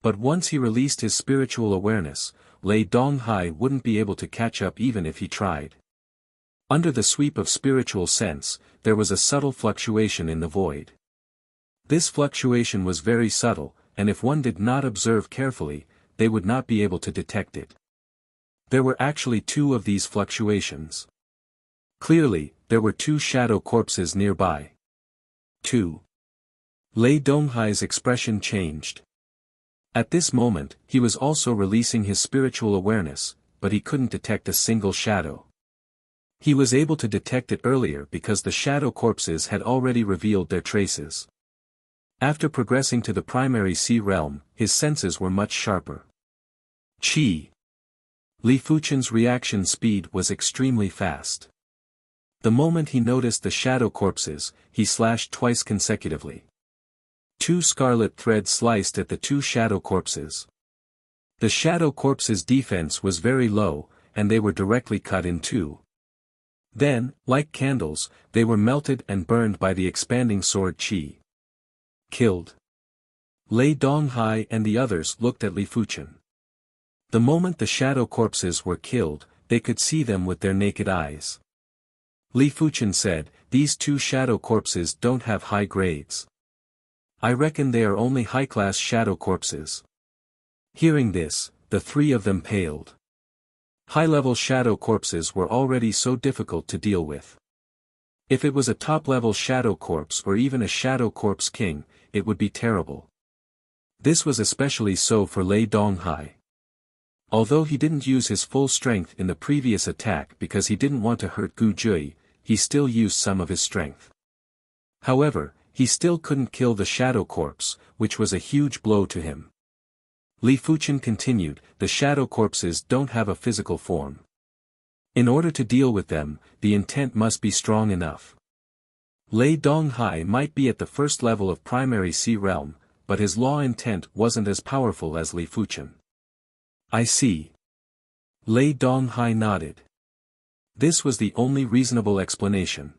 But once he released his spiritual awareness, Lei Donghai wouldn't be able to catch up even if he tried. Under the sweep of spiritual sense, there was a subtle fluctuation in the void. This fluctuation was very subtle, and if one did not observe carefully, they would not be able to detect it. There were actually two of these fluctuations. Clearly, there were two shadow corpses nearby. 2. Lei Donghai's expression changed. At this moment, he was also releasing his spiritual awareness, but he couldn't detect a single shadow. He was able to detect it earlier because the shadow corpses had already revealed their traces. After progressing to the primary sea realm, his senses were much sharper. Qi. Li Fuchen's reaction speed was extremely fast. The moment he noticed the shadow corpses, he slashed twice consecutively. 2 scarlet threads sliced at the 2 shadow corpses. The shadow corpses' defense was very low, and they were directly cut in two. Then, like candles, they were melted and burned by the expanding sword Qi. Killed. Lei Donghai and the others looked at Li Fuchen. The moment the shadow corpses were killed, they could see them with their naked eyes. Li Fuchen said, "These 2 shadow corpses don't have high grades. I reckon they are only high-class shadow corpses." Hearing this, the 3 of them paled. High-level shadow corpses were already so difficult to deal with. If it was a top-level shadow corpse or even a shadow corpse king, it would be terrible. This was especially so for Lei Donghai. Although he didn't use his full strength in the previous attack because he didn't want to hurt Gu Jui, he still used some of his strength. However, he still couldn't kill the shadow corpse, which was a huge blow to him. Li Fuchen continued, "The shadow corpses don't have a physical form. In order to deal with them, the intent must be strong enough. Lei Donghai might be at the first level of primary sea realm, but his law intent wasn't as powerful as Li Fuchen." "I see." Lei Donghai nodded. This was the only reasonable explanation.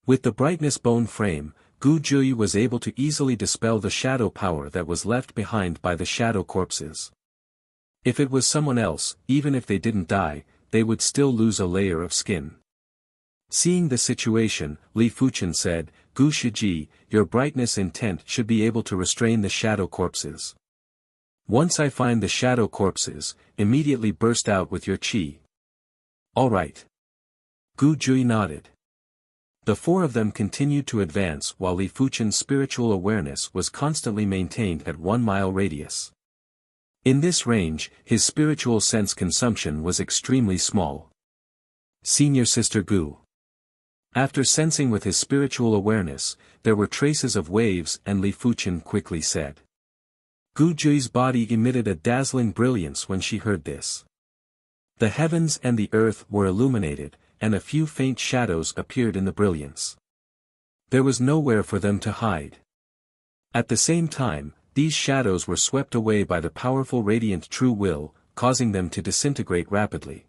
With the brightness bone frame, Gu Jui was able to easily dispel the shadow power that was left behind by the shadow corpses. If it was someone else, even if they didn't die, they would still lose a layer of skin. Seeing the situation, Li Fuchen said, "Gu Shiji, your brightness intent should be able to restrain the shadow corpses. Once I find the shadow corpses, immediately burst out with your qi." "All right." Gu Jui nodded. The 4 of them continued to advance while Li Fuchen's spiritual awareness was constantly maintained at 1 mile radius. In this range, his spiritual sense consumption was extremely small. Senior Sister Gu. After sensing with his spiritual awareness, there were traces of waves and Li Fuchen quickly said. Gu Jui's body emitted a dazzling brilliance when she heard this. The heavens and the earth were illuminated, and a few faint shadows appeared in the brilliance. There was nowhere for them to hide. At the same time, these shadows were swept away by the powerful radiant true will, causing them to disintegrate rapidly.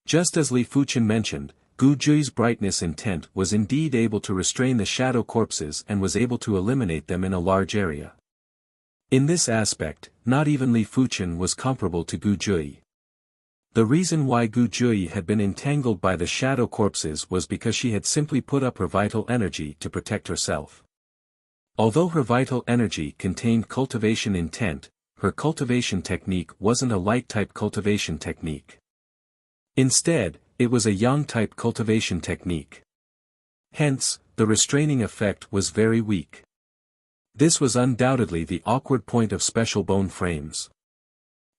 Just as Li Fuchen mentioned, Gu Jui's brightness intent was indeed able to restrain the shadow corpses and was able to eliminate them in a large area. In this aspect, not even Li Fuchen was comparable to Gu Jui. The reason why Gu Jui had been entangled by the shadow corpses was because she had simply put up her vital energy to protect herself. Although her vital energy contained cultivation intent, her cultivation technique wasn't a light-type cultivation technique. Instead, it was a yang-type cultivation technique. Hence, the restraining effect was very weak. This was undoubtedly the awkward point of special bone frames.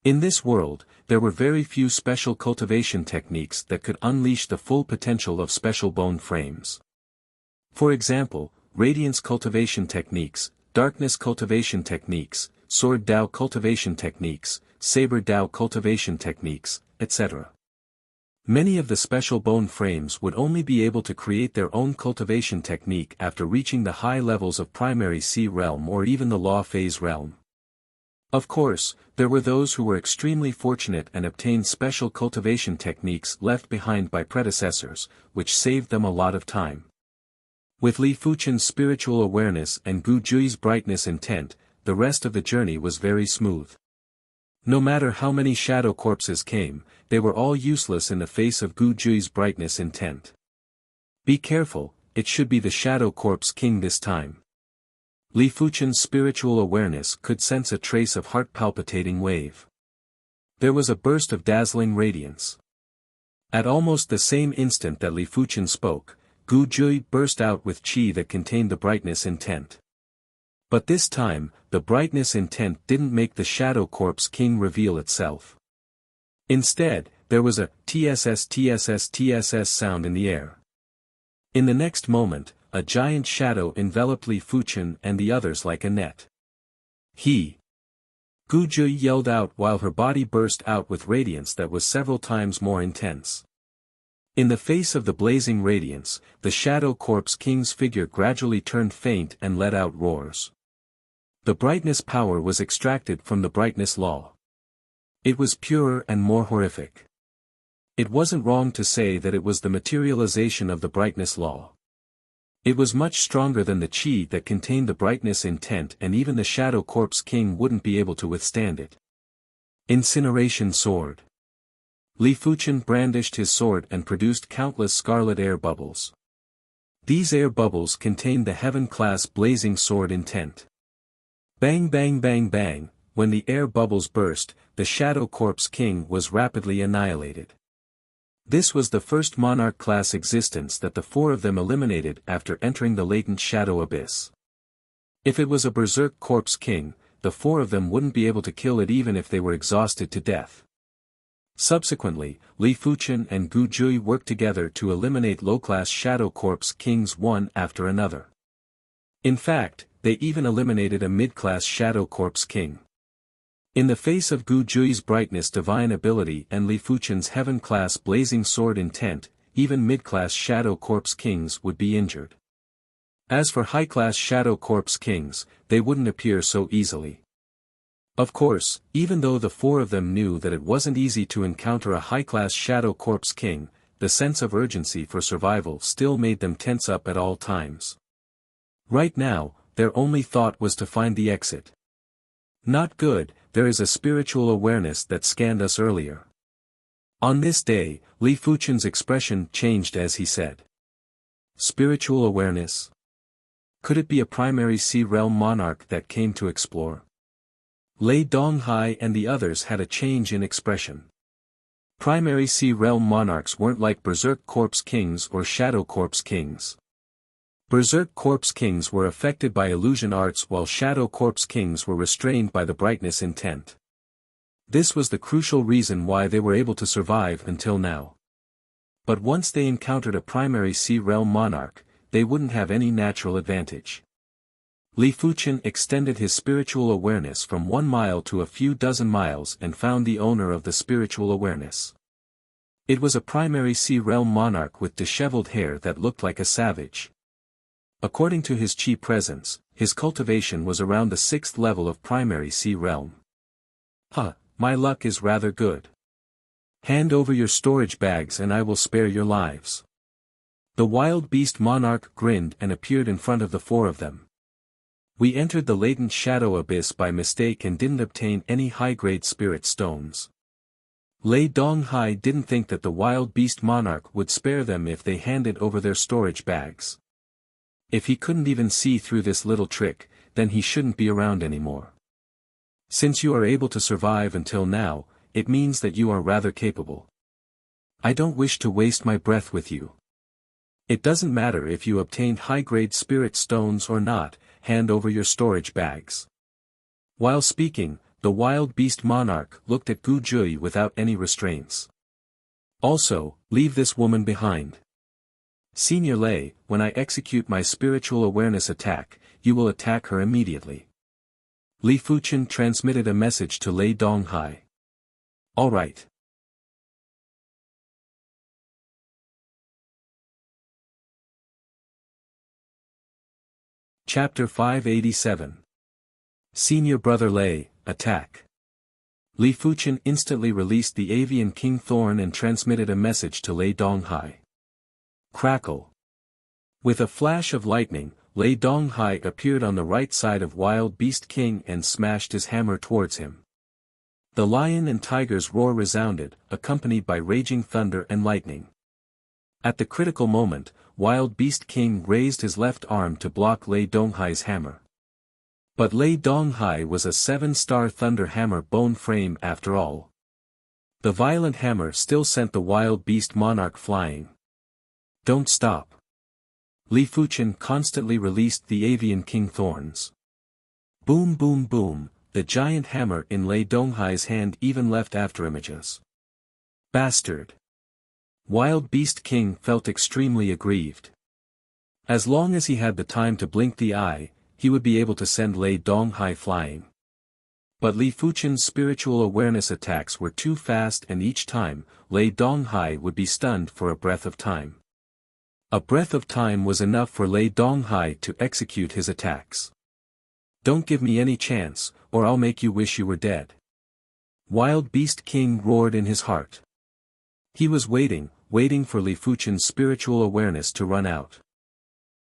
In this world, there were very few special cultivation techniques that could unleash the full potential of special bone frames. For example, radiance cultivation techniques, darkness cultivation techniques, sword Dao cultivation techniques, saber Dao cultivation techniques, etc. Many of the special bone frames would only be able to create their own cultivation technique after reaching the high levels of primary sea realm or even the law phase realm. Of course, there were those who were extremely fortunate and obtained special cultivation techniques left behind by predecessors, which saved them a lot of time. With Li Fuchen's spiritual awareness and Gu Jui's brightness intent, the rest of the journey was very smooth. No matter how many shadow corpses came, they were all useless in the face of Gu Jui's brightness intent. Be careful, it should be the Shadow Corpse King this time. Li Fuchen's spiritual awareness could sense a trace of heart-palpitating wave. There was a burst of dazzling radiance. At almost the same instant that Li Fuchen spoke, Gu Jui burst out with qi that contained the brightness intent. But this time, the brightness intent didn't make the Shadow Corpse King reveal itself. Instead, there was a tss tss tss sound in the air. In the next moment, a giant shadow enveloped Li Fuchen and the others like a net. He! Gu Jui yelled out while her body burst out with radiance that was several times more intense. In the face of the blazing radiance, the Shadow Corpse King's figure gradually turned faint and let out roars. The brightness power was extracted from the brightness law. It was purer and more horrific. It wasn't wrong to say that it was the materialization of the brightness law. It was much stronger than the qi that contained the brightness intent, and even the Shadow Corpse King wouldn't be able to withstand it. Incineration Sword. Li Fuchen brandished his sword and produced countless scarlet air bubbles. These air bubbles contained the heaven-class blazing sword intent. Bang bang bang bang, when the air bubbles burst, the Shadow Corpse King was rapidly annihilated. This was the first monarch-class existence that the four of them eliminated after entering the latent shadow abyss. If it was a Berserk Corpse King, the four of them wouldn't be able to kill it even if they were exhausted to death. Subsequently, Li Fuchen and Gu Jui worked together to eliminate low-class Shadow Corpse Kings one after another. In fact, they even eliminated a mid-class Shadow Corpse King. In the face of Gu Jui's brightness divine ability and Li Fuchen's heaven-class blazing sword intent, even mid-class Shadow Corpse Kings would be injured. As for high-class Shadow Corpse Kings, they wouldn't appear so easily. Of course, even though the four of them knew that it wasn't easy to encounter a high-class Shadow Corpse King, the sense of urgency for survival still made them tense up at all times. Right now, their only thought was to find the exit. Not good, there is a spiritual awareness that scanned us earlier. On this day, Li Fuchen's expression changed as he said. Spiritual awareness? Could it be a primary sea realm monarch that came to explore? Lei Donghai and the others had a change in expression. Primary sea realm monarchs weren't like Berserk Corpse Kings or Shadow Corpse Kings. Berserk Corpse Kings were affected by illusion arts while Shadow Corpse Kings were restrained by the brightness intent. This was the crucial reason why they were able to survive until now. But once they encountered a primary sea realm monarch, they wouldn't have any natural advantage. Li Fuchen extended his spiritual awareness from 1 mile to a few dozen miles and found the owner of the spiritual awareness. It was a primary sea realm monarch with disheveled hair that looked like a savage. According to his qi presence, his cultivation was around the 6th level of primary sea realm. My luck is rather good. Hand over your storage bags and I will spare your lives. The wild beast monarch grinned and appeared in front of the four of them. We entered the latent shadow abyss by mistake and didn't obtain any high-grade spirit stones. Lei Donghai didn't think that the wild beast monarch would spare them if they handed over their storage bags. If he couldn't even see through this little trick, then he shouldn't be around anymore. Since you are able to survive until now, it means that you are rather capable. I don't wish to waste my breath with you. It doesn't matter if you obtained high-grade spirit stones or not, hand over your storage bags. While speaking, the wild beast monarch looked at Gu Jui without any restraints. Also, leave this woman behind. Senior Lei, when I execute my spiritual awareness attack, you will attack her immediately. Li Fuchen transmitted a message to Lei Donghai. All right. Chapter 587. Senior Brother Lei, attack. Li Fuchen instantly released the avian King Thorn and transmitted a message to Lei Donghai. Crackle. With a flash of lightning, Lei Donghai appeared on the right side of Wild Beast King and smashed his hammer towards him. The lion and tiger's roar resounded, accompanied by raging thunder and lightning. At the critical moment, Wild Beast King raised his left arm to block Lei Donghai's hammer. But Lei Donghai was a 7-star thunder hammer bone frame after all. The violent hammer still sent the wild beast monarch flying. Don't stop. Li Fuchen constantly released the avian king thorns. Boom boom boom, the giant hammer in Lei Donghai's hand even left afterimages. Bastard. Wild Beast King felt extremely aggrieved. As long as he had the time to blink the eye, he would be able to send Lei Donghai flying. But Li Fuchen's spiritual awareness attacks were too fast, and each time, Lei Donghai would be stunned for a breath of time. A breath of time was enough for Lei Donghai to execute his attacks. Don't give me any chance, or I'll make you wish you were dead. Wild Beast King roared in his heart. He was waiting for Li Fuchen's spiritual awareness to run out.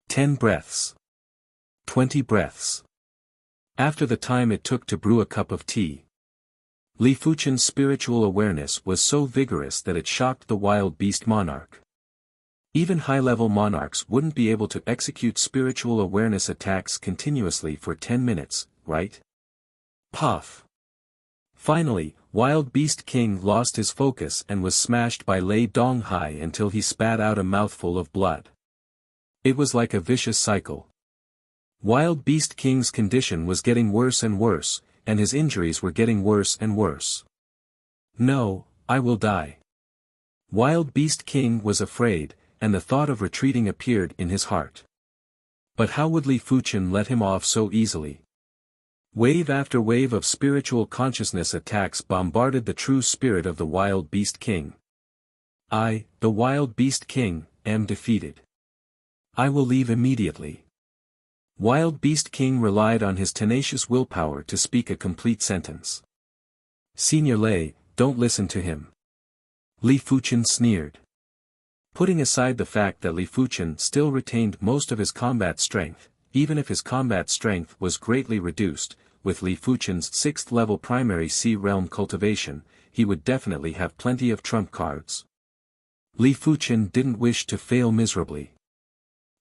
10 breaths. 20 breaths. After the time it took to brew a cup of tea. Li Fuchen's spiritual awareness was so vigorous that it shocked the wild beast monarch. Even high-level monarchs wouldn't be able to execute spiritual awareness attacks continuously for 10 minutes, right? Puff. Finally, Wild Beast King lost his focus and was smashed by Lei Donghai until he spat out a mouthful of blood. It was like a vicious cycle. Wild Beast King's condition was getting worse and worse, and his injuries were getting worse and worse. No, I will die. Wild Beast King was afraid, and the thought of retreating appeared in his heart. But how would Li Fuchen let him off so easily? Wave after wave of spiritual consciousness attacks bombarded the true spirit of the Wild Beast King. I, the Wild Beast King, am defeated. I will leave immediately. Wild Beast King relied on his tenacious willpower to speak a complete sentence. Senior Lei, don't listen to him. Li Fuchen sneered. Putting aside the fact that Li Fuchen still retained most of his combat strength, even if his combat strength was greatly reduced, with Li Fuchen's 6th-level primary Sea Realm cultivation, he would definitely have plenty of trump cards. Li Fuchen didn't wish to fail miserably.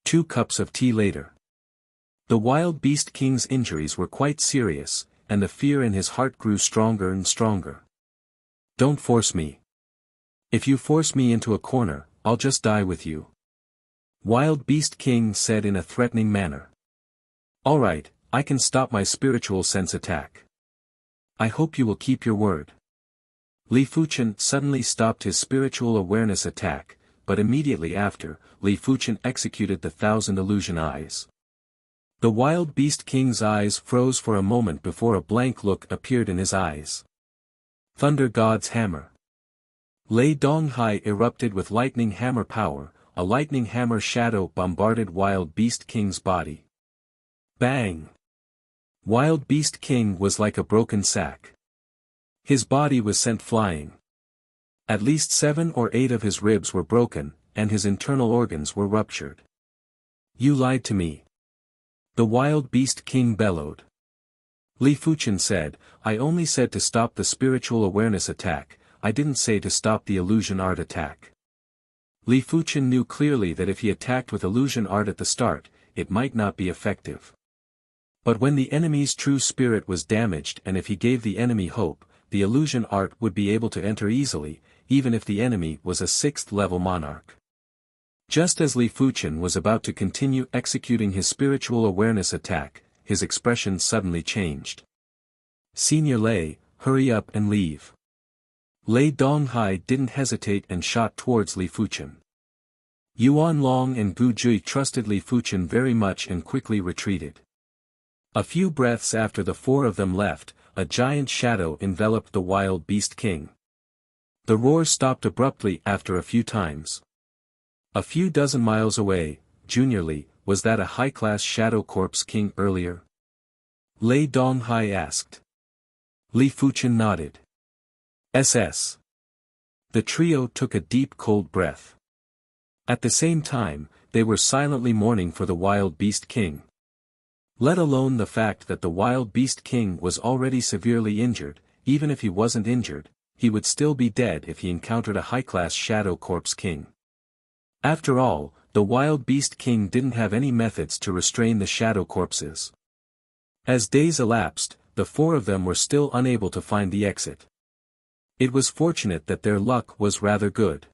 2 cups of tea later. The Wild Beast King's injuries were quite serious, and the fear in his heart grew stronger and stronger. Don't force me. If you force me into a corner, I'll just die with you. Wild Beast King said in a threatening manner. Alright, I can stop my spiritual sense attack. I hope you will keep your word. Li Fuchen suddenly stopped his spiritual awareness attack, but immediately after, Li Fuchen executed the 1,000 illusion eyes. The Wild Beast King's eyes froze for a moment before a blank look appeared in his eyes. Thunder God's Hammer. Lei Donghai erupted with lightning hammer power, a lightning hammer shadow bombarded Wild Beast King's body. Bang! Wild Beast King was like a broken sack. His body was sent flying. At least 7 or 8 of his ribs were broken, and his internal organs were ruptured. You lied to me. The Wild Beast King bellowed. Li Fuchen said, I only said to stop the spiritual awareness attack, I didn't say to stop the illusion art attack. Li Fuchen knew clearly that if he attacked with illusion art at the start, it might not be effective. But when the enemy's true spirit was damaged and if he gave the enemy hope, the illusion art would be able to enter easily, even if the enemy was a 6th-level monarch. Just as Li Fuchen was about to continue executing his spiritual awareness attack, his expression suddenly changed. Senior Lei, hurry up and leave. Lei Donghai didn't hesitate and shot towards Li Fuchen. Yuan Long and Gu Jui trusted Li Fuchen very much and quickly retreated. A few breaths after the 4 of them left, a giant shadow enveloped the Wild Beast King. The roar stopped abruptly after a few times. A few dozen miles away, Junior Li, was that a high-class Shadow Corpse King earlier? Lei Donghai asked. Li Fuchen nodded. SS. The trio took a deep cold breath. At the same time, they were silently mourning for the Wild Beast King. Let alone the fact that the Wild Beast King was already severely injured, even if he wasn't injured, he would still be dead if he encountered a high-class Shadow Corpse King. After all, the Wild Beast King didn't have any methods to restrain the Shadow Corpses. As days elapsed, the four of them were still unable to find the exit. It was fortunate that their luck was rather good.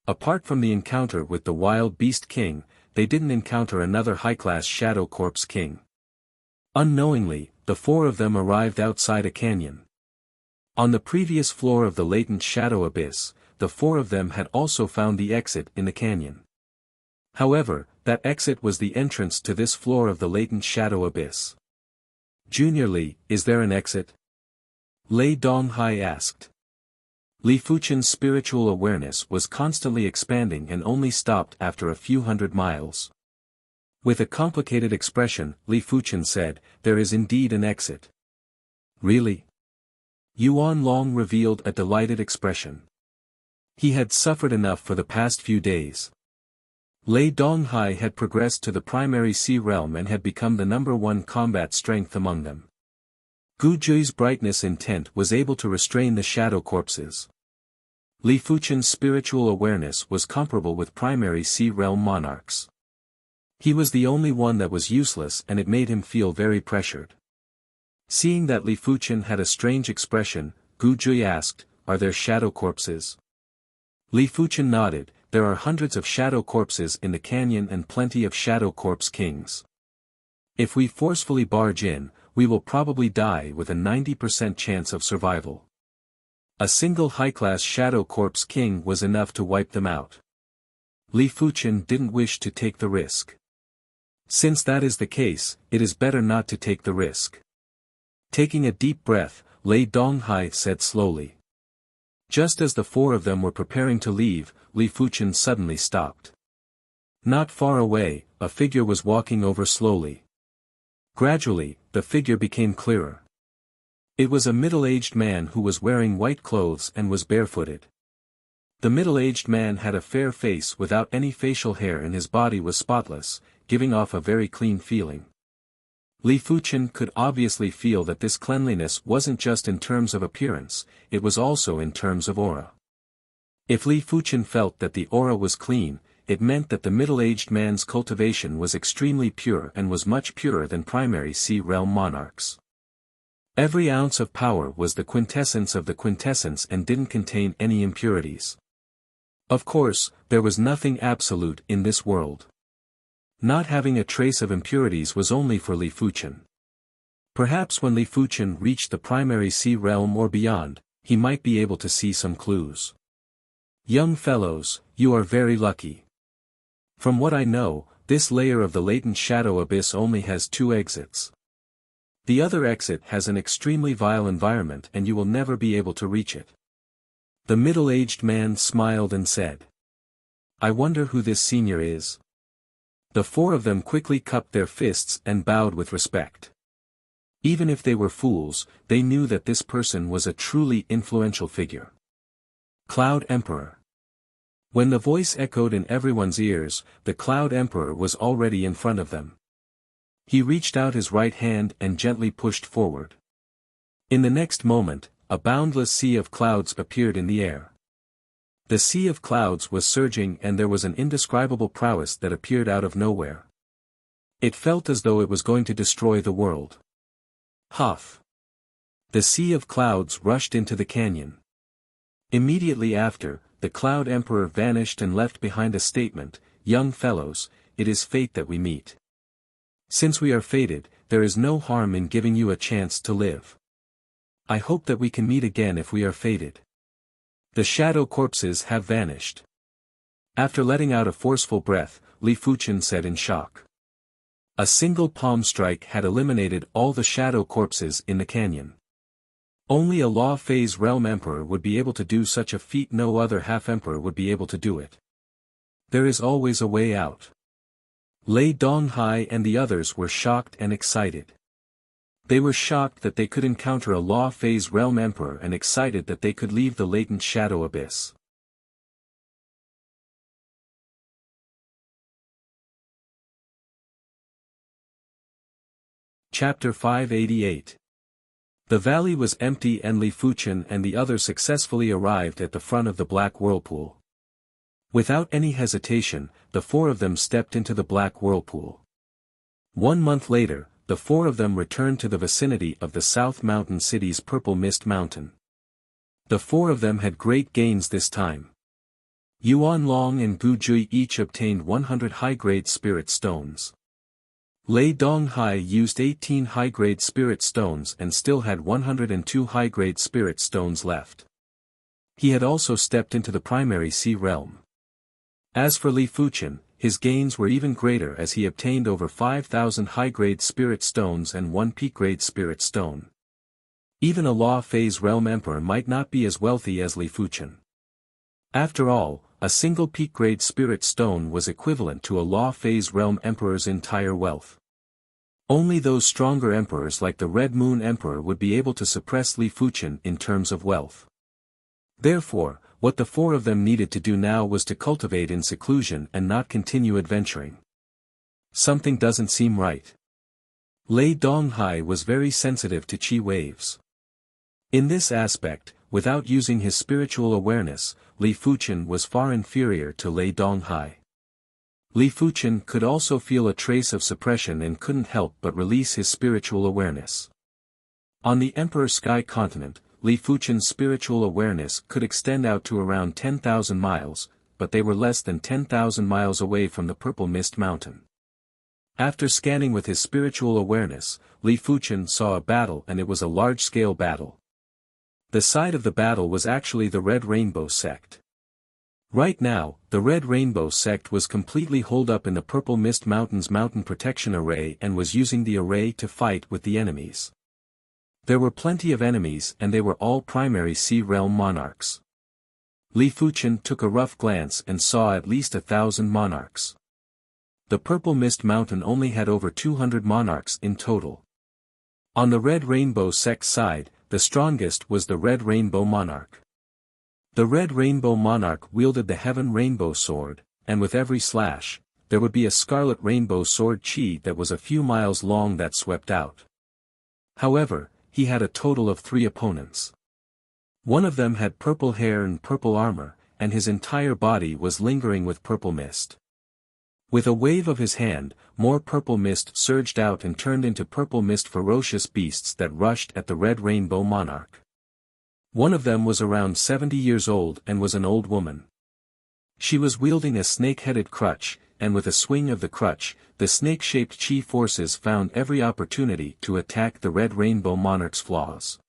Apart from the encounter with the Wild Beast King, they didn't encounter another high-class Shadow Corpse King. Unknowingly, the four of them arrived outside a canyon. On the previous floor of the latent shadow abyss, the four of them had also found the exit in the canyon. However, that exit was the entrance to this floor of the latent shadow abyss. Junior Li, is there an exit? Lei Donghai asked. Li Fuchen's spiritual awareness was constantly expanding and only stopped after a few hundred miles. With a complicated expression, Li Fuchen said, "There is indeed an exit." Really? Yuan Long revealed a delighted expression. He had suffered enough for the past few days. Lei Donghai had progressed to the primary sea realm and had become the #1 combat strength among them. Gu Jui's brightness intent was able to restrain the shadow corpses. Li Fuchen's spiritual awareness was comparable with primary sea realm monarchs. He was the only one that was useless and it made him feel very pressured. Seeing that Li Fuchen had a strange expression, Gu Jui asked, "Are there shadow corpses?" Li Fuchen nodded, "There are hundreds of shadow corpses in the canyon and plenty of shadow corpse kings. If we forcefully barge in, we will probably die with a 90% chance of survival. A single high-class Shadow Corpse King was enough to wipe them out." Li Fuchen didn't wish to take the risk. Since that is the case, it is better not to take the risk. Taking a deep breath, Lei Donghai said slowly. Just as the four of them were preparing to leave, Li Fuchen suddenly stopped. Not far away, a figure was walking over slowly. Gradually, the figure became clearer. It was a middle-aged man who was wearing white clothes and was barefooted. The middle-aged man had a fair face without any facial hair and his body was spotless, giving off a very clean feeling. Li Fuchen could obviously feel that this cleanliness wasn't just in terms of appearance, it was also in terms of aura. If Li Fuchen felt that the aura was clean, it meant that the middle-aged man's cultivation was extremely pure and was much purer than primary sea realm monarchs. Every ounce of power was the quintessence of the quintessence and didn't contain any impurities. Of course, there was nothing absolute in this world. Not having a trace of impurities was only for Li Fuchen. Perhaps when Li Fuchen reached the primary sea realm or beyond, he might be able to see some clues. Young fellows, you are very lucky. From what I know, this layer of the latent shadow abyss only has 2 exits. The other exit has an extremely vile environment and you will never be able to reach it. The middle-aged man smiled and said. I wonder who this senior is. The four of them quickly cupped their fists and bowed with respect. Even if they were fools, they knew that this person was a truly influential figure. Cloud Emperor. When the voice echoed in everyone's ears, the Cloud Emperor was already in front of them. He reached out his right hand and gently pushed forward. In the next moment, a boundless sea of clouds appeared in the air. The sea of clouds was surging and there was an indescribable prowess that appeared out of nowhere. It felt as though it was going to destroy the world. Huff! The sea of clouds rushed into the canyon. Immediately after, the Cloud Emperor vanished and left behind a statement, "Young fellows, it is fate that we meet. Since we are fated, there is no harm in giving you a chance to live. I hope that we can meet again if we are fated." The shadow corpses have vanished. After letting out a forceful breath, Li Fuchen said in shock. A single palm strike had eliminated all the shadow corpses in the canyon. Only a Law Phase Realm Emperor would be able to do such a feat, no other half-emperor would be able to do it. There is always a way out. Lei Donghai and the others were shocked and excited. They were shocked that they could encounter a Law Phase Realm Emperor and excited that they could leave the latent shadow abyss. Chapter 588. The valley was empty and Li Fuchen and the others successfully arrived at the front of the black whirlpool. Without any hesitation, the four of them stepped into the black whirlpool. 1 month later, the four of them returned to the vicinity of the South Mountain City's Purple Mist Mountain. The four of them had great gains this time. Yuan Long and Gu Jui each obtained 100 high-grade spirit stones. Lei Donghai used 18 high-grade spirit stones and still had 102 high-grade spirit stones left. He had also stepped into the primary sea realm. As for Li Fuchen, his gains were even greater as he obtained over 5,000 high-grade spirit stones and 1 peak-grade spirit stone. Even a Law Phase Realm Emperor might not be as wealthy as Li Fuchen. After all, a single peak-grade spirit stone was equivalent to a Law Phase Realm Emperor's entire wealth. Only those stronger emperors like the Red Moon Emperor would be able to suppress Li Fuchen in terms of wealth. Therefore, what the four of them needed to do now was to cultivate in seclusion and not continue adventuring. Something doesn't seem right. Lei Donghai was very sensitive to chi waves. In this aspect, without using his spiritual awareness, Li Fuchen was far inferior to Lei Donghai. Li Fuchen could also feel a trace of suppression and couldn't help but release his spiritual awareness. On the Emperor Sky Continent, Li Fuchen's spiritual awareness could extend out to around 10,000 miles, but they were less than 10,000 miles away from the Purple Mist Mountain. After scanning with his spiritual awareness, Li Fuchen saw a battle and it was a large-scale battle. The site of the battle was actually the Red Rainbow Sect. Right now, the Red Rainbow Sect was completely holed up in the Purple Mist Mountain's mountain protection array and was using the array to fight with the enemies. There were plenty of enemies and they were all primary Sea Realm monarchs. Li Fuchen took a rough glance and saw at least 1,000 monarchs. The Purple Mist Mountain only had over 200 monarchs in total. On the Red Rainbow Sect side, the strongest was the Red Rainbow Monarch. The Red Rainbow Monarch wielded the Heaven Rainbow Sword, and with every slash, there would be a Scarlet Rainbow Sword chi that was a few miles long that swept out. However, he had a total of 3 opponents. One of them had purple hair and purple armor, and his entire body was lingering with purple mist. With a wave of his hand, more purple mist surged out and turned into purple mist ferocious beasts that rushed at the Red Rainbow Monarch. One of them was around 70 years old and was an old woman. She was wielding a snake-headed crutch, and with a swing of the crutch, the snake-shaped chi forces found every opportunity to attack the Red Rainbow Monarch's flaws.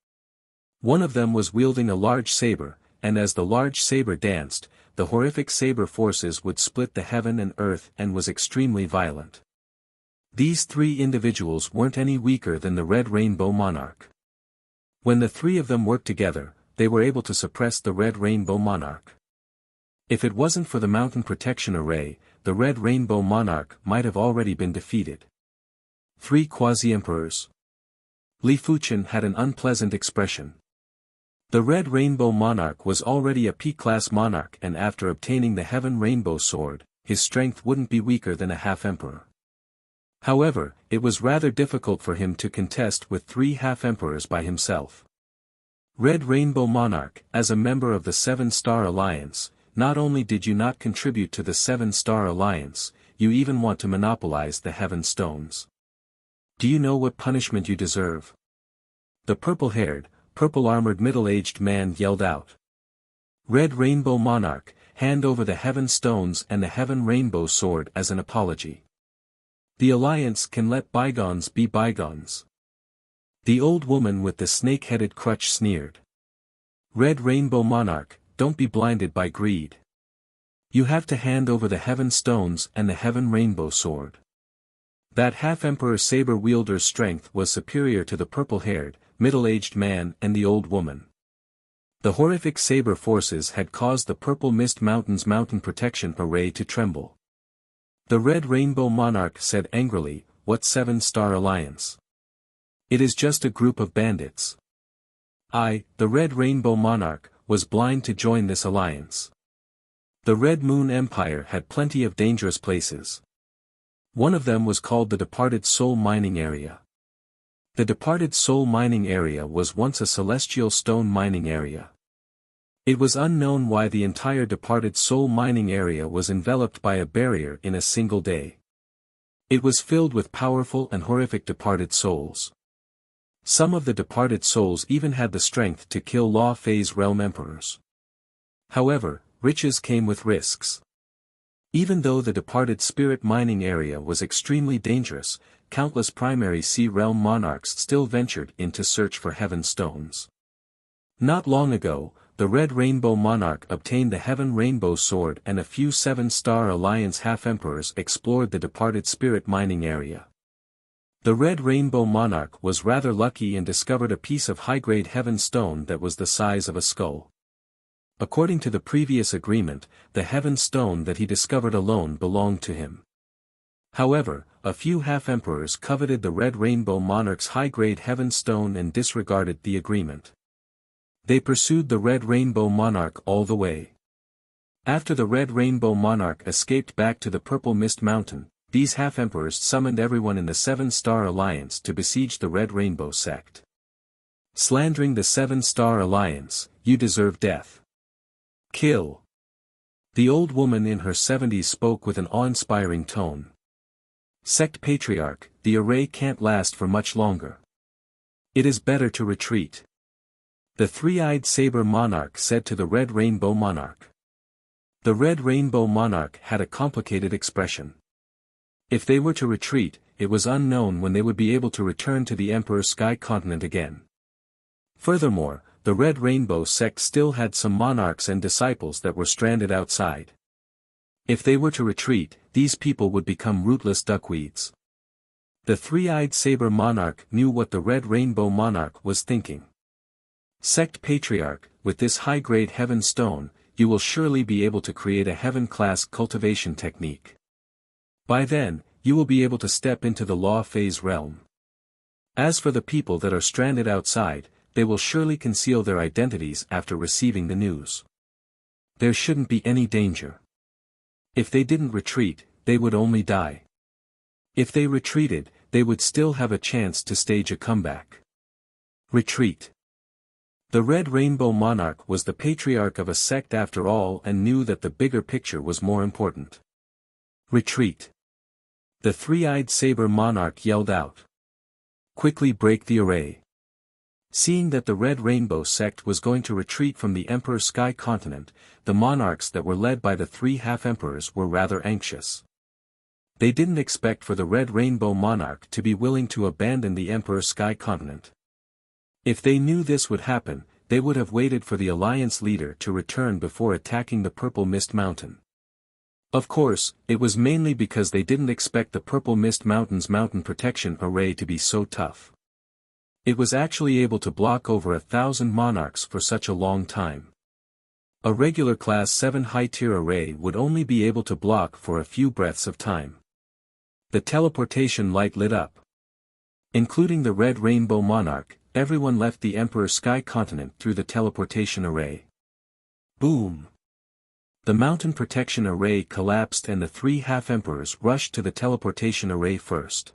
One of them was wielding a large saber, and as the large saber danced, the horrific saber forces would split the heaven and earth and was extremely violent. These 3 individuals weren't any weaker than the Red Rainbow Monarch. When the 3 of them worked together, they were able to suppress the Red Rainbow Monarch. If it wasn't for the mountain protection array, the Red Rainbow Monarch might have already been defeated. 3 quasi-emperors. Li Fuchen had an unpleasant expression. The Red Rainbow Monarch was already a P-class monarch and after obtaining the Heaven Rainbow Sword, his strength wouldn't be weaker than a half-emperor. However, it was rather difficult for him to contest with 3 half-emperors by himself. Red Rainbow Monarch, as a member of the 7-Star Alliance, not only did you not contribute to the 7-Star Alliance, you even want to monopolize the Heaven Stones. Do you know what punishment you deserve? The purple-haired, purple-armored middle-aged man yelled out. Red Rainbow Monarch, hand over the Heaven Stones and the Heaven Rainbow Sword as an apology. The Alliance can let bygones be bygones. The old woman with the snake-headed crutch sneered. Red Rainbow Monarch, don't be blinded by greed. You have to hand over the Heaven Stones and the Heaven Rainbow Sword. That half-emperor saber-wielder's strength was superior to the purple-haired, middle-aged man and the old woman. The horrific saber forces had caused the Purple Mist Mountain's mountain protection array to tremble. The Red Rainbow Monarch said angrily, "What 7-Star Alliance? It is just a group of bandits. I, the Red Rainbow Monarch, was blind to join this alliance." The Red Moon Empire had plenty of dangerous places. One of them was called the Departed Soul Mining Area. The departed soul mining area was once a celestial stone mining area. It was unknown why the entire departed soul mining area was enveloped by a barrier in a single day. It was filled with powerful and horrific departed souls. Some of the departed souls even had the strength to kill Law Phase realm emperors. However, riches came with risks. Even though the departed spirit mining area was extremely dangerous, countless primary sea realm monarchs still ventured in to search for heaven stones. Not long ago, the Red Rainbow Monarch obtained the Heaven Rainbow Sword, and a few 7-star Alliance half-emperors explored the departed spirit mining area. The Red Rainbow Monarch was rather lucky and discovered a piece of high-grade heaven stone that was the size of a skull. According to the previous agreement, the heaven stone that he discovered alone belonged to him. However, a few half-emperors coveted the Red Rainbow Monarch's high-grade heaven stone and disregarded the agreement. They pursued the Red Rainbow Monarch all the way. After the Red Rainbow Monarch escaped back to the Purple Mist Mountain, these half-emperors summoned everyone in the 7-star Alliance to besiege the Red Rainbow sect. Slandering the 7-star Alliance, you deserve death. Kill. The old woman in her 70s spoke with an awe-inspiring tone. Sect Patriarch, the array can't last for much longer. It is better to retreat. The three-eyed saber monarch said to the Red Rainbow Monarch. The Red Rainbow Monarch had a complicated expression. If they were to retreat, it was unknown when they would be able to return to the Emperor Sky Continent again. Furthermore, the Red Rainbow sect still had some monarchs and disciples that were stranded outside. If they were to retreat, these people would become rootless duckweeds. The three-eyed saber monarch knew what the Red Rainbow Monarch was thinking. Sect Patriarch, with this high-grade heaven stone, you will surely be able to create a heaven-class cultivation technique. By then, you will be able to step into the Law Phase realm. As for the people that are stranded outside, they will surely conceal their identities after receiving the news. There shouldn't be any danger. If they didn't retreat, they would only die. If they retreated, they would still have a chance to stage a comeback. Retreat. The Red Rainbow Monarch was the patriarch of a sect after all and knew that the bigger picture was more important. Retreat. The three-eyed saber monarch yelled out. Quickly break the array. Seeing that the Red Rainbow sect was going to retreat from the Emperor Sky Continent, the monarchs that were led by the three half-emperors were rather anxious. They didn't expect for the Red Rainbow Monarch to be willing to abandon the Emperor Sky Continent. If they knew this would happen, they would have waited for the Alliance leader to return before attacking the Purple Mist Mountain. Of course, it was mainly because they didn't expect the Purple Mist Mountain's mountain protection array to be so tough. It was actually able to block over 1,000 monarchs for such a long time. A regular Class 7 high-tier array would only be able to block for a few breaths of time. The teleportation light lit up. Including the Red Rainbow Monarch, everyone left the Emperor Sky Continent through the teleportation array. Boom! The mountain protection array collapsed and the three half-emperors rushed to the teleportation array first.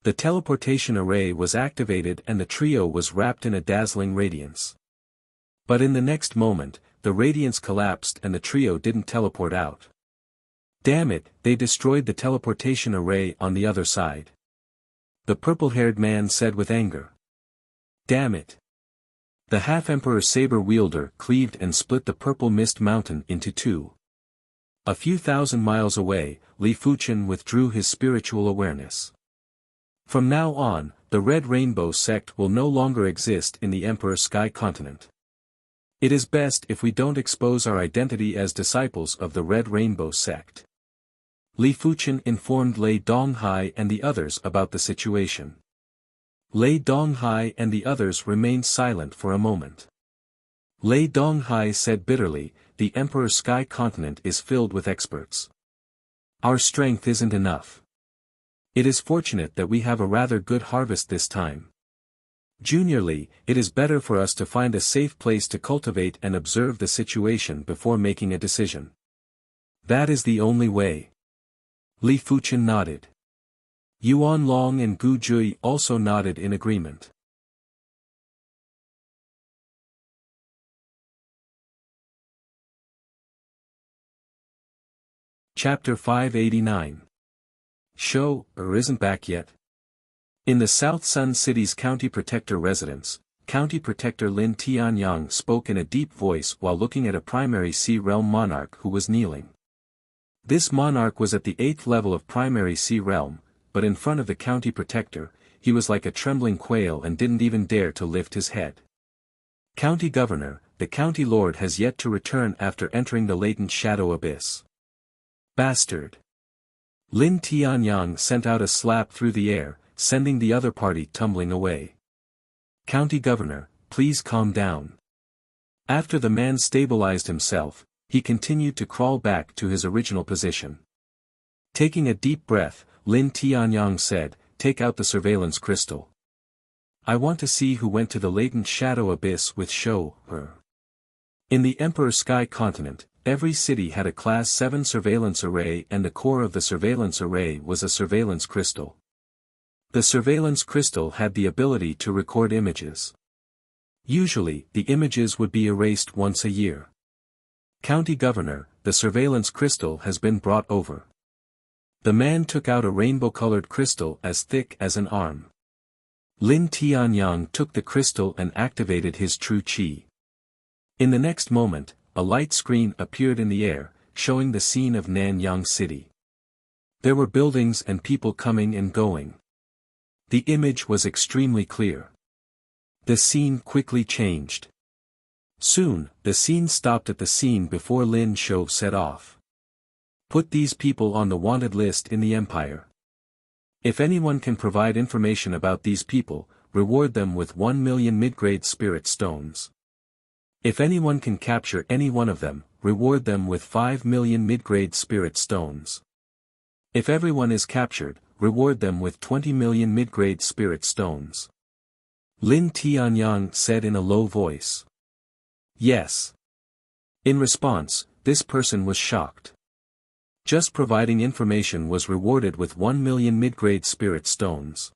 The teleportation array was activated and the trio was wrapped in a dazzling radiance. But in the next moment, the radiance collapsed and the trio didn't teleport out. Damn it, they destroyed the teleportation array on the other side. The purple-haired man said with anger. Damn it. The half-emperor saber-wielder cleaved and split the Purple Mist Mountain into two. A few thousand miles away, Li Fuchen withdrew his spiritual awareness. From now on, the Red Rainbow sect will no longer exist in the Emperor Sky Continent. It is best if we don't expose our identity as disciples of the Red Rainbow sect. Li Fuchen informed Lei Donghai and the others about the situation. Lei Donghai and the others remained silent for a moment. Lei Donghai said bitterly, the Emperor Sky Continent is filled with experts. Our strength isn't enough. It is fortunate that we have a rather good harvest this time. Juniorly, it is better for us to find a safe place to cultivate and observe the situation before making a decision. That is the only way. Li Fuchen nodded. Yuan Long and Gu Jui also nodded in agreement. Chapter 589. Shou isn't back yet. In the South Sun City's County Protector residence, County Protector Lin Tianyang spoke in a deep voice while looking at a primary Sea Realm monarch who was kneeling. This monarch was at the 8th level of primary Sea Realm, but in front of the County Protector, he was like a trembling quail and didn't even dare to lift his head. County Governor, the County Lord has yet to return after entering the latent shadow abyss. Bastard! Lin Tianyang sent out a slap through the air, sending the other party tumbling away. County Governor, please calm down. After the man stabilized himself, he continued to crawl back to his original position. Taking a deep breath, Lin Tianyang said, "Take out the surveillance crystal. I want to see who went to the latent shadow abyss with Shou." In the Emperor Sky continent, every city had a Class 7 surveillance array, and the core of the surveillance array was a surveillance crystal. The surveillance crystal had the ability to record images. Usually, the images would be erased once a year. County Governor, the surveillance crystal has been brought over. The man took out a rainbow-colored crystal as thick as an arm. Lin Tianyang took the crystal and activated his true qi. In the next moment, a light screen appeared in the air, showing the scene of Nanyang City. There were buildings and people coming and going. The image was extremely clear. The scene quickly changed. Soon, the scene stopped at the scene before Lin Shou set off. Put these people on the wanted list in the Empire. If anyone can provide information about these people, reward them with 1 million mid-grade spirit stones. If anyone can capture any one of them, reward them with 5 million mid-grade spirit stones. If everyone is captured, reward them with 20 million mid-grade spirit stones. Lin Tianyang said in a low voice. Yes. In response, this person was shocked. Just providing information was rewarded with 1 million mid-grade spirit stones.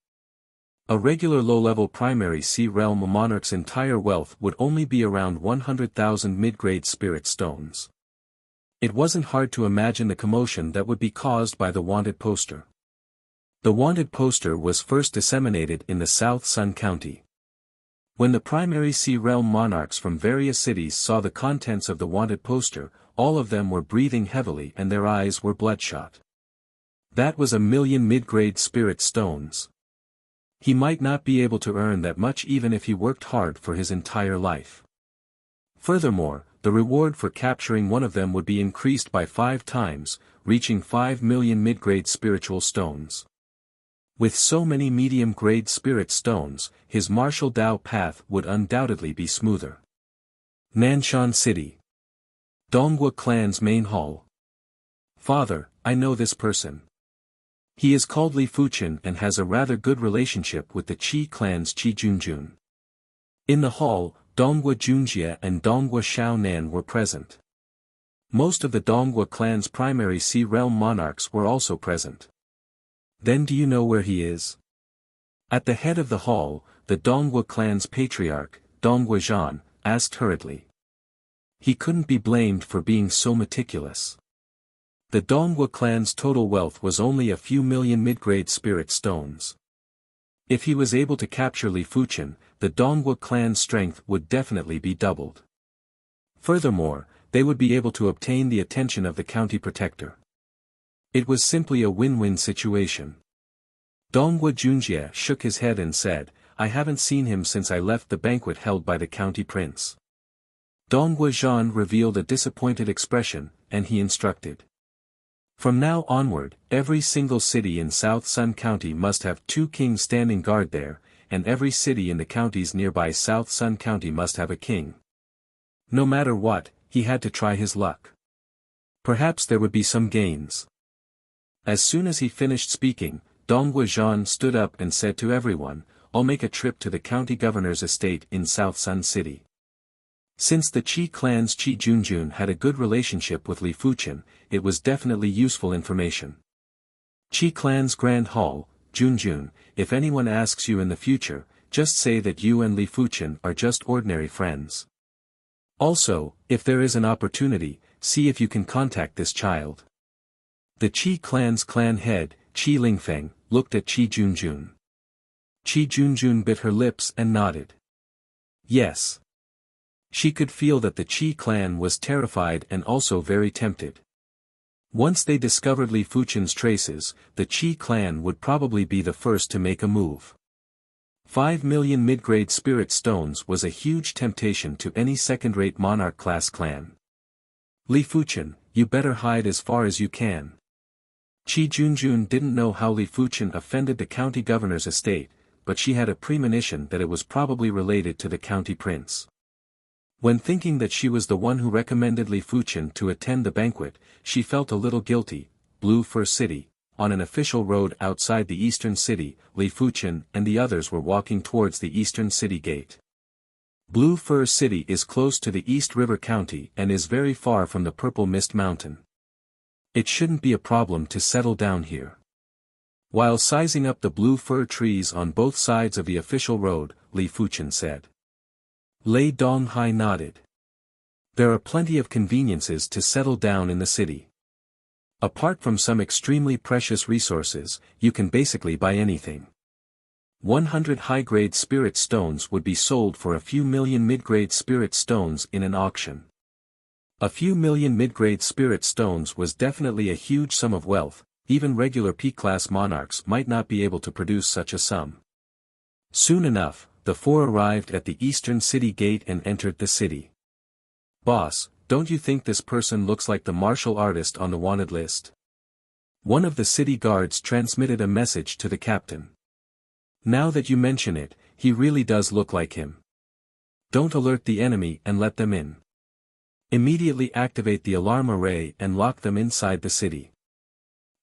A regular low-level primary Sea Realm monarch's entire wealth would only be around 100,000 mid-grade spirit stones. It wasn't hard to imagine the commotion that would be caused by the wanted poster. The wanted poster was first disseminated in the South Sun County. When the primary Sea Realm monarchs from various cities saw the contents of the wanted poster, all of them were breathing heavily and their eyes were bloodshot. That was 1 million mid-grade spirit stones. He might not be able to earn that much even if he worked hard for his entire life. Furthermore, the reward for capturing one of them would be increased by 5 times, reaching 5 million mid-grade spiritual stones. With so many medium-grade spirit stones, his martial Dao path would undoubtedly be smoother. Nanshan City. Donghua Clan's main hall. Father, I know this person. He is called Li Fuchen and has a rather good relationship with the Qi clan's Qi Junjun. In the hall, Donghua Junjie and Donghua Xiaonan were present. Most of the Donghua clan's primary Sea Realm monarchs were also present. Then do you know where he is? At the head of the hall, the Donghua clan's patriarch, Donghua Zhan, asked hurriedly. He couldn't be blamed for being so meticulous. The Donghua clan's total wealth was only a few million mid-grade spirit stones. If he was able to capture Li Fuchen, the Donghua clan's strength would definitely be doubled. Furthermore, they would be able to obtain the attention of the county protector. It was simply a win-win situation. Donghua Junjie shook his head and said, I haven't seen him since I left the banquet held by the county prince. Donghua Zhan revealed a disappointed expression, and he instructed. From now onward, every single city in South Sun County must have 2 kings standing guard there, and every city in the counties nearby South Sun County must have a king. No matter what, he had to try his luck. Perhaps there would be some gains. As soon as he finished speaking, Donghua Zhan stood up and said to everyone, I'll make a trip to the county governor's estate in South Sun City. Since the Qi clan's Qi Junjun had a good relationship with Li Fuchen, it was definitely useful information. Qi clan's Grand Hall, Junjun, if anyone asks you in the future, just say that you and Li Fuchen are just ordinary friends. Also, if there is an opportunity, see if you can contact this child. The Qi clan's clan head, Qi Lingfeng, looked at Qi Junjun. Qi Junjun bit her lips and nodded. Yes. She could feel that the Qi clan was terrified and also very tempted. Once they discovered Li Fuchen's traces, the Qi clan would probably be the first to make a move. 5 million mid-grade spirit stones was a huge temptation to any second-rate monarch-class clan. Li Fuchen, you better hide as far as you can. Qi Junjun didn't know how Li Fuchen offended the county governor's estate, but she had a premonition that it was probably related to the county prince. When thinking that she was the one who recommended Li Fuchen to attend the banquet, she felt a little guilty. Blue Fur City. On an official road outside the eastern city, Li Fuchen and the others were walking towards the eastern city gate. Blue Fur City is close to the East River County and is very far from the Purple Mist Mountain. It shouldn't be a problem to settle down here. While sizing up the blue fir trees on both sides of the official road, Li Fuchen said. Lei Donghai nodded. There are plenty of conveniences to settle down in the city. Apart from some extremely precious resources, you can basically buy anything. 100 high-grade spirit stones would be sold for a few million mid-grade spirit stones in an auction. A few million mid-grade spirit stones was definitely a huge sum of wealth, even regular P-class monarchs might not be able to produce such a sum. Soon enough, the four arrived at the eastern city gate and entered the city. Boss, don't you think this person looks like the martial artist on the wanted list? One of the city guards transmitted a message to the captain. Now that you mention it, he really does look like him. Don't alert the enemy and let them in. Immediately activate the alarm array and lock them inside the city.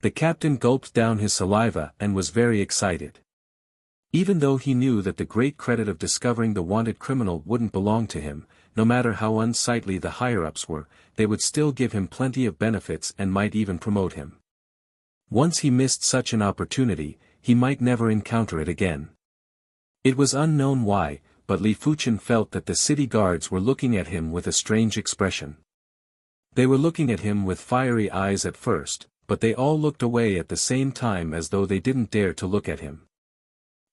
The captain gulped down his saliva and was very excited. Even though he knew that the great credit of discovering the wanted criminal wouldn't belong to him, no matter how unsightly the higher-ups were, they would still give him plenty of benefits and might even promote him. Once he missed such an opportunity, he might never encounter it again. It was unknown why, but Li Fuchen felt that the city guards were looking at him with a strange expression. They were looking at him with fiery eyes at first, but they all looked away at the same time as though they didn't dare to look at him.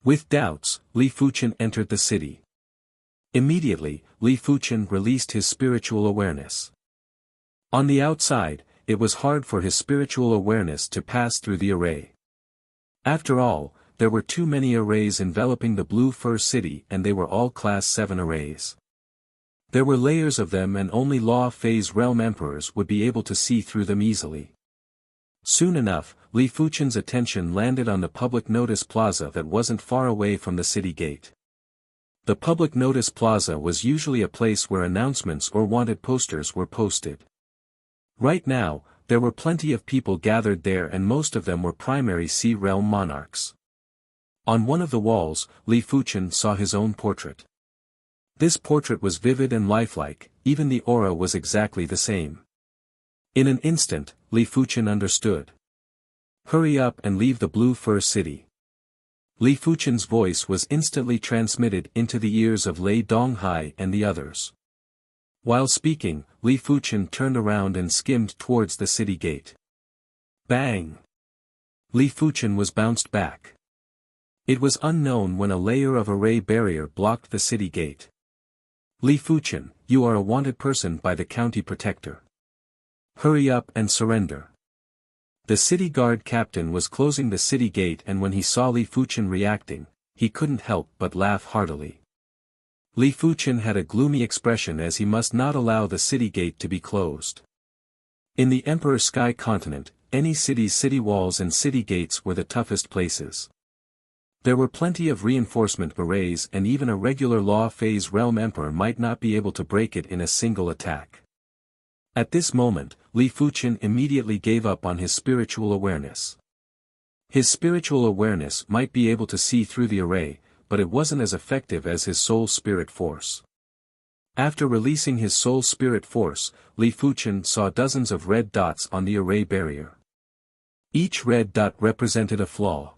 With doubts, Li Fuchen entered the city. Immediately, Li Fuchen released his spiritual awareness. On the outside, it was hard for his spiritual awareness to pass through the array. After all, there were too many arrays enveloping the Blue Fur City and they were all Class 7 arrays. There were layers of them and only Law Phase Realm Emperors would be able to see through them easily. Soon enough, Li Fuchen's attention landed on the public notice plaza that wasn't far away from the city gate. The public notice plaza was usually a place where announcements or wanted posters were posted. Right now, there were plenty of people gathered there and most of them were primary Sea Realm monarchs. On one of the walls, Li Fuchen saw his own portrait. This portrait was vivid and lifelike, even the aura was exactly the same. In an instant, Li Fuchen understood. Hurry up and leave the Blue Fur City. Li Fuchen's voice was instantly transmitted into the ears of Lei Donghai and the others. While speaking, Li Fuchen turned around and skimmed towards the city gate. Bang! Li Fuchen was bounced back. It was unknown when a layer of array barrier blocked the city gate. Li Fuchen, you are a wanted person by the county protector. Hurry up and surrender. The city guard captain was closing the city gate and when he saw Li Fuchen reacting, he couldn't help but laugh heartily. Li Fuchen had a gloomy expression as he must not allow the city gate to be closed. In the Emperor Sky continent, any city's city walls and city gates were the toughest places. There were plenty of reinforcement arrays and even a regular Law Phase Realm Emperor might not be able to break it in a single attack. At this moment, Li Fuchen immediately gave up on his spiritual awareness. His spiritual awareness might be able to see through the array, but it wasn't as effective as his soul spirit force. After releasing his soul spirit force, Li Fuchen saw dozens of red dots on the array barrier. Each red dot represented a flaw.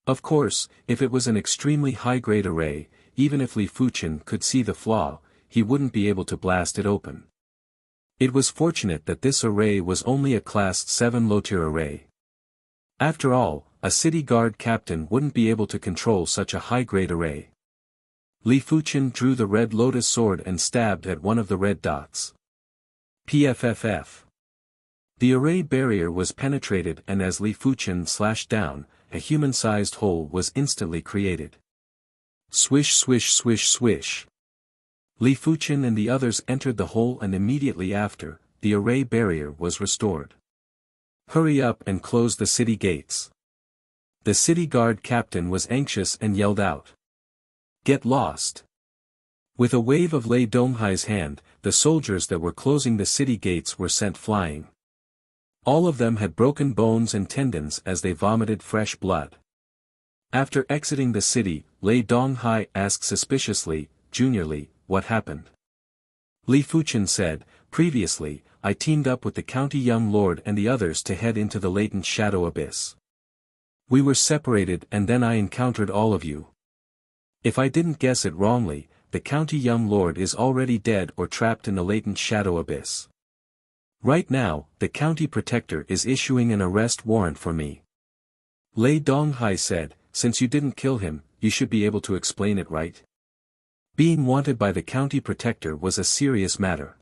Of course, if it was an extremely high-grade array, even if Li Fuchen could see the flaw, he wouldn't be able to blast it open. It was fortunate that this array was only a Class 7 low-tier array. After all, a city guard captain wouldn't be able to control such a high-grade array. Li Fuchen drew the red lotus sword and stabbed at one of the red dots. PFFF. The array barrier was penetrated, and as Li Fuchen slashed down, a human-sized hole was instantly created. Swish swish swish swish. Li Fuchen and the others entered the hole, and immediately after, the array barrier was restored. Hurry up and close the city gates. The city guard captain was anxious and yelled out. Get lost. With a wave of Lei Donghai's hand, the soldiers that were closing the city gates were sent flying. All of them had broken bones and tendons as they vomited fresh blood. After exiting the city, Lei Donghai asked suspiciously, Junior Li, what happened? Li Fuchen said, previously, I teamed up with the county young lord and the others to head into the latent shadow abyss. We were separated and then I encountered all of you. If I didn't guess it wrongly, the county young lord is already dead or trapped in the latent shadow abyss. Right now, the county protector is issuing an arrest warrant for me. Lei Donghai said, since you didn't kill him, you should be able to explain it, right? Being wanted by the county protector was a serious matter.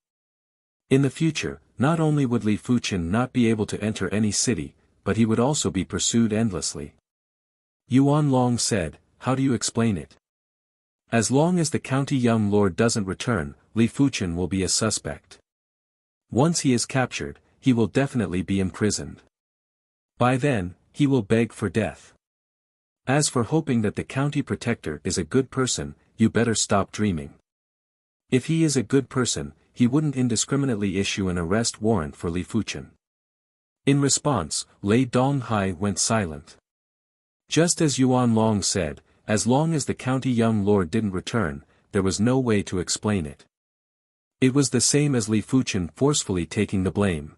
In the future, not only would Li Fuchen not be able to enter any city, but he would also be pursued endlessly. Yuan Long said, how do you explain it? As long as the county young lord doesn't return, Li Fuchen will be a suspect. Once he is captured, he will definitely be imprisoned. By then, he will beg for death. As for hoping that the county protector is a good person, you better stop dreaming. If he is a good person, he wouldn't indiscriminately issue an arrest warrant for Li Fuchen. In response, Lei Donghai went silent. Just as Yuan Long said, as long as the county young lord didn't return, there was no way to explain it. It was the same as Li Fuchen forcefully taking the blame.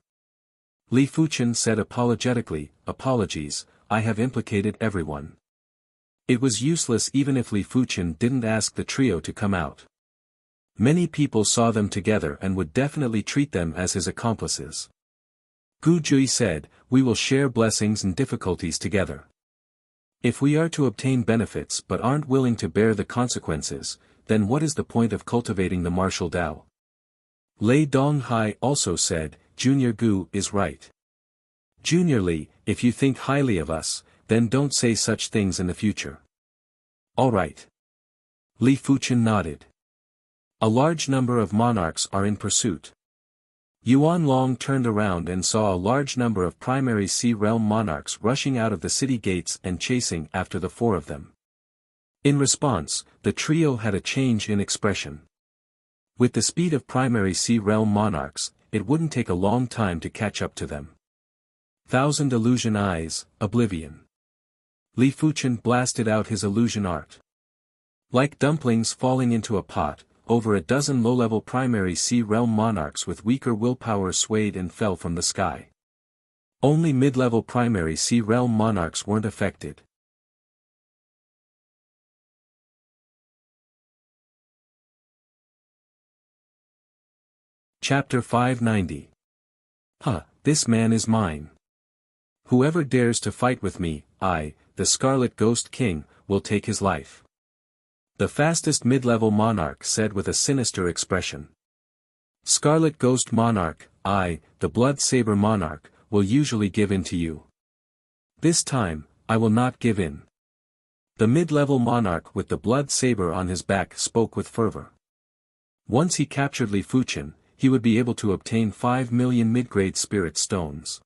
Li Fuchen said apologetically, apologies, I have implicated everyone. It was useless even if Li Fuchen didn't ask the trio to come out. Many people saw them together and would definitely treat them as his accomplices. Gu Jui said, we will share blessings and difficulties together. If we are to obtain benefits but aren't willing to bear the consequences, then what is the point of cultivating the martial Tao? Lei Donghai also said, Junior Gu is right. Junior Li, if you think highly of us, then don't say such things in the future. All right. Li Fuchen nodded. A large number of monarchs are in pursuit. Yuan Long turned around and saw a large number of primary Sea Realm monarchs rushing out of the city gates and chasing after the four of them. In response, the trio had a change in expression. With the speed of primary Sea Realm monarchs, it wouldn't take a long time to catch up to them. Thousand Illusion Eyes, Oblivion. Li Fuchen blasted out his illusion art. Like dumplings falling into a pot, over a dozen low-level primary Sea Realm monarchs with weaker willpower swayed and fell from the sky. Only mid-level primary Sea Realm monarchs weren't affected. Chapter 590. This man is mine. Whoever dares to fight with me, I, the Scarlet Ghost King, will take his life. The fastest mid-level monarch said with a sinister expression. Scarlet Ghost Monarch, I, the Blood Saber Monarch, will usually give in to you. This time, I will not give in. The mid-level monarch with the blood saber on his back spoke with fervor. Once he captured Li Fuchen, he would be able to obtain 5 million mid-grade spirit stones.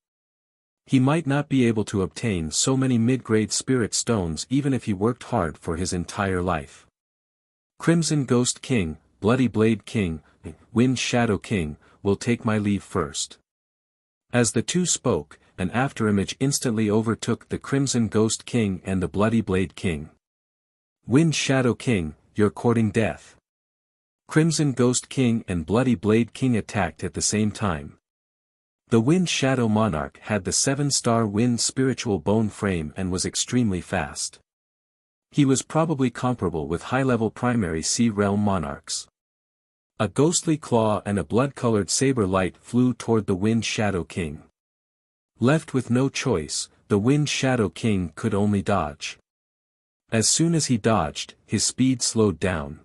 He might not be able to obtain so many mid-grade spirit stones even if he worked hard for his entire life. Crimson Ghost King, Bloody Blade King, Wind Shadow King, will take my leave first. As the two spoke, an afterimage instantly overtook the Crimson Ghost King and the Bloody Blade King. Wind Shadow King, you're courting death. Crimson Ghost King and Bloody Blade King attacked at the same time. The Wind Shadow Monarch had the 7-star Wind Spiritual Bone Frame and was extremely fast. He was probably comparable with high-level primary sea realm monarchs. A ghostly claw and a blood-colored saber light flew toward the Wind Shadow King. Left with no choice, the Wind Shadow King could only dodge. As soon as he dodged, his speed slowed down.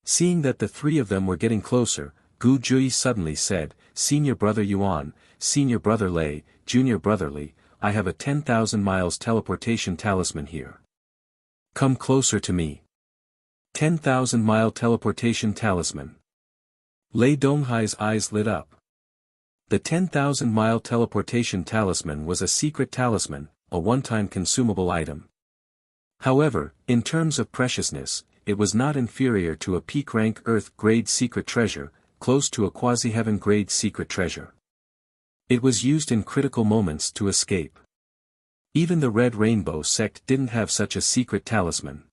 Seeing that the three of them were getting closer, Gu Jui suddenly said, "Senior Brother Yuan, Senior Brother Lei, Junior Brother Li, I have a 10,000 miles teleportation talisman here. Come closer to me." 10,000-mile teleportation talisman. Lei Donghai's eyes lit up. The 10,000-mile teleportation talisman was a secret talisman, a one-time consumable item. However, in terms of preciousness, it was not inferior to a peak-rank Earth-grade secret treasure, close to a quasi-heaven-grade secret treasure. It was used in critical moments to escape. Even the Red Rainbow sect didn't have such a secret talisman.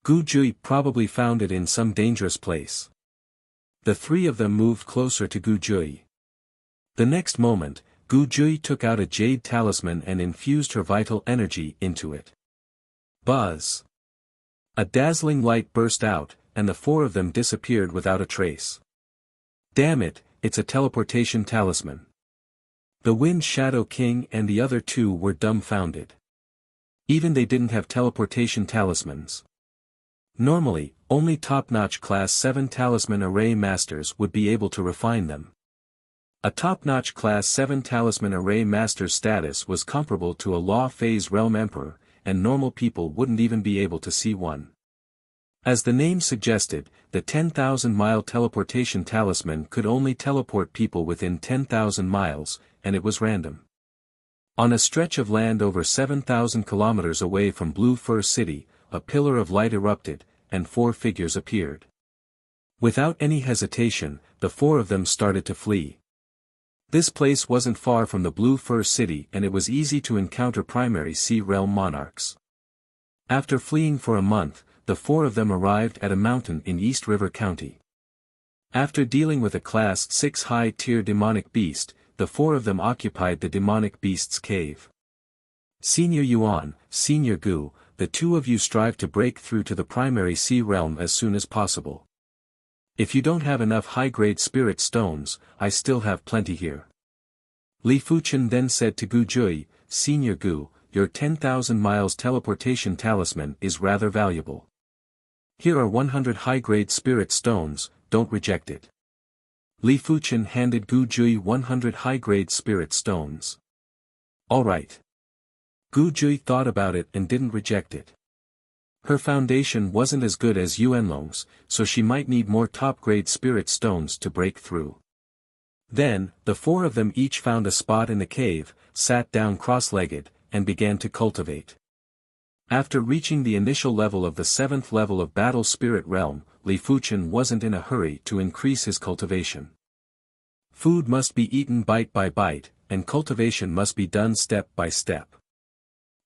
Gu Jui probably found it in some dangerous place. The three of them moved closer to Gu Jui. The next moment, Gu Jui took out a jade talisman and infused her vital energy into it. Buzz! A dazzling light burst out, and the four of them disappeared without a trace. Damn it, it's a teleportation talisman. The Wind Shadow King and the other two were dumbfounded. Even they didn't have teleportation talismans. Normally, only top-notch Class 7 Talisman Array Masters would be able to refine them. A top-notch Class 7 Talisman Array Master's status was comparable to a Law Phase Realm Emperor, and normal people wouldn't even be able to see one. As the name suggested, the 10,000-mile teleportation talisman could only teleport people within 10,000 miles, and it was random. On a stretch of land over 7,000 kilometers away from Blue Fur City, a pillar of light erupted, and four figures appeared. Without any hesitation, the four of them started to flee. This place wasn't far from the Blue Fur City and it was easy to encounter primary sea realm monarchs. After fleeing for a month, the four of them arrived at a mountain in East River County. After dealing with a Class 6 high-tier demonic beast, the four of them occupied the demonic beast's cave. Senior Yuan, Senior Gu, the two of you strive to break through to the primary sea realm as soon as possible. If you don't have enough high-grade spirit stones, I still have plenty here. Li Fuchen then said to Gu Jui, "Senior Gu, your 10,000 miles teleportation talisman is rather valuable. Here are 100 high-grade spirit stones, don't reject it." Li Fuchen handed Gu Jui 100 high-grade spirit stones. Alright. Gu Jui thought about it and didn't reject it. Her foundation wasn't as good as Yuanlong's, so she might need more top-grade spirit stones to break through. Then, the four of them each found a spot in the cave, sat down cross-legged, and began to cultivate. After reaching the initial level of the 7th level of Battle Spirit Realm, Li Fuchen wasn't in a hurry to increase his cultivation. Food must be eaten bite by bite, and cultivation must be done step by step.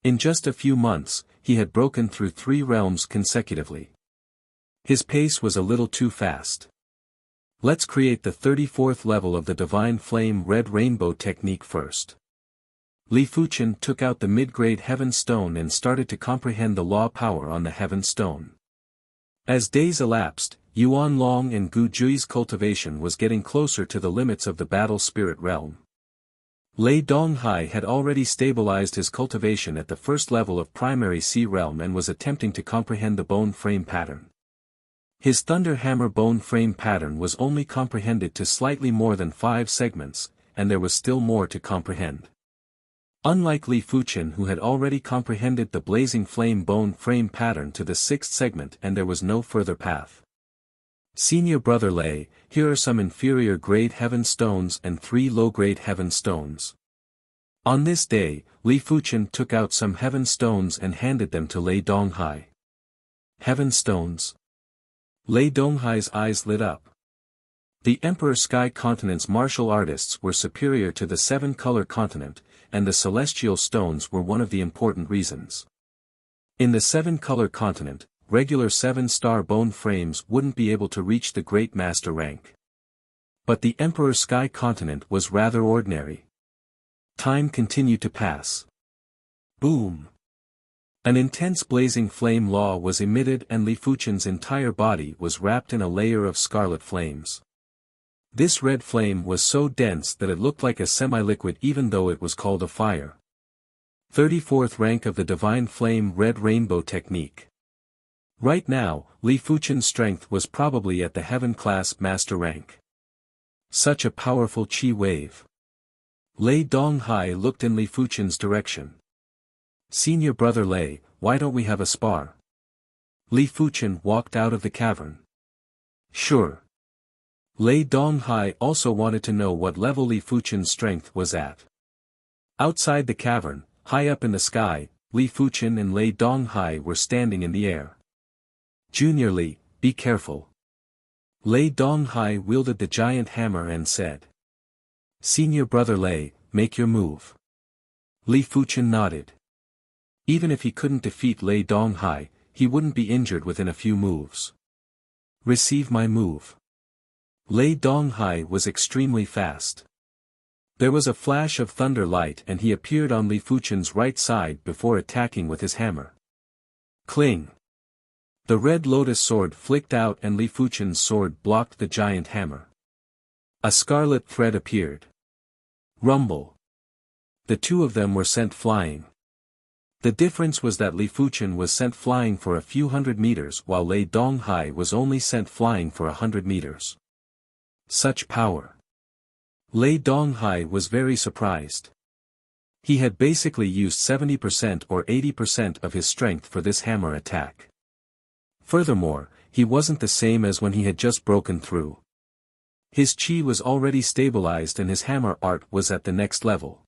In just a few months, he had broken through 3 realms consecutively. His pace was a little too fast. Let's create the 34th level of the Divine Flame Red Rainbow technique first. Li Fuchen took out the mid-grade Heaven Stone and started to comprehend the law power on the Heaven Stone. As days elapsed, Yuan Long and Gu Jui's cultivation was getting closer to the limits of the Battle Spirit Realm. Lei Donghai had already stabilized his cultivation at the first level of Primary Sea Realm and was attempting to comprehend the bone frame pattern. His Thunder Hammer bone frame pattern was only comprehended to slightly more than 5 segments, and there was still more to comprehend. Unlike Li Fuchen, who had already comprehended the Blazing Flame bone frame pattern to the 6th segment, and there was no further path. Senior Brother Lei, here are some inferior grade Heaven Stones and 3 low-grade Heaven Stones. On this day, Li Fuchen took out some Heaven Stones and handed them to Lei Donghai. Heaven Stones? Lei Donghai's eyes lit up. The Emperor Sky Continent's martial artists were superior to the 7-color continent, and the Celestial Stones were one of the important reasons. In the 7-color continent, regular 7-star bone frames wouldn't be able to reach the Great Master rank. But the Emperor Sky Continent was rather ordinary. Time continued to pass. Boom! An intense blazing flame law was emitted and Li Fuchen's entire body was wrapped in a layer of scarlet flames. This red flame was so dense that it looked like a semi-liquid even though it was called a fire. 34th rank of the Divine Flame Red Rainbow Technique. Right now, Li Fuchen's strength was probably at the Heaven Class Master rank. Such a powerful chi wave. Lei Donghai looked in Li Fuchen's direction. Senior brother Lei, why don't we have a spar? Li Fuchen walked out of the cavern. Sure. Lei Donghai also wanted to know what level Li Fuchen's strength was at. Outside the cavern, high up in the sky, Li Fuchen and Lei Donghai were standing in the air. Junior Li, be careful. Lei Donghai wielded the giant hammer and said. Senior brother Lei, make your move. Li Fuchen nodded. Even if he couldn't defeat Lei Donghai, he wouldn't be injured within a few moves. Receive my move. Lei Donghai was extremely fast. There was a flash of thunder light and he appeared on Li Fuchen's right side before attacking with his hammer. Cling! The red lotus sword flicked out and Li Fuchen's sword blocked the giant hammer. A scarlet thread appeared. Rumble! The two of them were sent flying. The difference was that Li Fuchen was sent flying for a few hundred meters while Lei Donghai was only sent flying for 100 meters. Such power. Lei Donghai was very surprised. He had basically used 70% or 80% of his strength for this hammer attack. Furthermore, he wasn't the same as when he had just broken through. His chi was already stabilized and his hammer art was at the next level.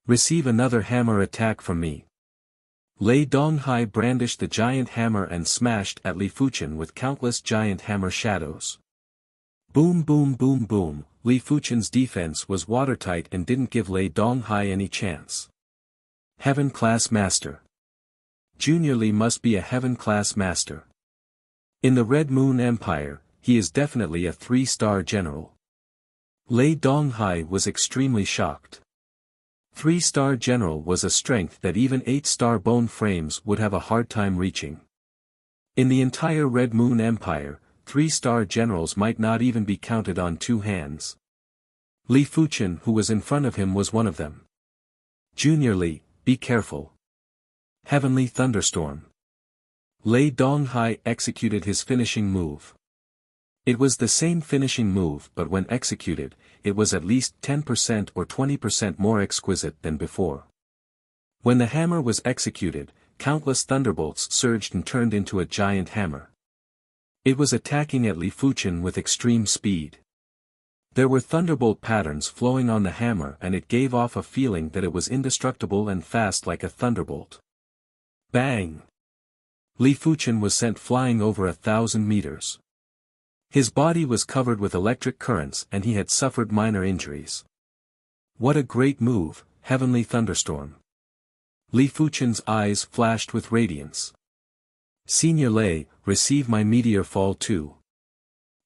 Receive another hammer attack from me. Lei Donghai brandished the giant hammer and smashed at Li Fuchen with countless giant hammer shadows. Boom boom boom boom, Li Fuchen's defense was watertight and didn't give Lei Donghai any chance. Heaven Class Master. Junior Li must be a Heaven Class Master. In the Red Moon Empire, he is definitely a 3-star general. Lei Donghai was extremely shocked. 3-star general was a strength that even 8-star bone frames would have a hard time reaching. In the entire Red Moon Empire, 3-star generals might not even be counted on 2 hands. Li Fuchen who was in front of him was one of them. Junior Li, be careful. Heavenly Thunderstorm. Lei Donghai executed his finishing move. It was the same finishing move but when executed, it was at least 10% or 20% more exquisite than before. When the hammer was executed, countless thunderbolts surged and turned into a giant hammer. It was attacking at Li Fuchen with extreme speed. There were thunderbolt patterns flowing on the hammer and it gave off a feeling that it was indestructible and fast like a thunderbolt. Bang! Li Fuchen was sent flying over 1,000 meters. His body was covered with electric currents and he had suffered minor injuries. What a great move, Heavenly Thunderstorm. Li Fuchen's eyes flashed with radiance. Senior Lei, receive my meteor fall too.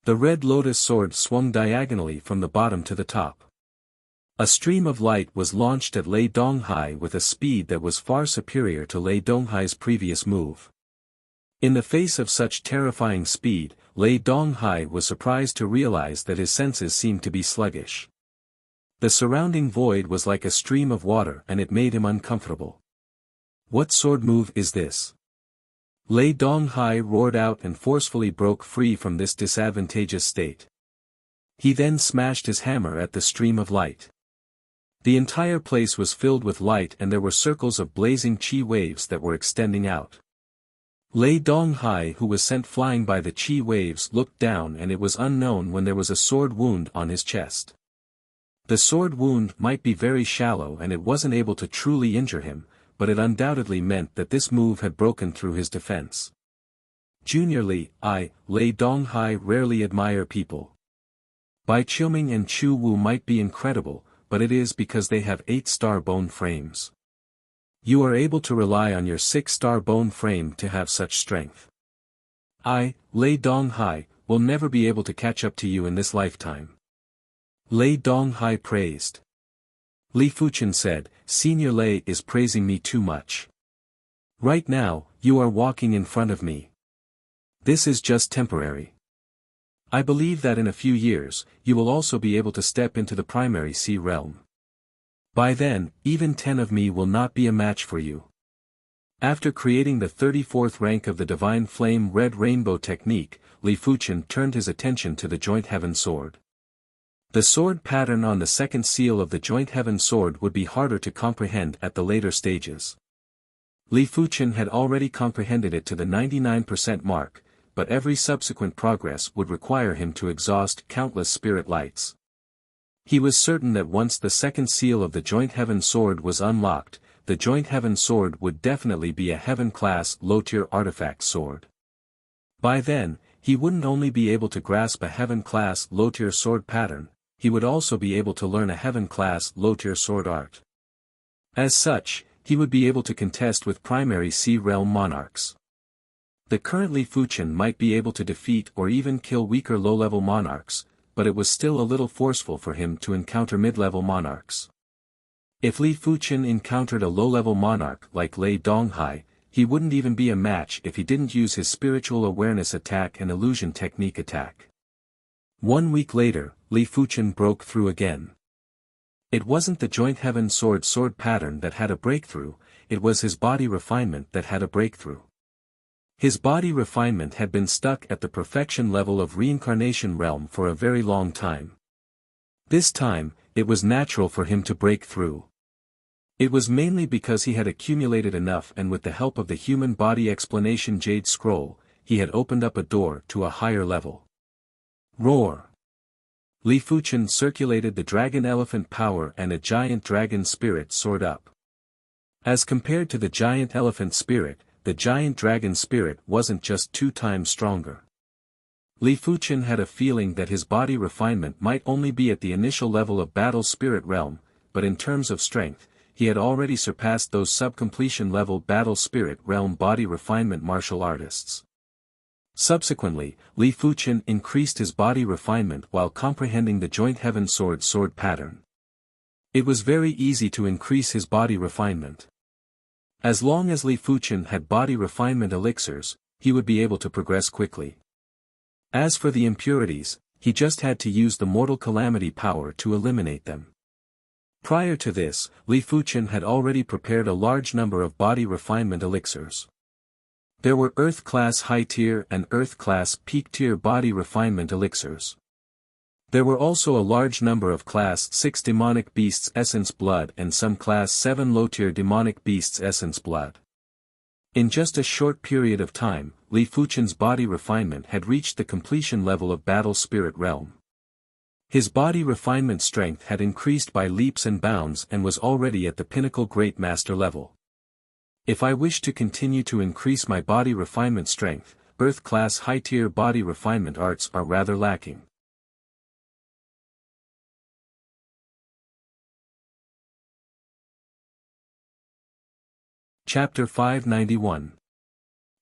The red lotus sword swung diagonally from the bottom to the top. A stream of light was launched at Lei Donghai with a speed that was far superior to Lei Donghai's previous move. In the face of such terrifying speed, Lei Donghai was surprised to realize that his senses seemed to be sluggish. The surrounding void was like a stream of water and it made him uncomfortable. What sword move is this? Lei Donghai roared out and forcefully broke free from this disadvantageous state. He then smashed his hammer at the stream of light. The entire place was filled with light and there were circles of blazing chi waves that were extending out. Lei Donghai who was sent flying by the chi waves looked down and it was unknown when there was a sword wound on his chest. The sword wound might be very shallow and it wasn't able to truly injure him, but it undoubtedly meant that this move had broken through his defense. Junior Li, Lei Donghai rarely admire people. Bai Qiuming and Chu Wu might be incredible, but it is because they have 8-star bone frames. You are able to rely on your 6-star bone frame to have such strength. Lei Donghai, will never be able to catch up to you in this lifetime. Lei Donghai praised. Li Fuchen said, Senior Lei is praising me too much. Right now, you are walking in front of me. This is just temporary. I believe that in a few years, you will also be able to step into the primary sea realm. By then, even 10 of me will not be a match for you. After creating the 34th rank of the Divine Flame Red Rainbow technique, Li Fuchen turned his attention to the Joint Heaven Sword. The sword pattern on the second seal of the Joint Heaven Sword would be harder to comprehend at the later stages. Li Fuchen had already comprehended it to the 99% mark, but every subsequent progress would require him to exhaust countless spirit lights. He was certain that once the second seal of the Joint Heaven Sword was unlocked, the Joint Heaven Sword would definitely be a Heaven-class low-tier artifact sword. By then, he wouldn't only be able to grasp a Heaven-class low-tier sword pattern, he would also be able to learn a Heaven-class low-tier sword art. As such, he would be able to contest with primary sea realm monarchs. The current Li Fuchen might be able to defeat or even kill weaker low-level monarchs, but it was still a little forceful for him to encounter mid-level monarchs. If Li Fuchen encountered a low-level monarch like Lei Donghai, he wouldn't even be a match if he didn't use his spiritual awareness attack and illusion technique attack. 1 week later, Li Fuchen broke through again. It wasn't the Joint Heaven sword pattern that had a breakthrough, it was his body refinement that had a breakthrough. His body refinement had been stuck at the perfection level of reincarnation realm for a very long time. This time, it was natural for him to break through. It was mainly because he had accumulated enough, and with the help of the human body explanation Jade Scroll, he had opened up a door to a higher level. Roar! Li Fuchen circulated the dragon elephant power and a giant dragon spirit soared up. As compared to the giant elephant spirit, the giant dragon spirit wasn't just 2 times stronger. Li Fuchen had a feeling that his body refinement might only be at the initial level of battle spirit realm, but in terms of strength, he had already surpassed those sub-completion level battle spirit realm body refinement martial artists. Subsequently, Li Fuchen increased his body refinement while comprehending the Joint Heaven sword pattern. It was very easy to increase his body refinement. As long as Li Fuchen had body refinement elixirs, he would be able to progress quickly. As for the impurities, he just had to use the Mortal Calamity power to eliminate them. Prior to this, Li Fuchen had already prepared a large number of body refinement elixirs. There were Earth-class high-tier and Earth-class peak-tier body refinement elixirs. There were also a large number of Class 6 Demonic Beasts Essence Blood and some Class 7 low-tier Demonic Beasts Essence Blood. In just a short period of time, Li Fuchen's body refinement had reached the completion level of Battle Spirit Realm. His body refinement strength had increased by leaps and bounds and was already at the pinnacle Great Master level. If I wish to continue to increase my body refinement strength, Earth-class high-tier body refinement arts are rather lacking. Chapter 591.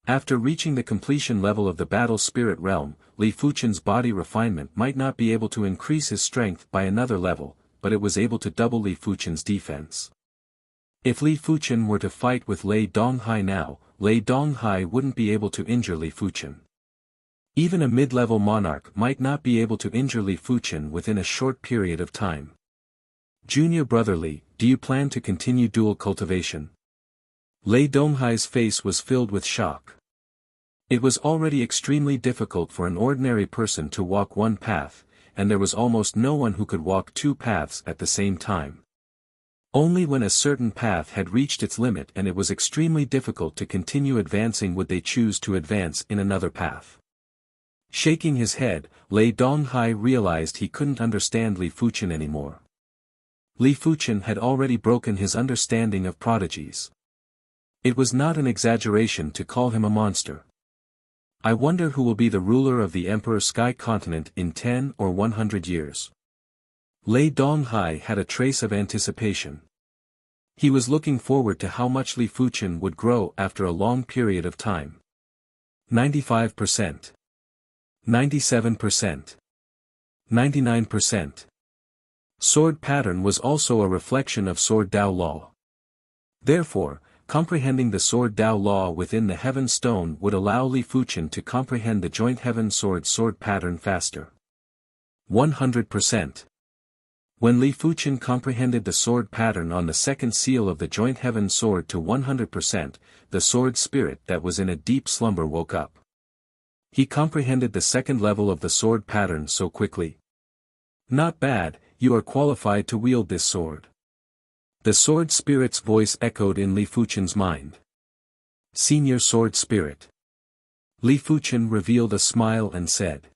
After reaching the completion level of the Battle Spirit Realm, Li Fuchen's body refinement might not be able to increase his strength by another level, but it was able to double Li Fuchen's defense. If Li Fuchen were to fight with Lei Donghai now, Lei Donghai wouldn't be able to injure Li Fuchen. Even a mid-level monarch might not be able to injure Li Fuchen within a short period of time. Junior brother Li, do you plan to continue dual cultivation? Lei Donghai's face was filled with shock. It was already extremely difficult for an ordinary person to walk one path, and there was almost no one who could walk 2 paths at the same time. Only when a certain path had reached its limit and it was extremely difficult to continue advancing would they choose to advance in another path. Shaking his head, Lei Donghai realized he couldn't understand Li Fuchen anymore. Li Fuchen had already broken his understanding of prodigies. It was not an exaggeration to call him a monster. I wonder who will be the ruler of the Emperor Sky Continent in 10 or 100 years. Lei Donghai had a trace of anticipation. He was looking forward to how much Li Fuchen would grow after a long period of time. 95%. 97%. 99%. Sword pattern was also a reflection of Sword Dao law. Therefore, comprehending the Sword Dao law within the Heaven Stone would allow Li Fuchen to comprehend the joint Heaven sword pattern faster. 100%. When Li Fuchen comprehended the sword pattern on the second seal of the joint Heaven sword to 100%, the sword spirit that was in a deep slumber woke up. He comprehended the second level of the sword pattern so quickly. Not bad, you are qualified to wield this sword. The sword spirit's voice echoed in Li Fuchen's mind. Senior sword spirit. Li Fuchen revealed a smile and said.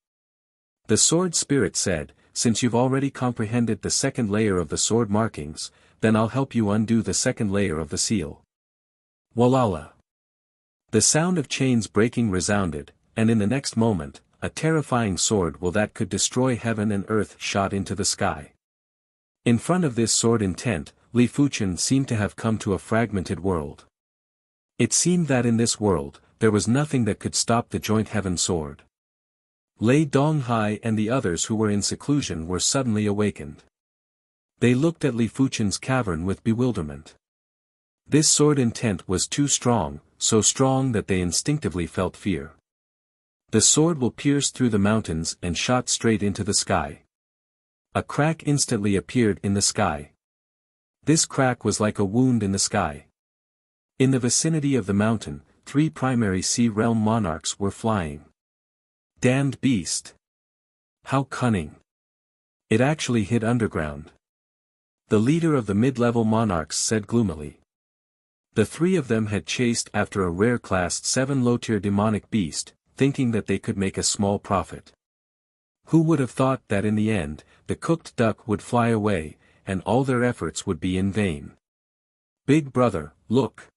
The sword spirit said, since you've already comprehended the second layer of the sword markings, then I'll help you undo the second layer of the seal. Walala. The sound of chains breaking resounded, and in the next moment, a terrifying sword that could destroy heaven and earth shot into the sky. In front of this sword intent, Li Fuchen seemed to have come to a fragmented world. It seemed that in this world, there was nothing that could stop the joint Heaven sword. Lei Donghai and the others who were in seclusion were suddenly awakened. They looked at Li Fuchen's cavern with bewilderment. This sword intent was too strong, so strong that they instinctively felt fear. The sword pierced through the mountains and shot straight into the sky. A crack instantly appeared in the sky. This crack was like a wound in the sky. In the vicinity of the mountain, 3 primary sea realm monarchs were flying. Damned beast! How cunning! It actually hid underground. The leader of the mid-level monarchs said gloomily. The 3 of them had chased after a rare class 7 low-tier demonic beast, thinking that they could make a small profit. Who would have thought that in the end, the cooked duck would fly away, and all their efforts would be in vain? Big brother, look!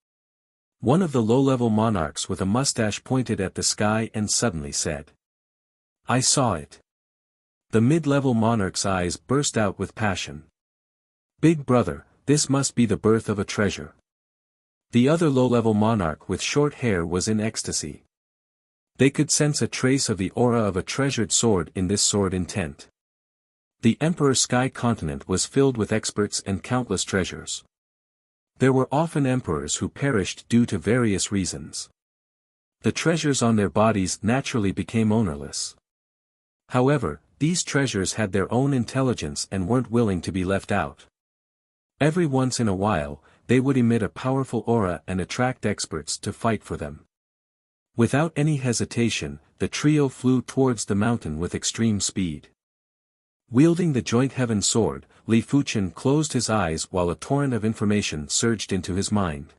One of the low-level monarchs with a mustache pointed at the sky and suddenly said. I saw it. The mid-level monarch's eyes burst out with passion. Big brother, this must be the birth of a treasure. The other low-level monarch with short hair was in ecstasy. They could sense a trace of the aura of a treasured sword in this sword intent. The Emperor Sky Continent was filled with experts and countless treasures. There were often emperors who perished due to various reasons. The treasures on their bodies naturally became ownerless. However, these treasures had their own intelligence and weren't willing to be left out. Every once in a while, they would emit a powerful aura and attract experts to fight for them. Without any hesitation, the trio flew towards the mountain with extreme speed. Wielding the joint Heaven sword, Li Fuchen closed his eyes while a torrent of information surged into his mind.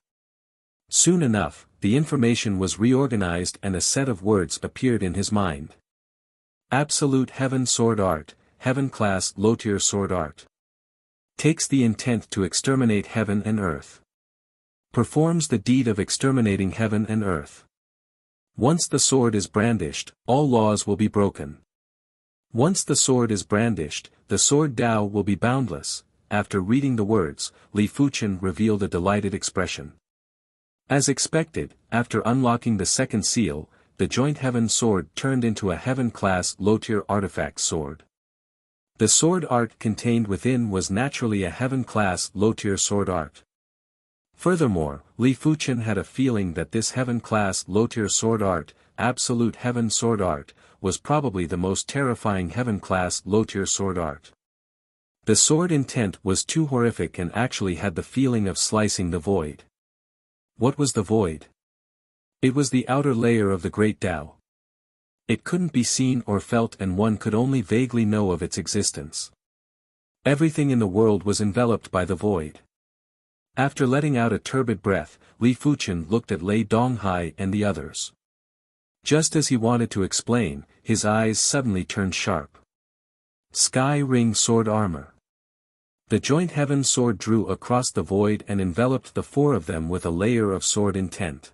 Soon enough, the information was reorganized and a set of words appeared in his mind. Absolute Heaven Sword Art, Heaven Class Low-Tier Sword Art. Takes the intent to exterminate heaven and earth. Performs the deed of exterminating heaven and earth. Once the sword is brandished, all laws will be broken. Once the sword is brandished, the sword Dao will be boundless. After reading the words, Li Fuchen revealed a delighted expression. As expected, after unlocking the second seal, the joint Heaven sword turned into a Heaven-class low-tier artifact sword. The sword art contained within was naturally a Heaven-class low-tier sword art. Furthermore, Li Fuchen had a feeling that this Heaven-class low-tier sword art, Absolute Heaven sword art, was probably the most terrifying Heaven-class low-tier sword art. The sword intent was too horrific and actually had the feeling of slicing the void. What was the void? It was the outer layer of the Great Tao. It couldn't be seen or felt and one could only vaguely know of its existence. Everything in the world was enveloped by the void. After letting out a turbid breath, Li Fuchen looked at Lei Donghai and the others. Just as he wanted to explain, his eyes suddenly turned sharp. Sky Ring Sword Armor. The joint Heaven sword drew across the void and enveloped the 4 of them with a layer of sword intent.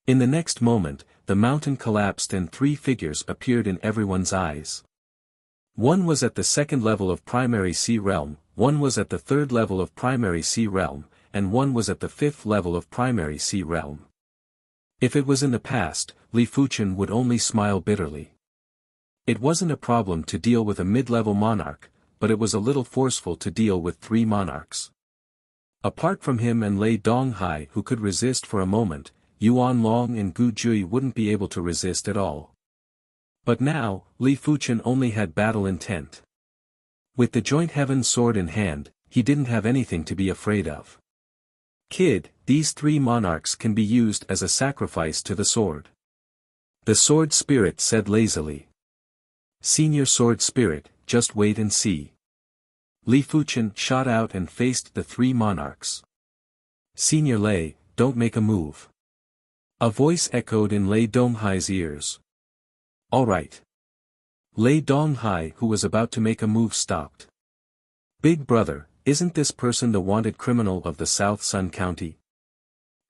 In the next moment, the mountain collapsed and 3 figures appeared in everyone's eyes. One was at the 2nd level of Primary Sea Realm, one was at the 3rd level of Primary Sea Realm, and one was at the 5th level of Primary Sea Realm. If it was in the past, Li Fuchen would only smile bitterly. It wasn't a problem to deal with a mid-level monarch, but it was a little forceful to deal with 3 monarchs. Apart from him and Lei Donghai who could resist for a moment, Yuan Long and Gu Jui wouldn't be able to resist at all. But now, Li Fuchen only had battle intent. With the joint heaven sword in hand, he didn't have anything to be afraid of. Kid, these three monarchs can be used as a sacrifice to the sword. The sword spirit said lazily. Senior sword spirit, just wait and see. Li Fuchen shot out and faced the three monarchs. Senior Lei, don't make a move. A voice echoed in Lei Donghai's ears. All right. Lei Donghai who was about to make a move stopped. Big brother, isn't this person the wanted criminal of the South Sun County?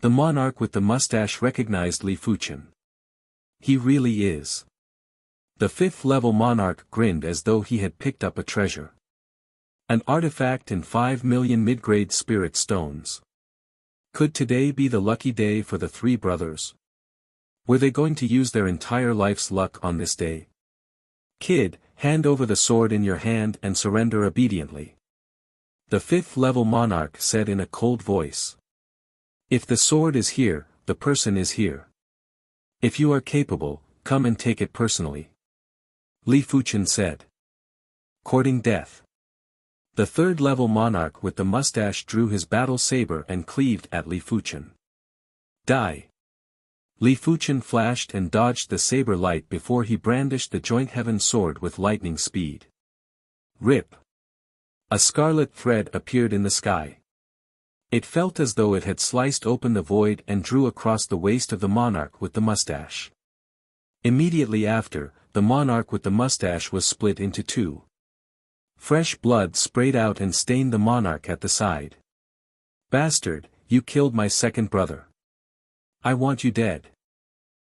The monarch with the mustache recognized Li Fuchen. He really is. The fifth-level monarch grinned as though he had picked up a treasure. An artifact and 5 million mid-grade spirit stones. Could today be the lucky day for the three brothers? Were they going to use their entire life's luck on this day? Kid, hand over the sword in your hand and surrender obediently. The fifth-level monarch said in a cold voice. If the sword is here, the person is here. If you are capable, come and take it personally. Li Fuchen said. Courting death. The third-level monarch with the mustache drew his battle saber and cleaved at Li Fuchen. Die. Li Fuchen flashed and dodged the saber light before he brandished the joint heaven sword with lightning speed. Rip. A scarlet thread appeared in the sky. It felt as though it had sliced open the void and drew across the waist of the monarch with the mustache. Immediately after, the monarch with the mustache was split into two. Fresh blood sprayed out and stained the monarch at the side. Bastard, you killed my second brother. I want you dead.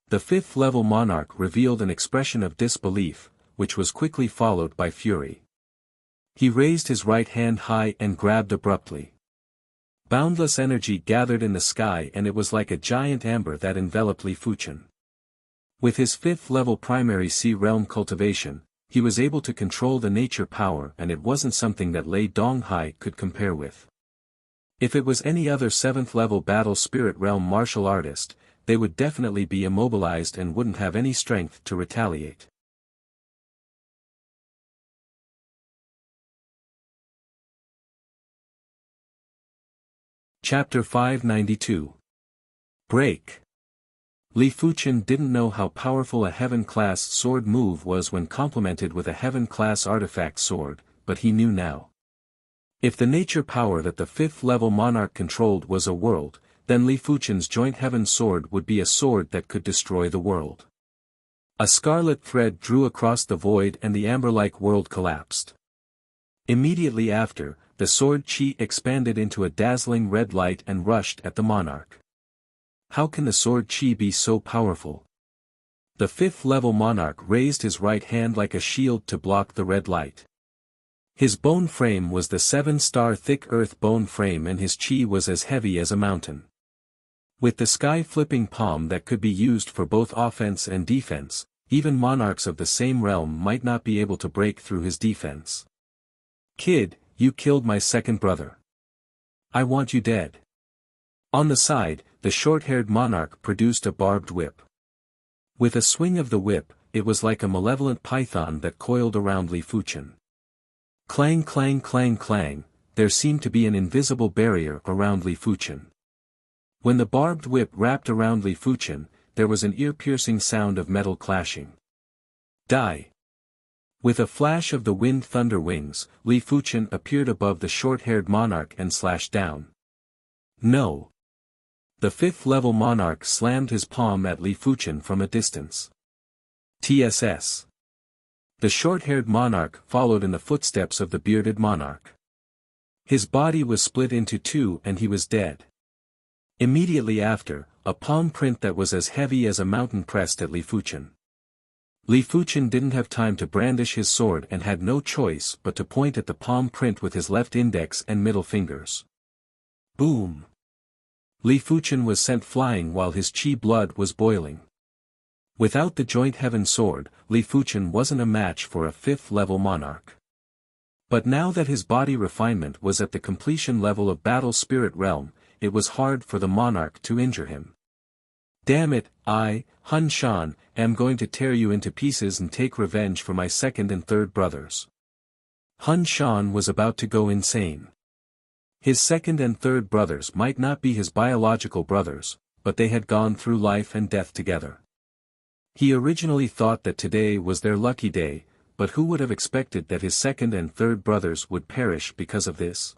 The fifth-level monarch revealed an expression of disbelief, which was quickly followed by fury. He raised his right hand high and grabbed abruptly. Boundless energy gathered in the sky and it was like a giant amber that enveloped Li Fuchen. With his fifth-level primary sea realm cultivation, he was able to control the nature power and it wasn't something that Lei Donghai could compare with. If it was any other 7th-level battle spirit realm martial artist, they would definitely be immobilized and wouldn't have any strength to retaliate. Chapter 592. Break. Li Fuchen didn't know how powerful a heaven-class sword move was when complemented with a heaven-class artifact sword, but he knew now. If the nature power that the fifth-level monarch controlled was a world, then Li Fuchen's joint heaven sword would be a sword that could destroy the world. A scarlet thread drew across the void and the amber-like world collapsed. Immediately after, the sword chi expanded into a dazzling red light and rushed at the monarch. How can the sword chi be so powerful? The fifth-level monarch raised his right hand like a shield to block the red light. His bone frame was the 7-star thick earth bone frame and his chi was as heavy as a mountain. With the sky-flipping palm that could be used for both offense and defense, even monarchs of the same realm might not be able to break through his defense. Kid, you killed my second brother. I want you dead. On the side, the short-haired monarch produced a barbed whip. With a swing of the whip, it was like a malevolent python that coiled around Li Fuchen. Clang clang clang clang, there seemed to be an invisible barrier around Li Fuchen. When the barbed whip wrapped around Li Fuchen, there was an ear-piercing sound of metal clashing. Die! With a flash of the wind thunder wings, Li Fuchen appeared above the short-haired monarch and slashed down. No! The fifth-level monarch slammed his palm at Li Fuchen from a distance. TSS. The short-haired monarch followed in the footsteps of the bearded monarch. His body was split into two and he was dead. Immediately after, a palm print that was as heavy as a mountain pressed at Li Fuchen. Li Fuchen didn't have time to brandish his sword and had no choice but to point at the palm print with his left index and middle fingers. Boom! Li Fuchen was sent flying while his chi blood was boiling. Without the joint heaven sword, Li Fuchen wasn't a match for a fifth-level monarch. But now that his body refinement was at the completion level of battle spirit realm, it was hard for the monarch to injure him. Damn it, Hun Shan, am going to tear you into pieces and take revenge for my second and third brothers. Hun Shan was about to go insane. His second and third brothers might not be his biological brothers, but they had gone through life and death together. He originally thought that today was their lucky day, but who would have expected that his second and third brothers would perish because of this?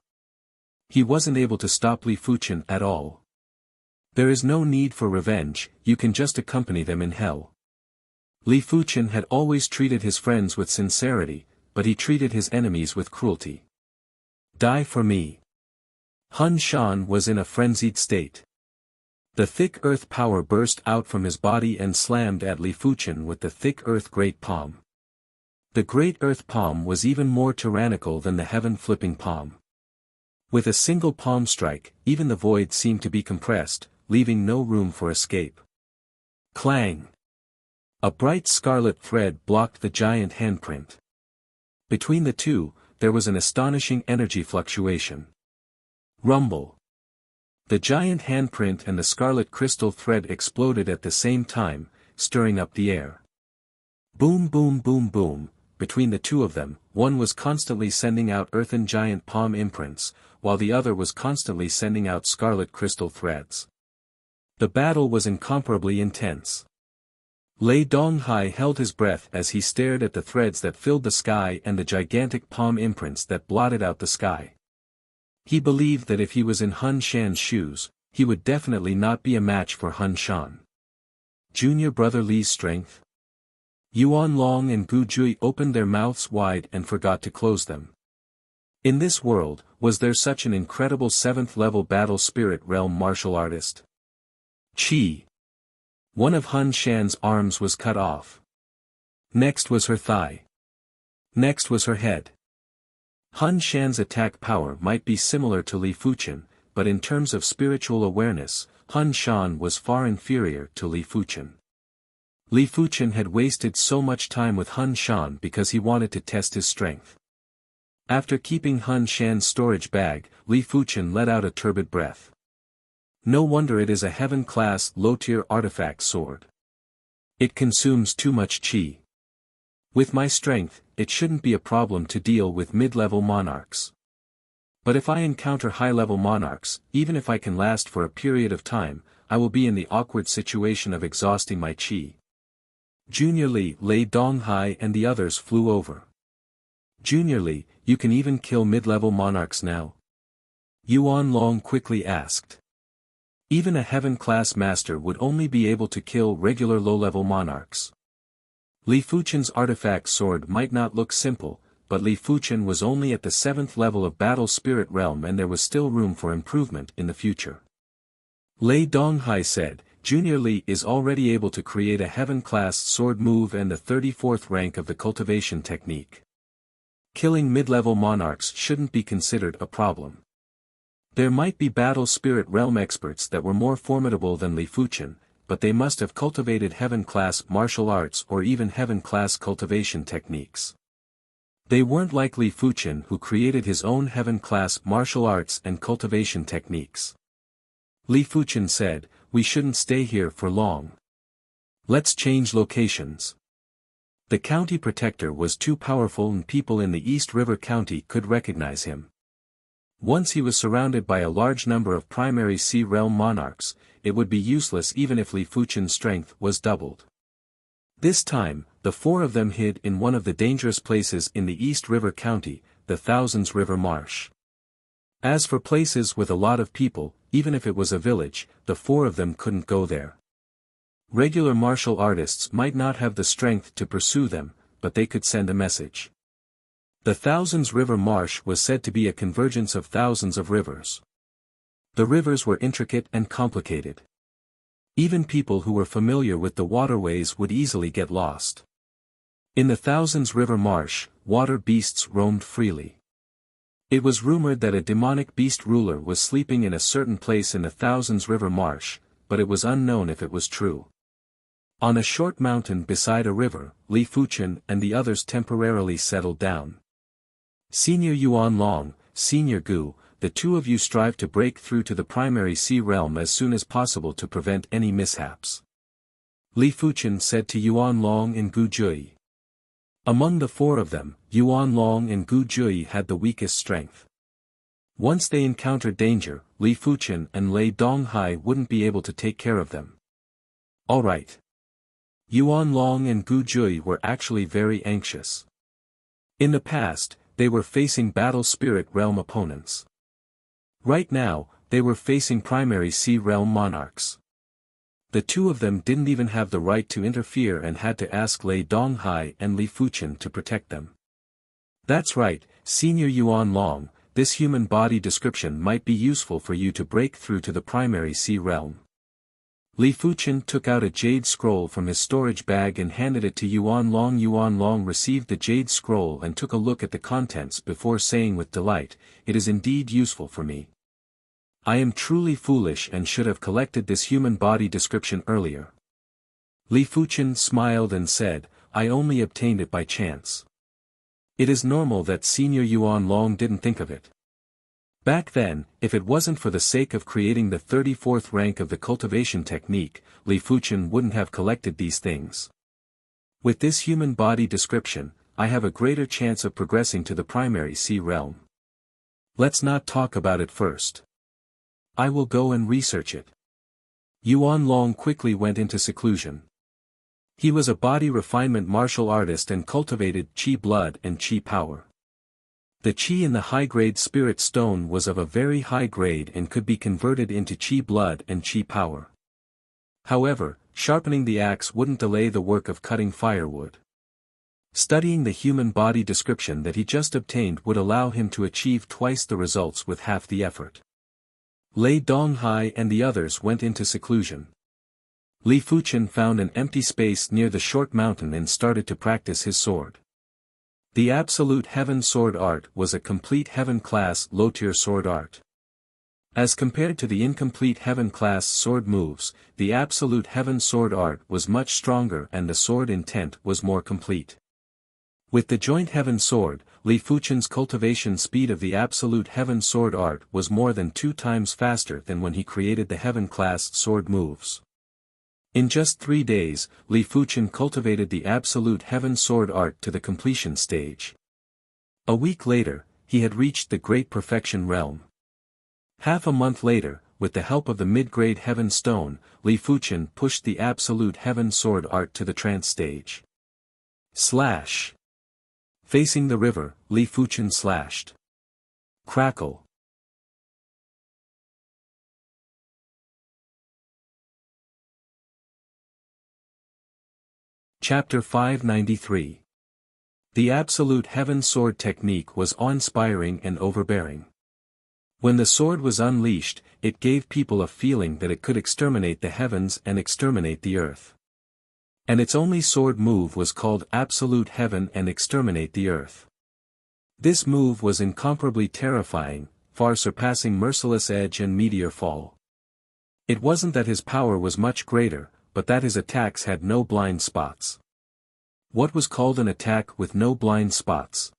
He wasn't able to stop Li Fuchen at all. There is no need for revenge, you can just accompany them in hell. Li Fuchen had always treated his friends with sincerity, but he treated his enemies with cruelty. Die for me. Hun Shan was in a frenzied state. The thick earth power burst out from his body and slammed at Li Fuchen with the thick earth great palm. The great earth palm was even more tyrannical than the heaven flipping palm. With a single palm strike, even the void seemed to be compressed, leaving no room for escape. Clang! A bright scarlet thread blocked the giant handprint. Between the two, there was an astonishing energy fluctuation. Rumble! The giant handprint and the scarlet crystal thread exploded at the same time, stirring up the air. Boom boom boom boom, between the two of them, one was constantly sending out earthen giant palm imprints, while the other was constantly sending out scarlet crystal threads. The battle was incomparably intense. Lei Donghai held his breath as he stared at the threads that filled the sky and the gigantic palm imprints that blotted out the sky. He believed that if he was in Hun Shan's shoes, he would definitely not be a match for Hun Shan. Junior brother Li's strength? Yuan Long and Gu Jui opened their mouths wide and forgot to close them. In this world, was there such an incredible 7th-level battle spirit realm martial artist? Chi. One of Hun Shan's arms was cut off. Next was her thigh. Next was her head. Hun Shan's attack power might be similar to Li Fuchen, but in terms of spiritual awareness, Hun Shan was far inferior to Li Fuchen. Li Fuchen had wasted so much time with Hun Shan because he wanted to test his strength. After keeping Hun Shan's storage bag, Li Fuchen let out a turbid breath. No wonder it is a heaven-class low-tier artifact sword. It consumes too much chi. With my strength, it shouldn't be a problem to deal with mid-level monarchs. But if I encounter high-level monarchs, even if I can last for a period of time, I will be in the awkward situation of exhausting my chi. Junior Li, Lei Donghai and the others flew over. Junior Li, you can even kill mid-level monarchs now? Yuan Long quickly asked. Even a heaven-class master would only be able to kill regular low-level monarchs. Li Fuchen's artifact sword might not look simple, but Li Fuchen was only at the 7th level of battle spirit realm and there was still room for improvement in the future. Lei Donghai said, Junior Li is already able to create a heaven-class sword move and the 34th rank of the cultivation technique. Killing mid-level monarchs shouldn't be considered a problem. There might be battle spirit realm experts that were more formidable than Li Fuchen, but they must have cultivated heaven-class martial arts or even heaven-class cultivation techniques. They weren't like Li Fuchen who created his own heaven-class martial arts and cultivation techniques. Li Fuchen said, we shouldn't stay here for long. Let's change locations. The county protector was too powerful and people in the East River County could recognize him. Once he was surrounded by a large number of primary sea realm monarchs, it would be useless even if Li Fuchen's strength was doubled. This time, the 4 of them hid in one of the dangerous places in the East River County, the Thousands River Marsh. As for places with a lot of people, even if it was a village, the 4 of them couldn't go there. Regular martial artists might not have the strength to pursue them, but they could send a message. The Thousands River Marsh was said to be a convergence of thousands of rivers. The rivers were intricate and complicated. Even people who were familiar with the waterways would easily get lost. In the Thousands River Marsh, water beasts roamed freely. It was rumored that a demonic beast ruler was sleeping in a certain place in the Thousands River Marsh, but it was unknown if it was true. On a short mountain beside a river, Li Fuchen and the others temporarily settled down. Senior Yuan Long, Senior Gu, the two of you strive to break through to the primary sea realm as soon as possible to prevent any mishaps. Li Fuchen said to Yuan Long and Gu Jui. Among the four of them, Yuan Long and Gu Jui had the weakest strength. Once they encountered danger, Li Fuchen and Lei Donghai wouldn't be able to take care of them. Alright. Yuan Long and Gu Jui were actually very anxious. In the past, they were facing battle spirit realm opponents. Right now, they were facing primary sea realm monarchs. The two of them didn't even have the right to interfere and had to ask Lei Donghai and Li Fuchen to protect them. That's right, Senior Yuan Long, this human body description might be useful for you to break through to the primary sea realm. Li Fuchen took out a jade scroll from his storage bag and handed it to Yuan Long. Yuan Long received the jade scroll and took a look at the contents before saying with delight, "It is indeed useful for me. I am truly foolish and should have collected this human body description earlier." Li Fuchen smiled and said, "I only obtained it by chance." It is normal that Senior Yuan Long didn't think of it. Back then, if it wasn't for the sake of creating the 34th rank of the cultivation technique, Li Fuchen wouldn't have collected these things. With this human body description, I have a greater chance of progressing to the primary sea realm. Let's not talk about it first. I will go and research it. Yuan Long quickly went into seclusion. He was a body refinement martial artist and cultivated Qi blood and Qi power. The Qi in the high-grade spirit stone was of a very high grade and could be converted into Qi blood and Qi power. However, sharpening the axe wouldn't delay the work of cutting firewood. Studying the human body description that he just obtained would allow him to achieve twice the results with half the effort. Lei Donghai and the others went into seclusion. Li Fuchen found an empty space near the short mountain and started to practice his sword. The Absolute Heaven Sword Art was a complete Heaven class low-tier sword art. As compared to the incomplete Heaven class sword moves, the Absolute Heaven Sword Art was much stronger and the sword intent was more complete. With the Joint Heaven Sword, Li Fuchen's cultivation speed of the Absolute Heaven Sword Art was more than 2 times faster than when he created the Heaven class sword moves. In just 3 days, Li Fuchen cultivated the Absolute Heaven Sword Art to the completion stage. A week later, he had reached the Great Perfection realm. Half a month later, with the help of the mid-grade Heaven Stone, Li Fuchen pushed the Absolute Heaven Sword Art to the trance stage. Slash. Facing the river, Li Fuchen slashed. Crackle. Chapter 593. The Absolute Heaven Sword technique was awe-inspiring and overbearing. When the sword was unleashed, it gave people a feeling that it could exterminate the heavens and exterminate the earth. And its only sword move was called Absolute Heaven and Exterminate the Earth. This move was incomparably terrifying, far surpassing Merciless Edge and Meteor Fall. It wasn't that his power was much greater, but that his attacks had no blind spots. What was called an attack with no blind spots?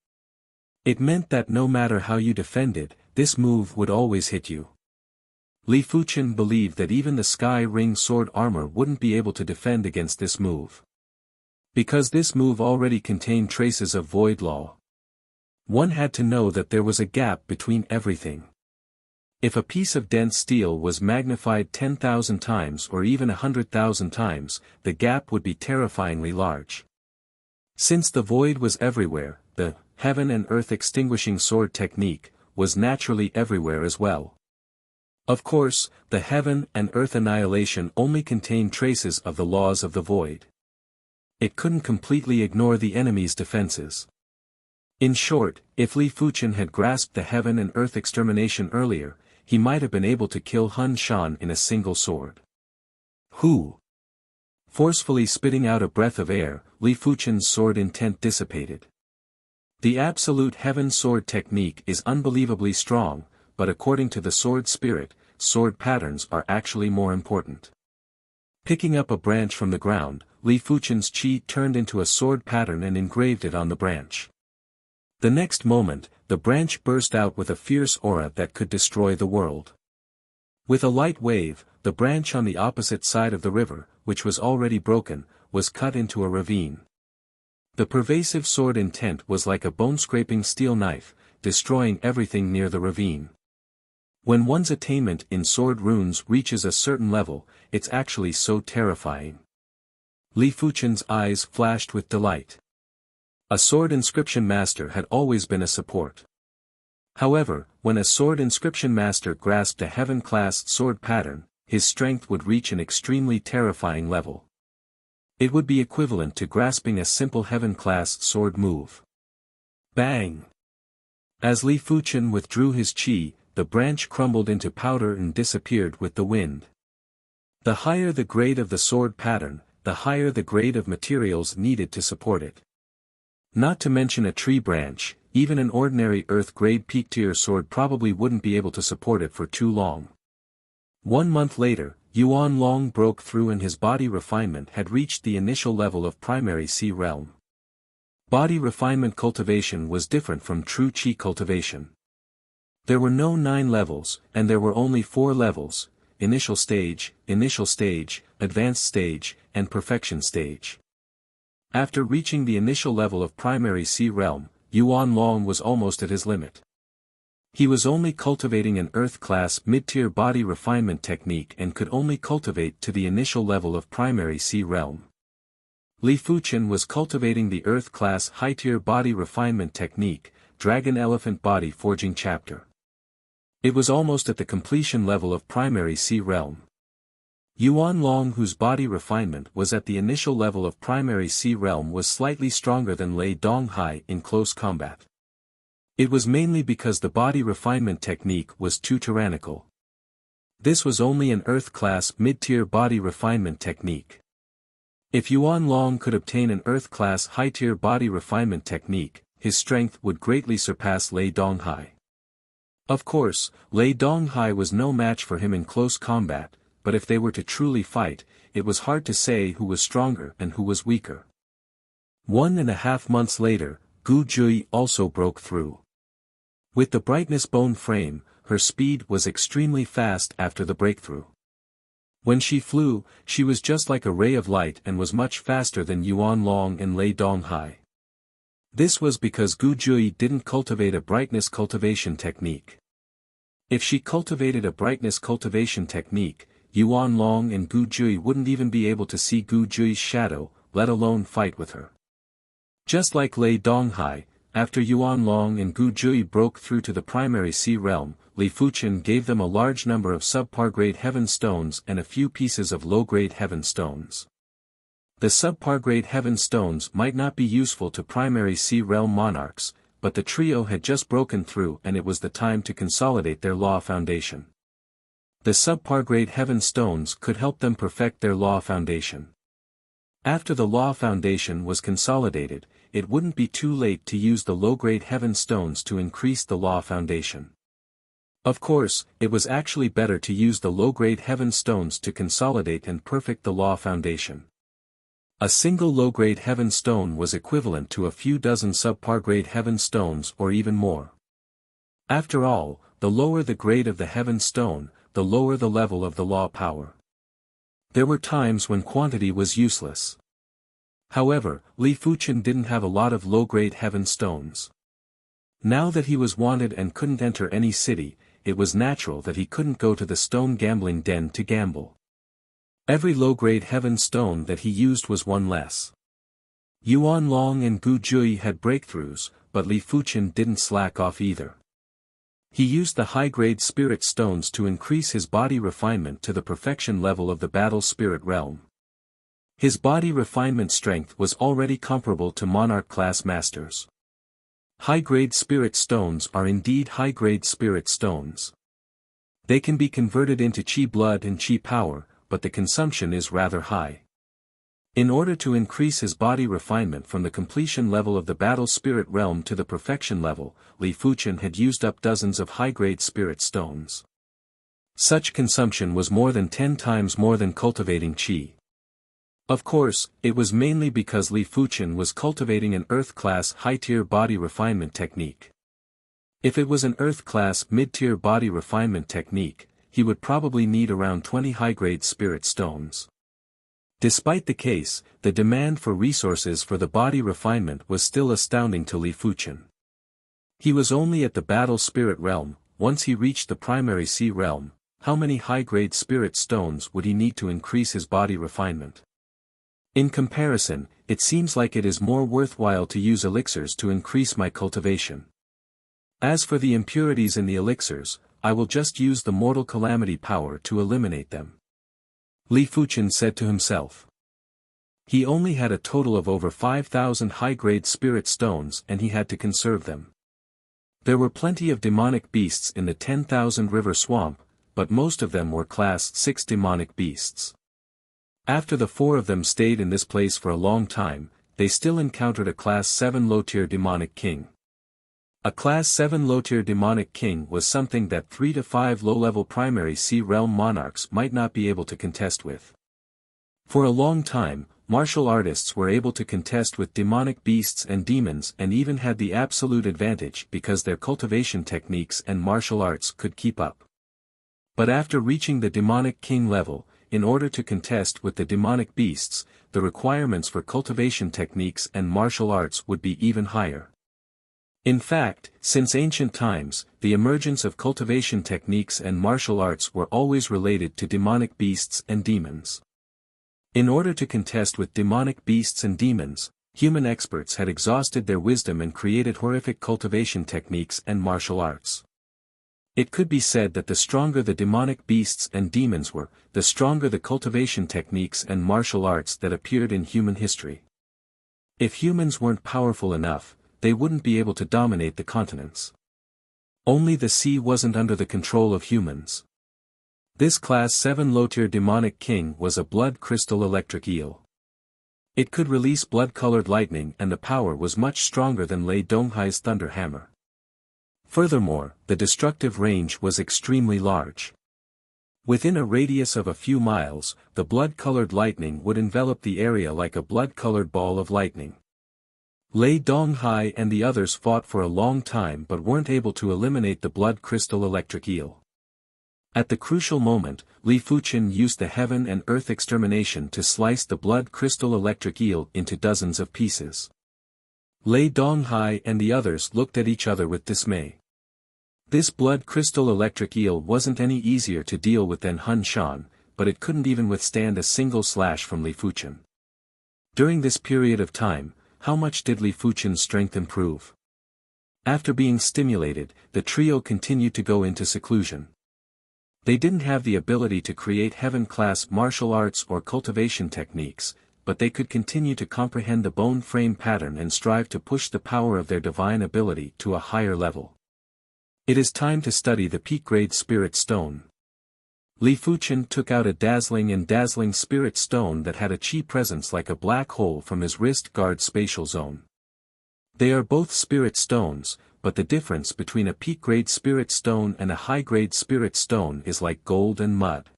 It meant that no matter how you defended, this move would always hit you. Li Fuchen believed that even the Sky Ring sword armor wouldn't be able to defend against this move. Because this move already contained traces of void law. One had to know that there was a gap between everything. If a piece of dense steel was magnified 10,000 times or even 100,000 times, the gap would be terrifyingly large. Since the void was everywhere, the Heaven and Earth Extinguishing Sword technique was naturally everywhere as well. Of course, the Heaven and Earth Annihilation only contained traces of the laws of the void. It couldn't completely ignore the enemy's defenses. In short, if Li Fuchen had grasped the Heaven and Earth Extermination earlier, he might have been able to kill Hun Shan in a single sword. Who? Forcefully spitting out a breath of air, Li Fuchen's sword intent dissipated. The Absolute Heaven Sword technique is unbelievably strong, but according to the sword spirit, sword patterns are actually more important. Picking up a branch from the ground, Li Fuchen's qi turned into a sword pattern and engraved it on the branch. The next moment, the branch burst out with a fierce aura that could destroy the world. With a light wave, the branch on the opposite side of the river, which was already broken, was cut into a ravine. The pervasive sword intent was like a bone-scraping steel knife, destroying everything near the ravine. When one's attainment in sword runes reaches a certain level, it's actually so terrifying. Li Fuchen's eyes flashed with delight. A sword inscription master had always been a support. However, when a sword inscription master grasped a heaven-class sword pattern, his strength would reach an extremely terrifying level. It would be equivalent to grasping a simple heaven-class sword move. Bang! As Li Fuchen withdrew his qi, the branch crumbled into powder and disappeared with the wind. The higher the grade of the sword pattern, the higher the grade of materials needed to support it. Not to mention a tree branch, even an ordinary earth-grade peak-tier sword probably wouldn't be able to support it for too long. 1 month later, Yuan Long broke through and his body refinement had reached the initial level of primary Sea realm. Body refinement cultivation was different from true Qi cultivation. There were no 9 levels, and there were only 4 levels: initial stage, advanced stage, and perfection stage. After reaching the initial level of primary Sea realm, Yuan Long was almost at his limit. He was only cultivating an Earth-class mid-tier body refinement technique and could only cultivate to the initial level of primary Sea realm. Li Fuchen was cultivating the Earth-class high-tier body refinement technique, Dragon Elephant Body Forging Chapter. It was almost at the completion level of primary Sea realm. Yuan Long, whose body refinement was at the initial level of primary Sea realm, was slightly stronger than Lei Donghai in close combat. It was mainly because the body refinement technique was too tyrannical. This was only an Earth-class mid-tier body refinement technique. If Yuan Long could obtain an Earth-class high-tier body refinement technique, his strength would greatly surpass Lei Donghai. Of course, Lei Donghai was no match for him in close combat, but if they were to truly fight, it was hard to say who was stronger and who was weaker. 1.5 months later, Gu Jui also broke through. With the brightness bone frame, her speed was extremely fast after the breakthrough. When she flew, she was just like a ray of light and was much faster than Yuan Long and Lei Donghai. This was because Gu Jui didn't cultivate a brightness cultivation technique. If she cultivated a brightness cultivation technique, Yuan Long and Gu Jui wouldn't even be able to see Gu Jui's shadow, let alone fight with her. Just like Lei Donghai, after Yuan Long and Gu Jui broke through to the primary Sea realm, Li Fuchen gave them a large number of subpar-grade heaven stones and a few pieces of low-grade heaven stones. The subpar-grade heaven stones might not be useful to primary Sea realm monarchs, but the trio had just broken through and it was the time to consolidate their law foundation. The subpar-grade heaven stones could help them perfect their law foundation. After the law foundation was consolidated, it wouldn't be too late to use the low-grade heaven stones to increase the law foundation. Of course, it was actually better to use the low-grade heaven stones to consolidate and perfect the law foundation. A single low-grade heaven stone was equivalent to a few dozen subpar-grade heaven stones or even more. After all, the lower the grade of the heaven stone, the lower the level of the law power. There were times when quantity was useless. However, Li Fuchen didn't have a lot of low-grade heaven stones. Now that he was wanted and couldn't enter any city, it was natural that he couldn't go to the stone gambling den to gamble. Every low-grade heaven stone that he used was one less. Yuan Long and Gu Jui had breakthroughs, but Li Fuchen didn't slack off either. He used the high-grade spirit stones to increase his body refinement to the perfection level of the battle spirit realm. His body refinement strength was already comparable to monarch-class masters. High-grade spirit stones are indeed high-grade spirit stones. They can be converted into Qi blood and Qi power, but the consumption is rather high. In order to increase his body refinement from the completion level of the battle spirit realm to the perfection level, Li Fuchen had used up dozens of high-grade spirit stones. Such consumption was more than 10 times more than cultivating Qi. Of course, it was mainly because Li Fuchen was cultivating an Earth-class high-tier body refinement technique. If it was an Earth-class mid-tier body refinement technique, he would probably need around 20 high-grade spirit stones. Despite the case, the demand for resources for the body refinement was still astounding to Li Fuchen. He was only at the battle spirit realm. Once he reached the primary sea realm, how many high-grade spirit stones would he need to increase his body refinement? In comparison, it seems like it is more worthwhile to use elixirs to increase my cultivation. As for the impurities in the elixirs, I will just use the mortal calamity power to eliminate them. Li Fuchen said to himself. He only had a total of over 5,000 high-grade spirit stones and he had to conserve them. There were plenty of demonic beasts in the 10,000 river swamp, but most of them were class 6 demonic beasts. After the 4 of them stayed in this place for a long time, they still encountered a class 7 low-tier demonic king. A class 7 low-tier demonic king was something that 3 to 5 low-level primary sea realm monarchs might not be able to contest with. For a long time, martial artists were able to contest with demonic beasts and demons and even had the absolute advantage because their cultivation techniques and martial arts could keep up. But after reaching the demonic king level, in order to contest with the demonic beasts, the requirements for cultivation techniques and martial arts would be even higher. In fact, since ancient times, the emergence of cultivation techniques and martial arts were always related to demonic beasts and demons. In order to contest with demonic beasts and demons, human experts had exhausted their wisdom and created horrific cultivation techniques and martial arts. It could be said that the stronger the demonic beasts and demons were, the stronger the cultivation techniques and martial arts that appeared in human history. If humans weren't powerful enough, they wouldn't be able to dominate the continents. Only the sea wasn't under the control of humans. This class 7 low-tier demonic king was a blood crystal electric eel. It could release blood-colored lightning and the power was much stronger than Lei Donghai's thunder hammer. Furthermore, the destructive range was extremely large. Within a radius of a few miles, the blood-colored lightning would envelop the area like a blood-colored ball of lightning. Lei Donghai and the others fought for a long time but weren't able to eliminate the blood crystal electric eel. At the crucial moment, Li Fuchen used the heaven and earth extermination to slice the blood crystal electric eel into dozens of pieces. Lei Donghai and the others looked at each other with dismay. This blood crystal electric eel wasn't any easier to deal with than Hun Shan, but it couldn't even withstand a single slash from Li Fuchen. During this period of time, how much did Li Fuchen's strength improve? After being stimulated, the trio continued to go into seclusion. They didn't have the ability to create heaven-class martial arts or cultivation techniques, but they could continue to comprehend the bone frame pattern and strive to push the power of their divine ability to a higher level. It is time to study the peak-grade spirit stone. Li Fuchen took out a dazzling spirit stone that had a chi presence like a black hole from his wrist guard spatial zone. They are both spirit stones, but the difference between a peak-grade spirit stone and a high-grade spirit stone is like gold and mud.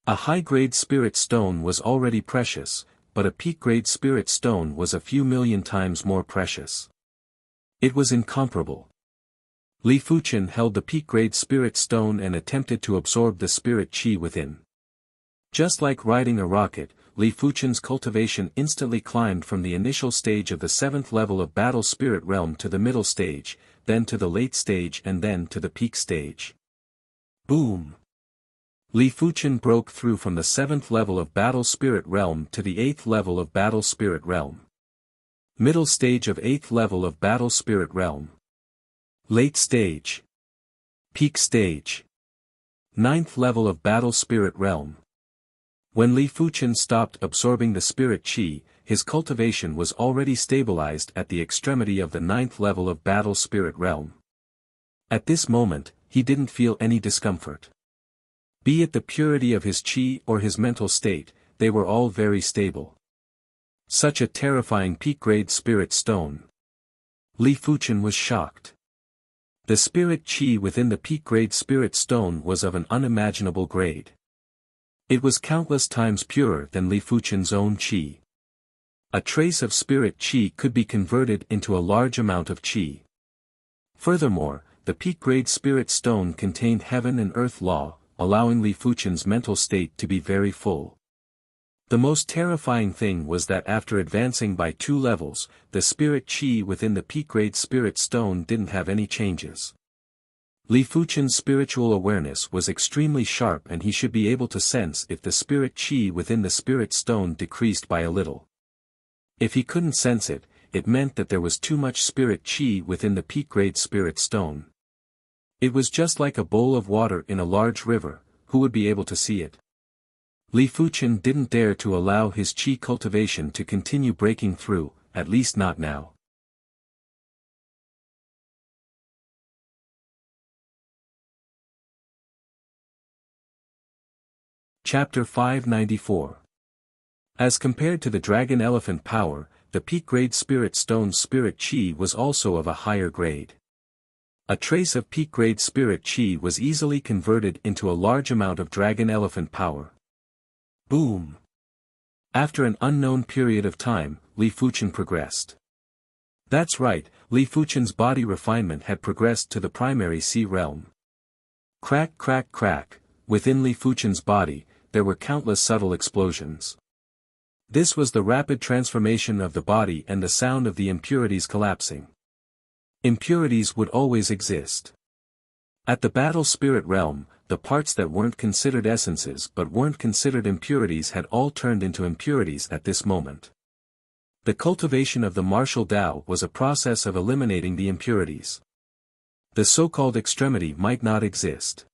A high-grade spirit stone was already precious, but a peak-grade spirit stone was a few million times more precious. It was incomparable. Li Fuchen held the peak-grade spirit stone and attempted to absorb the spirit chi within. Just like riding a rocket, Li Fuchen's cultivation instantly climbed from the initial stage of the 7th level of battle spirit realm to the middle stage, then to the late stage and then to the peak stage. Boom! Li Fuchen broke through from the 7th level of battle spirit realm to the 8th level of battle spirit realm. Middle stage of 8th level of battle spirit realm. Late stage. Peak stage. 9th level of battle spirit realm. When Li Fuchen stopped absorbing the spirit chi, his cultivation was already stabilized at the extremity of the 9th level of battle spirit realm. At this moment, he didn't feel any discomfort. Be it the purity of his chi or his mental state, they were all very stable. Such a terrifying peak-grade spirit stone. Li Fuchen was shocked. The spirit chi within the peak-grade spirit stone was of an unimaginable grade. It was countless times purer than Li Fuchen's own chi. A trace of spirit chi could be converted into a large amount of chi. Furthermore, the peak-grade spirit stone contained heaven and earth law, allowing Li Fuchen's mental state to be very full. The most terrifying thing was that after advancing by 2 levels, the spirit chi within the peak-grade spirit stone didn't have any changes. Li Fuchen's spiritual awareness was extremely sharp, and he should be able to sense if the spirit chi within the spirit stone decreased by a little. If he couldn't sense it, it meant that there was too much spirit chi within the peak-grade spirit stone. It was just like a bowl of water in a large river. Who would be able to see it? Li Fuchen didn't dare to allow his chi cultivation to continue breaking through, at least not now. Chapter 594. As compared to the dragon elephant power, the peak-grade spirit stone's spirit chi was also of a higher grade. A trace of peak-grade spirit chi was easily converted into a large amount of dragon elephant power. Boom! After an unknown period of time, Li Fuchen progressed. That's right, Li Fuchen's body refinement had progressed to the primary C realm. Crack crack crack, within Li Fuchen's body, there were countless subtle explosions. This was the rapid transformation of the body and the sound of the impurities collapsing. Impurities would always exist. At the battle spirit realm, the parts that weren't considered essences but weren't considered impurities had all turned into impurities at this moment. The cultivation of the martial Tao was a process of eliminating the impurities. The so-called extremity might not exist.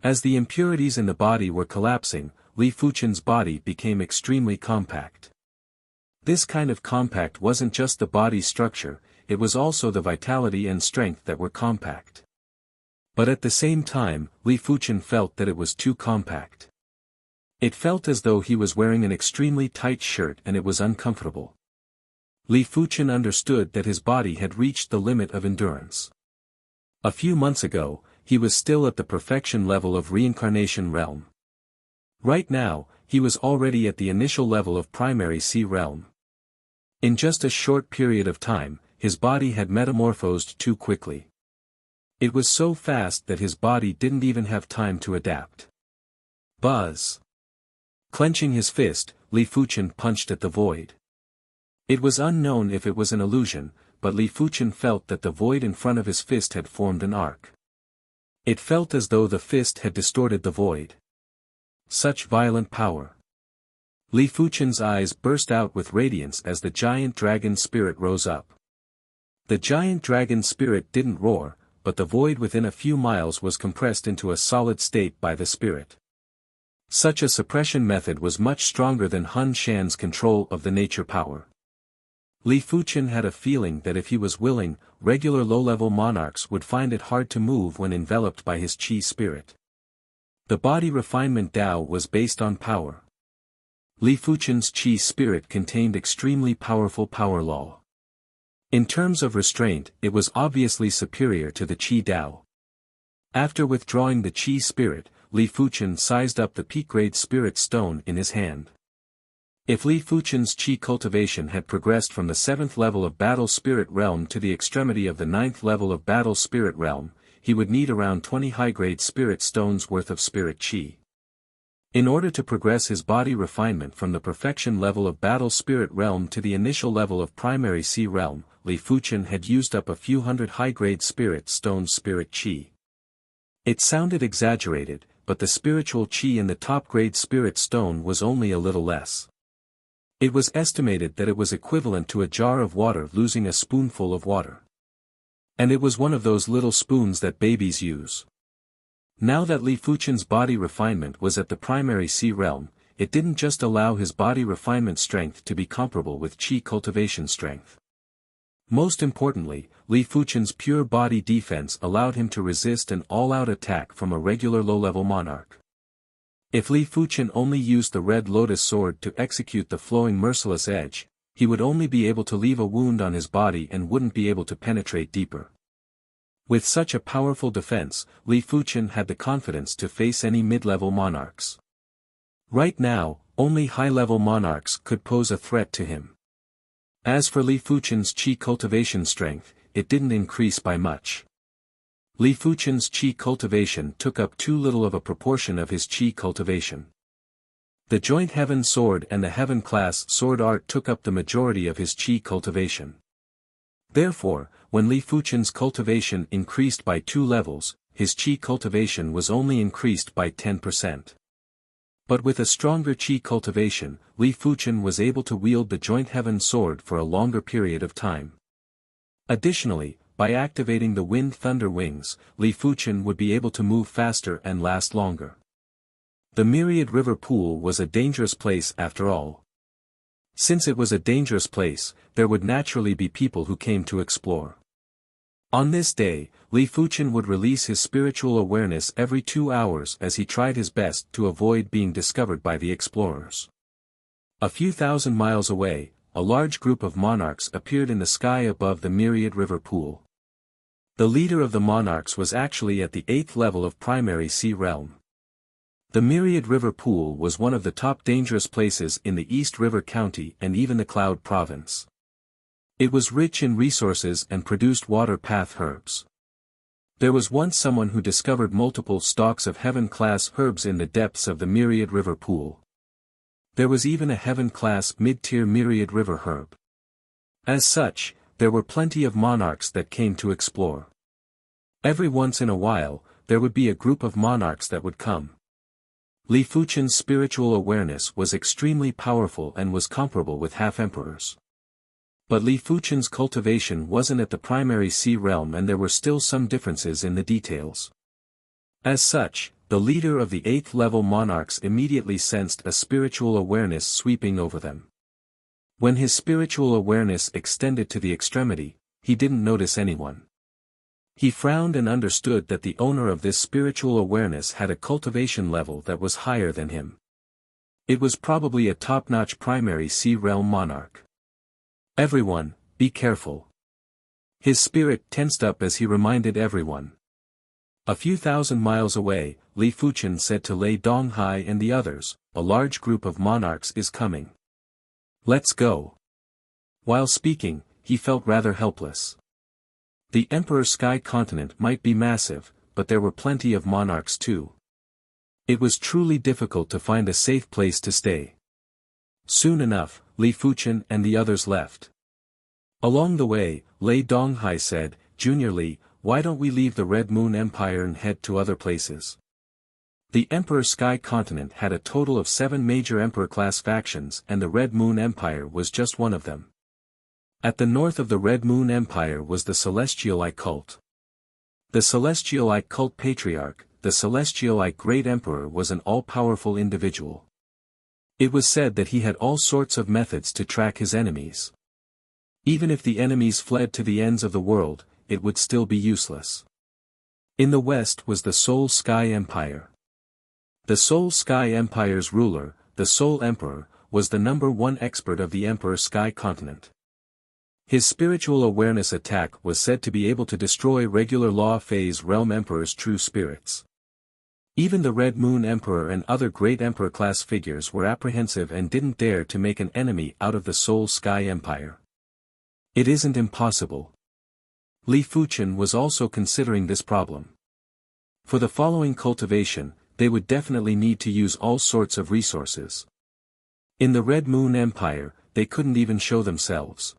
As the impurities in the body were collapsing, Li Fuchen's body became extremely compact. This kind of compact wasn't just the body's structure, it was also the vitality and strength that were compact. But at the same time, Li Fuchen felt that it was too compact. It felt as though he was wearing an extremely tight shirt and it was uncomfortable. Li Fuchen understood that his body had reached the limit of endurance. A few months ago, he was still at the perfection level of reincarnation realm. Right now, he was already at the initial level of primary C realm. In just a short period of time, his body had metamorphosed too quickly. It was so fast that his body didn't even have time to adapt. Buzz! Clenching his fist, Li Fuchen punched at the void. It was unknown if it was an illusion, but Li Fuchen felt that the void in front of his fist had formed an arc. It felt as though the fist had distorted the void. Such violent power. Li Fuchen's eyes burst out with radiance as the giant dragon spirit rose up. The giant dragon spirit didn't roar, but the void within a few miles was compressed into a solid state by the spirit. Such a suppression method was much stronger than Hun Shan's control of the nature power. Li Fuchen had a feeling that if he was willing, regular low-level monarchs would find it hard to move when enveloped by his chi spirit. The body refinement Tao was based on power. Li Fuchen's chi spirit contained extremely powerful power law. In terms of restraint, it was obviously superior to the chi Tao. After withdrawing the chi spirit, Li Fuchen sized up the peak-grade spirit stone in his hand. If Li Fuchen's chi cultivation had progressed from the 7th level of battle spirit realm to the extremity of the 9th level of battle spirit realm, he would need around 20 high-grade spirit stones worth of spirit chi. In order to progress his body refinement from the perfection level of battle spirit realm to the initial level of primary C realm, Li Fuchen had used up a few hundred high-grade spirit stones spirit chi. It sounded exaggerated, but the spiritual chi in the top-grade spirit stone was only a little less. It was estimated that it was equivalent to a jar of water losing a spoonful of water. And it was one of those little spoons that babies use. Now that Li Fuchen's body refinement was at the primary C realm, it didn't just allow his body refinement strength to be comparable with chi cultivation strength. Most importantly, Li Fuchen's pure body defense allowed him to resist an all-out attack from a regular low-level monarch. If Li Fuchen only used the red lotus sword to execute the flowing merciless edge, he would only be able to leave a wound on his body and wouldn't be able to penetrate deeper. With such a powerful defense, Li Fuchen had the confidence to face any mid-level monarchs. Right now, only high-level monarchs could pose a threat to him. As for Li Fuchen's chi cultivation strength, it didn't increase by much. Li Fuchen's qi cultivation took up too little of a proportion of his qi cultivation. The joint heaven sword and the heaven class sword art took up the majority of his qi cultivation. Therefore, when Li Fuchen's cultivation increased by 2 levels, his qi cultivation was only increased by 10%. But with a stronger qi cultivation, Li Fuchen was able to wield the joint heaven sword for a longer period of time. Additionally, by activating the wind thunder wings, Li Fuchen would be able to move faster and last longer. The myriad river pool was a dangerous place after all. Since it was a dangerous place, there would naturally be people who came to explore. On this day, Li Fuchen would release his spiritual awareness every 2 hours as he tried his best to avoid being discovered by the explorers. A few thousand miles away, a large group of monarchs appeared in the sky above the myriad river pool. The leader of the monarchs was actually at the 8th level of primary sea realm. The myriad river pool was one of the top dangerous places in the East River County and even the Cloud Province. It was rich in resources and produced water path herbs. There was once someone who discovered multiple stalks of heaven-class herbs in the depths of the myriad river pool. There was even a heaven-class mid-tier myriad river herb. As such, there were plenty of monarchs that came to explore. Every once in a while, there would be a group of monarchs that would come. Li Fuchen's spiritual awareness was extremely powerful and was comparable with half-emperors. But Li Fuchen's cultivation wasn't at the primary sea realm and there were still some differences in the details. As such, the leader of the 8th level monarchs immediately sensed a spiritual awareness sweeping over them. When his spiritual awareness extended to the extremity, he didn't notice anyone. He frowned and understood that the owner of this spiritual awareness had a cultivation level that was higher than him. It was probably a top-notch primary sea realm monarch. Everyone, be careful. His spirit tensed up as he reminded everyone. A few thousand miles away, Li Fuchen said to Lei Donghai and the others, a large group of monarchs is coming. Let's go. While speaking, he felt rather helpless. The Emperor Sky Continent might be massive, but there were plenty of monarchs too. It was truly difficult to find a safe place to stay. Soon enough, Li Fuchen and the others left. Along the way, Lei Donghai said, Junior Li, why don't we leave the Red Moon Empire and head to other places? The Emperor Sky Continent had a total of 7 major Emperor-class factions and the Red Moon Empire was just one of them. At the north of the Red Moon Empire was the Celestialite cult. The Celestialite cult patriarch, the Celestialite Great Emperor was an all-powerful individual. It was said that he had all sorts of methods to track his enemies. Even if the enemies fled to the ends of the world, it would still be useless. In the west was the Soul Sky Empire. The Soul Sky Empire's ruler, the Soul Emperor, was the #1 expert of the Emperor Sky Continent. His spiritual awareness attack was said to be able to destroy regular Law Phase Realm Emperor's true spirits. Even the Red Moon Emperor and other great Emperor-class figures were apprehensive and didn't dare to make an enemy out of the Soul Sky Empire. It isn't impossible. Li Fuchen was also considering this problem. For the following cultivation, they would definitely need to use all sorts of resources. In the Red Moon Empire, they couldn't even show themselves.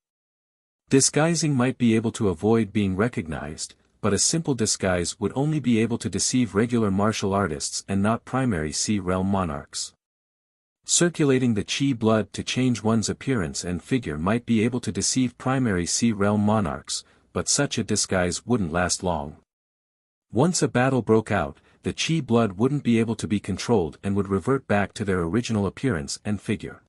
Disguising might be able to avoid being recognized, but a simple disguise would only be able to deceive regular martial artists and not primary sea realm monarchs. Circulating the Qi blood to change one's appearance and figure might be able to deceive primary sea realm monarchs, but such a disguise wouldn't last long. Once a battle broke out, the Qi blood wouldn't be able to be controlled and would revert back to their original appearance and figure.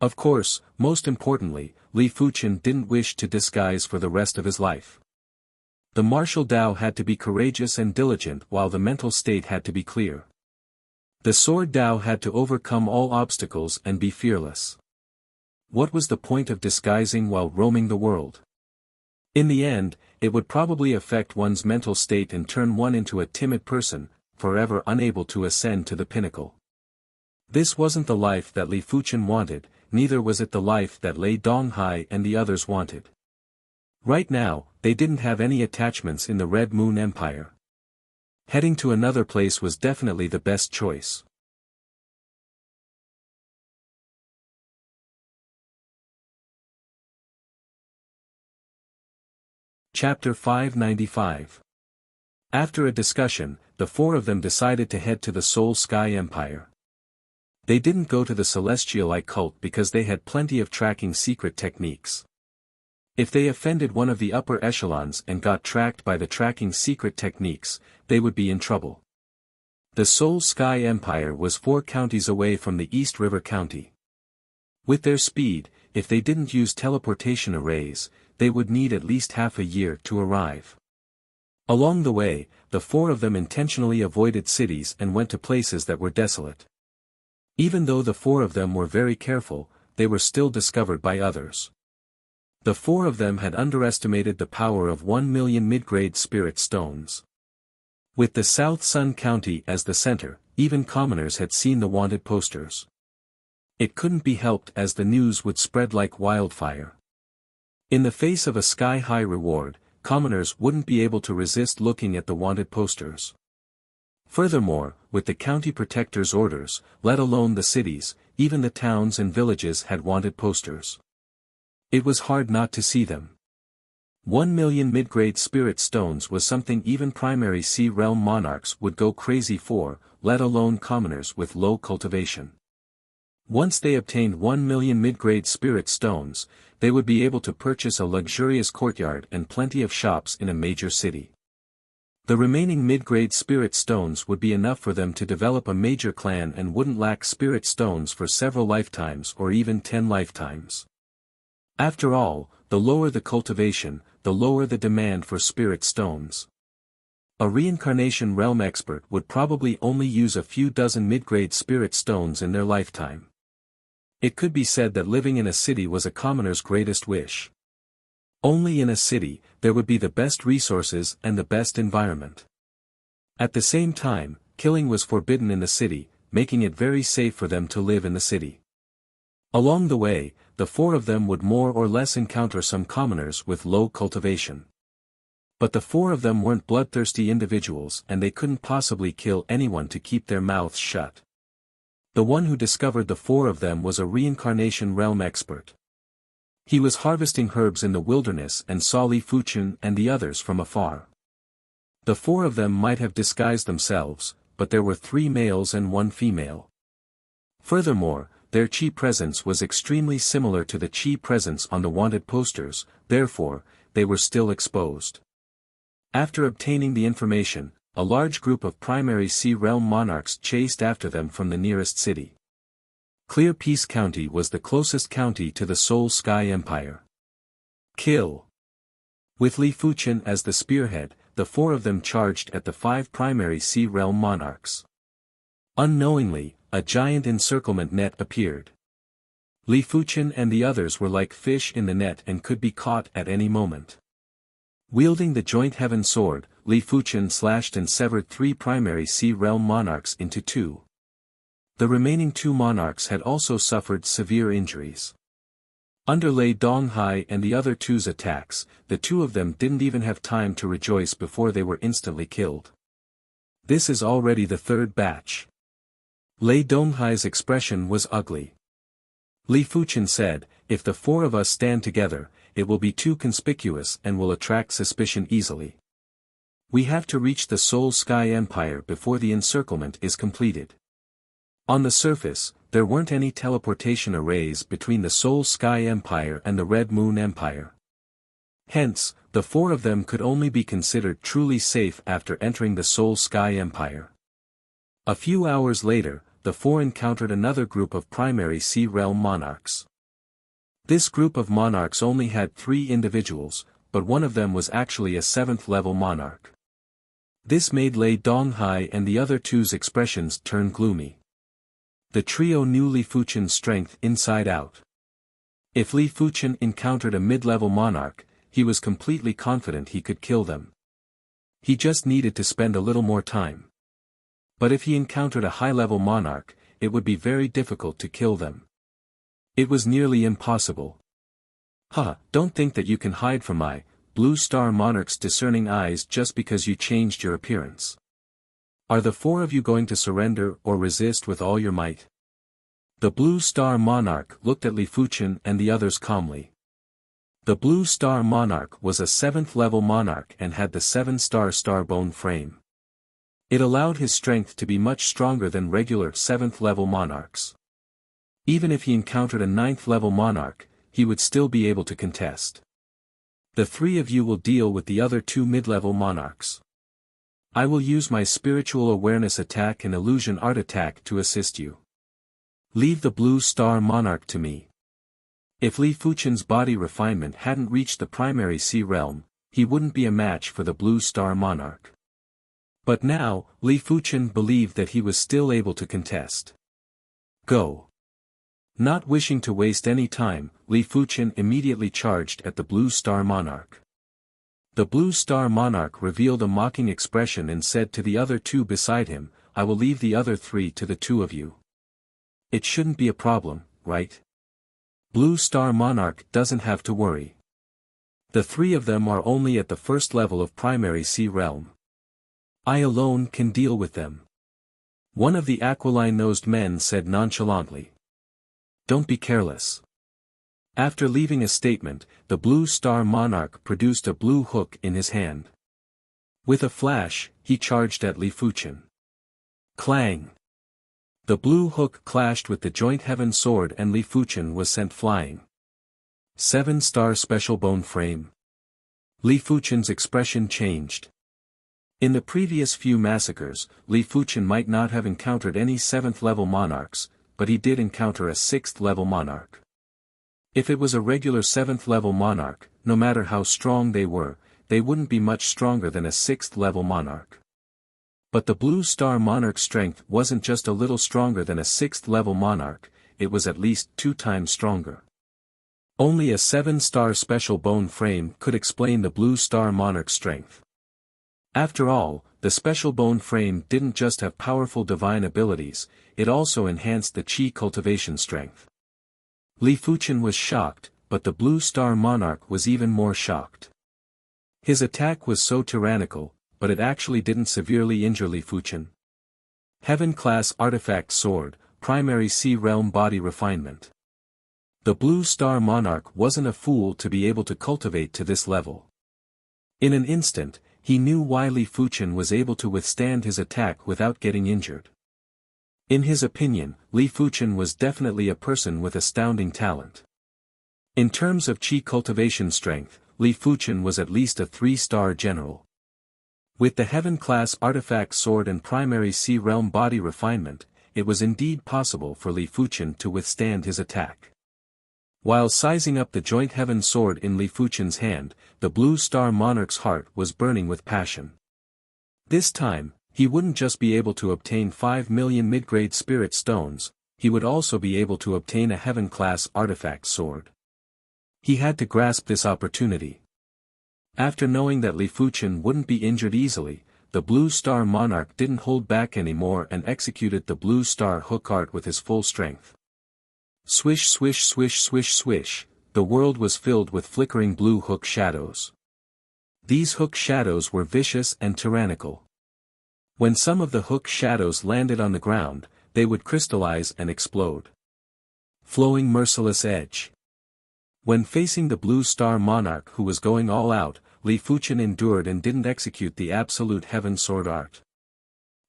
Of course, most importantly, Li Fuchen didn't wish to disguise for the rest of his life. The martial Tao had to be courageous and diligent while the mental state had to be clear. The sword Tao had to overcome all obstacles and be fearless. What was the point of disguising while roaming the world? In the end, it would probably affect one's mental state and turn one into a timid person, forever unable to ascend to the pinnacle. This wasn't the life that Li Fuchen wanted, neither was it the life that Lei Donghai and the others wanted. Right now, they didn't have any attachments in the Red Moon Empire. Heading to another place was definitely the best choice. Chapter 595. After a discussion, the four of them decided to head to the Soul Sky Empire. They didn't go to the Celestialite cult because they had plenty of tracking secret techniques. If they offended one of the upper echelons and got tracked by the tracking secret techniques, they would be in trouble. The Soul Sky Empire was 4 counties away from the East River County. With their speed, if they didn't use teleportation arrays, they would need at least half a year to arrive. Along the way, the four of them intentionally avoided cities and went to places that were desolate. Even though the four of them were very careful, they were still discovered by others. The four of them had underestimated the power of 1 million mid-grade spirit stones. With the South Sun County as the center, even commoners had seen the wanted posters. It couldn't be helped as the news would spread like wildfire. In the face of a sky-high reward, commoners wouldn't be able to resist looking at the wanted posters. Furthermore, with the county protector's orders, let alone the cities, even the towns and villages had wanted posters. It was hard not to see them. 1 million mid-grade spirit stones was something even primary sea realm monarchs would go crazy for, let alone commoners with low cultivation. Once they obtained 1 million mid-grade spirit stones, they would be able to purchase a luxurious courtyard and plenty of shops in a major city. The remaining mid-grade spirit stones would be enough for them to develop a major clan and wouldn't lack spirit stones for several lifetimes or even 10 lifetimes. After all, the lower the cultivation, the lower the demand for spirit stones. A reincarnation realm expert would probably only use a few dozen mid-grade spirit stones in their lifetime. It could be said that living in a city was a commoner's greatest wish. Only in a city, there would be the best resources and the best environment. At the same time, killing was forbidden in the city, making it very safe for them to live in the city. Along the way, the four of them would more or less encounter some commoners with low cultivation. But the four of them weren't bloodthirsty individuals and they couldn't possibly kill anyone to keep their mouths shut. The one who discovered the four of them was a reincarnation realm expert. He was harvesting herbs in the wilderness and saw Li Fuchen and the others from afar. The four of them might have disguised themselves, but there were 3 males and 1 female. Furthermore, their chi presence was extremely similar to the chi presence on the wanted posters, therefore, they were still exposed. After obtaining the information, a large group of primary sea realm monarchs chased after them from the nearest city. Clear Peace County was the closest county to the Soul Sky Empire. Kill. With Li Fuchen as the spearhead, the four of them charged at the 5 primary sea realm monarchs. Unknowingly, a giant encirclement net appeared. Li Fuchen and the others were like fish in the net and could be caught at any moment. Wielding the joint heaven sword, Li Fuchen slashed and severed 3 primary sea realm monarchs into 2. The remaining 2 monarchs had also suffered severe injuries. Under Lei Donghai and the other 2's attacks, the 2 of them didn't even have time to rejoice before they were instantly killed. This is already the 3rd batch. Lei Donghai's expression was ugly. Li Fuchen said, "If the 4 of us stand together, it will be too conspicuous and will attract suspicion easily. We have to reach the Soul Sky Empire before the encirclement is completed." On the surface, there weren't any teleportation arrays between the Soul Sky Empire and the Red Moon Empire. Hence, the 4 of them could only be considered truly safe after entering the Soul Sky Empire. A few hours later, the 4 encountered another group of primary sea realm monarchs. This group of monarchs only had 3 individuals, but one of them was actually a 7th level monarch. This made Lei Donghai and the other 2's expressions turn gloomy. The trio knew Li Fuchen's strength inside out. If Li Fuchen encountered a mid-level monarch, he was completely confident he could kill them. He just needed to spend a little more time. But if he encountered a high-level monarch, it would be very difficult to kill them. It was nearly impossible. Don't think that you can hide from my Blue Star Monarch's discerning eyes just because you changed your appearance. Are the four of you going to surrender or resist with all your might? The Blue Star Monarch looked at Li Fuchen and the others calmly. The Blue Star Monarch was a 7th level monarch and had the 7-star starbone frame. It allowed his strength to be much stronger than regular 7th level monarchs. Even if he encountered a 9th level monarch, he would still be able to contest. The three of you will deal with the other 2 mid-level monarchs. I will use my spiritual awareness attack and illusion art attack to assist you. Leave the Blue Star Monarch to me. If Li Fuchen's body refinement hadn't reached the primary sea realm, he wouldn't be a match for the Blue Star Monarch. But now, Li Fuchen believed that he was still able to contest. Go. Not wishing to waste any time, Li Fuchen immediately charged at the Blue Star Monarch. The Blue Star Monarch revealed a mocking expression and said to the other 2 beside him, I will leave the other 3 to the 2 of you. It shouldn't be a problem, right? Blue Star Monarch doesn't have to worry. The 3 of them are only at the 1st level of primary sea realm. I alone can deal with them. One of the aquiline-nosed men said nonchalantly. Don't be careless. After leaving a statement, the Blue Star Monarch produced a blue hook in his hand. With a flash, he charged at Li Fuchen. Clang! The blue hook clashed with the joint heaven sword and Li Fuchen was sent flying. 7-star special bone frame. Li Fuchen's expression changed. In the previous few massacres, Li Fuchen might not have encountered any 7th level monarchs, but he did encounter a 6th level monarch. If it was a regular 7th level monarch, no matter how strong they were, they wouldn't be much stronger than a 6th level monarch. But the Blue Star Monarch's strength wasn't just a little stronger than a 6th level monarch, it was at least 2 times stronger. Only a 7-star special bone frame could explain the Blue Star Monarch's strength. After all, the special bone frame didn't just have powerful divine abilities, it also enhanced the Qi cultivation strength. Li Fuchen was shocked, but the Blue Star Monarch was even more shocked. His attack was so tyrannical, but it actually didn't severely injure Li Fuchen. Heaven-class artifact sword, primary sea realm body refinement. The Blue Star Monarch wasn't a fool to be able to cultivate to this level. In an instant, he knew why Li Fuchen was able to withstand his attack without getting injured. In his opinion, Li Fuchen was definitely a person with astounding talent. In terms of Qi cultivation strength, Li Fuchen was at least a 3-star general. With the heaven-class artifact sword and primary sea realm body refinement, it was indeed possible for Li Fuchen to withstand his attack. While sizing up the joint heaven sword in Li Fuchen's hand, the Blue Star Monarch's heart was burning with passion. This time, he wouldn't just be able to obtain 5 million mid-grade spirit stones, he would also be able to obtain a heaven-class artifact sword. He had to grasp this opportunity. After knowing that Li Fuchen wouldn't be injured easily, the Blue Star Monarch didn't hold back anymore and executed the Blue Star hook art with his full strength. Swish swish swish swish swish, the world was filled with flickering blue hook shadows. These hook shadows were vicious and tyrannical. When some of the hook shadows landed on the ground, they would crystallize and explode. Flowing merciless edge. When facing the Blue Star Monarch who was going all out, Li Fuchen endured and didn't execute the absolute heaven sword art.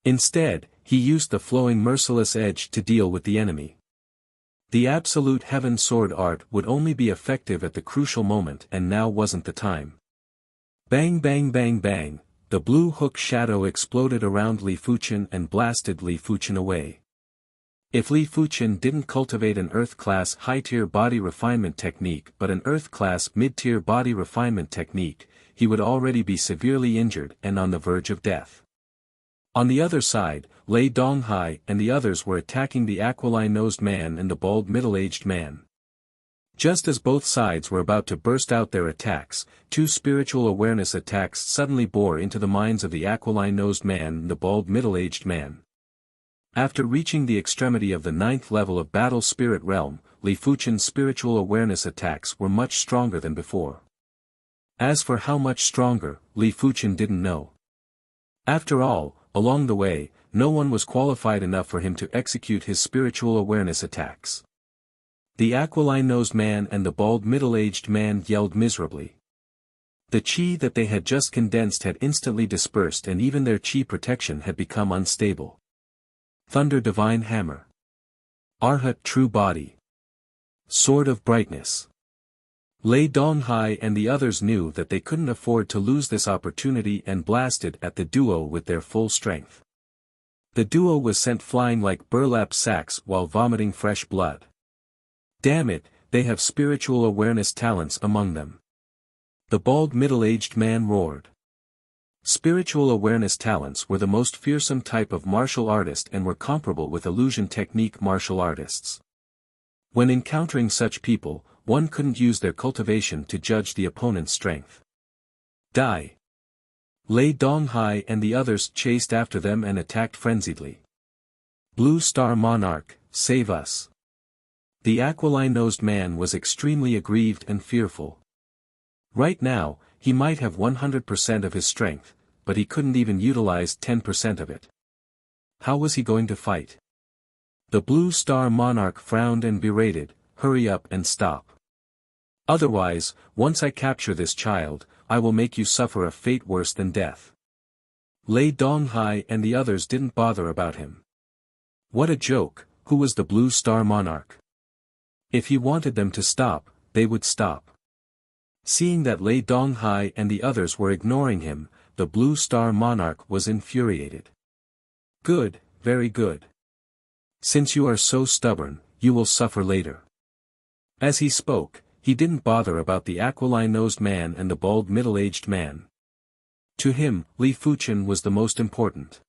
Instead, he used the flowing merciless edge to deal with the enemy. The absolute heaven sword art would only be effective at the crucial moment and now wasn't the time. Bang bang bang bang, the blue hook shadow exploded around Li Fuchen and blasted Li Fuchen away. If Li Fuchen didn't cultivate an Earth-class high-tier body refinement technique but an Earth-class mid-tier body refinement technique, he would already be severely injured and on the verge of death. On the other side, Lei Donghai and the others were attacking the aquiline-nosed man and the bald middle-aged man. Just as both sides were about to burst out their attacks, 2 spiritual awareness attacks suddenly bore into the minds of the aquiline-nosed man and the bald middle-aged man. After reaching the extremity of the 9th level of Battle Spirit Realm, Li Fuchen's spiritual awareness attacks were much stronger than before. As for how much stronger, Li Fuchen didn't know. After all, along the way, no one was qualified enough for him to execute his spiritual awareness attacks. The aquiline-nosed man and the bald middle-aged man yelled miserably. The chi that they had just condensed had instantly dispersed and even their chi protection had become unstable. Thunder Divine Hammer. Arhat True Body. Sword of Brightness. Lei Donghai and the others knew that they couldn't afford to lose this opportunity and blasted at the duo with their full strength. The duo was sent flying like burlap sacks while vomiting fresh blood. Damn it, they have spiritual awareness talents among them. The bald middle-aged man roared. Spiritual awareness talents were the most fearsome type of martial artist and were comparable with illusion technique martial artists. When encountering such people, one couldn't use their cultivation to judge the opponent's strength. Die! Lei Donghai and the others chased after them and attacked frenziedly. Blue Star Monarch, save us! The aquiline-nosed man was extremely aggrieved and fearful. Right now, he might have 100% of his strength, but he couldn't even utilize 10% of it. How was he going to fight? The Blue Star Monarch frowned and berated, hurry up and stop. Otherwise, once I capture this child, I will make you suffer a fate worse than death. Lei Donghai and the others didn't bother about him. What a joke, who was the Blue Star Monarch? If he wanted them to stop, they would stop. Seeing that Lei Donghai and the others were ignoring him, the Blue Star Monarch was infuriated. Good, very good. Since you are so stubborn, you will suffer later. As he spoke, he didn't bother about the aquiline-nosed man and the bald middle-aged man. To him, Li Fuchen was the most important.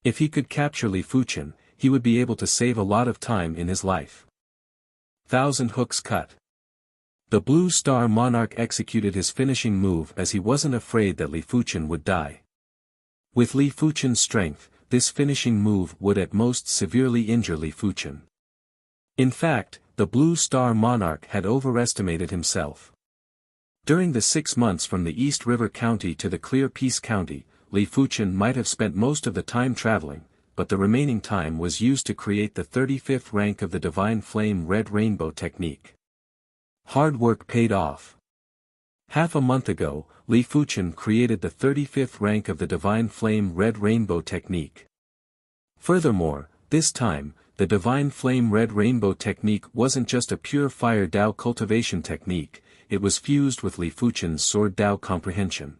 If he could capture Li Fuchen, he would be able to save a lot of time in his life. 1,000 hooks cut. The Blue Star Monarch executed his finishing move as he wasn't afraid that Li Fuchen would die. With Li Fuchen's strength, this finishing move would at most severely injure Li Fuchen. In fact, the Blue Star Monarch had overestimated himself. During the 6 months from the East River County to the Clear Peace County, Li Fuchen might have spent most of the time traveling, but the remaining time was used to create the 35th rank of the Divine Flame Red Rainbow technique. Hard work paid off. Half a month ago, Li Fuchen created the 35th rank of the Divine Flame Red Rainbow technique. Furthermore, this time, the Divine Flame Red Rainbow technique wasn't just a pure Fire Dao cultivation technique, it was fused with Li Fuchen's Sword Dao comprehension.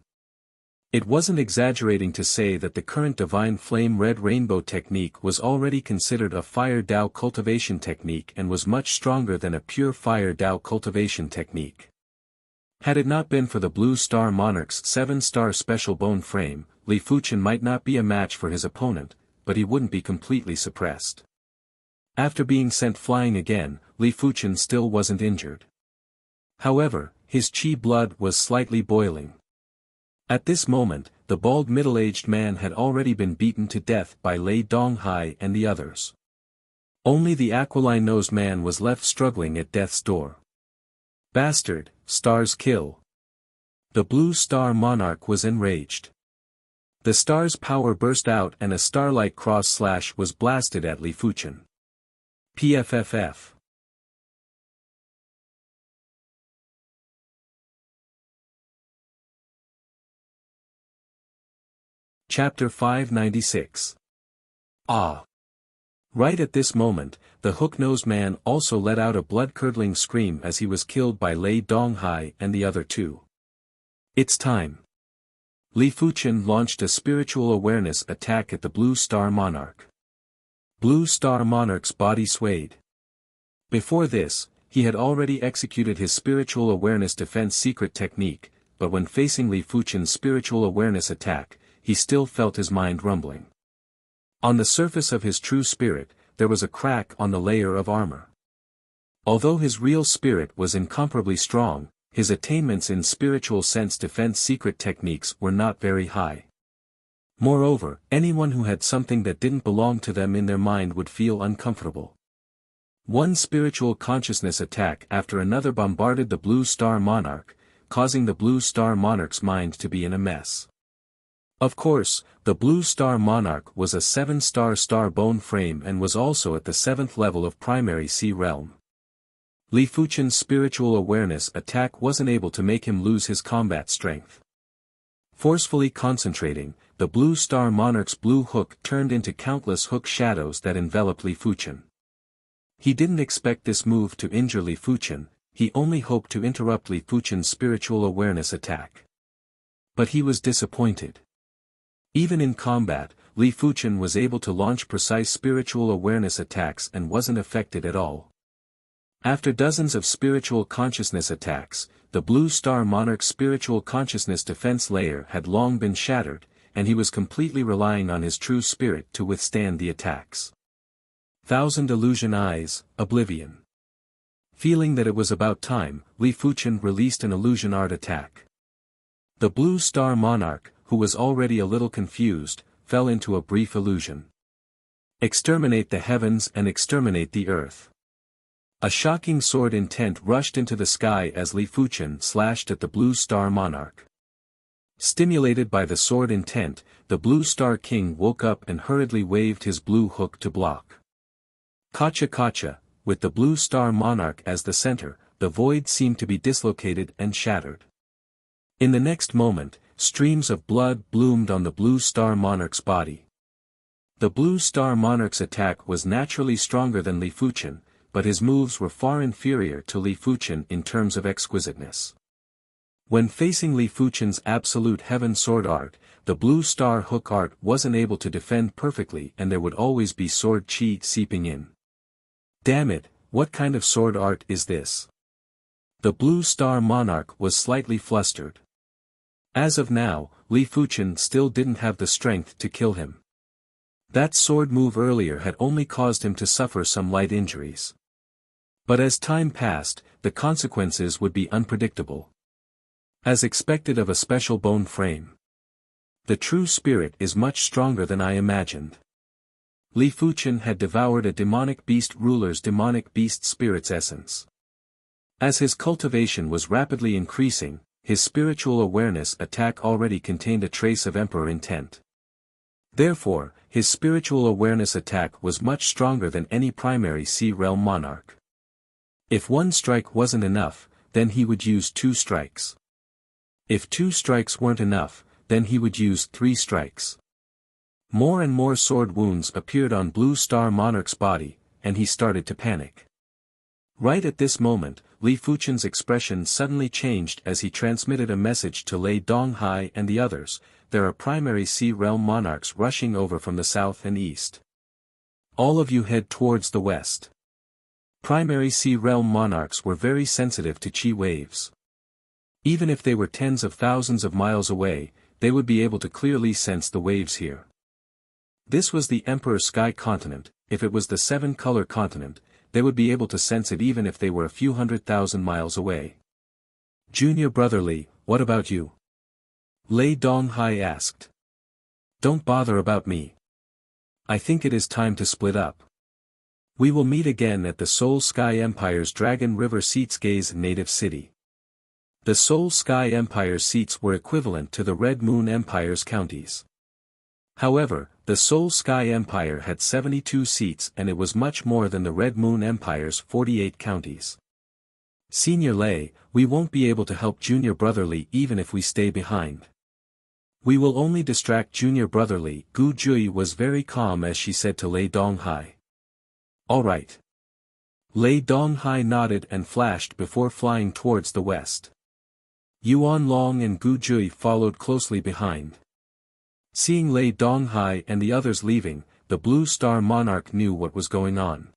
It wasn't exaggerating to say that the current Divine Flame Red Rainbow technique was already considered a Fire Dao cultivation technique and was much stronger than a pure Fire Dao cultivation technique. Had it not been for the Blue Star Monarch's 7-star special bone frame, Li Fuchen might not be a match for his opponent, but he wouldn't be completely suppressed. After being sent flying again, Li Fuchen still wasn't injured. However, his chi blood was slightly boiling. At this moment, the bald middle-aged man had already been beaten to death by Lei Donghai and the others. Only the aquiline-nosed man was left struggling at death's door. Bastard, stars kill. The Blue Star Monarch was enraged. The star's power burst out and a starlight cross-slash was blasted at Li Fuchen. PFFF. Chapter 596. Ah! Right at this moment, the hook-nosed man also let out a blood-curdling scream as he was killed by Lei Donghai and the other two. It's time. Li Fuchen launched a spiritual awareness attack at the Blue Star Monarch. Blue Star Monarch's body swayed. Before this, he had already executed his spiritual awareness defense secret technique, but when facing Li Fuchen's spiritual awareness attack, he still felt his mind rumbling. On the surface of his true spirit, there was a crack on the layer of armor. Although his real spirit was incomparably strong, his attainments in spiritual sense defense secret techniques were not very high. Moreover, anyone who had something that didn't belong to them in their mind would feel uncomfortable. One spiritual consciousness attack after another bombarded the Blue Star Monarch, causing the Blue Star Monarch's mind to be in a mess. Of course, the Blue Star Monarch was a 7-star star bone frame and was also at the 7th level of primary sea realm. Li Fuchen's spiritual awareness attack wasn't able to make him lose his combat strength. Forcefully concentrating, the Blue Star Monarch's blue hook turned into countless hook shadows that enveloped Li Fuchen. He didn't expect this move to injure Li Fuchen, he only hoped to interrupt Li Fuchen's spiritual awareness attack. But he was disappointed. Even in combat, Li Fuchen was able to launch precise spiritual awareness attacks and wasn't affected at all. After dozens of spiritual consciousness attacks, the Blue Star Monarch's spiritual consciousness defense layer had long been shattered, and he was completely relying on his true spirit to withstand the attacks. Thousand Illusion Eyes, Oblivion. Feeling that it was about time, Li Fuchen released an illusion art attack. The Blue Star Monarch, who was already a little confused, fell into a brief illusion. Exterminate the heavens and exterminate the earth. A shocking sword intent rushed into the sky as Li Fuchen slashed at the Blue Star Monarch. Stimulated by the sword intent, the Blue Star King woke up and hurriedly waved his blue hook to block. Kacha kacha, with the Blue Star Monarch as the center, the void seemed to be dislocated and shattered. In the next moment, streams of blood bloomed on the Blue Star Monarch's body. The Blue Star Monarch's attack was naturally stronger than Li Fuchen, but his moves were far inferior to Li Fuchen in terms of exquisiteness. When facing Li Fuchen's absolute heaven sword art, the Blue Star hook art wasn't able to defend perfectly and there would always be sword chi seeping in. Damn it, what kind of sword art is this? The Blue Star Monarch was slightly flustered. As of now, Li Fuchen still didn't have the strength to kill him. That sword move earlier had only caused him to suffer some light injuries. But as time passed, the consequences would be unpredictable. As expected of a special bone frame. The true spirit is much stronger than I imagined. Li Fuchen had devoured a demonic beast ruler's demonic beast spirit's essence. As his cultivation was rapidly increasing, his spiritual awareness attack already contained a trace of emperor intent. Therefore, his spiritual awareness attack was much stronger than any primary sea realm monarch. If one strike wasn't enough, then he would use 2 strikes. If 2 strikes weren't enough, then he would use 3 strikes. More and more sword wounds appeared on Blue Star Monarch's body, and he started to panic. Right at this moment, Li Fuchen's expression suddenly changed as he transmitted a message to Lei Donghai and the others. There are primary sea realm monarchs rushing over from the south and east. All of you head towards the west. Primary sea realm monarchs were very sensitive to chi waves. Even if they were tens of thousands of miles away, they would be able to clearly sense the waves here. This was the Emperor Sky Continent. If it was the 7-color continent, they would be able to sense it even if they were a few 100,000 miles away. Junior brother Li, what about you? Lei Donghai asked. Don't bother about me. I think it is time to split up. We will meet again at the Seoul Sky Empire's Dragon River Seats Gaze native city. The Seoul Sky Empire's seats were equivalent to the Red Moon Empire's counties. However, the Seoul Sky Empire had 72 seats and it was much more than the Red Moon Empire's 48 counties. Senior Lei, we won't be able to help Junior brother Li even if we stay behind. We will only distract Junior brother Li. Gu Jui was very calm as she said to Lei Donghai. Alright. Lei Donghai nodded and flashed before flying towards the west. Yuan Long and Gu Jui followed closely behind. Seeing Lei Donghai and the others leaving, the Blue Star Monarch knew what was going on.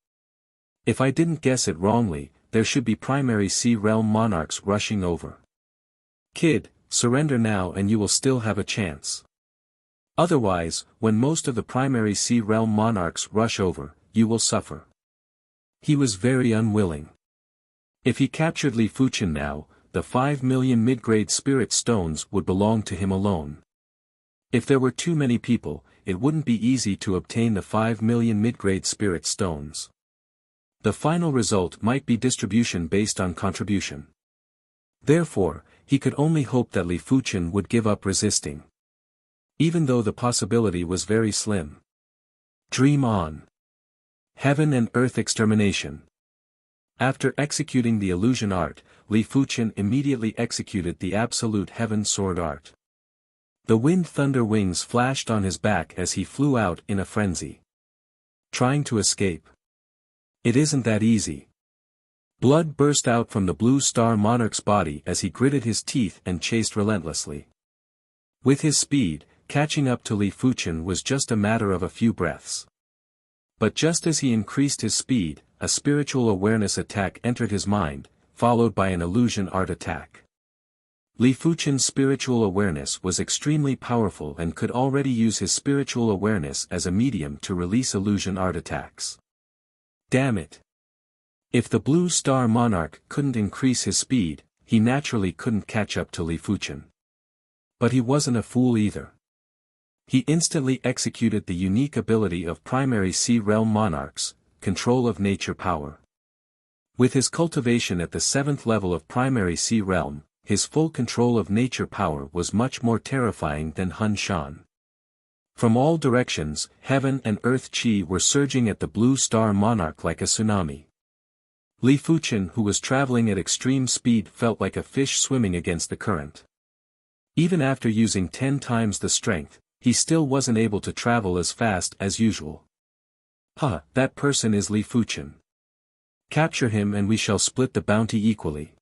If I didn't guess it wrongly, there should be primary sea realm monarchs rushing over. Kid, surrender now and you will still have a chance. Otherwise, when most of the primary sea realm monarchs rush over, you will suffer. He was very unwilling. If he captured Li Fuchen now, the 5 million mid-grade spirit stones would belong to him alone. If there were too many people, it wouldn't be easy to obtain the 5 million mid-grade spirit stones. The final result might be distribution based on contribution. Therefore, he could only hope that Li Fuchen would give up resisting. Even though the possibility was very slim. Dream on. Heaven and Earth Extermination. After executing the illusion art, Li Fuchen immediately executed the absolute heaven sword art. The wind thunder wings flashed on his back as he flew out in a frenzy. Trying to escape. It isn't that easy. Blood burst out from the Blue Star Monarch's body as he gritted his teeth and chased relentlessly. With his speed, catching up to Li Fuchen was just a matter of a few breaths. But just as he increased his speed, a spiritual awareness attack entered his mind, followed by an illusion art attack. Li Fuchen's spiritual awareness was extremely powerful and could already use his spiritual awareness as a medium to release illusion art attacks. Damn it! If the Blue Star Monarch couldn't increase his speed, he naturally couldn't catch up to Li Fuchen. But he wasn't a fool either. He instantly executed the unique ability of primary Sea Realm monarchs, control of nature power. With his cultivation at the 7th level of primary Sea Realm, his full control of nature power was much more terrifying than Hun Shan. From all directions, heaven and earth chi were surging at the Blue Star Monarch like a tsunami. Li Fuchen, who was traveling at extreme speed, felt like a fish swimming against the current. Even after using 10 times the strength, he still wasn't able to travel as fast as usual. That person is Li Fuchen. Capture him and we shall split the bounty equally.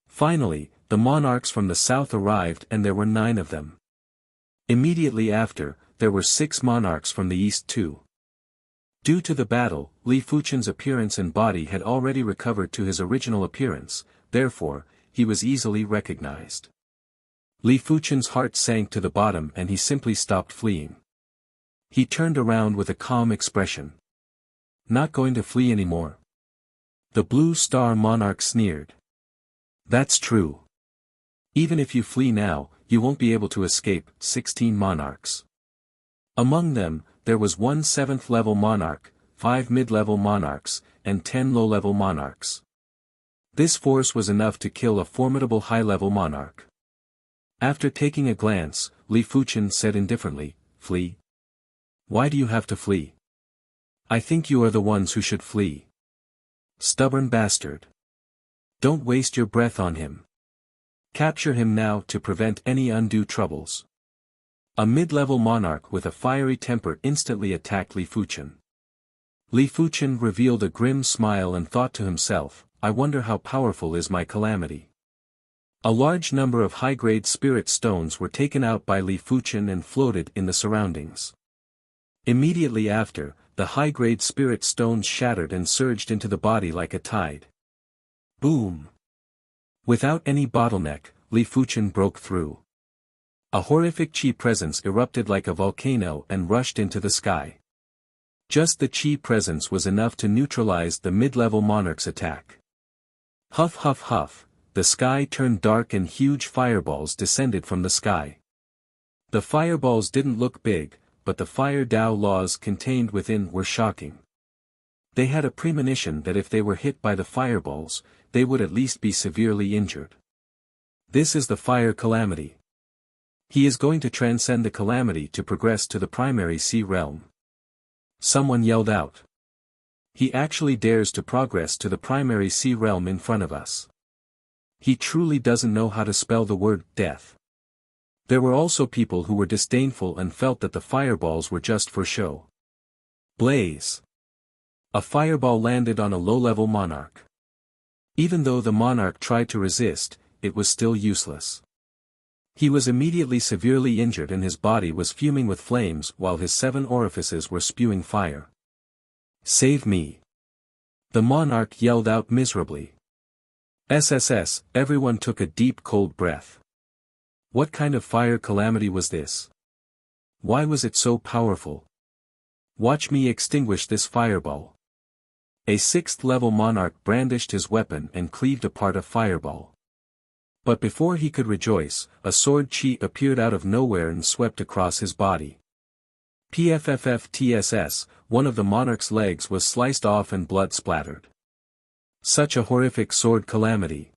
Finally, the monarchs from the south arrived and there were 9 of them. Immediately after, there were 6 monarchs from the east too. Due to the battle, Li Fuchen's appearance and body had already recovered to his original appearance, therefore, he was easily recognized. Li Fuchen's heart sank to the bottom and he simply stopped fleeing. He turned around with a calm expression. Not going to flee anymore. The Blue Star Monarch sneered. That's true. Even if you flee now, you won't be able to escape. 16 monarchs. Among them, there was 1 7th level monarch, 5 mid-level monarchs, and 10 low-level monarchs. This force was enough to kill a formidable high-level monarch. After taking a glance, Li Fuchen said indifferently, "Flee? Why do you have to flee? I think you are the ones who should flee. Stubborn bastard. Don't waste your breath on him. Capture him now to prevent any undue troubles." A mid-level monarch with a fiery temper instantly attacked Li Fuchen. Li Fuchen revealed a grim smile and thought to himself, I wonder how powerful is my calamity. A large number of high-grade spirit stones were taken out by Li Fuchen and floated in the surroundings. Immediately after, the high-grade spirit stones shattered and surged into the body like a tide. Boom! Without any bottleneck, Li Fuchen broke through. A horrific chi presence erupted like a volcano and rushed into the sky. Just the chi presence was enough to neutralize the mid-level monarch's attack. Huff huff huff, the sky turned dark and huge fireballs descended from the sky. The fireballs didn't look big, but the fire Dao laws contained within were shocking. They had a premonition that if they were hit by the fireballs, they would at least be severely injured. This is the fire calamity. He is going to transcend the calamity to progress to the primary Sea Realm. Someone yelled out. He actually dares to progress to the primary Sea Realm in front of us. He truly doesn't know how to spell the word death. There were also people who were disdainful and felt that the fireballs were just for show. Blaze! A fireball landed on a low-level monarch. Even though the monarch tried to resist, it was still useless. He was immediately severely injured and his body was fuming with flames while his 7 orifices were spewing fire. Save me! The monarch yelled out miserably. SSS, everyone took a deep cold breath. What kind of fire calamity was this? Why was it so powerful? Watch me extinguish this fireball. A 6th level monarch brandished his weapon and cleaved apart a fireball. But before he could rejoice, a sword chi appeared out of nowhere and swept across his body. PFFFTSS, one of the monarch's legs was sliced off and blood splattered. Such a horrific sword calamity.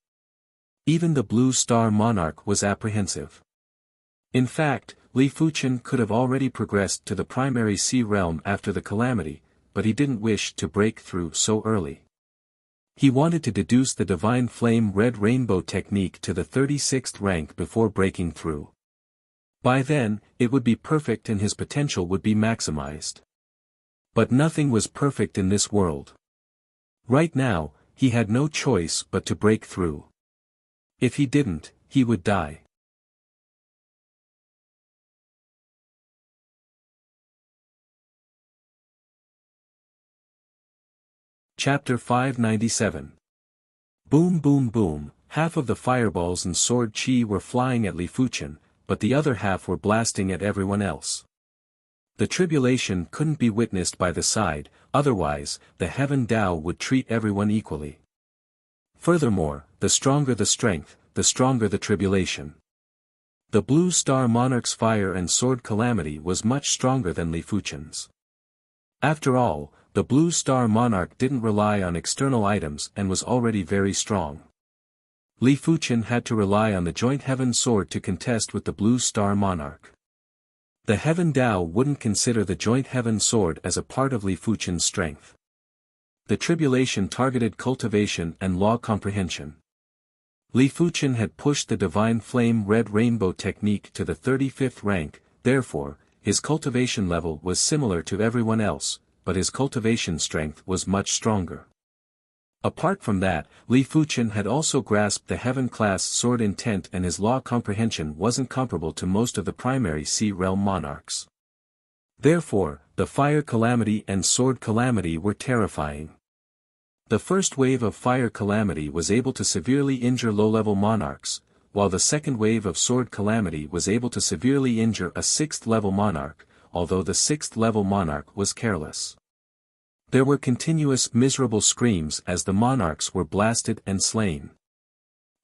Even the Blue Star Monarch was apprehensive. In fact, Li Fuchen could have already progressed to the primary sea realm after the calamity, but he didn't wish to break through so early. He wanted to deduce the Divine Flame Red Rainbow technique to the 36th rank before breaking through. By then, it would be perfect and his potential would be maximized. But nothing was perfect in this world. Right now, he had no choice but to break through. If he didn't, he would die. Chapter 597. Boom boom boom, half of the fireballs and sword chi were flying at Li Fuchen, but the other half were blasting at everyone else. The tribulation couldn't be witnessed by the side, otherwise, the Heaven Tao would treat everyone equally. Furthermore, the stronger the strength, the stronger the tribulation. The Blue Star Monarch's fire and sword calamity was much stronger than Li Fuchen's. After all, the Blue Star Monarch didn't rely on external items and was already very strong. Li Fuchen had to rely on the Joint Heaven Sword to contest with the Blue Star Monarch. The Heaven Tao wouldn't consider the Joint Heaven Sword as a part of Li Fuchen's strength. The tribulation targeted cultivation and law comprehension. Li Fuchen had pushed the Divine Flame Red Rainbow technique to the 35th rank, therefore, his cultivation level was similar to everyone else, but his cultivation strength was much stronger. Apart from that, Li Fuchen had also grasped the Heaven-class sword intent and his law comprehension wasn't comparable to most of the primary Sea Realm monarchs. Therefore, the fire calamity and sword calamity were terrifying. The first wave of fire calamity was able to severely injure low-level monarchs, while the second wave of sword calamity was able to severely injure a 6th-level monarch, although the 6th-level monarch was careless. There were continuous miserable screams as the monarchs were blasted and slain.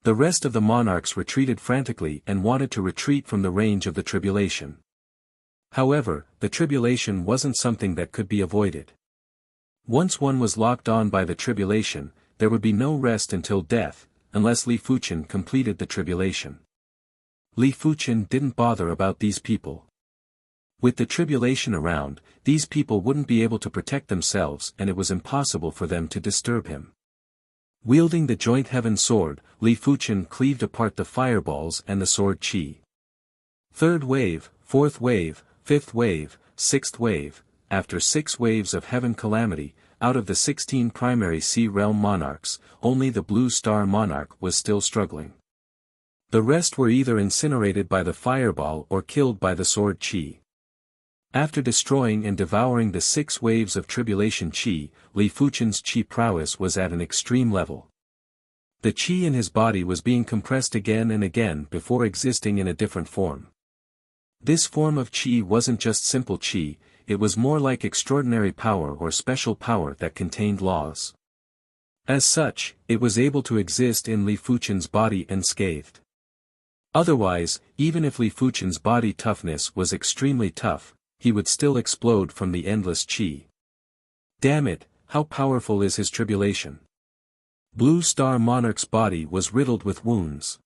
The rest of the monarchs retreated frantically and wanted to retreat from the range of the tribulation. However, the tribulation wasn't something that could be avoided. Once one was locked on by the tribulation, there would be no rest until death, unless Li Fuchen completed the tribulation. Li Fuchen didn't bother about these people. With the tribulation around, these people wouldn't be able to protect themselves and it was impossible for them to disturb him. Wielding the Joint Heaven Sword, Li Fuchen cleaved apart the fireballs and the sword chi. Third wave, fourth wave, fifth wave, sixth wave, after 6 waves of heaven calamity, out of the 16 primary Sea Realm monarchs, only the Blue Star Monarch was still struggling. The rest were either incinerated by the fireball or killed by the sword chi. After destroying and devouring the 6 waves of tribulation chi, Li Fuchen's chi prowess was at an extreme level. The chi in his body was being compressed again and again before existing in a different form. This form of chi wasn't just simple chi, it was more like extraordinary power or special power that contained laws. As such, it was able to exist in Li Fuchen's body unscathed. Otherwise, even if Li Fuchen's body toughness was extremely tough, he would still explode from the endless chi. Damn it, how powerful is his tribulation? Blue Star Monarch's body was riddled with wounds.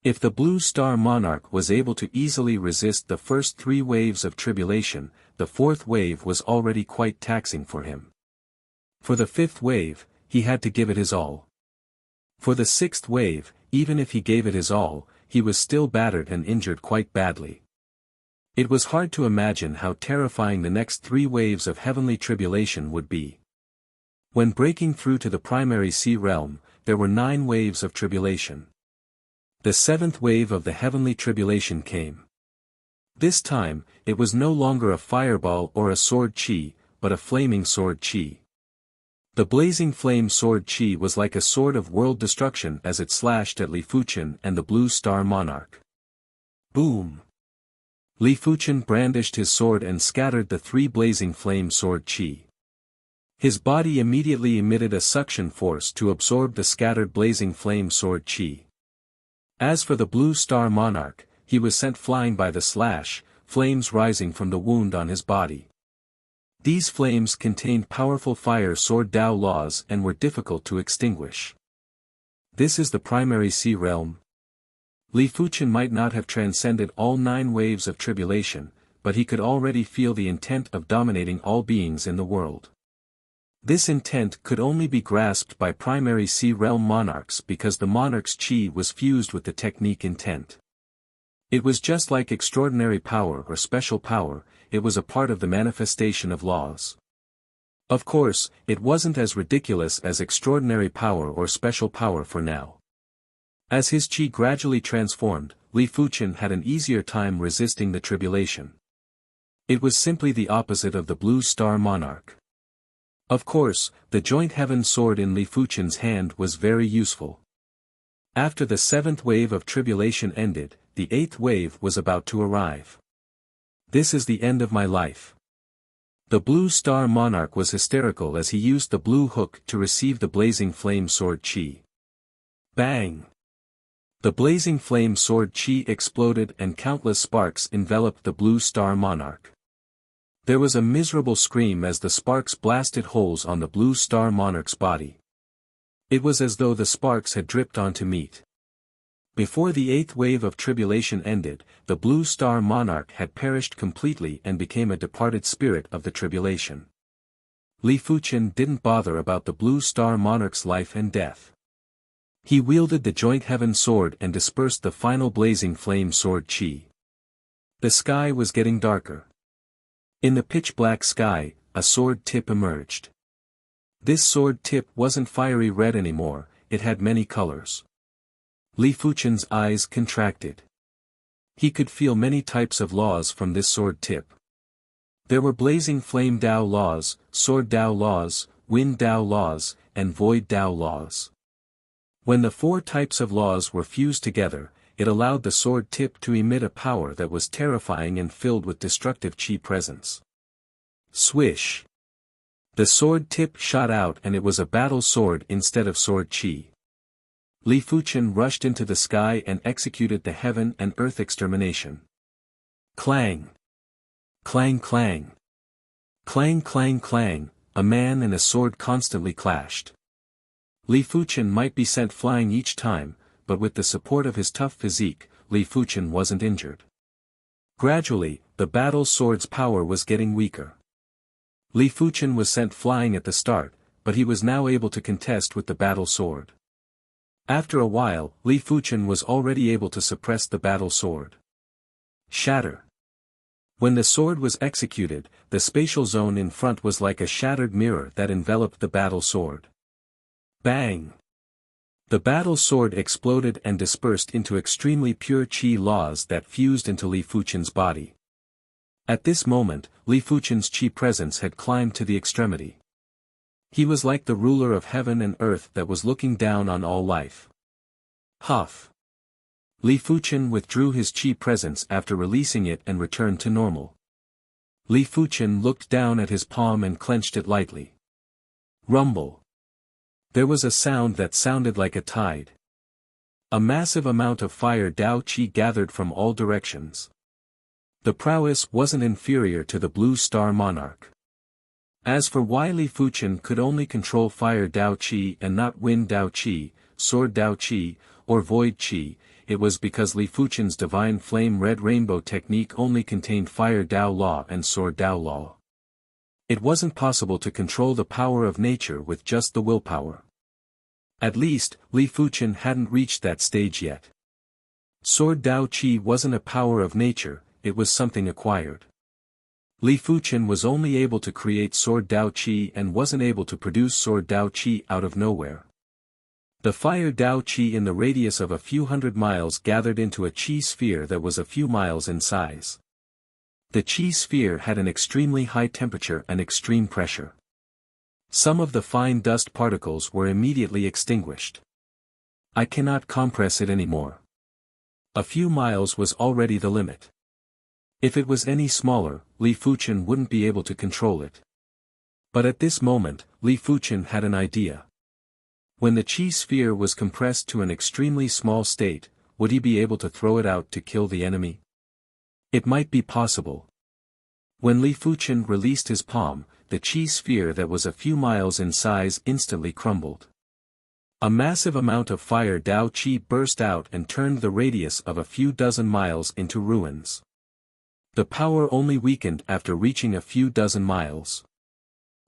If the Blue Star Monarch was able to easily resist the first 3 waves of tribulation, the 4th wave was already quite taxing for him. For the 5th wave, he had to give it his all. For the 6th wave, even if he gave it his all, he was still battered and injured quite badly. It was hard to imagine how terrifying the next 3 waves of heavenly tribulation would be. When breaking through to the primary Sea Realm, there were 9 waves of tribulation. The 7th wave of the heavenly tribulation came. This time, it was no longer a fireball or a sword chi, but a flaming sword chi. The blazing flame sword chi was like a sword of world destruction as it slashed at Li Fuchen and the Blue Star Monarch. Boom! Li Fuchen brandished his sword and scattered the 3 blazing flame sword chi. His body immediately emitted a suction force to absorb the scattered blazing flame sword chi. As for the Blue Star Monarch, he was sent flying by the slash, flames rising from the wound on his body. These flames contained powerful fire sword Tao laws and were difficult to extinguish. This is the primary sea realm. Li Fuchen might not have transcended all 9 waves of tribulation, but he could already feel the intent of dominating all beings in the world. This intent could only be grasped by primary sea realm monarchs because the monarch's chi was fused with the technique intent. It was just like extraordinary power or special power, it was a part of the manifestation of laws. Of course, it wasn't as ridiculous as extraordinary power or special power for now. As his chi gradually transformed, Li Fuchen had an easier time resisting the tribulation. It was simply the opposite of the Blue Star Monarch. Of course, the joint heaven sword in Li Fuchen's hand was very useful. After the 7th wave of tribulation ended, the 8th wave was about to arrive. This is the end of my life. The Blue Star Monarch was hysterical as he used the blue hook to receive the blazing flame sword chi. Bang! The blazing flame sword chi exploded and countless sparks enveloped the Blue Star Monarch. There was a miserable scream as the sparks blasted holes on the Blue Star Monarch's body. It was as though the sparks had dripped onto meat. Before the 8th wave of tribulation ended, the Blue Star Monarch had perished completely and became a departed spirit of the tribulation. Li Fuchen didn't bother about the Blue Star Monarch's life and death. He wielded the joint heaven sword and dispersed the final blazing flame sword chi. The sky was getting darker. In the pitch-black sky, a sword tip emerged. This sword tip wasn't fiery red anymore, it had many colors. Li Fuchen's eyes contracted. He could feel many types of laws from this sword tip. There were blazing flame Dao laws, sword Dao laws, wind Dao laws, and void Dao laws. When the 4 types of laws were fused together, it allowed the sword tip to emit a power that was terrifying and filled with destructive chi presence. Swish! The sword tip shot out and it was a battle sword instead of sword chi. Li Fuchen rushed into the sky and executed the heaven and earth extermination. Clang! Clang clang! Clang clang clang, a man and a sword constantly clashed. Li Fuchen might be sent flying each time, but with the support of his tough physique, Li Fuchen wasn't injured. Gradually, the battle sword's power was getting weaker. Li Fuchen was sent flying at the start, but he was now able to contest with the battle sword. After a while, Li Fuchen was already able to suppress the battle sword. Shatter! When the sword was executed, the spatial zone in front was like a shattered mirror that enveloped the battle sword. Bang! The battle sword exploded and dispersed into extremely pure chi laws that fused into Li Fuchen's body. At this moment, Li Fuchen's chi presence had climbed to the extremity. He was like the ruler of heaven and earth that was looking down on all life. Huff! Li Fuchen withdrew his chi presence after releasing it and returned to normal. Li Fuchen looked down at his palm and clenched it lightly. Rumble! There was a sound that sounded like a tide. A massive amount of fire Dao Qi gathered from all directions. The prowess wasn't inferior to the Blue Star Monarch. As for why Li Fuchen could only control fire Dao Qi and not wind Dao Qi, sword Dao Qi, or void Qi, it was because Li Fuchen's divine flame red rainbow technique only contained fire Dao Law and sword Dao Law. It wasn't possible to control the power of nature with just the willpower. At least, Li Fuchen hadn't reached that stage yet. Sword Dao Qi wasn't a power of nature, it was something acquired. Li Fuchen was only able to create sword Dao Qi and wasn't able to produce sword Dao Qi out of nowhere. The fire Dao Qi in the radius of a few hundred miles gathered into a Qi sphere that was a few miles in size. The Qi sphere had an extremely high temperature and extreme pressure. Some of the fine dust particles were immediately extinguished. I cannot compress it anymore. A few miles was already the limit. If it was any smaller, Li Fuchen wouldn't be able to control it. But at this moment, Li Fuchen had an idea. When the Qi sphere was compressed to an extremely small state, would he be able to throw it out to kill the enemy? It might be possible. When Li Fuchen released his palm, the Qi sphere that was a few miles in size instantly crumbled. A massive amount of fire Dao Qi burst out and turned the radius of a few dozen miles into ruins. The power only weakened after reaching a few dozen miles.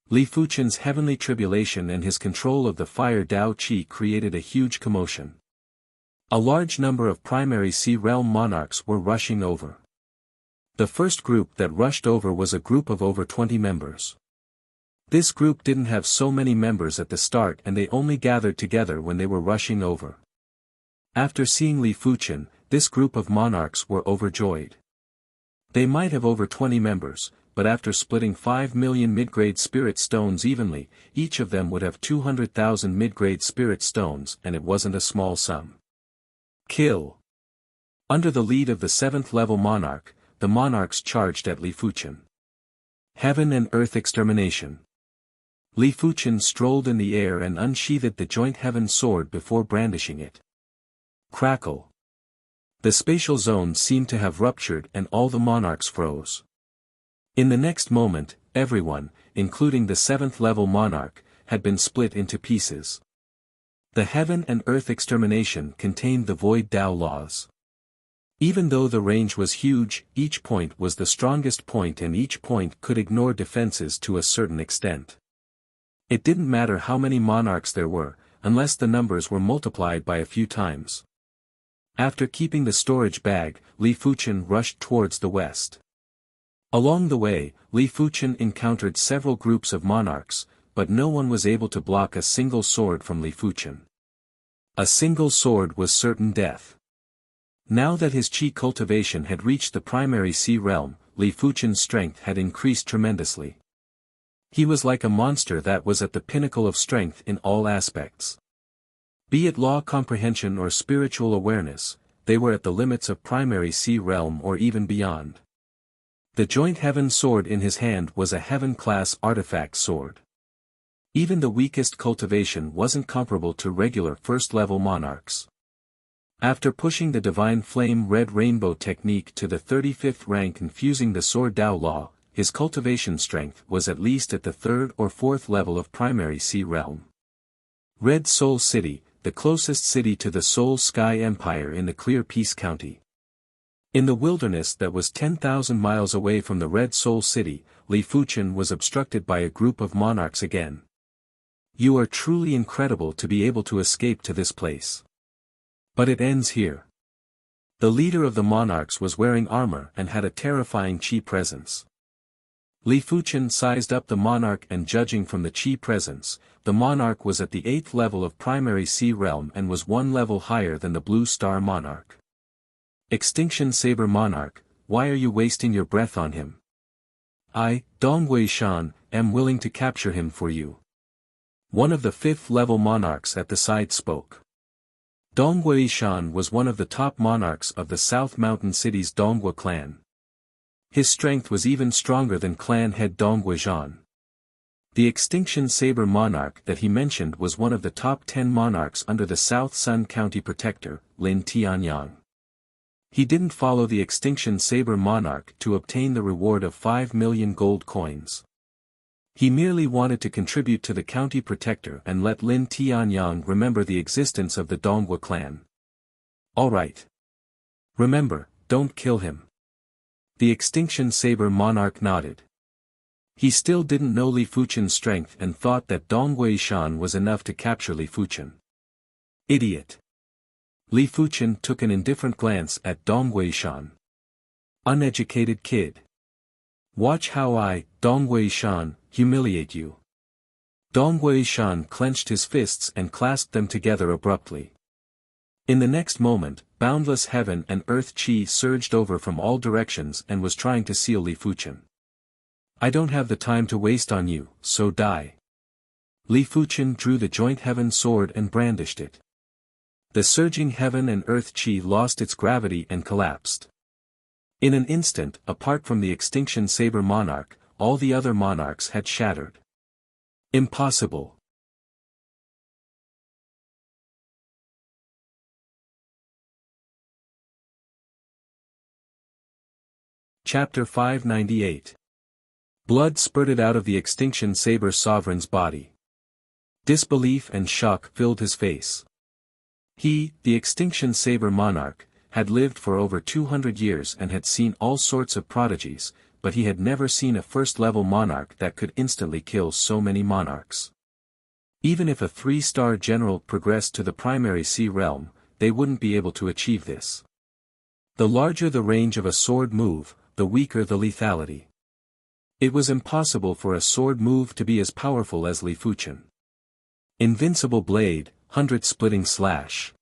Li Fuchen's heavenly tribulation and his control of the fire Dao Qi created a huge commotion. A large number of primary Sea Realm monarchs were rushing over. The first group that rushed over was a group of over 20 members. This group didn't have so many members at the start and they only gathered together when they were rushing over. After seeing Li Fuchen, this group of monarchs were overjoyed. They might have over 20 members, but after splitting 5 million mid-grade spirit stones evenly, each of them would have 200,000 mid-grade spirit stones and it wasn't a small sum. Kill. Under the lead of the 7th level monarch, the monarchs charged at Li Fuchen. Heaven and Earth Extermination. Li Fuchen strolled in the air and unsheathed the joint heaven sword before brandishing it. Crackle. The spatial zone seemed to have ruptured and all the monarchs froze. In the next moment, everyone, including the 7th level monarch, had been split into pieces. The Heaven and Earth Extermination contained the Void Dao laws. Even though the range was huge, each point was the strongest point and each point could ignore defenses to a certain extent. It didn't matter how many monarchs there were, unless the numbers were multiplied by a few times. After keeping the storage bag, Li Fuchen rushed towards the west. Along the way, Li Fuchen encountered several groups of monarchs, but no one was able to block a single sword from Li Fuchen. A single sword was certain death. Now that his qi cultivation had reached the primary sea realm, Li Fuchen's strength had increased tremendously. He was like a monster that was at the pinnacle of strength in all aspects. Be it law comprehension or spiritual awareness, they were at the limits of primary sea realm or even beyond. The joint heaven sword in his hand was a heaven-class artifact sword. Even the weakest cultivation wasn't comparable to regular first-level monarchs. After pushing the divine flame red rainbow technique to the 35th rank and fusing the sword Dao law, his cultivation strength was at least at the 3rd or 4th level of primary sea realm. Red Soul City, the closest city to the Soul Sky Empire in the Clear Peace County. In the wilderness that was 10,000 miles away from the Red Soul City, Li Fuchen was obstructed by a group of monarchs again. You are truly incredible to be able to escape to this place. But it ends here. The leader of the monarchs was wearing armor and had a terrifying qi presence. Li Fuchen sized up the monarch and judging from the qi presence, the monarch was at the 8th level of primary sea realm and was one level higher than the blue star monarch. Extinction Saber Monarch, why are you wasting your breath on him? I, Dongwei Shan, am willing to capture him for you. One of the 5th level monarchs at the side spoke. Dongwei Shan was one of the top monarchs of the South Mountain City's Donghua clan. His strength was even stronger than clan head Donghua Zhan. The Extinction Saber Monarch that he mentioned was one of the top 10 monarchs under the South Sun County Protector, Lin Tianyang. He didn't follow the Extinction Saber Monarch to obtain the reward of 5 million gold coins. He merely wanted to contribute to the county protector and let Lin Tianyang remember the existence of the Donghua clan. Alright. Remember, don't kill him. The Extinction Saber Monarch nodded. He still didn't know Li Fuchen's strength and thought that Dongwei Shan was enough to capture Li Fuchen. Idiot. Li Fuchen took an indifferent glance at Dongwei Shan. Uneducated kid. Watch how I, Dongwei Shan, humiliate you. Dongwei Shan clenched his fists and clasped them together abruptly. In the next moment, boundless heaven and earth qi surged over from all directions and was trying to seal Li Fuchen. I don't have the time to waste on you, so die. Li Fuchen drew the joint heaven sword and brandished it. The surging heaven and earth qi lost its gravity and collapsed. In an instant, apart from the Extinction Saber Monarch, all the other monarchs had shattered. Impossible. Chapter 598. Blood spurted out of the Extinction Saber Sovereign's body. Disbelief and shock filled his face. He, the Extinction Saber monarch, had lived for over 200 years and had seen all sorts of prodigies, but he had never seen a first-level monarch that could instantly kill so many monarchs. Even if a 3-star general progressed to the primary sea realm, they wouldn't be able to achieve this. The larger the range of a sword move, the weaker the lethality. It was impossible for a sword move to be as powerful as Li Fuchen. Invincible blade, 100-splitting slash.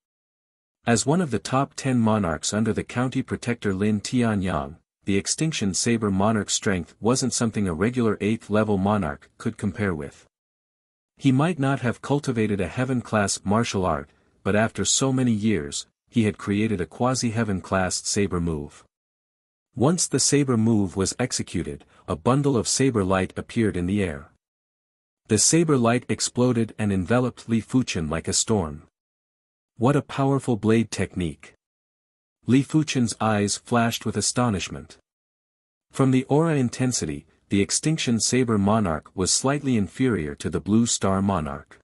As one of the top 10 monarchs under the county protector Lin Tianyang, the Extinction Saber monarch's strength wasn't something a regular 8th-level monarch could compare with. He might not have cultivated a heaven-class martial art, but after so many years, he had created a quasi-heaven-class saber move. Once the saber move was executed, a bundle of saber light appeared in the air. The saber light exploded and enveloped Li Fuchen like a storm. What a powerful blade technique! Li Fuchen's eyes flashed with astonishment. From the aura intensity, the Extinction Saber monarch was slightly inferior to the Blue Star monarch.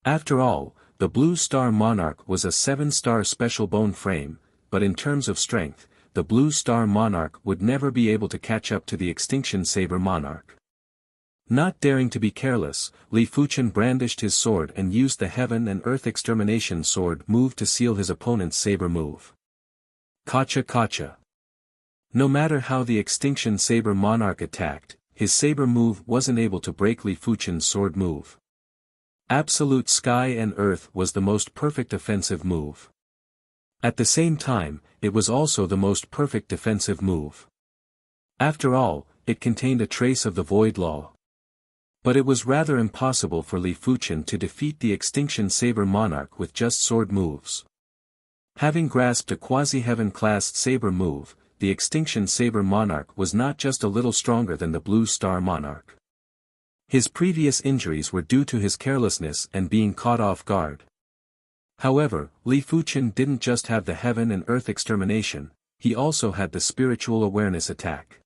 After all, the Blue Star monarch was a 7-star special bone frame, but in terms of strength, the Blue Star monarch would never be able to catch up to the Extinction Saber monarch. Not daring to be careless, Li Fuchen brandished his sword and used the Heaven and Earth Extermination sword move to seal his opponent's saber move. Kacha kacha. No matter how the Extinction Saber monarch attacked, his saber move wasn't able to break Li Fuchen's sword move. Absolute Sky and Earth was the most perfect offensive move. At the same time, it was also the most perfect defensive move. After all, it contained a trace of the Void Law. But it was rather impossible for Li Fuchen to defeat the Extinction Saber monarch with just sword moves. Having grasped a quasi-heaven-class saber move, the Extinction Saber monarch was not just a little stronger than the Blue Star monarch. His previous injuries were due to his carelessness and being caught off guard. However, Li Fuchen didn't just have the Heaven and Earth Extermination, he also had the Spiritual Awareness attack.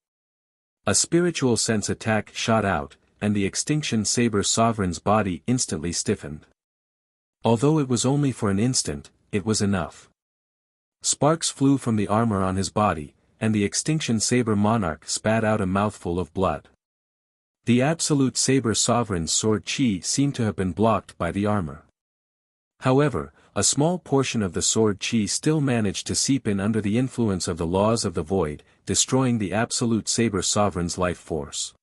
A spiritual sense attack shot out, and the Extinction Saber sovereign's body instantly stiffened. Although it was only for an instant, it was enough. Sparks flew from the armor on his body, and the Extinction Saber monarch spat out a mouthful of blood. The Absolute Saber sovereign's sword chi seemed to have been blocked by the armor. However, a small portion of the sword chi still managed to seep in under the influence of the laws of the void, destroying the Absolute Saber sovereign's life force.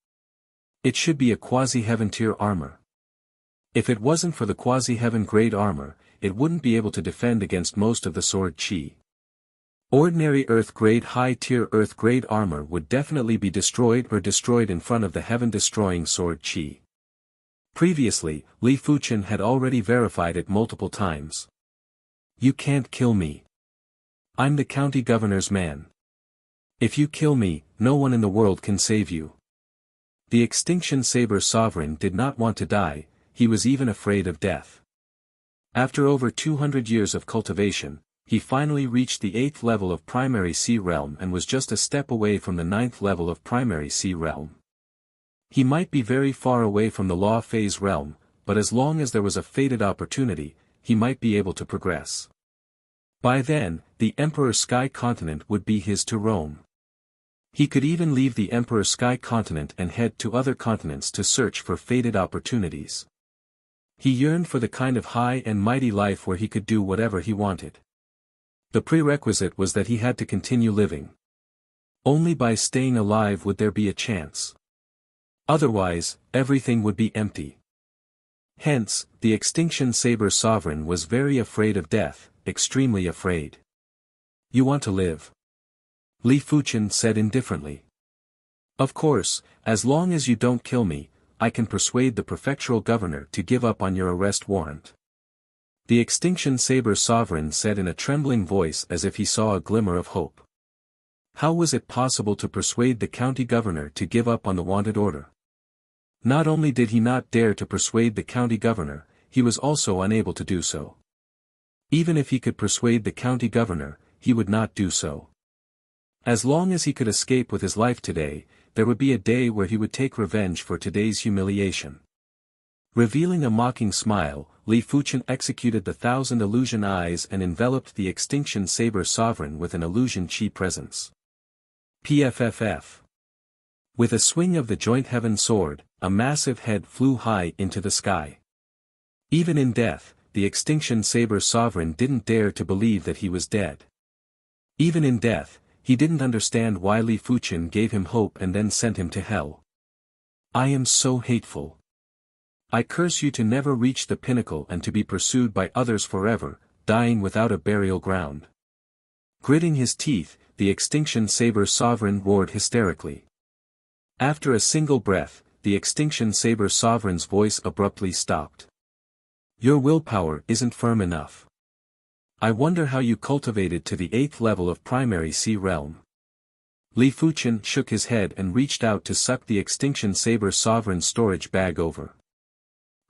It should be a quasi-heaven tier armor. If it wasn't for the quasi-heaven grade armor, it wouldn't be able to defend against most of the sword chi. Ordinary Earth grade high tier Earth grade armor would definitely be destroyed in front of the heaven destroying sword chi. Previously, Li Fuchen had already verified it multiple times. You can't kill me. I'm the county governor's man. If you kill me, no one in the world can save you. The Extinction Saber sovereign did not want to die, he was even afraid of death. After over 200 years of cultivation, he finally reached the 8th level of Primary Sea Realm and was just a step away from the 9th level of Primary Sea Realm. He might be very far away from the Law Phase Realm, but as long as there was a fated opportunity, he might be able to progress. By then, the Emperor Sky Continent would be his to roam. He could even leave the Emperor Sky Continent and head to other continents to search for fated opportunities. He yearned for the kind of high and mighty life where he could do whatever he wanted. The prerequisite was that he had to continue living. Only by staying alive would there be a chance. Otherwise, everything would be empty. Hence, the Extinction Saber sovereign was very afraid of death, extremely afraid. You want to live? Li Fuchen said indifferently. Of course, as long as you don't kill me, I can persuade the prefectural governor to give up on your arrest warrant. The Extinction Saber sovereign said in a trembling voice as if he saw a glimmer of hope. How was it possible to persuade the county governor to give up on the wanted order? Not only did he not dare to persuade the county governor, he was also unable to do so. Even if he could persuade the county governor, he would not do so. As long as he could escape with his life today, there would be a day where he would take revenge for today's humiliation. Revealing a mocking smile, Li Fuchen executed the 1,000 illusion eyes and enveloped the Extinction Saber Sovereign with an illusion chi presence. PFFF. With a swing of the joint heaven sword, a massive head flew high into the sky. Even in death, the Extinction Saber Sovereign didn't dare to believe that he was dead. Even in death, he didn't understand why Li Fuchen gave him hope and then sent him to hell. I am so hateful. I curse you to never reach the pinnacle and to be pursued by others forever, dying without a burial ground. Gritting his teeth, the Extinction Saber Sovereign roared hysterically. After a single breath, the Extinction Saber Sovereign's voice abruptly stopped. Your willpower isn't firm enough. I wonder how you cultivated to the 8th level of primary sea realm. Li Fuchen shook his head and reached out to suck the Extinction Saber Sovereign's storage bag over.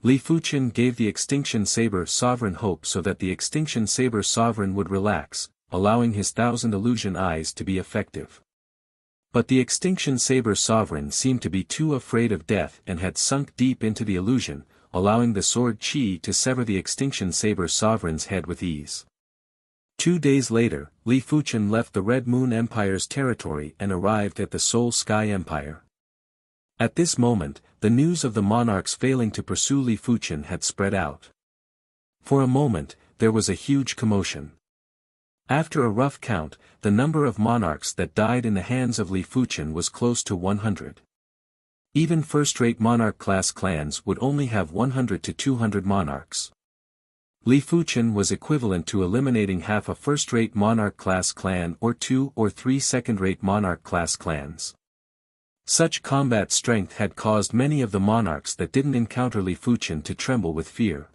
Li Fuchen gave the Extinction Saber Sovereign hope so that the Extinction Saber Sovereign would relax, allowing his 1,000 illusion eyes to be effective. But the Extinction Saber Sovereign seemed to be too afraid of death and had sunk deep into the illusion, allowing the sword chi to sever the Extinction Saber Sovereign's head with ease. 2 days later, Li Fuchen left the Red Moon Empire's territory and arrived at the Soul Sky Empire. At this moment, the news of the monarchs failing to pursue Li Fuchen had spread out. For a moment, there was a huge commotion. After a rough count, the number of monarchs that died in the hands of Li Fuchen was close to 100. Even first-rate monarch-class clans would only have 100 to 200 monarchs. Li Fuchen was equivalent to eliminating half a first-rate monarch-class clan or 2 or 3 second-rate monarch-class clans. Such combat strength had caused many of the monarchs that didn't encounter Li Fuchen to tremble with fear.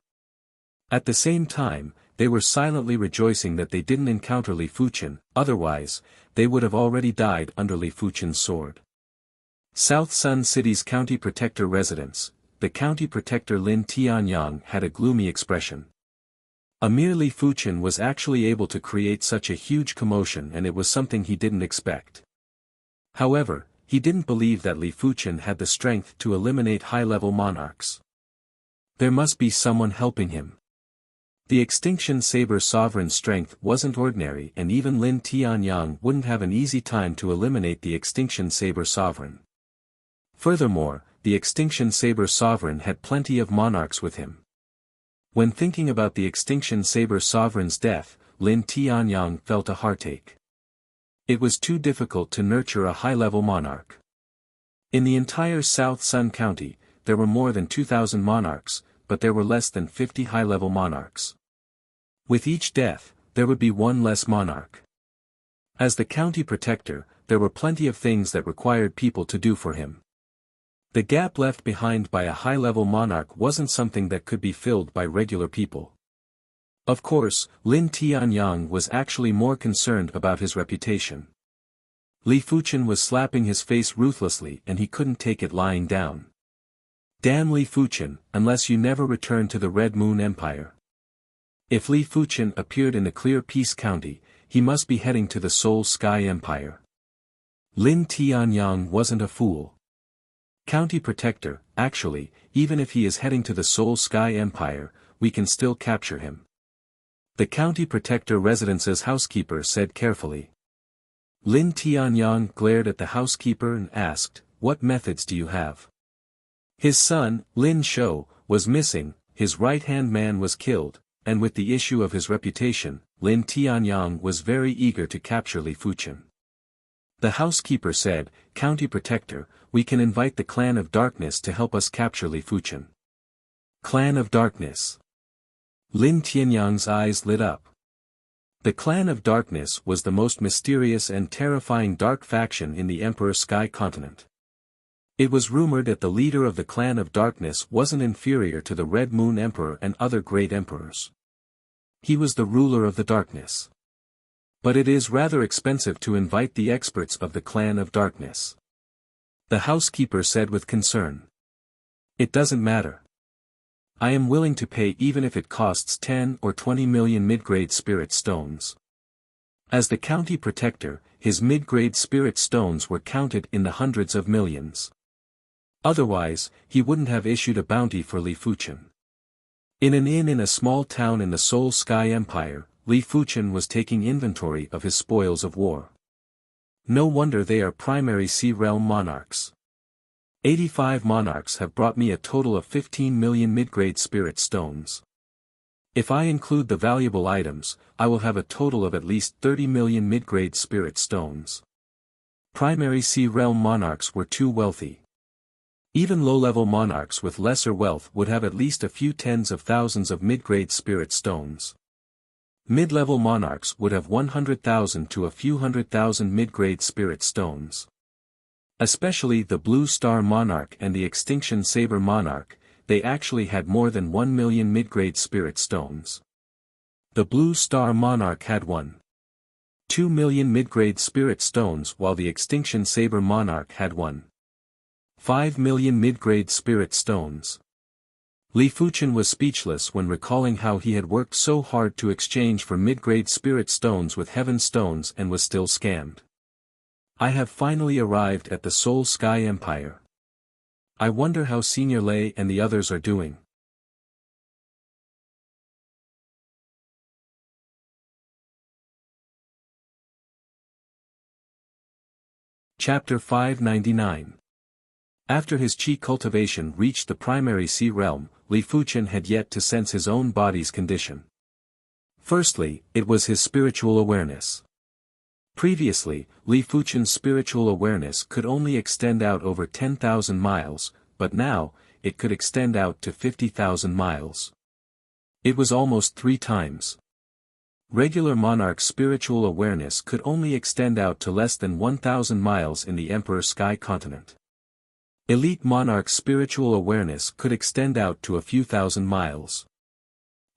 At the same time, they were silently rejoicing that they didn't encounter Li Fuchen, otherwise, they would have already died under Li Fuchen's sword. South Sun City's County Protector residence, the County Protector Lin Tianyang had a gloomy expression. A mere Li Fuchen was actually able to create such a huge commotion and it was something he didn't expect. However, he didn't believe that Li Fuchen had the strength to eliminate high-level monarchs. There must be someone helping him. The Extinction Saber Sovereign's strength wasn't ordinary and even Lin Tianyang wouldn't have an easy time to eliminate the Extinction Saber Sovereign. Furthermore, the Extinction Saber Sovereign had plenty of monarchs with him. When thinking about the Extinction Saber Sovereign's death, Lin Tianyang felt a heartache. It was too difficult to nurture a high-level monarch. In the entire South Sun County, there were more than 2,000 monarchs, but there were less than 50 high-level monarchs. With each death, there would be one less monarch. As the county protector, there were plenty of things that required people to do for him. The gap left behind by a high-level monarch wasn't something that could be filled by regular people. Of course, Lin Tianyang was actually more concerned about his reputation. Li Fuchen was slapping his face ruthlessly and he couldn't take it lying down. Damn Li Fuchen, unless you never return to the Red Moon Empire. If Li Fuchen appeared in the Clear Peace County, he must be heading to the Soul Sky Empire. Lin Tianyang wasn't a fool. County Protector, actually, even if he is heading to the Soul Sky Empire, we can still capture him. The County Protector Residence's housekeeper said carefully. Lin Tianyang glared at the housekeeper and asked, "What methods do you have?" His son, Lin Shou, was missing, his right-hand man was killed, and with the issue of his reputation, Lin Tianyang was very eager to capture Li Fuchen. The housekeeper said, "County Protector, we can invite the Clan of Darkness to help us capture Li Fuchen." Clan of Darkness. Lin Tianyang's eyes lit up. The Clan of Darkness was the most mysterious and terrifying dark faction in the Emperor Sky Continent. It was rumored that the leader of the Clan of Darkness wasn't inferior to the Red Moon Emperor and other great emperors. He was the ruler of the darkness. But it is rather expensive to invite the experts of the Clan of Darkness. The housekeeper said with concern. It doesn't matter. I am willing to pay even if it costs 10 or 20 million mid-grade spirit stones. As the county protector, his mid-grade spirit stones were counted in the hundreds of millions. Otherwise, he wouldn't have issued a bounty for Li Fuchen. In an inn in a small town in the Soul Sky Empire, Li Fuchen was taking inventory of his spoils of war. No wonder they are primary Sea Realm monarchs. 85 monarchs have brought me a total of 15 million mid-grade spirit stones. If I include the valuable items, I will have a total of at least 30 million mid-grade spirit stones. Primary Sea Realm monarchs were too wealthy. Even low-level monarchs with lesser wealth would have at least a few tens of thousands of mid-grade spirit stones. Mid-level monarchs would have 100,000 to a few hundred thousand mid-grade spirit stones. Especially the Blue Star Monarch and the Extinction Saber Monarch, they actually had more than 1 million mid-grade spirit stones. The Blue Star Monarch had 1.2 million mid-grade spirit stones while the Extinction Saber Monarch had 1.5 million mid-grade spirit stones. Li Fuchen was speechless when recalling how he had worked so hard to exchange for mid-grade spirit stones with heaven stones and was still scammed. I have finally arrived at the Soul Sky Empire. I wonder how Senior Lei and the others are doing. Chapter 599. After his chi cultivation reached the primary Sea Realm, Li Fuchen had yet to sense his own body's condition. Firstly, it was his spiritual awareness. Previously, Li Fuchen's spiritual awareness could only extend out over 10,000 miles, but now, it could extend out to 50,000 miles. It was almost 3 times. Regular monarch's spiritual awareness could only extend out to less than 1,000 miles in the Emperor Sky continent. Elite monarch's spiritual awareness could extend out to a few thousand miles.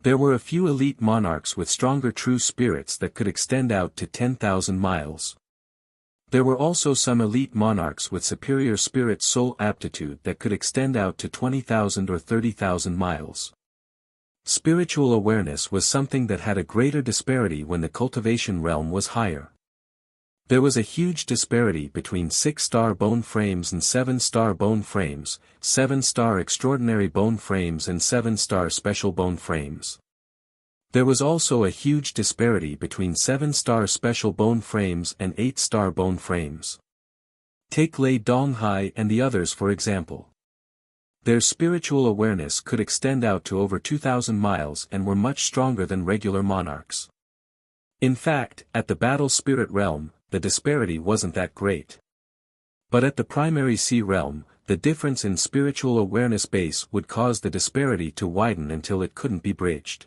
There were a few elite monarchs with stronger true spirits that could extend out to 10,000 miles. There were also some elite monarchs with superior spirit soul aptitude that could extend out to 20,000 or 30,000 miles. Spiritual awareness was something that had a greater disparity when the cultivation realm was higher. There was a huge disparity between 6-star bone frames and 7-star bone frames, 7-star extraordinary bone frames and 7-star special bone frames. There was also a huge disparity between 7-star special bone frames and 8-star bone frames. Take Lei Donghai and the others for example. Their spiritual awareness could extend out to over 2,000 miles and were much stronger than regular monarchs. In fact, at the battle spirit realm, the disparity wasn't that great. But at the primary Sea Realm, the difference in spiritual awareness base would cause the disparity to widen until it couldn't be bridged.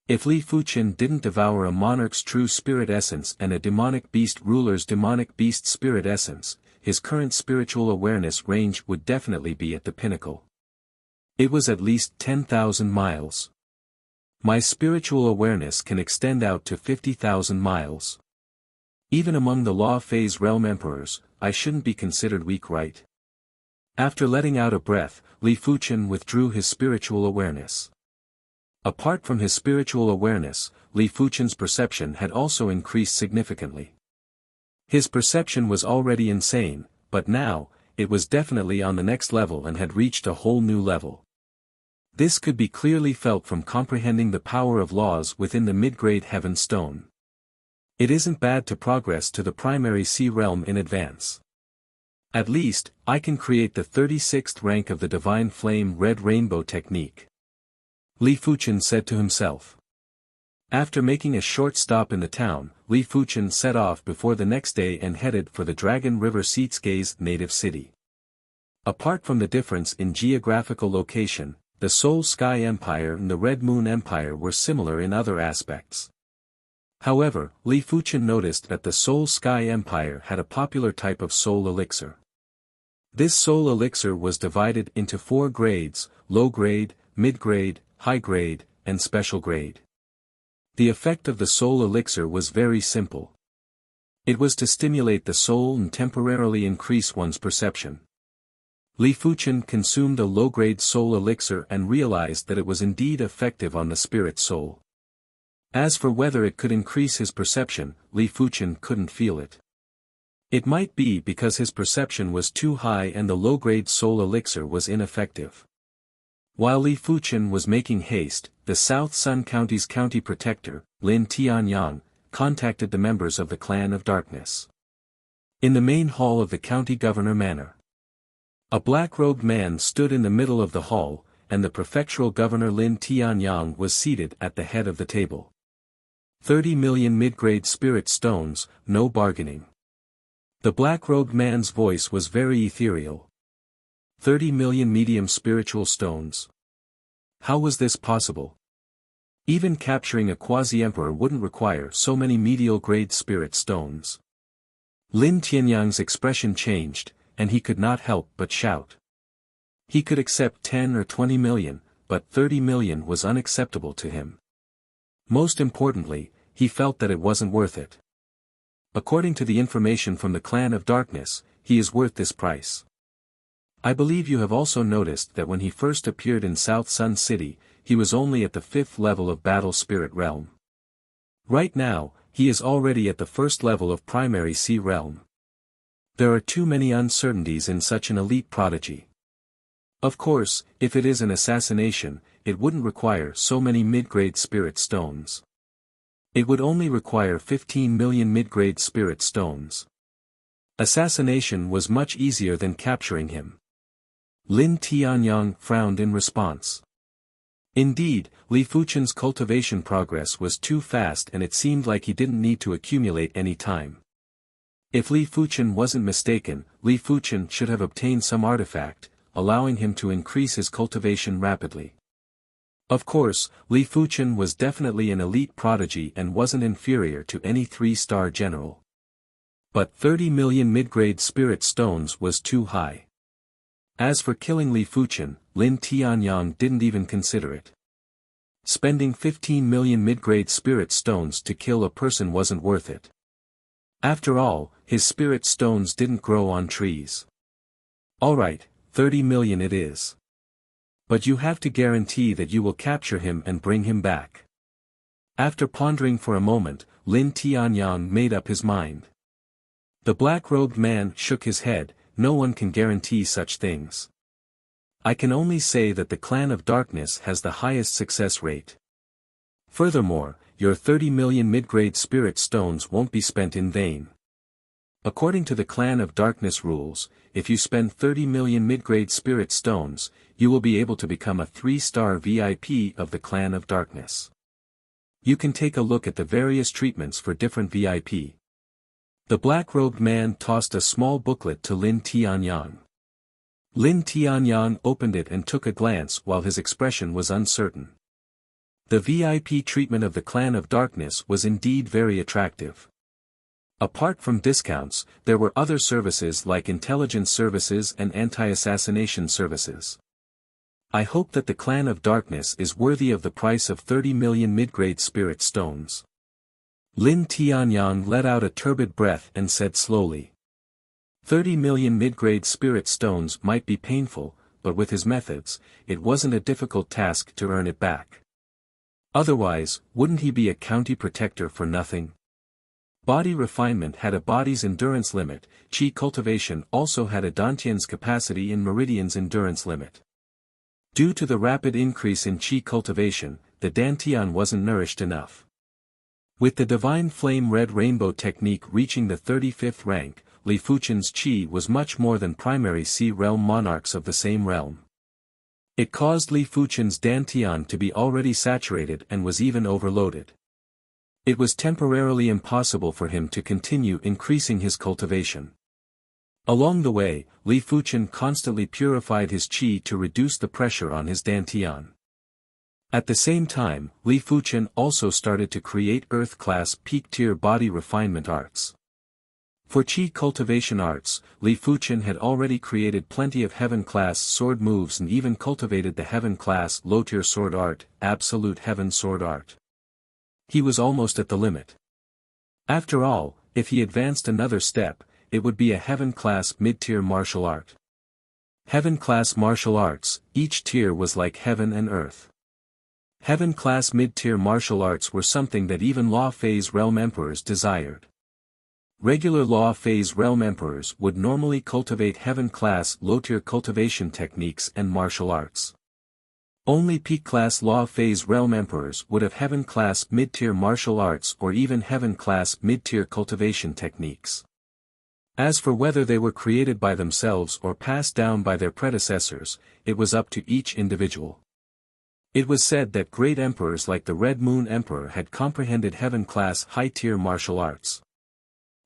If Li Fuchen didn't devour a monarch's true spirit essence and a demonic beast ruler's demonic beast spirit essence, his current spiritual awareness range would definitely be at the pinnacle. It was at least 10,000 miles. My spiritual awareness can extend out to 50,000 miles. Even among the Law Phase Realm Emperors, I shouldn't be considered weak, right? After letting out a breath, Li Fuchen withdrew his spiritual awareness. Apart from his spiritual awareness, Li Fuchen's perception had also increased significantly. His perception was already insane, but now, it was definitely on the next level and had reached a whole new level. This could be clearly felt from comprehending the power of laws within the mid-grade Heaven Stone. It isn't bad to progress to the primary Sea Realm in advance. At least, I can create the 36th rank of the Divine Flame Red Rainbow technique. Li Fuchen said to himself. After making a short stop in the town, Li Fuchen set off before the next day and headed for the Dragon River Seatsuke's native city. Apart from the difference in geographical location, the Soul Sky Empire and the Red Moon Empire were similar in other aspects. However, Li Fuchen noticed that the Soul Sky Empire had a popular type of soul elixir. This soul elixir was divided into 4 grades: low grade, mid grade, high grade, and special grade. The effect of the soul elixir was very simple. It was to stimulate the soul and temporarily increase one's perception. Li Fuchen consumed a low-grade soul elixir and realized that it was indeed effective on the spirit soul. As for whether it could increase his perception, Li Fuchen couldn't feel it. It might be because his perception was too high and the low-grade soul elixir was ineffective. While Li Fuchen was making haste, the South Sun County's county protector, Lin Tianyang, contacted the members of the Clan of Darkness. In the main hall of the county governor manor, a black-robed man stood in the middle of the hall, and the prefectural governor Lin Tianyang was seated at the head of the table. 30 million mid-grade spirit stones, no bargaining. The black-robed man's voice was very ethereal. 30 million medium spiritual stones. How was this possible? Even capturing a quasi-emperor wouldn't require so many medial-grade spirit stones. Lin Tianyang's expression changed, and he could not help but shout. He could accept 10 or 20 million, but 30 million was unacceptable to him. Most importantly, he felt that it wasn't worth it. According to the information from the Clan of Darkness, he is worth this price. I believe you have also noticed that when he first appeared in South Sun City, he was only at the 5th level of Battle Spirit Realm. Right now, he is already at the 1st level of Primary Sea Realm. There are too many uncertainties in such an elite prodigy. Of course, if it is an assassination, it wouldn't require so many mid-grade spirit stones. It would only require 15 million mid-grade spirit stones. Assassination was much easier than capturing him. Lin Tianyang frowned in response. Indeed, Li Fuchen's cultivation progress was too fast and it seemed like he didn't need to accumulate any time. If Li Fuchen wasn't mistaken, Li Fuchen should have obtained some artifact, allowing him to increase his cultivation rapidly. Of course, Li Fuchen was definitely an elite prodigy and wasn't inferior to any 3-star general. But 30 million mid-grade spirit stones was too high. As for killing Li Fuchen, Lin Tianyang didn't even consider it. Spending 15 million mid-grade spirit stones to kill a person wasn't worth it. After all, his spirit stones didn't grow on trees. Alright, 30 million it is. But you have to guarantee that you will capture him and bring him back. After pondering for a moment, Lin Tianyang made up his mind. The black-robed man shook his head. No one can guarantee such things. I can only say that the Clan of Darkness has the highest success rate. Furthermore, your 30 million mid-grade spirit stones won't be spent in vain. According to the Clan of Darkness rules, if you spend 30 million mid-grade spirit stones, you will be able to become a 3-star VIP of the Clan of Darkness. You can take a look at the various treatments for different VIP. The black-robed man tossed a small booklet to Lin Tianyang. Lin Tianyang opened it and took a glance while his expression was uncertain. The VIP treatment of the Clan of Darkness was indeed very attractive. Apart from discounts, there were other services like intelligence services and anti-assassination services. I hope that the Clan of Darkness is worthy of the price of 30 million mid-grade spirit stones. Lin Tianyang let out a turbid breath and said slowly. 30 million mid-grade spirit stones might be painful, but with his methods, it wasn't a difficult task to earn it back. Otherwise, wouldn't he be a county protector for nothing? Body refinement had a body's endurance limit, Qi cultivation also had a Dantian's capacity in Meridian's endurance limit. Due to the rapid increase in Qi cultivation, the Dantian wasn't nourished enough. With the Divine Flame Red Rainbow technique reaching the 35th rank, Li Fuchen's Qi was much more than primary Sea Realm monarchs of the same realm. It caused Li Fuchen's Dantian to be already saturated and was even overloaded. It was temporarily impossible for him to continue increasing his cultivation. Along the way, Li Fuchen constantly purified his Qi to reduce the pressure on his Dantian. At the same time, Li Fuchen also started to create Earth-class peak-tier body refinement arts. For Qi cultivation arts, Li Fuchen had already created plenty of Heaven-class sword moves and even cultivated the Heaven-class low-tier sword art, Absolute Heaven sword art. He was almost at the limit. After all, if he advanced another step, it would be a Heaven-class mid-tier martial art. Heaven-class martial arts, each tier was like heaven and earth. Heaven-class mid-tier martial arts were something that even Law Phase realm emperors desired. Regular Law Phase Realm Emperors would normally cultivate Heaven-class low-tier cultivation techniques and martial arts. Only Peak-class Law Phase Realm Emperors would have Heaven-class mid-tier martial arts or even Heaven-class mid-tier cultivation techniques. As for whether they were created by themselves or passed down by their predecessors, it was up to each individual. It was said that great emperors like the Red Moon Emperor had comprehended Heaven-class high-tier martial arts.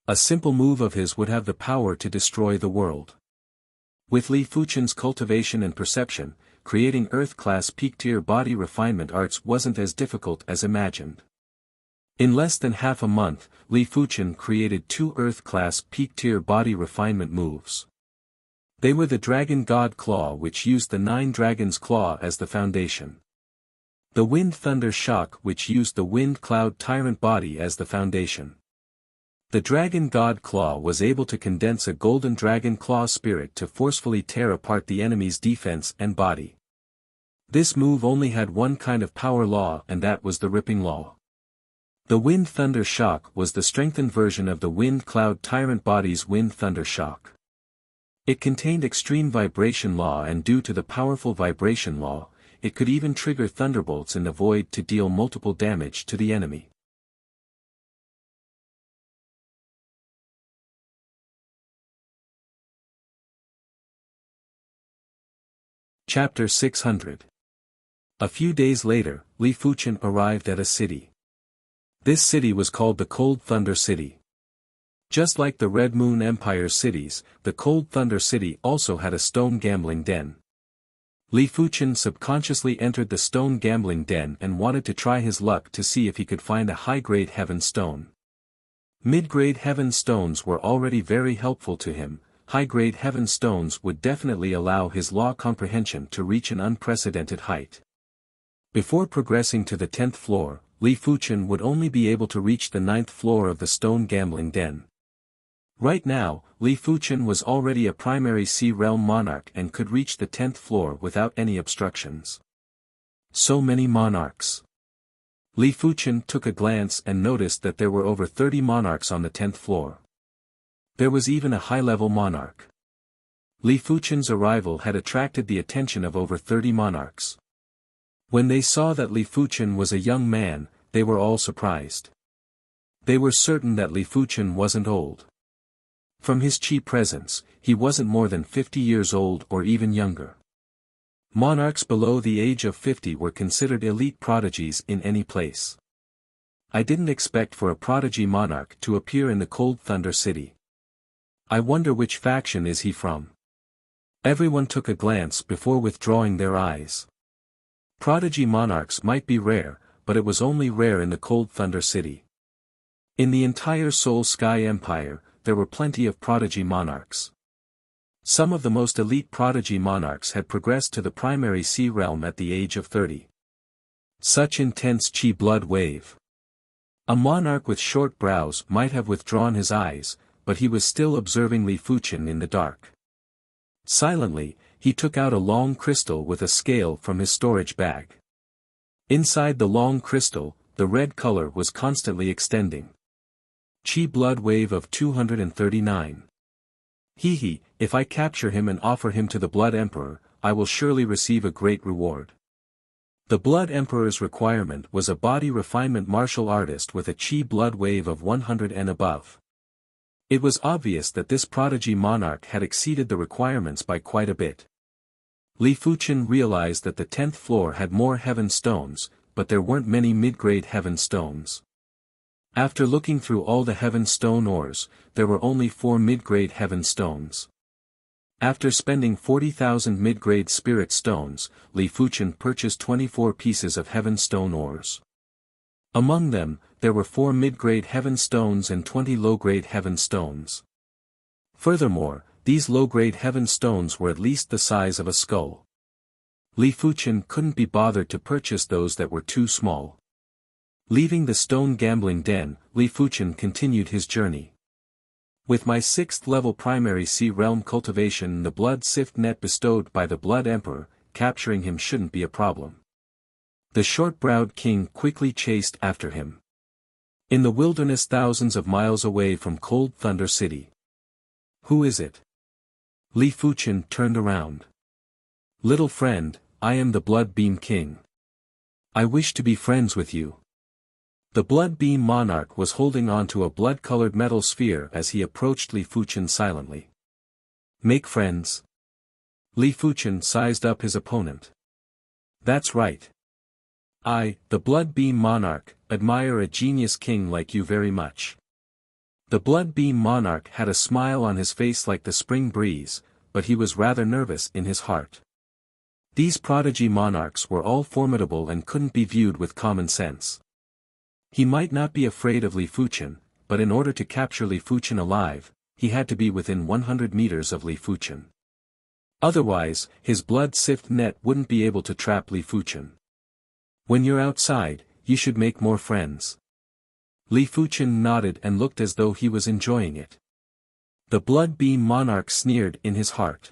A simple move of his would have the power to destroy the world. With Li Fuchen's cultivation and perception, creating Earth-class peak-tier body refinement arts wasn't as difficult as imagined. In less than half a month, Li Fuchen created 2 Earth-class peak-tier body refinement moves. They were the Dragon God Claw, which used the 9 Dragon's Claw as the foundation. The Wind Thunder Shock, which used the Wind Cloud Tyrant Body as the foundation. The Dragon God Claw was able to condense a golden dragon claw spirit to forcefully tear apart the enemy's defense and body. This move only had one kind of power law, and that was the Ripping Law. The Wind Thunder Shock was the strengthened version of the Wind Cloud Tyrant Body's Wind Thunder Shock. It contained extreme vibration law, and due to the powerful vibration law, it could even trigger thunderbolts in the void to deal multiple damage to the enemy. Chapter 600. A few days later, Li Fuchen arrived at a city. This city was called the Cold Thunder City. Just like the Red Moon Empire's cities, the Cold Thunder City also had a stone gambling den. Li Fuchen subconsciously entered the stone gambling den and wanted to try his luck to see if he could find a high-grade heaven stone. Mid-grade heaven stones were already very helpful to him. High-grade heaven stones would definitely allow his law comprehension to reach an unprecedented height. Before progressing to the 10th floor, Li Fuchen would only be able to reach the 9th floor of the stone gambling den. Right now, Li Fuchen was already a primary Sea Realm monarch and could reach the 10th floor without any obstructions. So many monarchs. Li Fuchen took a glance and noticed that there were over 30 monarchs on the 10th floor. There was even a high-level monarch. Li Fuchen's arrival had attracted the attention of over 30 monarchs. When they saw that Li Fuchen was a young man, they were all surprised. They were certain that Li Fuchen wasn't old. From his chi presence, he wasn't more than 50 years old or even younger. Monarchs below the age of 50 were considered elite prodigies in any place. I didn't expect for a prodigy monarch to appear in the Cold Thunder City. I wonder which faction is he from? Everyone took a glance before withdrawing their eyes. Prodigy monarchs might be rare, but it was only rare in the Cold Thunder City. In the entire Soul Sky Empire, there were plenty of prodigy monarchs. Some of the most elite prodigy monarchs had progressed to the primary Sea Realm at the age of 30. Such intense chi blood wave. A monarch with short brows might have withdrawn his eyes, but he was still observing Li Fuchen in the dark. Silently, he took out a long crystal with a scale from his storage bag. Inside the long crystal, the red color was constantly extending. Chi blood wave of 239. If I capture him and offer him to the Blood Emperor, I will surely receive a great reward. The Blood Emperor's requirement was a body refinement martial artist with a chi blood wave of 100 and above. It was obvious that this prodigy monarch had exceeded the requirements by quite a bit. Li Fuchen realized that the 10th floor had more heaven stones, but there weren't many mid-grade heaven stones. After looking through all the heaven stone ores, there were only 4 mid-grade heaven stones. After spending 40,000 mid-grade spirit stones, Li Fuchen purchased 24 pieces of heaven stone ores. Among them, there were 4 mid-grade heaven stones and 20 low-grade heaven stones. Furthermore, these low-grade heaven stones were at least the size of a skull. Li Fuchen couldn't be bothered to purchase those that were too small. Leaving the stone gambling den, Li Fuchen continued his journey. With my 6th level primary Sea Realm cultivation and the blood sift net bestowed by the Blood Emperor, capturing him shouldn't be a problem. The short-browed king quickly chased after him. In the wilderness thousands of miles away from Cold Thunder City. Who is it? Li Fuchen turned around. Little friend, I am the Blood Beam King. I wish to be friends with you. The Blood Beam Monarch was holding on to a blood-colored metal sphere as he approached Li Fuchen silently. Make friends? Li Fuchen sized up his opponent. That's right. I, the Blood Beam Monarch, admire a genius king like you very much. The Blood Beam Monarch had a smile on his face like the spring breeze, but he was rather nervous in his heart. These prodigy monarchs were all formidable and couldn't be viewed with common sense. He might not be afraid of Li Fuchen, but in order to capture Li Fuchen alive, he had to be within 100 meters of Li Fuchen. Otherwise, his blood sift net wouldn't be able to trap Li Fuchen. When you're outside, you should make more friends. Li Fuchen nodded and looked as though he was enjoying it. The Blood Beam Monarch sneered in his heart.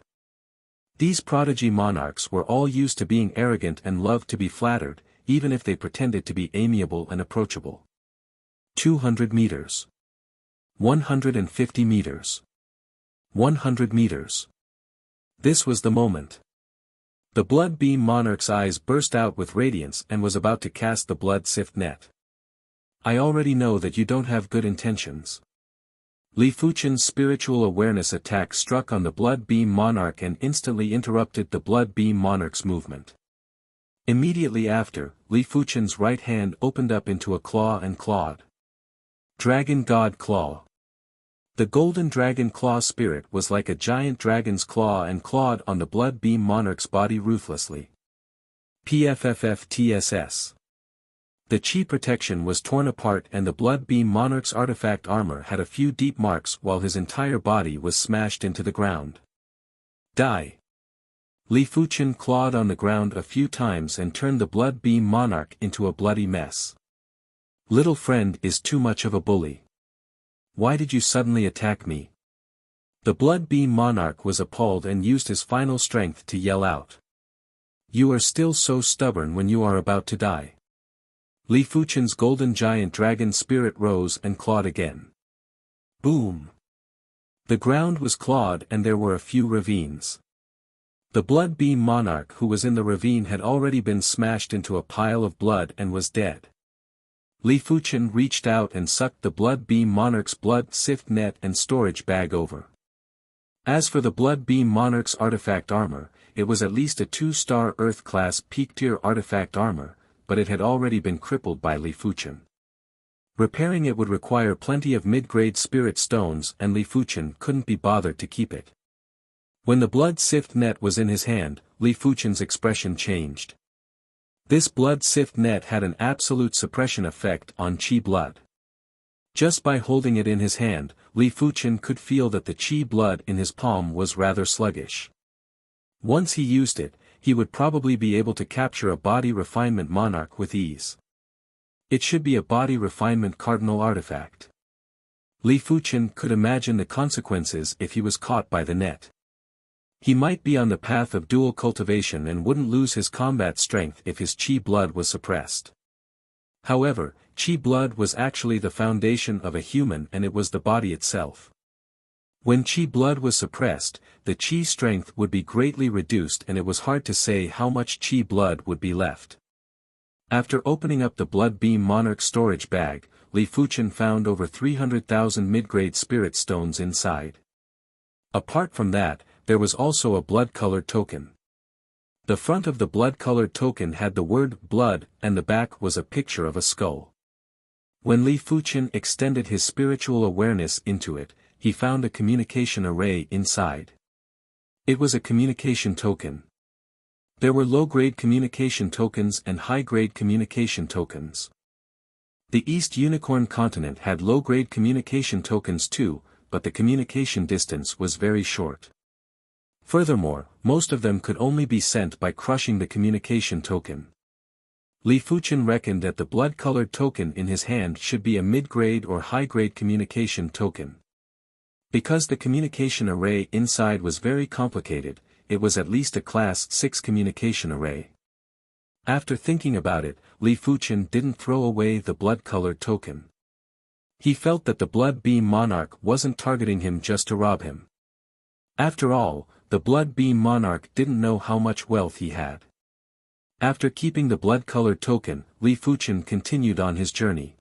These prodigy monarchs were all used to being arrogant and loved to be flattered, even if they pretended to be amiable and approachable. 200 meters. 150 meters. 100 meters. This was the moment. The Blood Beam Monarch's eyes burst out with radiance and was about to cast the blood sift net. I already know that you don't have good intentions. Li Fuchen's spiritual awareness attack struck on the Blood Beam Monarch and instantly interrupted the Blood Beam Monarch's movement. Immediately after, Li Fuchen's right hand opened up into a claw and clawed. Dragon God Claw. The golden dragon claw spirit was like a giant dragon's claw and clawed on the Blood Beam Monarch's body ruthlessly. PFFFTSS. The chi protection was torn apart and the Blood Beam Monarch's artifact armor had a few deep marks while his entire body was smashed into the ground. Die. Li Fuchen clawed on the ground a few times and turned the Blood Beam Monarch into a bloody mess. Little friend is too much of a bully. Why did you suddenly attack me? The Blood Beam Monarch was appalled and used his final strength to yell out. You are still so stubborn when you are about to die. Li Fuchen's golden giant dragon spirit rose and clawed again. Boom! The ground was clawed and there were a few ravines. The Blood Beam Monarch who was in the ravine had already been smashed into a pile of blood and was dead. Li Fuchen reached out and sucked the Blood Beam Monarch's blood sift net and storage bag over. As for the Blood Beam Monarch's artifact armor, it was at least a 2-star Earth-class peak-tier artifact armor, but it had already been crippled by Li Fuchen. Repairing it would require plenty of mid-grade spirit stones and Li Fuchen couldn't be bothered to keep it. When the blood sift net was in his hand, Li Fuchen's expression changed. This blood sift net had an absolute suppression effect on chi blood. Just by holding it in his hand, Li Fuchen could feel that the chi blood in his palm was rather sluggish. Once he used it, he would probably be able to capture a body refinement monarch with ease. It should be a body refinement cardinal artifact. Li Fuchen could imagine the consequences if he was caught by the net. He might be on the path of dual cultivation and wouldn't lose his combat strength if his chi blood was suppressed. However, chi blood was actually the foundation of a human and it was the body itself. When chi blood was suppressed, the chi strength would be greatly reduced and it was hard to say how much chi blood would be left. After opening up the Blood Beam Monarch storage bag, Li Fuchen found over 300,000 mid-grade spirit stones inside. Apart from that, there was also a blood-colored token. The front of the blood-colored token had the word blood and the back was a picture of a skull. When Li Fuchen extended his spiritual awareness into it, he found a communication array inside. It was a communication token. There were low-grade communication tokens and high-grade communication tokens. The East Unicorn continent had low-grade communication tokens too, but the communication distance was very short. Furthermore, most of them could only be sent by crushing the communication token. Li Fuchen reckoned that the blood-colored token in his hand should be a mid-grade or high-grade communication token. Because the communication array inside was very complicated, it was at least a Class 6 communication array. After thinking about it, Li Fuchen didn't throw away the blood-colored token. He felt that the Blood Beam Monarch wasn't targeting him just to rob him. After all, the Blood Beam Monarch didn't know how much wealth he had. After keeping the blood-colored token, Li Fuchen continued on his journey.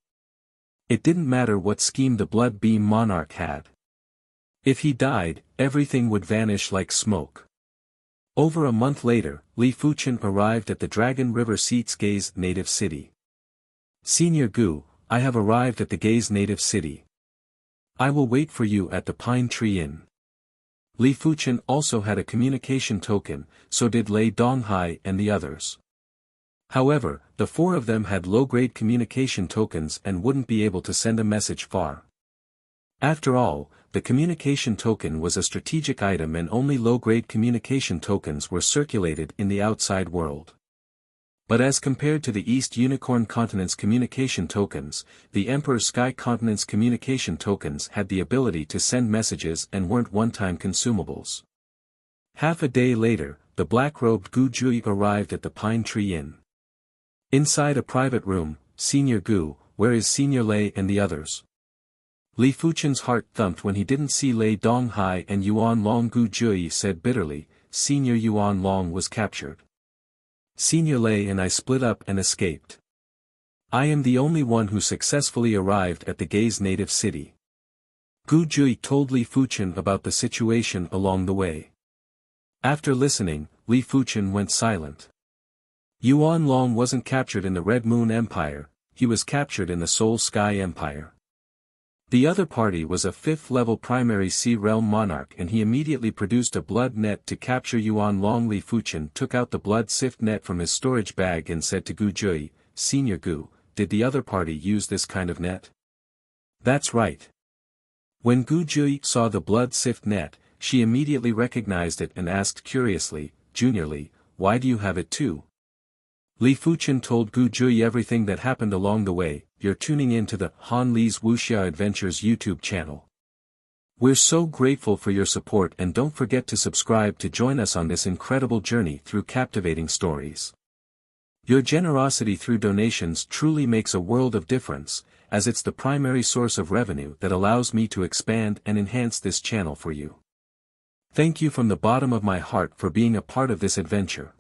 It didn't matter what scheme the Blood Beam Monarch had. If he died, everything would vanish like smoke. Over a month later, Li Fuchen arrived at the Dragon River Seat's Gaze native city. Senior Gu, I have arrived at the Gaze native city. I will wait for you at the Pine Tree Inn. Li Fuchen also had a communication token, so did Lei Donghai and the others. However, the four of them had low-grade communication tokens and wouldn't be able to send a message far. After all, the communication token was a strategic item and only low-grade communication tokens were circulated in the outside world. But as compared to the East Unicorn Continent's communication tokens, the Emperor Sky Continent's communication tokens had the ability to send messages and weren't one-time consumables. Half a day later, the black-robed Gu Jui arrived at the Pine Tree Inn. Inside a private room, Senior Gu, where is Senior Lei and the others? Li Fuchen's heart thumped when he didn't see Lei Donghai and Yuan Long. Gu Jui said bitterly, Senior Yuan Long was captured. Senior Lei and I split up and escaped. I am the only one who successfully arrived at the Gaze native city. Gu Jui told Li Fuchen about the situation along the way. After listening, Li Fuchen went silent. Yuan Long wasn't captured in the Red Moon Empire, he was captured in the Soul Sky Empire. The other party was a 5th-level primary Sea Realm Monarch and he immediately produced a blood net to capture Yuan Long. Li Fuchen took out the blood sift net from his storage bag and said to Gu Jui, Senior Gu, did the other party use this kind of net? That's right. When Gu Jui saw the blood sift net, she immediately recognized it and asked curiously, Junior Li, why do you have it too? Li Fuchen told Gu Jui everything that happened along the way. You're tuning in to the Han Li's Wuxia Adventures YouTube channel. We're so grateful for your support and don't forget to subscribe to join us on this incredible journey through captivating stories. Your generosity through donations truly makes a world of difference, as it's the primary source of revenue that allows me to expand and enhance this channel for you. Thank you from the bottom of my heart for being a part of this adventure.